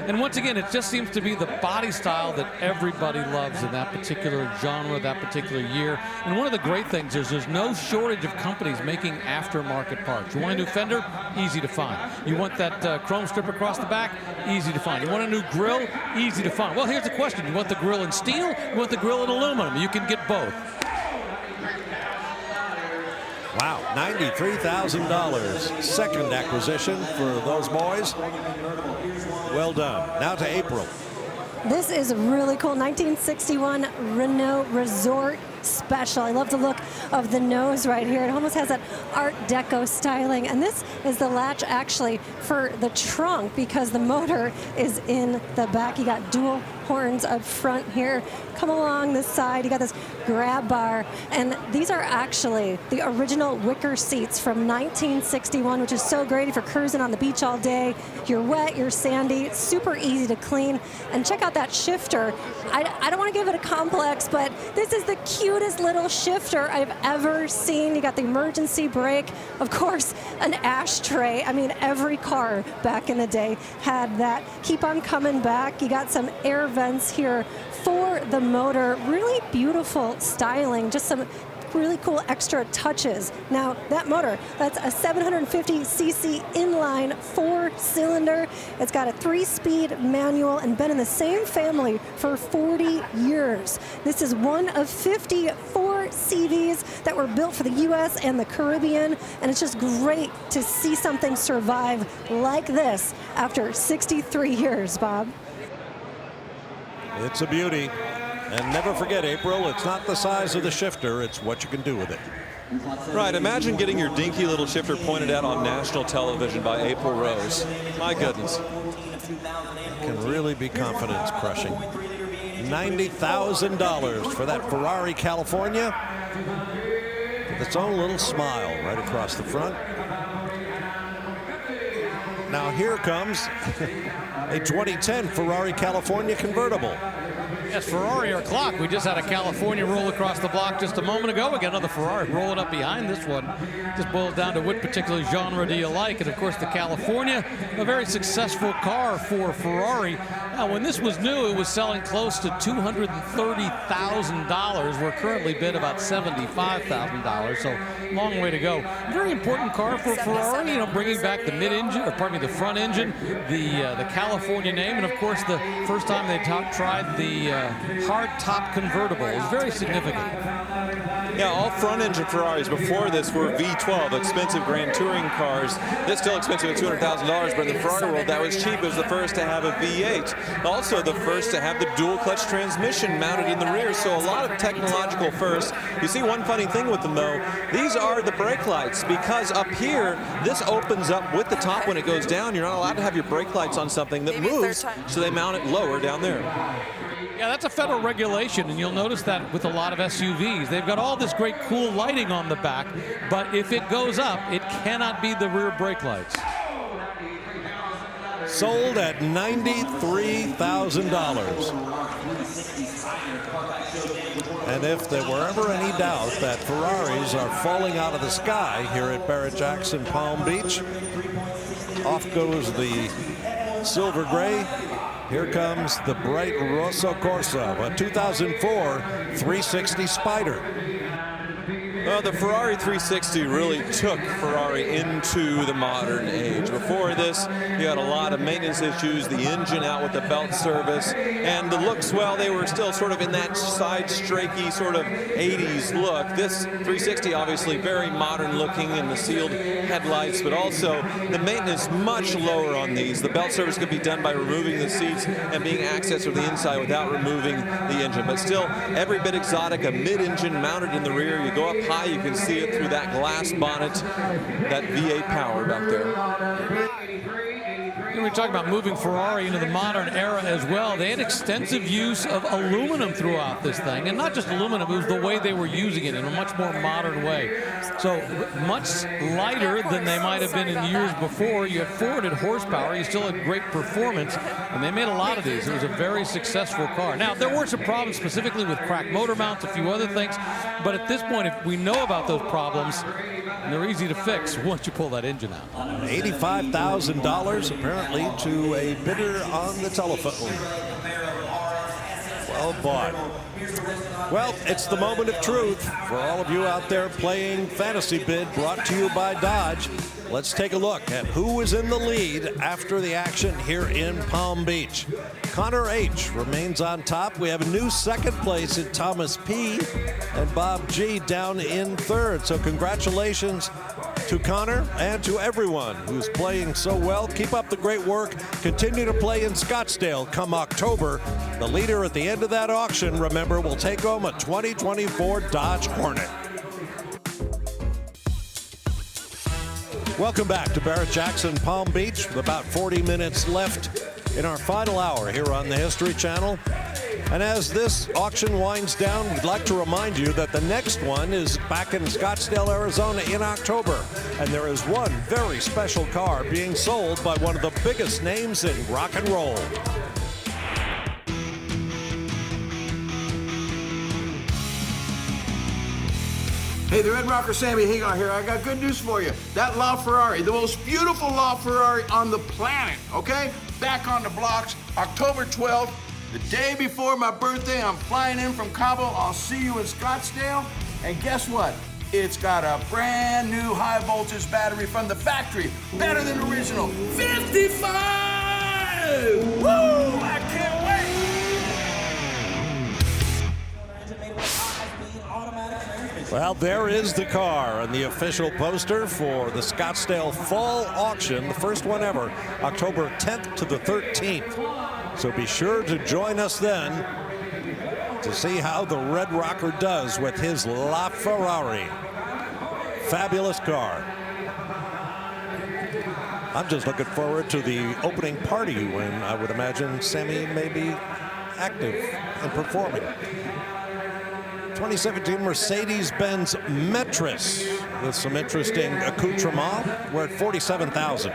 And once again, it just seems to be the body style that everybody loves in that particular genre, that particular year. And one of the great things is there's no shortage of companies making aftermarket parts. You want a new fender? Easy to find. You want that chrome strip across the back? Easy to find. You want a new grill? Easy to find. Well, here's the question. You want the grill in steel? You want the grill in aluminum? You can get both. Wow, $93,000. Second acquisition for those boys. Well done. Now to April. This is really cool. 1961 Renault Resort Special. I love the look of the nose right here. It almost has that Art Deco styling. And this is the latch actually for the trunk because the motor is in the back. You got dual horns up front here. Come along this side. You got this grab bar. And these are actually the original wicker seats from 1961, which is so great if you're cruising on the beach all day. You're wet, you're sandy, super easy to clean. And check out that shifter. I don't want to give it a complex, but this is the cutest little shifter I've ever seen. You got the emergency brake, of course, an ashtray. I mean, every car back in the day had that. Keep on coming back. You got some air vents here for the motor. Really beautiful styling, just some really cool extra touches. Now that motor, that's a 750cc inline 4-cylinder. It's got a 3-speed manual and been in the same family for 40 years. This is one of 54 CVs that were built for the US and the Caribbean, and it's just great to see something survive like this after 63 years, Bob. It's a beauty. And never forget, April, it's not the size of the shifter, it's what you can do with it. Right, imagine getting your dinky little shifter pointed at on national television by April Rose. My goodness. It can really be confidence crushing. $90,000 for that Ferrari California with its own little smile right across the front. Now here comes a 2010 Ferrari California convertible. Yes, Ferrari or clock. We just had a California roll across the block just a moment ago. We got another Ferrari rolling up behind this one. Just boils down to what particular genre do you like. And of course, the California, a very successful car for Ferrari. Now, when this was new, it was selling close to $230,000. We're currently bid about $75,000. So long way to go. Very important car for Ferrari. You know, bringing back the mid-engine, or pardon me, the front engine, the California name, and of course, the first time they tried the hard-top convertible is very significant. Yeah, all front-engine Ferraris before this were V12, expensive Grand Touring cars. They're still expensive at $200,000, but in the Ferrari world, that was cheap. It was the first to have a V8. Also the first to have the dual-clutch transmission mounted in the rear, so a lot of technological firsts. You see one funny thing with them, though. These are the brake lights, because up here, this opens up with the top when it goes down. You're not allowed to have your brake lights on something that moves, so they mount it lower down there. Yeah, that's a federal regulation, and you'll notice that with a lot of SUVs. They've got all this great cool lighting on the back, but if it goes up, it cannot be the rear brake lights. Sold at $93,000. And if there were ever any doubt that Ferraris are falling out of the sky here at Barrett-Jackson Palm Beach, off goes the silver gray. Here comes the bright Rosso Corsa, a 2004 360 Spider. Well, the Ferrari 360 really took Ferrari into the modern age. Before this, you had a lot of maintenance issues, the engine out with the belt service, and the looks, well, they were still sort of in that side strakey sort of 80s look. This 360 obviously very modern looking in the sealed headlights, but also the maintenance much lower on these. The belt service could be done by removing the seats and being accessed from the inside without removing the engine. But still, every bit exotic, a mid-engine mounted in the rear. You go up high, you can see it through that glass bonnet, that V8 power back there. We're talking about moving Ferrari into the modern era as well. They had extensive use of aluminum throughout this thing, and not just aluminum, it was the way they were using it in a much more modern way. So much lighter than they might have been in years before. You had 400 horsepower, you still had great performance, and they made a lot of these. It was a very successful car. Now, there were some problems specifically with cracked motor mounts, a few other things, but at this point, if we know about those problems, they're easy to fix once you pull that engine out. $85,000 apparently to a bidder on the telephone. Well bought. Well, it's the moment of truth for all of you out there playing Fantasy Bid, brought to you by Dodge. Let's take a look at who is in the lead after the action here in Palm Beach. Connor H. remains on top. We have a new second place in Thomas P. and Bob G. down in third. So congratulations to Connor and to everyone who's playing so well. Keep up the great work. Continue to play in Scottsdale come October. The leader at the end of that auction, remember, will take home a 2024 Dodge Hornet. Welcome back to Barrett-Jackson Palm Beach with about 40 minutes left in our final hour here on the History Channel. And as this auction winds down, we'd like to remind you that the next one is back in Scottsdale, Arizona in October. And there is one very special car being sold by one of the biggest names in rock and roll. Hey, the Red Rocker Sammy Hagar here. I got good news for you. That LaFerrari, the most beautiful LaFerrari on the planet, okay? Back on the blocks, October 12th, the day before my birthday. I'm flying in from Cabo. I'll see you in Scottsdale. And guess what? It's got a brand new high voltage battery from the factory. Better than original. 55! Woo! I can't wait! Well, there is the car and the official poster for the Scottsdale Fall Auction, the first one ever, October 10th to the 13th. So be sure to join us then to see how the Red Rocker does with his LaFerrari. Fabulous car. I'm just looking forward to the opening party when I would imagine Sammy may be active and performing. 2017 Mercedes-Benz Metris with some interesting accoutrement. We're at $47,000.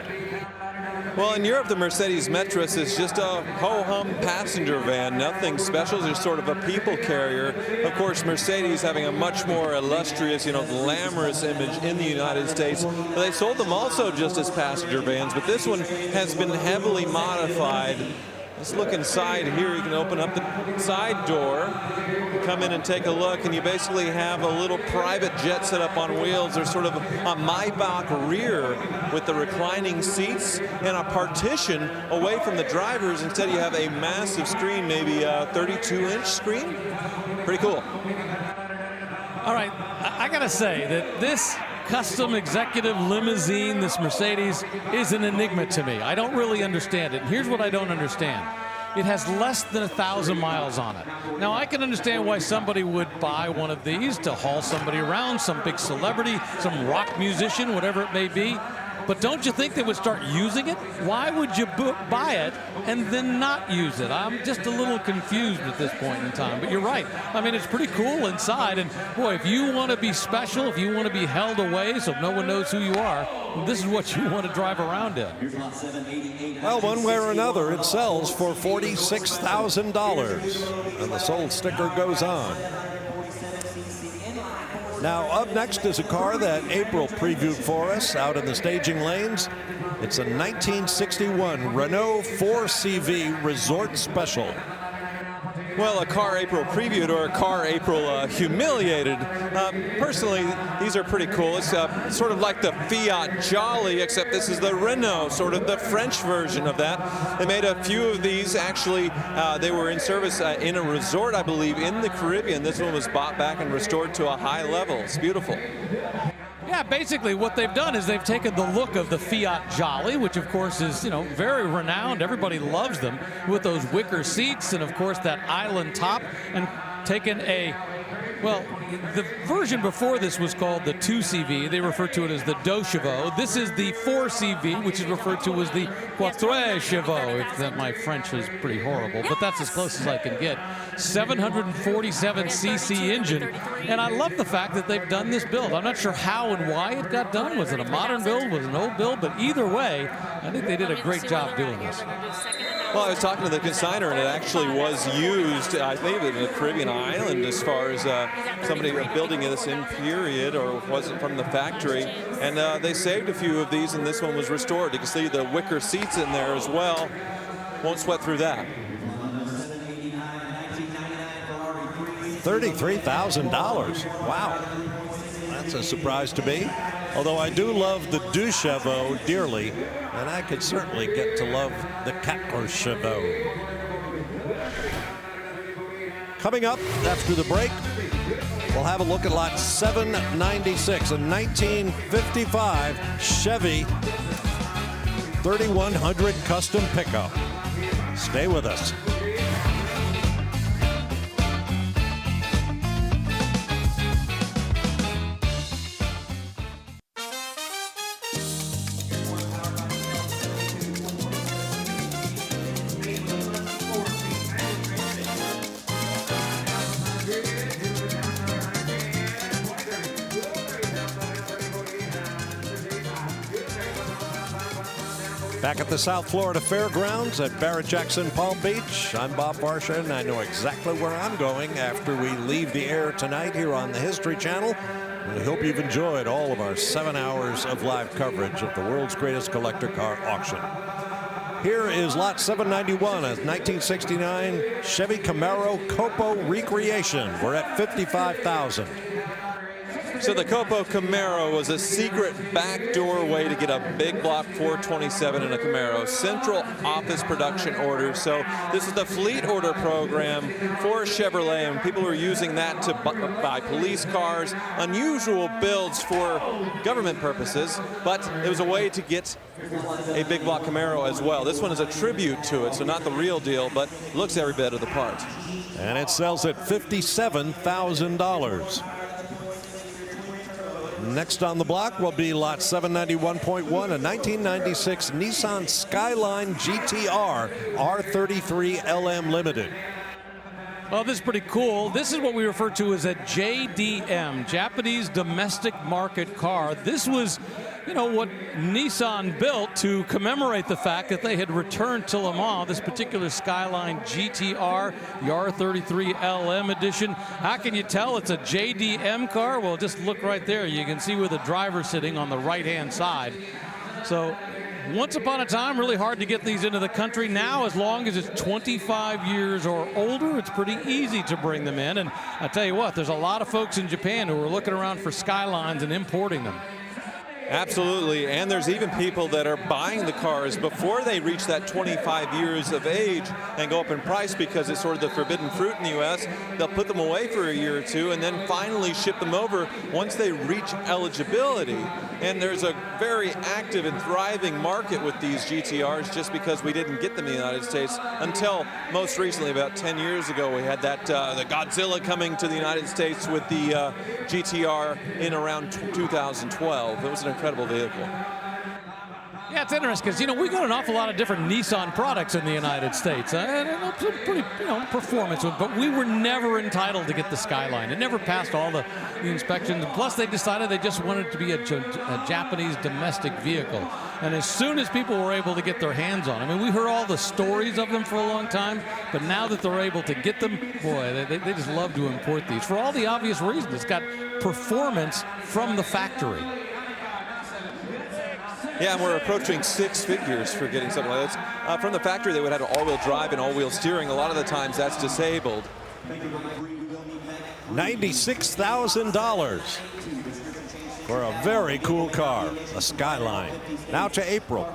Well, in Europe, the Mercedes Metris is just a ho-hum passenger van. Nothing special, just sort of a people carrier. Of course, Mercedes having a much more illustrious, glamorous image in the United States. But they sold them also just as passenger vans, but this one has been heavily modified Let's look inside here. You can open up the side door, come in and take a look, and you basically have a little private jet set up on wheels. There's sort of a Maybach rear with the reclining seats and a partition away from the drivers. Instead, you have a massive screen, maybe a 32-inch screen. Pretty cool. All right, I gotta say that this custom executive limousine, this Mercedes, is an enigma to me. I don't really understand it. And here's what I don't understand. It has less than 1,000 miles on it. Now, I can understand why somebody would buy one of these to haul somebody around, some big celebrity, some rock musician, whatever it may be. But don't you think they would start using it? Why would you buy it and then not use it? I'm just a little confused at this point in time. But you're right. I mean, it's pretty cool inside. And boy, if you want to be special, if you want to be held away so no one knows who you are, this is what you want to drive around in. Well, one way or another, it sells for $46,000. And the sold sticker goes on. Now, up next is a car that April previewed for us out in the staging lanes. It's a 1961 Renault 4CV Resort Special. Well, a car April previewed or a car April humiliated. Personally, these are pretty cool. It's sort of like the Fiat Jolly, except this is the Renault, sort of the French version of that. They made a few of these. Actually, they were in service in a resort, I believe, in the Caribbean. This one was bought back and restored to a high level. It's beautiful. Yeah, basically what they've done is they've taken the look of the Fiat Jolly, which of course is, you know, very renowned. Everybody loves them, with those wicker seats and of course that island top, and taken a, well, the version before this was called the 2CV. They refer to it as the 2 Chevaux. This is the 4CV, which is referred to as the 4 Chevaux. If that, my French is pretty horrible, but that's as close as I can get. 747cc engine, and I love the fact that they've done this build. I'm not sure how and why it got done. Was it a modern build? Was it an old build? But either way, I think they did a great job doing this. Well, I was talking to the consignor, and it actually was used, I think, in the Caribbean island as far as somebody building this in period, or wasn't from the factory. And they saved a few of these, and this one was restored. You can see the wicker seats in there as well. Won't sweat through that. $33,000. Wow. That's a surprise to me. Although I do love the 2 Chevaux dearly, and I could certainly get to love the 4 Chevaux. Coming up after the break, we'll have a look at lot 796, a 1955 Chevy 3100 custom pickup. Stay with us. Back at the South Florida Fairgrounds at Barrett-Jackson Palm Beach. I'm Bob Varsha, and I know exactly where I'm going after we leave the air tonight here on the History Channel. We hope you've enjoyed all of our 7 hours of live coverage of the world's greatest collector car auction. Here is lot 791, a 1969 Chevy Camaro Copo Recreation. We're at $55,000. So the Copo Camaro was a secret backdoor way to get a big block 427 in a Camaro. Central office production order. So this is the fleet order program for Chevrolet, and people are using that to buy police cars, unusual builds for government purposes, but it was a way to get a big block Camaro as well. This one is a tribute to it, so not the real deal, but looks every bit of the part. And it sells at $57,000. Next on the block will be lot 791.1, a 1996 Nissan Skyline GTR R33 LM Limited. Well, this is pretty cool. This is what we refer to as a JDM, Japanese Domestic Market car. This was, you know, what Nissan built to commemorate the fact that they had returned to Le Mans, this particular Skyline GTR, the R33 LM edition. How can you tell it's a JDM car? Well, just look right there. You can see where the driver's sitting on the right-hand side. So Once upon a time, really hard to get these into the country. Now, as long as it's 25 years or older, it's pretty easy to bring them in. And I tell you what, there's a lot of folks in Japan who are looking around for Skylines and importing them. Absolutely, and there's even people that are buying the cars before they reach that 25 years of age and go up in price because it's sort of the forbidden fruit in the U.S. They'll put them away for a year or two and then finally ship them over once they reach eligibility. And there's a very active and thriving market with these GTRs just because we didn't get them in the United States until most recently, about 10 years ago. We had that the Godzilla coming to the United States with the GTR in around 2012. It was an incredible vehicle. Yeah, it's interesting because, we got an awful lot of different Nissan products in the United States. And some pretty, performance, but we were never entitled to get the Skyline. It never passed all the inspections. Plus, they decided they just wanted it to be a Japanese domestic vehicle. And as soon as people were able to get their hands on them, we heard all the stories of them for a long time, but now that they're able to get them, boy, they just love to import these for all the obvious reasons. It's got performance from the factory. Yeah, and we're approaching 6 figures for getting something like this. From the factory, they would have all-wheel drive and all-wheel steering. A lot of the times, that's disabled. $96,000 for a very cool car, a Skyline. Now to April.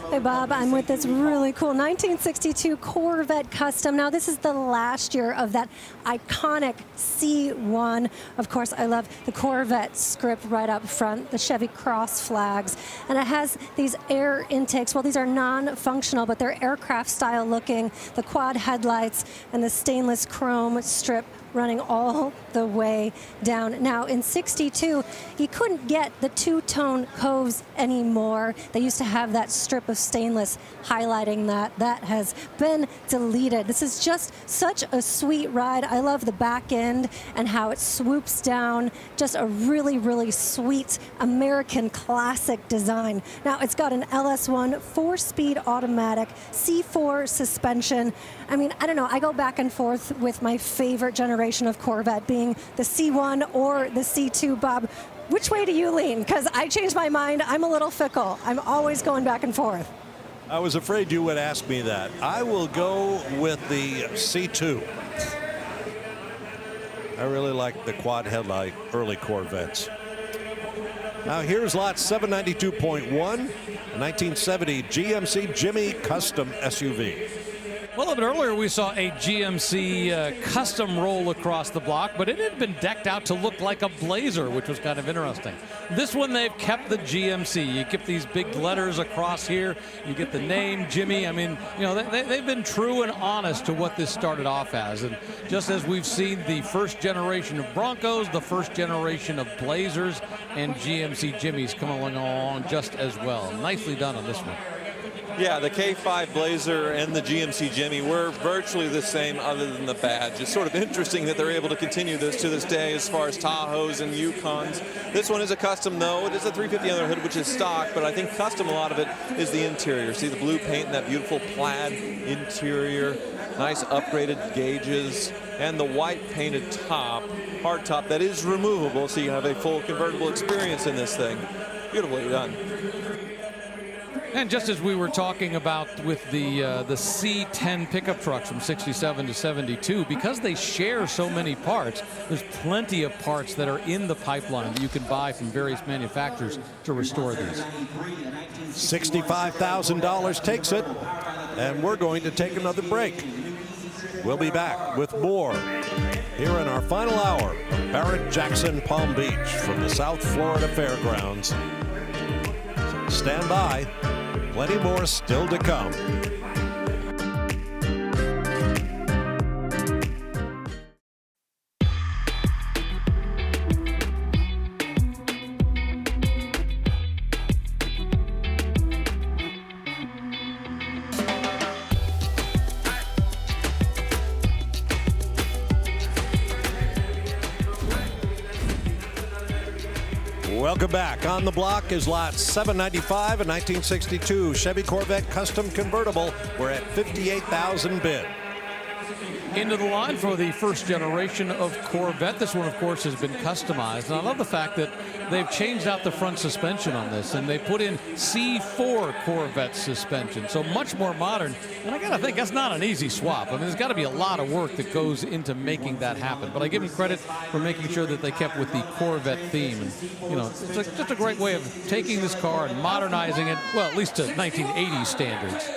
Hey, Bob, I'm with this really cool 1962 Corvette Custom. Now, this is the last year of that iconic C1. Of course, I love the Corvette script right up front, the Chevy cross flags. And it has these air intakes. Well, these are non-functional, but they're aircraft style looking. The quad headlights and the stainless chrome strip running all the way down. Now, in 62, you couldn't get the two-tone coves anymore. They used to have that strip of stainless highlighting that. That has been deleted. This is just such a sweet ride. I love the back end and how it swoops down. Just a really, really sweet American classic design. Now, it's got an LS1 4-speed automatic, C4 suspension. I don't know. I go back and forth with my favorite generation of Corvette being the C1 or the C2. Bob, which way do you lean? Because I changed my mind. I'm a little fickle. I'm always going back and forth. I was afraid you would ask me that. I will go with the C2. I really like the quad headlight early Corvettes. Now here's lot 792.1, 1970 GMC Jimmy Custom SUV. Well, a bit earlier we saw a GMC custom roll across the block, but it had been decked out to look like a Blazer, which was kind of interesting. This one, they've kept the GMC. You get these big letters across here. You get the name Jimmy. They've been true and honest to what this started off as. And just as we've seen the first generation of Broncos, the first generation of Blazers, and GMC Jimmys come along just as well. Nicely done on this one. Yeah, the K5 Blazer and the GMC Jimmy were virtually the same other than the badge. It's sort of interesting that they're able to continue this to this day as far as Tahoes and Yukons. This one is a custom, though. It is a 350 under the hood, which is stock, but I think custom, a lot of it is the interior. See the blue paint and that beautiful plaid interior, nice upgraded gauges, and the white painted top, hard top that is removable, so you have a full convertible experience in this thing. Beautifully done. And just as we were talking about with the C10 pickup trucks from 67 to 72, because they share so many parts, there's plenty of parts that are in the pipeline that you can buy from various manufacturers to restore these. $65,000 takes it, and we're going to take another break. We'll be back with more here in our final hour of Barrett-Jackson Palm Beach from the South Florida Fairgrounds. So stand by. Plenty more still to come. Welcome back. On the block is lot 795, a 1962 Chevy Corvette Custom Convertible. We're at $58,000 bid. into the line for the first generation of Corvette. This one, of course, has been customized. And I love the fact that they've changed out the front suspension on this, and they put in C4 Corvette suspension, so much more modern. And I got to think that's not an easy swap. I mean, there's got to be a lot of work that goes into making that happen. But I give them credit for making sure that they kept with the Corvette theme. And, you know, it's just a great way of taking this car and modernizing it, well, at least to 1980s standards.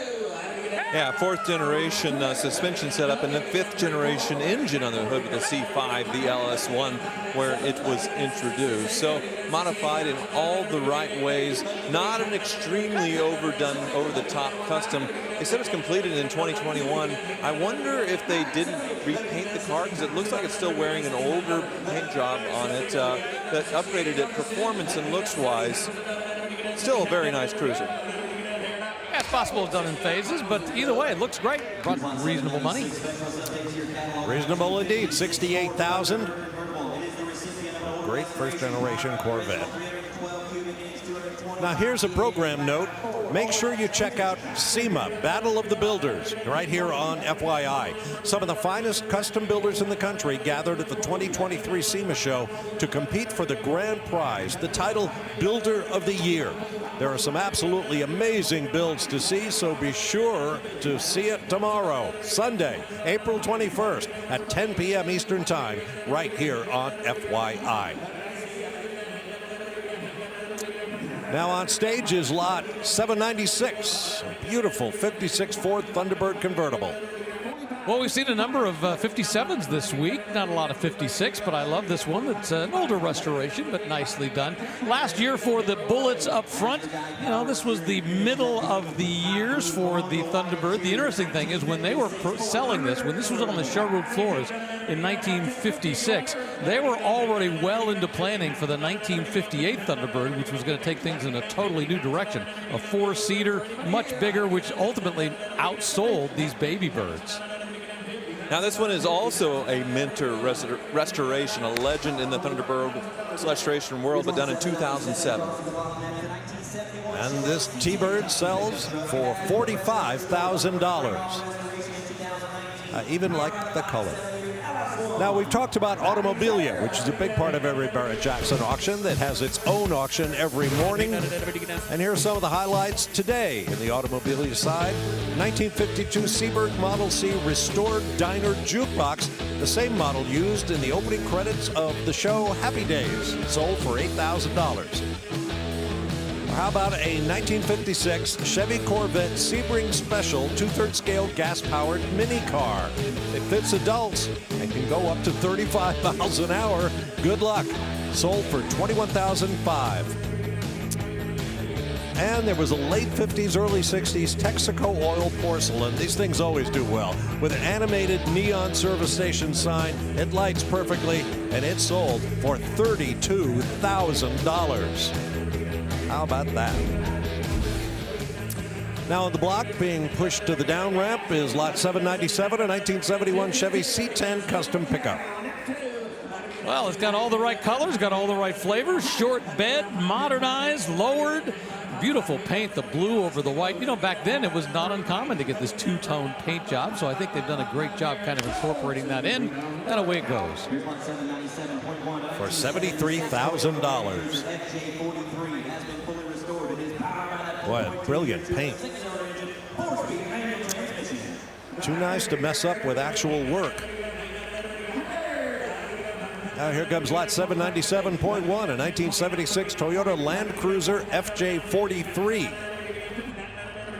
Yeah, fourth generation suspension setup and the fifth generation engine on the hood with the C5, the LS1, where it was introduced. So modified in all the right ways, not an extremely overdone, over-the-top custom. They said it was completed in 2021. I wonder if they didn't repaint the car because it looks like it's still wearing an older paint job on it that upgraded it performance and looks-wise. Still a very nice cruiser. It's possible it's done in phases, but either way, it looks great. Brought reasonable money. Reasonable indeed, $68,000. Great first generation Corvette. Now here's a program note. Make sure you check out SEMA, Battle of the Builders, right here on FYI. Some of the finest custom builders in the country gathered at the 2023 SEMA show to compete for the grand prize, the title Builder of the Year. There are some absolutely amazing builds to see, so be sure to see it tomorrow, Sunday, April 21st at 10 p.m. Eastern Time, right here on FYI. Now on stage is lot 796, a beautiful 56 Ford Thunderbird convertible. Well, we've seen a number of 57s this week. Not a lot of 56, but I love this one. It's an older restoration, but nicely done. Last year for the Bullets up front, you know, this was the middle of the years for the Thunderbird. The interesting thing is when they were selling this, when this was on the showroom floors in 1956, they were already well into planning for the 1958 Thunderbird, which was going to take things in a totally new direction. A four-seater, much bigger, which ultimately outsold these baby birds. Now this one is also a Minter restoration, a legend in the Thunderbird restoration world, but done in 2007. And this T-Bird sells for $45,000. I even like the color. Now we've talked about Automobilia, which is a big part of every Barrett-Jackson auction that has its own auction every morning. And here are some of the highlights today in the Automobilia side. 1952 Seabird Model C Restored Diner Jukebox, the same model used in the opening credits of the show Happy Days, sold for $8,000. How about a 1956 Chevy Corvette Sebring Special 2/3 scale gas-powered mini car? It fits adults and can go up to 35 miles an hour. Good luck. Sold for $21,500. And there was a late 50s, early 60s Texaco oil porcelain. These things always do well. With an animated neon service station sign, it lights perfectly, and it sold for $32,000. How about that? Now on the block, being pushed to the down ramp, is lot 797, a 1971 Chevy C10 custom pickup. Well, it's got all the right colors, got all the right flavors. Short bed, modernized, lowered. Beautiful paint, the blue over the white. You know, back then it was not uncommon to get this two-tone paint job, so I think they've done a great job kind of incorporating that in, and away it goes. For $73,000. What a brilliant paint. Too nice to mess up with actual work. Now here comes lot 797.1, a 1976 Toyota Land Cruiser FJ43.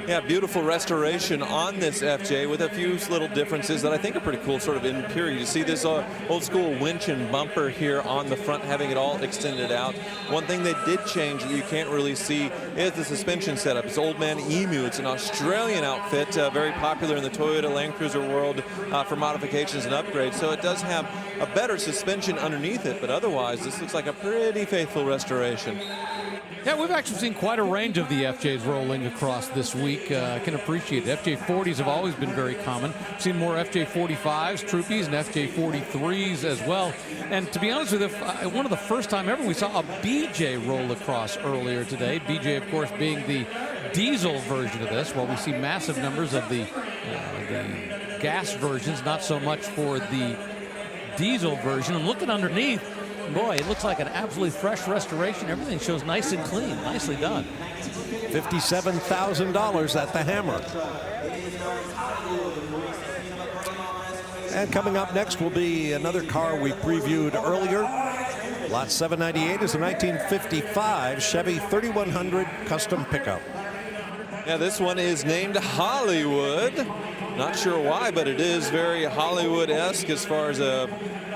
Yeah, beautiful restoration on this FJ with a few little differences that I think are pretty cool, sort of in period. You see this old school winch and bumper here on the front, having it all extended out. One thing they did change that you can't really see is the suspension setup. It's Old Man Emu. It's an Australian outfit, very popular in the Toyota Land Cruiser world for modifications and upgrades. So it does have a better suspension underneath it, but otherwise this looks like a pretty faithful restoration. Yeah, we've actually seen quite a range of the FJs rolling across this week. I can appreciate it. FJ40s have always been very common. We've seen more FJ45s, Troopies, and FJ43s as well. And to be honest with you, one of the first time ever we saw a BJ roll across earlier today. BJ, of course, being the diesel version of this, while we see massive numbers of the The gas versions, not so much for the diesel version. I'm looking underneath. Boy, it looks like an absolutely fresh restoration. Everything shows nice and clean. Nicely done. $57,000 at the Hammer. And coming up next will be another car we previewed earlier. Lot 798 is a 1955 Chevy 3100 custom pickup. Yeah, this one is named Hollywood. Not sure why, but it is very Hollywood-esque as far as a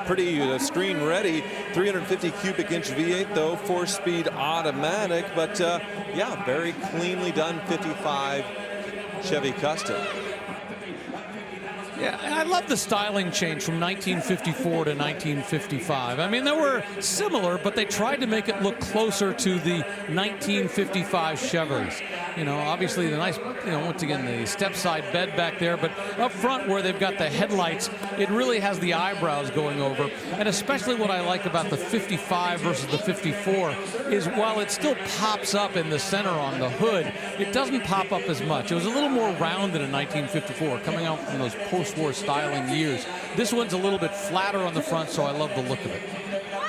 pretty screen-ready 350 cubic inch V8, though 4-speed automatic. But yeah, very cleanly done 55 Chevy Custom. Yeah, and I love the styling change from 1954 to 1955. I mean, they were similar, but they tried to make it look closer to the 1955 Chevys. You know, obviously the nice, you know, once again, the step-side bed back there, but up front where they've got the headlights, it really has the eyebrows going over. And especially what I like about the 55 versus the 54 is while it still pops up in the center on the hood, it doesn't pop up as much. It was a little more rounded in 1954, coming out from those post-war styling years. This one's a little bit flatter on the front, so I love the look of it.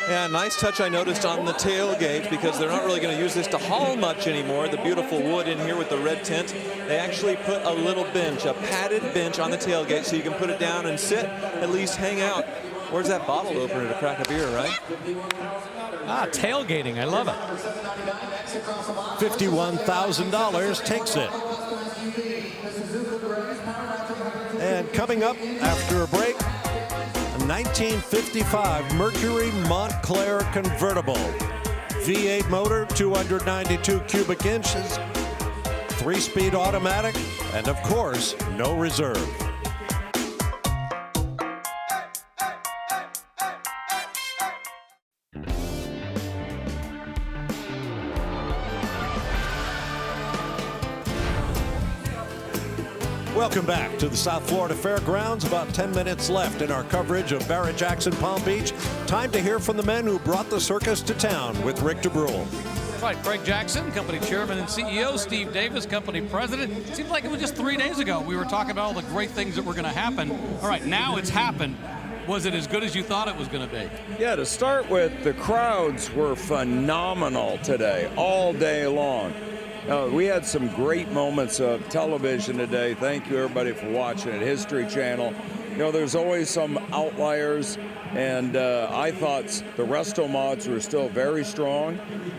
Yeah, nice touch I noticed on the tailgate, because they're not really going to use this to haul much anymore. The beautiful wood in here with the red tint. They actually put a little bench, a padded bench on the tailgate, so you can put it down and sit, at least hang out. Where's that bottle opener to crack a beer, right? Ah, tailgating, I love it. $51,000 takes it. And coming up after a break, a 1955 Mercury Montclair convertible. V8 motor, 292 cubic inches, 3-speed automatic, and of course, no reserve. Welcome back to the South Florida Fairgrounds. About 10 minutes left in our coverage of Barrett-Jackson Palm Beach. Time to hear from the men who brought the circus to town with Rick DeBrule. Right, Craig Jackson, company chairman and CEO. Steve Davis, company president. Seems like it was just 3 days ago we were talking about all the great things that were going to happen. All right, now it's happened. Was it as good as you thought it was going to be? Yeah, to start with, the crowds were phenomenal today, all day long. We had some great moments of television today. Thank you, everybody, for watching it. History Channel. You know, there's always some outliers, and I thought the Resto Mods were still very strong,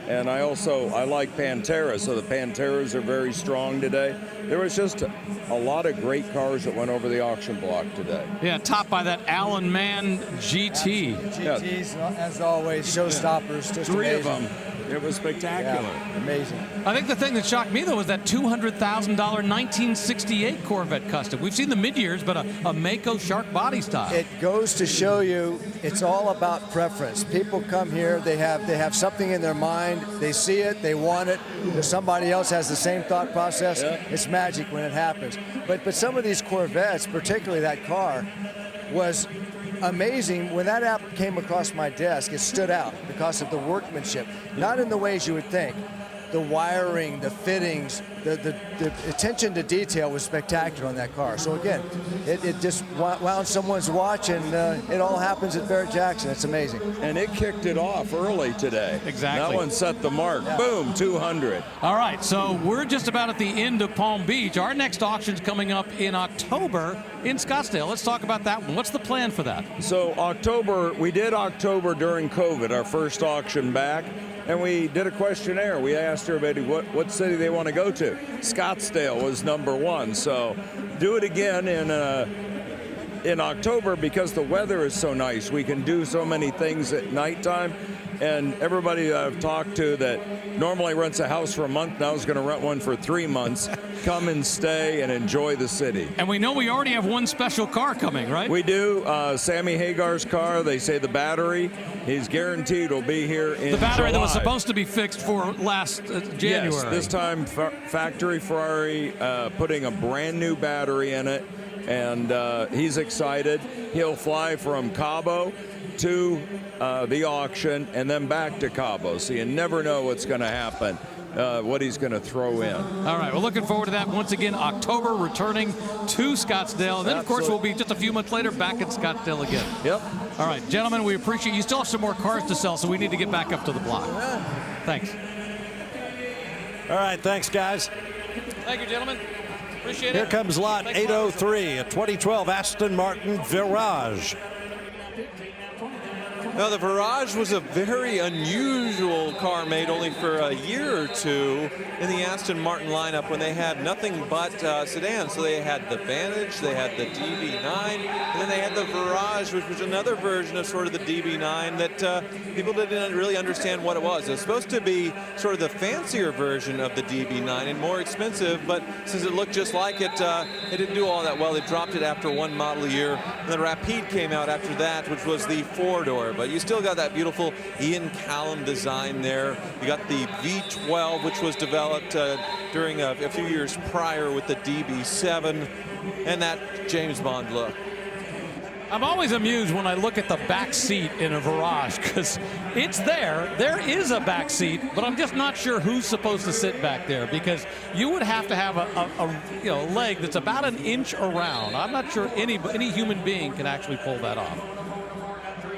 and I like Pantera, so the Panteras are very strong today. There was just a lot of great cars that went over the auction block today. Yeah, topped by that Alan Mann GT. GTs, as always, showstoppers. Just three amazing. of them. It was spectacular. Yeah, amazing. I think the thing that shocked me, though, was that $200,000 1968 Corvette Custom. We've seen the mid-years, but a Mako shark body style. It goes to show you it's all about preference. People come here, they have something in their mind, they see it, they want it. If somebody else has the same thought process, it's magic when it happens. But some of these Corvettes, particularly that car, was amazing. When that app came across my desk, it stood out because of the workmanship, not in the ways you would think. The wiring, the fittings, the attention to detail was spectacular on that car. So again, it just wound someone's watch, and it all happens at Barrett-Jackson. It's amazing. And it kicked it off early today. Exactly. That one set the mark. Yeah. Boom, 200. All right, so we're just about at the end of Palm Beach. Our next auction's coming up in October in Scottsdale. Let's talk about that one. What's the plan for that? So we did October during COVID, our first auction back. And we did a questionnaire. We asked everybody what city they want to go to. Scottsdale was #1. So do it again in October, because the weather is so nice. We can do so many things at nighttime. And everybody that I've talked to that normally rents a house for a month now is going to rent one for 3 months. Come and stay and enjoy the city. And we know we already have one special car coming, right? We do. Sammy Hagar's car. They say the battery, he's guaranteed will be here in the battery July. that was supposed to be fixed for last January. Yes, this time factory Ferrari putting a brand new battery in it, and he's excited. He'll fly from Cabo to the auction and then back to Cabo, so you never know what's going to happen. what he's going to throw in. All right, we're looking forward to that. Once again, October returning to Scottsdale. And then, of course, we'll be just a few months later back at Scottsdale again. Yep. All right, gentlemen, we appreciate you. Still have some more cars to sell, so we need to get back up to the block. Thanks. All right, thanks, guys. Thank you, gentlemen. Appreciate it. Here comes lot 803, a 2012 Aston Martin Virage. Now, the Virage was a very unusual car made only for a year or two in the Aston Martin lineup when they had nothing but sedans. So they had the Vantage, they had the DB9, and then they had the Virage, which was another version of sort of the DB9 that people didn't really understand what it was. It was supposed to be sort of the fancier version of the DB9 and more expensive, but since it looked just like it, it didn't do all that well. They dropped it after one model year, and the Rapide came out after that, which was the four-door. But you still got that beautiful Ian Callum design there. You got the V12, which was developed during a few years prior with the DB7, and that James Bond look. I'm always amused when I look at the back seat in a Virage, because it's there. There is a back seat, but I'm just not sure who's supposed to sit back there, because you would have to have a leg that's about an inch around. I'm not sure any human being can actually pull that off.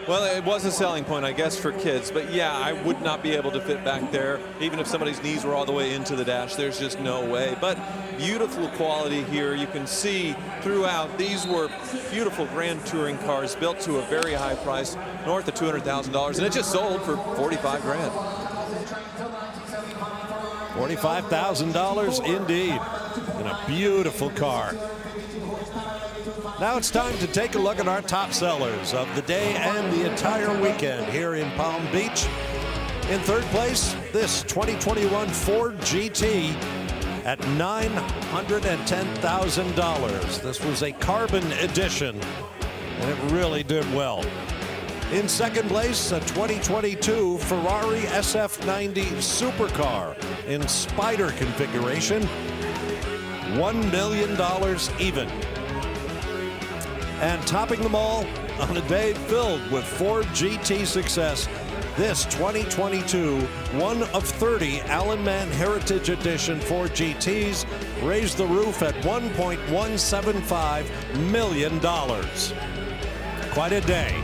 Well, it was a selling point, I guess, for kids. But, yeah, I would not be able to fit back there. Even if somebody's knees were all the way into the dash, there's just no way. But beautiful quality here. You can see throughout, these were beautiful Grand Touring cars built to a very high price, north of $200,000. And it just sold for $45 grand. $45,000 indeed. And a beautiful car. Now it's time to take a look at our top sellers of the day and the entire weekend here in Palm Beach. In third place, this 2021 Ford GT at $910,000. This was a carbon edition, and it really did well. In second place, a 2022 Ferrari SF90 supercar in Spider configuration, $1 million even. And topping them all on a day filled with Ford GT success, this 2022 one of 30 Allen Man Heritage Edition Ford GTs raised the roof at $1.175 million. Quite a day.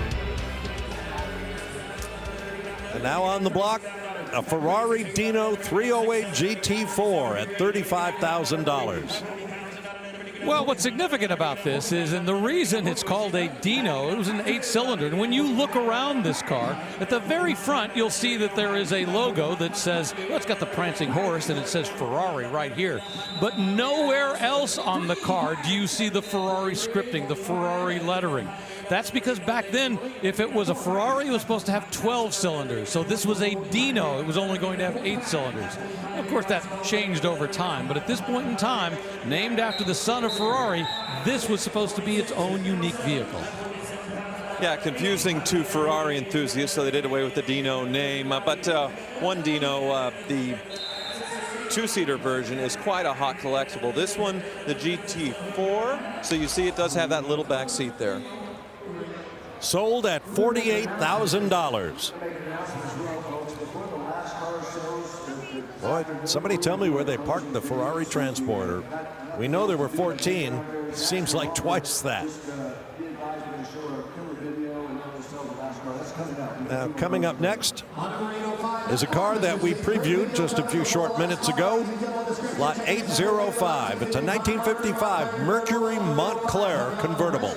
And now on the block, a Ferrari Dino 308 GT4 at $35,000. Well, what's significant about this is, and the reason it's called a Dino, it was an 8-cylinder. And when you look around this car, at the very front, you'll see that there is a logo that says, well, it's got the prancing horse, and it says Ferrari right here. But nowhere else on the car do you see the Ferrari scripting, the Ferrari lettering. That's because back then, if it was a Ferrari, it was supposed to have 12 cylinders. So this was a Dino. It was only going to have 8 cylinders. Of course, that changed over time. But at this point in time, named after the son of Ferrari, this was supposed to be its own unique vehicle. Yeah, confusing to Ferrari enthusiasts, so they did away with the Dino name. But one Dino, the two-seater version, is quite a hot collectible. This one, the GT4, so you see it does have that little back seat there. Sold at $48,000. Boy, somebody tell me where they parked the Ferrari Transporter. We know there were 14. Seems like twice that. Now, coming up next is a car that we previewed just a few short minutes ago. Lot 805. It's a 1955 Mercury Montclair convertible.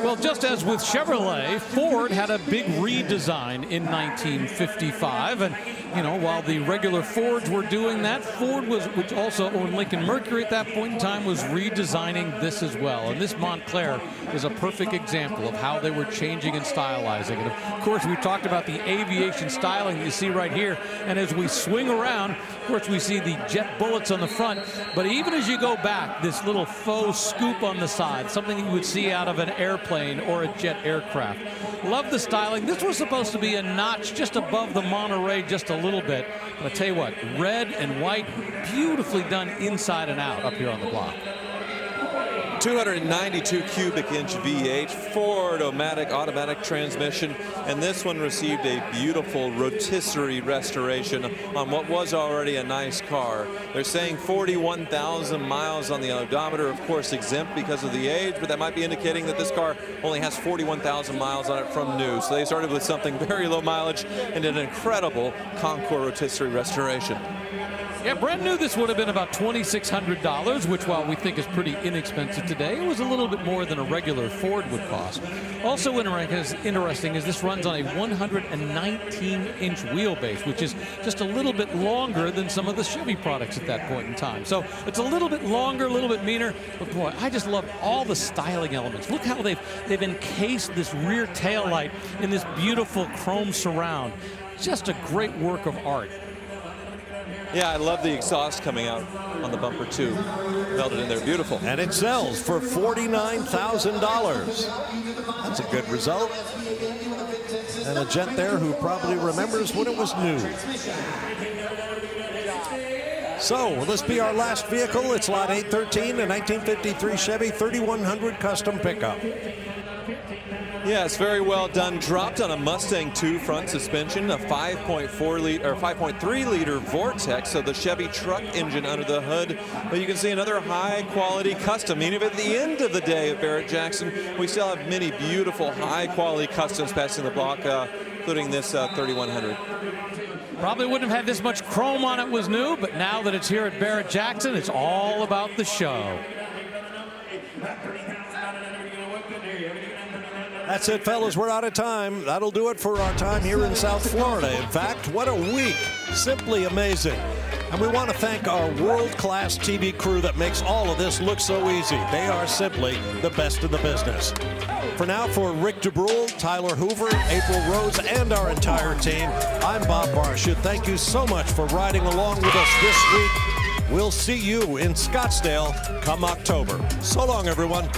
Well, just as with Chevrolet, Ford had a big redesign in 1955. And, you know, while the regular Fords were doing that, Ford was, which also owned Lincoln Mercury at that point in time, was redesigning this as well. And this Montclair is a perfect example of how they were changing and stylizing. And, of course, we talked about the aviation styling that you see right here. And as we swing around, of course, we see the jet bullets on the front. But even as you go back, this little faux scoop on the side, something you would see out of an airplane or a jet aircraft. Love the styling. This was supposed to be a notch just above the Monterey just a little bit. But I tell you what, red and white, beautifully done inside and out up here on the block. 292 cubic inch V8, Ford-O-Matic automatic transmission, and this one received a beautiful rotisserie restoration on what was already a nice car. They're saying 41,000 miles on the odometer, of course exempt because of the age, but that might be indicating that this car only has 41,000 miles on it from new. So they started with something very low mileage and did an incredible Concours rotisserie restoration. Yeah, brand new, this would have been about $2,600, which, while we think is pretty inexpensive today, it was a little bit more than a regular Ford would cost. Also interesting is this runs on a 119-inch wheelbase, which is just a little bit longer than some of the Chevy products at that point in time. So it's a little bit longer, a little bit meaner, but boy, I just love all the styling elements. Look how they've encased this rear taillight in this beautiful chrome surround. Just a great work of art. Yeah, I love the exhaust coming out on the bumper too. Melted in there, beautiful. And it sells for $49,000. That's a good result. And a gent there who probably remembers when it was new. So, will this be our last vehicle? It's lot 813, a 1953 Chevy 3100 custom pickup. Yeah, it's very well done. Dropped on a Mustang 2 front suspension, a 5.3 liter Vortex, so the Chevy truck engine under the hood. But you can see another high quality custom. Even at the end of the day at Barrett-Jackson, we still have many beautiful high quality customs passing the block, including this 3100. Probably wouldn't have had this much chrome on it was new, but now that it's here at Barrett-Jackson, it's all about the show. That's it, fellas. We're out of time. That'll do it for our time here in South Florida. In fact, what a week. Simply amazing. And we want to thank our world-class TV crew that makes all of this look so easy. They are simply the best in the business. For now, for Rick DeBrule, Tyler Hoover, April Rose, and our entire team, I'm Bob Barsha. Thank you so much for riding along with us this week. We'll see you in Scottsdale come October. So long, everyone.